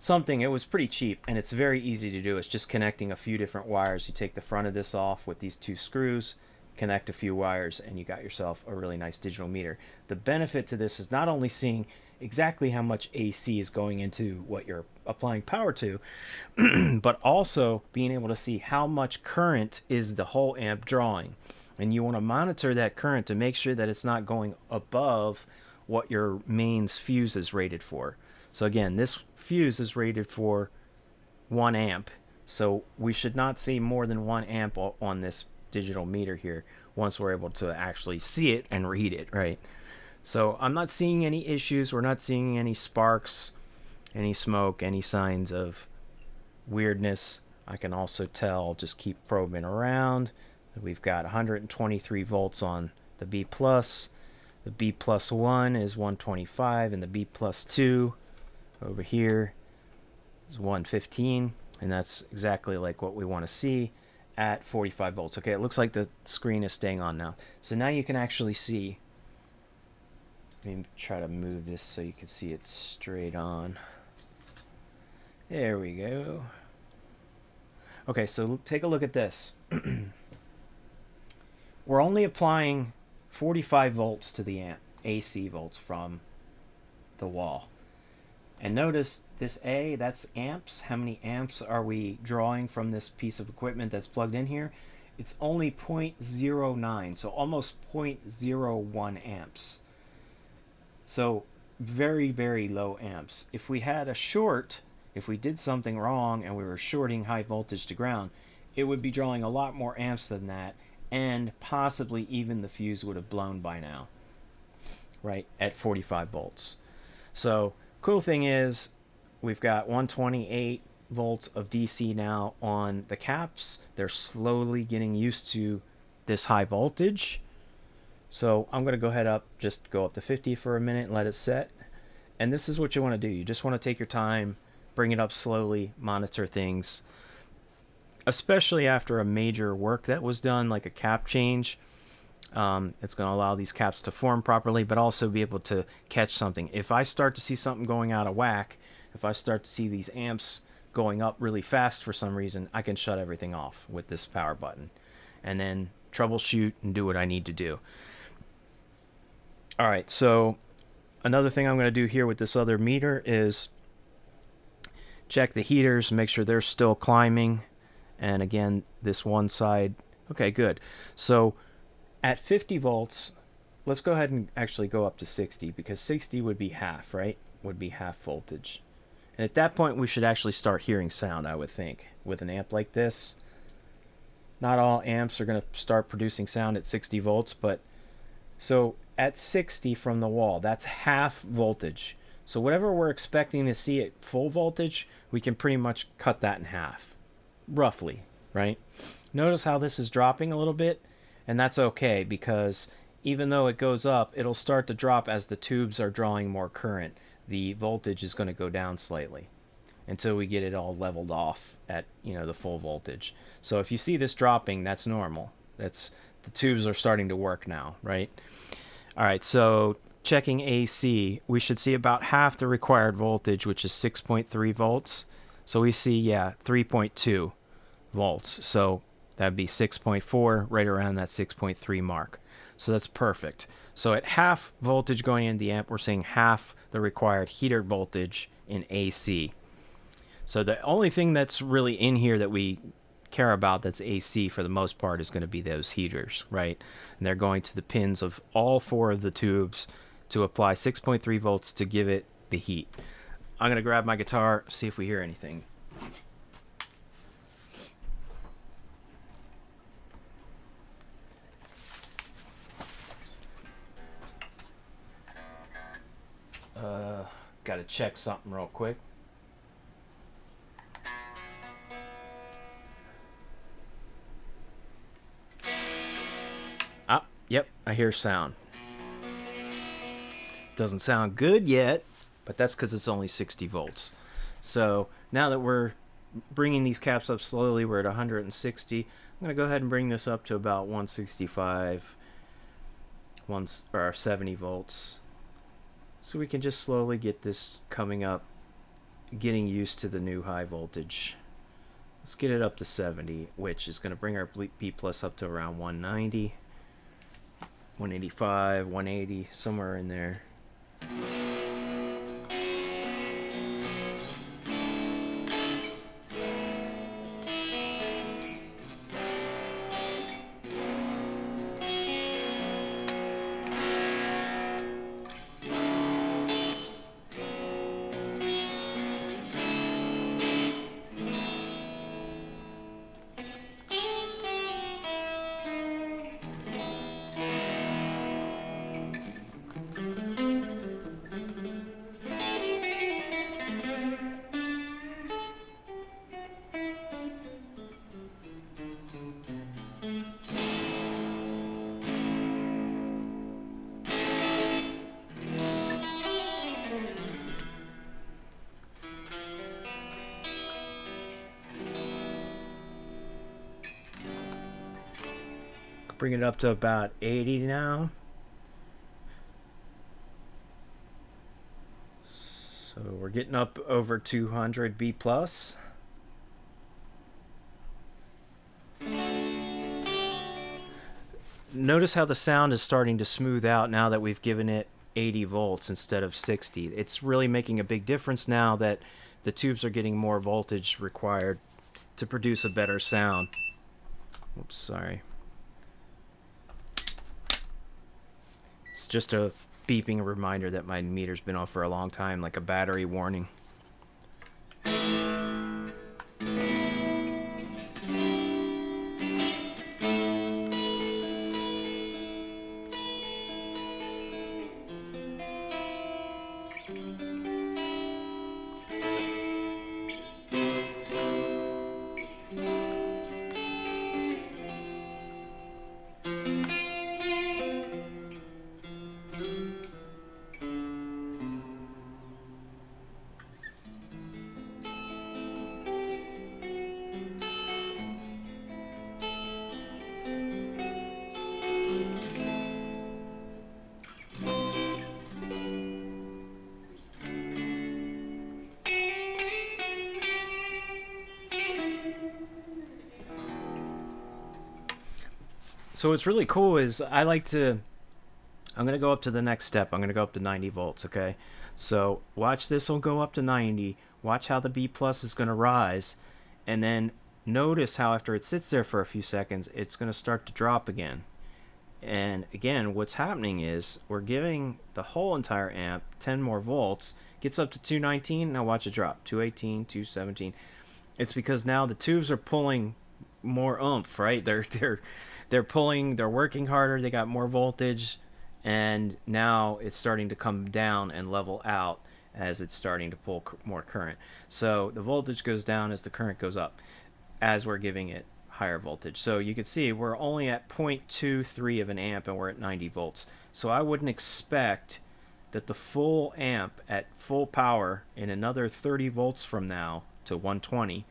Something. It was pretty cheap, and it's very easy to do. It's just connecting a few different wires. You take the front of this off with these 2 screws, connect a few wires, and you got yourself a really nice digital meter. The benefit to this is not only seeing exactly how much AC is going into what you're applying power to, but also being able to see how much current is the whole amp drawing. And you want to monitor that current to make sure that it's not going above what your mains fuse is rated for. So again, this fuse is rated for 1 amp. So we should not see more than 1 amp on this digital meter here once we're able to actually see it and read it, right? So I'm not seeing any issues. We're not seeing any sparks, any smoke, any signs of weirdness. I can also tell, just keep probing around. We've got 123 volts on the B+. The B+1 is 125, and the B+2 over here is 115, and that's exactly like what we want to see at 45 volts. Okay, it looks like the screen is staying on now. So now you can actually see. Let me try to move this so you can see it straight on. There we go. Okay, so take a look at this. We're only applying 45 volts to the amp, AC volts from the wall. And notice this A, that's amps. How many amps are we drawing from this piece of equipment that's plugged in here? It's only 0.09, so almost 0.01 amps. So very, very low amps. If we had a short, if we did something wrong and we were shorting high voltage to ground, it would be drawing a lot more amps than that, and possibly even the fuse would have blown by now, right, at 45 volts. So cool thing is we've got 128 volts of DC now on the caps. They're slowly getting used to this high voltage. So I'm going to go ahead just go up to 50 for a minute and let it set. And this is what you want to do. You just want to take your time, bring it up slowly, monitor things, especially after a major work that was done, like a cap change. It's going to allow these caps to form properly, but also be able to catch something. If I start to see something going out of whack, if I start to see these amps going up really fast for some reason, I can shut everything off with this power button and then troubleshoot and do what I need to do. All right, so another thing I'm going to do here with this other meter is check the heaters, make sure they're still climbing. And again, this one side, okay, good. So at 50 volts, let's go ahead and actually go up to 60, because 60 would be half, right? Would be half voltage. And at that point, we should actually start hearing sound, I would think, with an amp like this. Not all amps are going to start producing sound at 60 volts, but so at 60 from the wall, that's half voltage. So whatever we're expecting to see at full voltage, we can pretty much cut that in half, roughly, right? Notice how this is dropping a little bit, and that's okay, because even though it goes up, it'll start to drop as the tubes are drawing more current. The voltage is going to go down slightly until we get it all leveled off at, the full voltage. So if you see this dropping, that's normal. That's the tubes are starting to work now, right? All right, so checking AC, we should see about half the required voltage, which is 6.3 volts. So we see, 3.2 volts. So That'd be 6.4, right around that 6.3 mark. So that's perfect. So at half voltage going into the amp, we're seeing half the required heater voltage in AC. So the only thing that's really in here that we care about that's AC for the most part is going to be those heaters, right? And they're going to the pins of all 4 of the tubes to apply 6.3 volts to give it the heat. I'm going to grab my guitar, see if we hear anything. Got to check something real quick. Ah, yep, I hear sound. Doesn't sound good yet, but that's because it's only 60 volts. So now that we're bringing these caps up slowly, we're at 160. I'm going to go ahead and bring this up to about 165, or 70 volts. So we can just slowly get this coming up, getting used to the new high voltage. Let's get it up to 70, which is going to bring our B plus up to around 190, 185, 180, somewhere in there. Bring it up to about 80 now. So we're getting up over 200 B plus. Notice how the sound is starting to smooth out now that we've given it 80 volts instead of 60. It's really making a big difference now that the tubes are getting more voltage required to produce a better sound. Oops, sorry. It's just a beeping reminder that my meter's been off for a long time, like a battery warning. So what's really cool is I'm going to go up to the next step. I'm going to go up to 90 volts, okay? So watch this will go up to 90. Watch how the B plus is going to rise. And then notice how after it sits there for a few seconds, it's going to start to drop again. And again, what's happening is we're giving the whole entire amp 10 more volts. Gets up to 219. Now watch it drop. 218, 217. It's because now the tubes are pulling more oomph, right? They're pulling, they're working harder, they got more voltage, and now it's starting to come down and level out as it's starting to pull more current. So the voltage goes down as the current goes up as we're giving it higher voltage. So you can see we're only at 0.23 of an amp and we're at 90 volts. So I wouldn't expect that the full amp at full power in another 30 volts from now to 120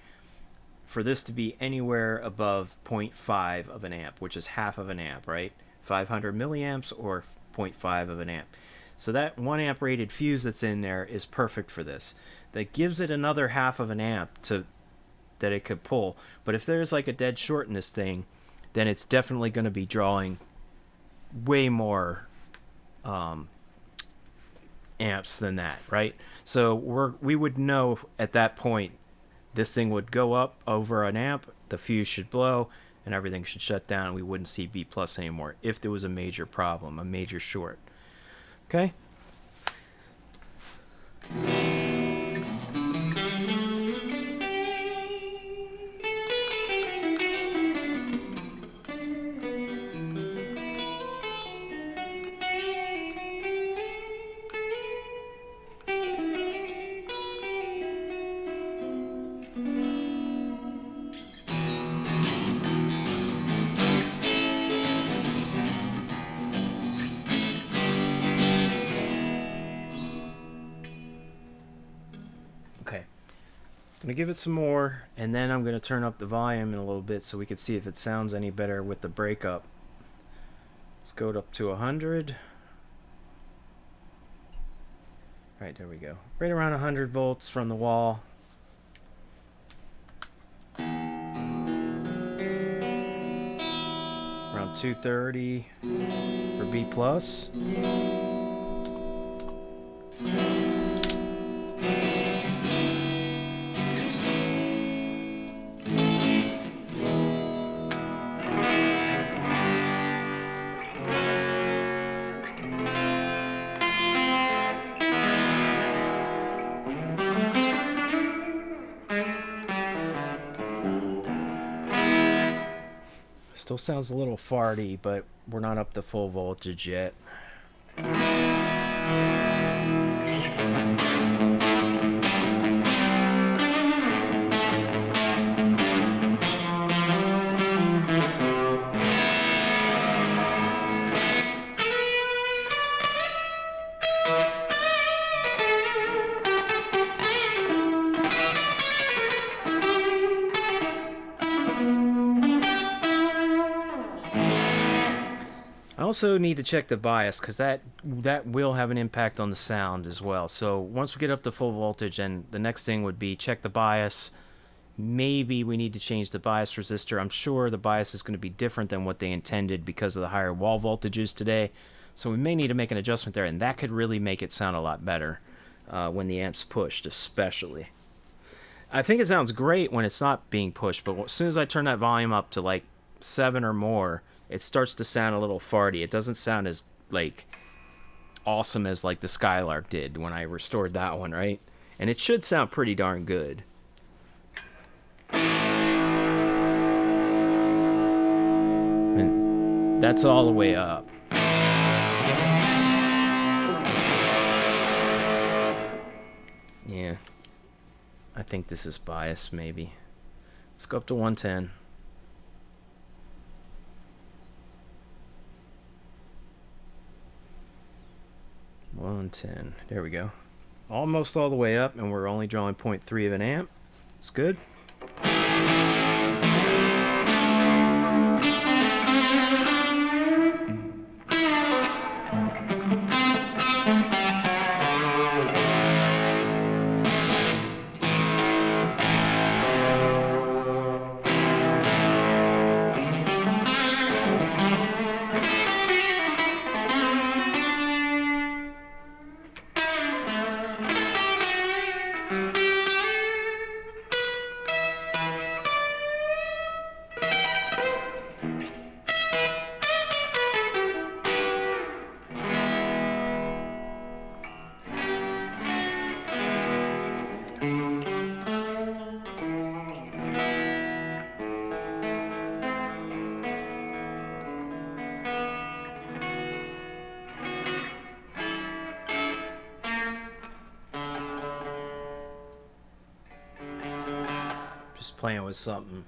for this to be anywhere above 0.5 of an amp, which is half of an amp, right? 500 milliamps or 0.5 of an amp. So that 1 amp rated fuse that's in there is perfect for this. That gives it another half of an amp to that it could pull. But if there's like a dead short in this thing, then it's definitely going to be drawing way more amps than that, right? So we would know at that point this thing would go up over an amp, the fuse should blow, and everything should shut down, and we wouldn't see B plus anymore if there was a major problem, a major short. Okay? Okay, I'm going to give it some more, and then I'm going to turn up the volume in a little bit so we can see if it sounds any better with the breakup. Let's go up to 100. Right, there we go. Right around 100 volts from the wall. Around 230 for B plus. Still sounds a little farty, but we're not up to full voltage yet. I also need to check the bias because that will have an impact on the sound as well. So once we get up to full voltage, and the next thing would be check the bias. Maybe we need to change the bias resistor. I'm sure the bias is going to be different than what they intended because of the higher wall voltages today. So we may need to make an adjustment there, and that could really make it sound a lot better when the amp's pushed, especially. I think it sounds great when it's not being pushed, but as soon as I turn that volume up to like 7 or more, it starts to sound a little farty. It doesn't sound as like awesome as like the Skylark did when I restored that one, right? And it should sound pretty darn good. And that's all the way up. Yeah. I think this is bias, maybe. Let's go up to 110. There we go. Almost all the way up, and we're only drawing 0.3 of an amp. It's good. Just playing with something.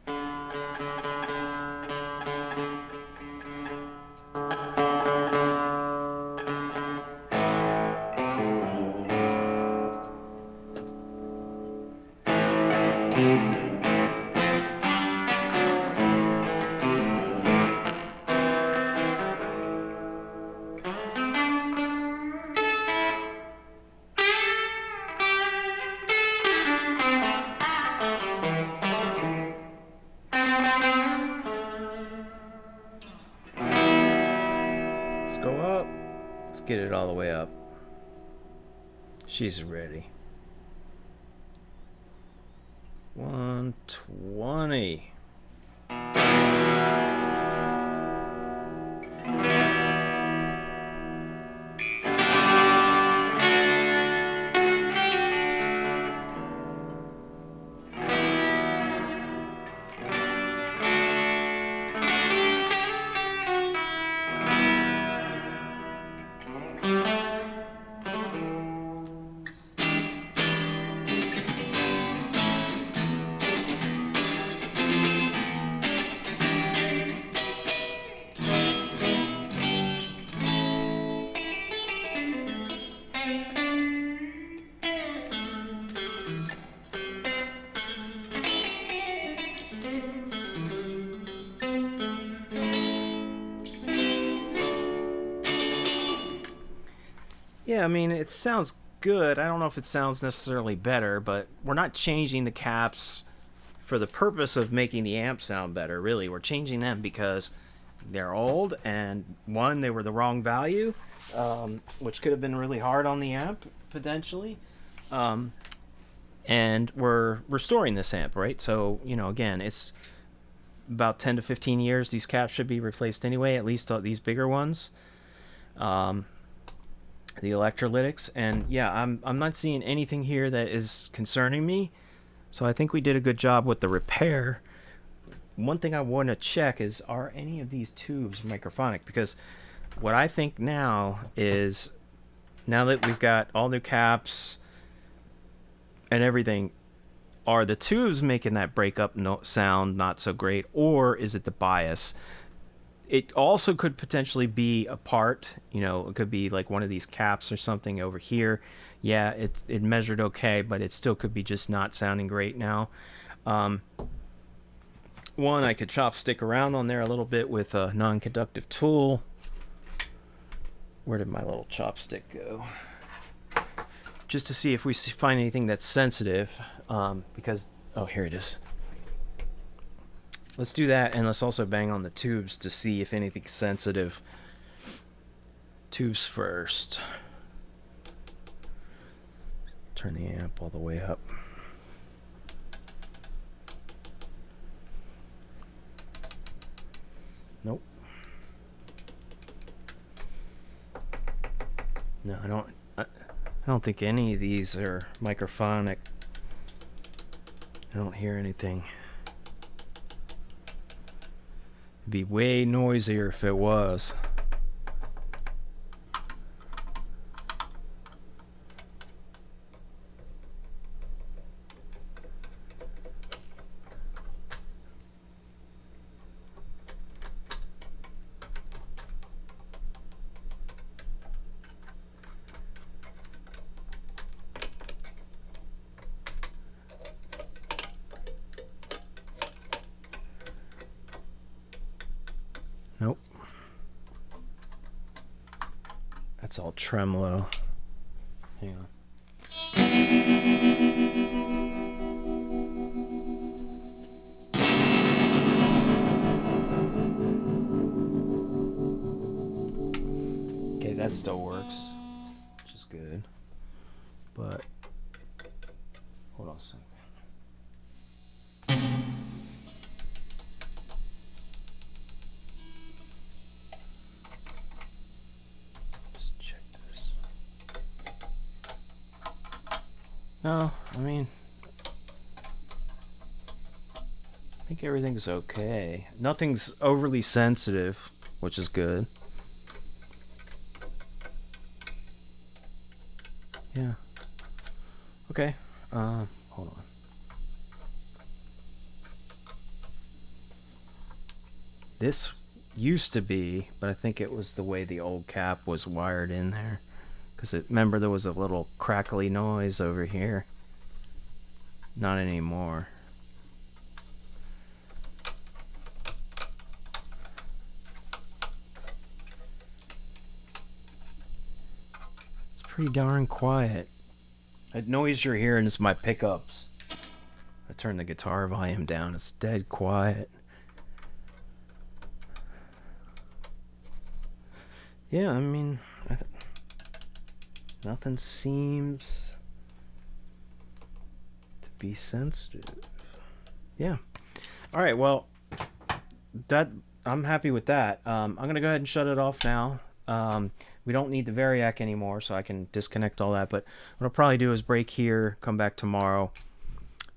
get it all the way up. She's ready. 120. Yeah, I mean, it sounds good. I don't know if it sounds necessarily better, but we're not changing the caps for the purpose of making the amp sound better, really. We're changing them because they're old, and one, they were the wrong value, which could have been really hard on the amp, potentially. And we're restoring this amp, right? So, you know, again, it's about 10 to 15 years. These caps should be replaced anyway, at least these bigger ones. The electrolytics, and yeah, I'm not seeing anything here that is concerning me, so I think we did a good job with the repair. One thing I want to check is, are any of these tubes microphonic? Because what I think now is, now that we've got all new caps and everything, are the tubes making that breakup sound not so great, or is it the bias? It also could potentially be a part, you know, it could be like one of these caps or something over here. Yeah, it measured okay, but it still could be just not sounding great now. One, I could chopstick around on there a little bit with a non-conductive tool. Where did my little chopstick go? Just to see if we find anything that's sensitive, because, oh, here it is. Let's do that, and let's also bang on the tubes to see if anything's sensitive. Tubes first. Turn the amp all the way up. Nope. No, I don't think any of these are microphonic. I don't hear anything. Be way noisier if it was. Nope. That's all tremolo. Hang on. Okay, that still works, which is good. But hold on a second. No, I mean, I think everything's okay. Nothing's overly sensitive, which is good. Yeah. Okay. Hold on. This used to be, but I think it was the way the old cap was wired in there. Because remember, there was a little crackly noise over here. Not anymore. It's pretty darn quiet. That noise you're hearing is my pickups. I turned the guitar volume down. It's dead quiet. Yeah, I mean, Nothing seems to be sensitive. Yeah. All right, well, I'm happy with that. I'm going to go ahead and shut it off now. We don't need the Variac anymore, so I can disconnect all that. But what I'll probably do is break here, come back tomorrow,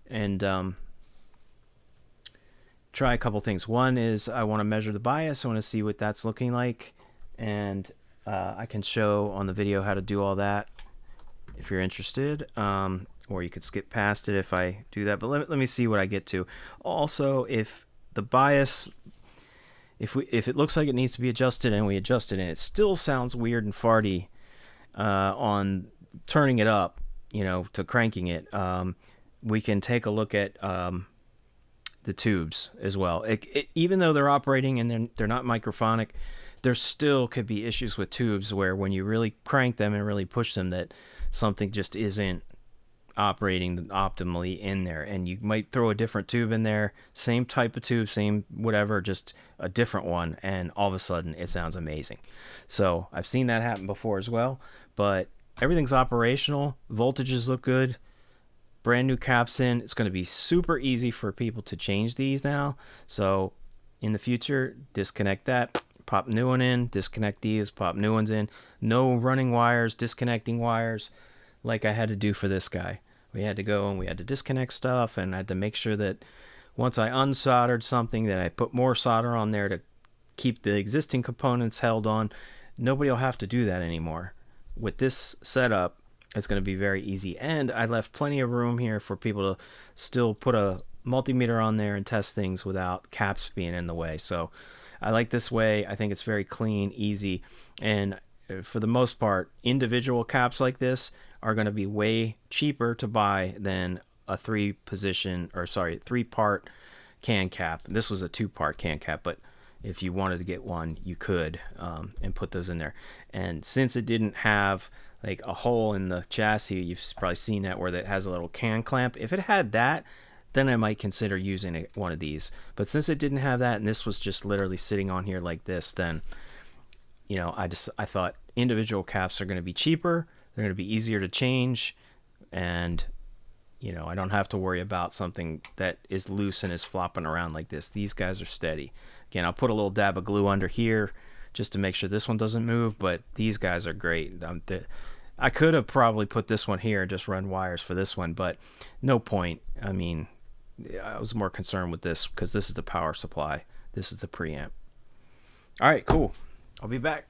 and try a couple things. One is I want to measure the bias. I want to see what that's looking like. And I can show on the video how to do all that if you're interested. Or you could skip past it if I do that. But let me see what I get to. Also, if the bias, if it looks like it needs to be adjusted and we adjust it and it still sounds weird and farty on turning it up, to cranking it, we can take a look at the tubes as well. Even though they're operating and they're not microphonic, there still could be issues with tubes where when you really crank them and really push them, that something just isn't operating optimally in there, and you might throw a different tube in there, same type of tube, same whatever, just a different one, and all of a sudden it sounds amazing. So I've seen that happen before as well, but everything's operational. Voltages look good, brand new caps in. It's going to be super easy for people to change these now. So in the future, disconnect that, pop new one in, disconnect these, pop new ones in. No running wires, disconnecting wires like I had to do for this guy. We had to go and we had to disconnect stuff, and I had to make sure that once I unsoldered something that I put more solder on there to keep the existing components held on. Nobody will have to do that anymore. With this setup, it's going to be very easy, and I left plenty of room here for people to still put a multimeter on there and test things without caps being in the way. So I like this way. I think it's very clean, easy, and for the most part, individual caps like this are going to be way cheaper to buy than a three-part can cap. This was a two-part can cap, but if you wanted to get one, you could, and put those in there. And since it didn't have like a hole in the chassis, you've probably seen that where it has a little can clamp. If it had that, then I might consider using one of these. But since it didn't have that, and this was just literally sitting on here like this, then I thought individual caps are going to be cheaper. They're going to be easier to change, and I don't have to worry about something that is loose and is flopping around like this. These guys are steady. Again, I'll put a little dab of glue under here just to make sure this one doesn't move, but these guys are great. I could have probably put this one here and just run wires for this one, but no point. I mean, I was more concerned with this because this is the power supply. This is the preamp. All right, cool. I'll be back.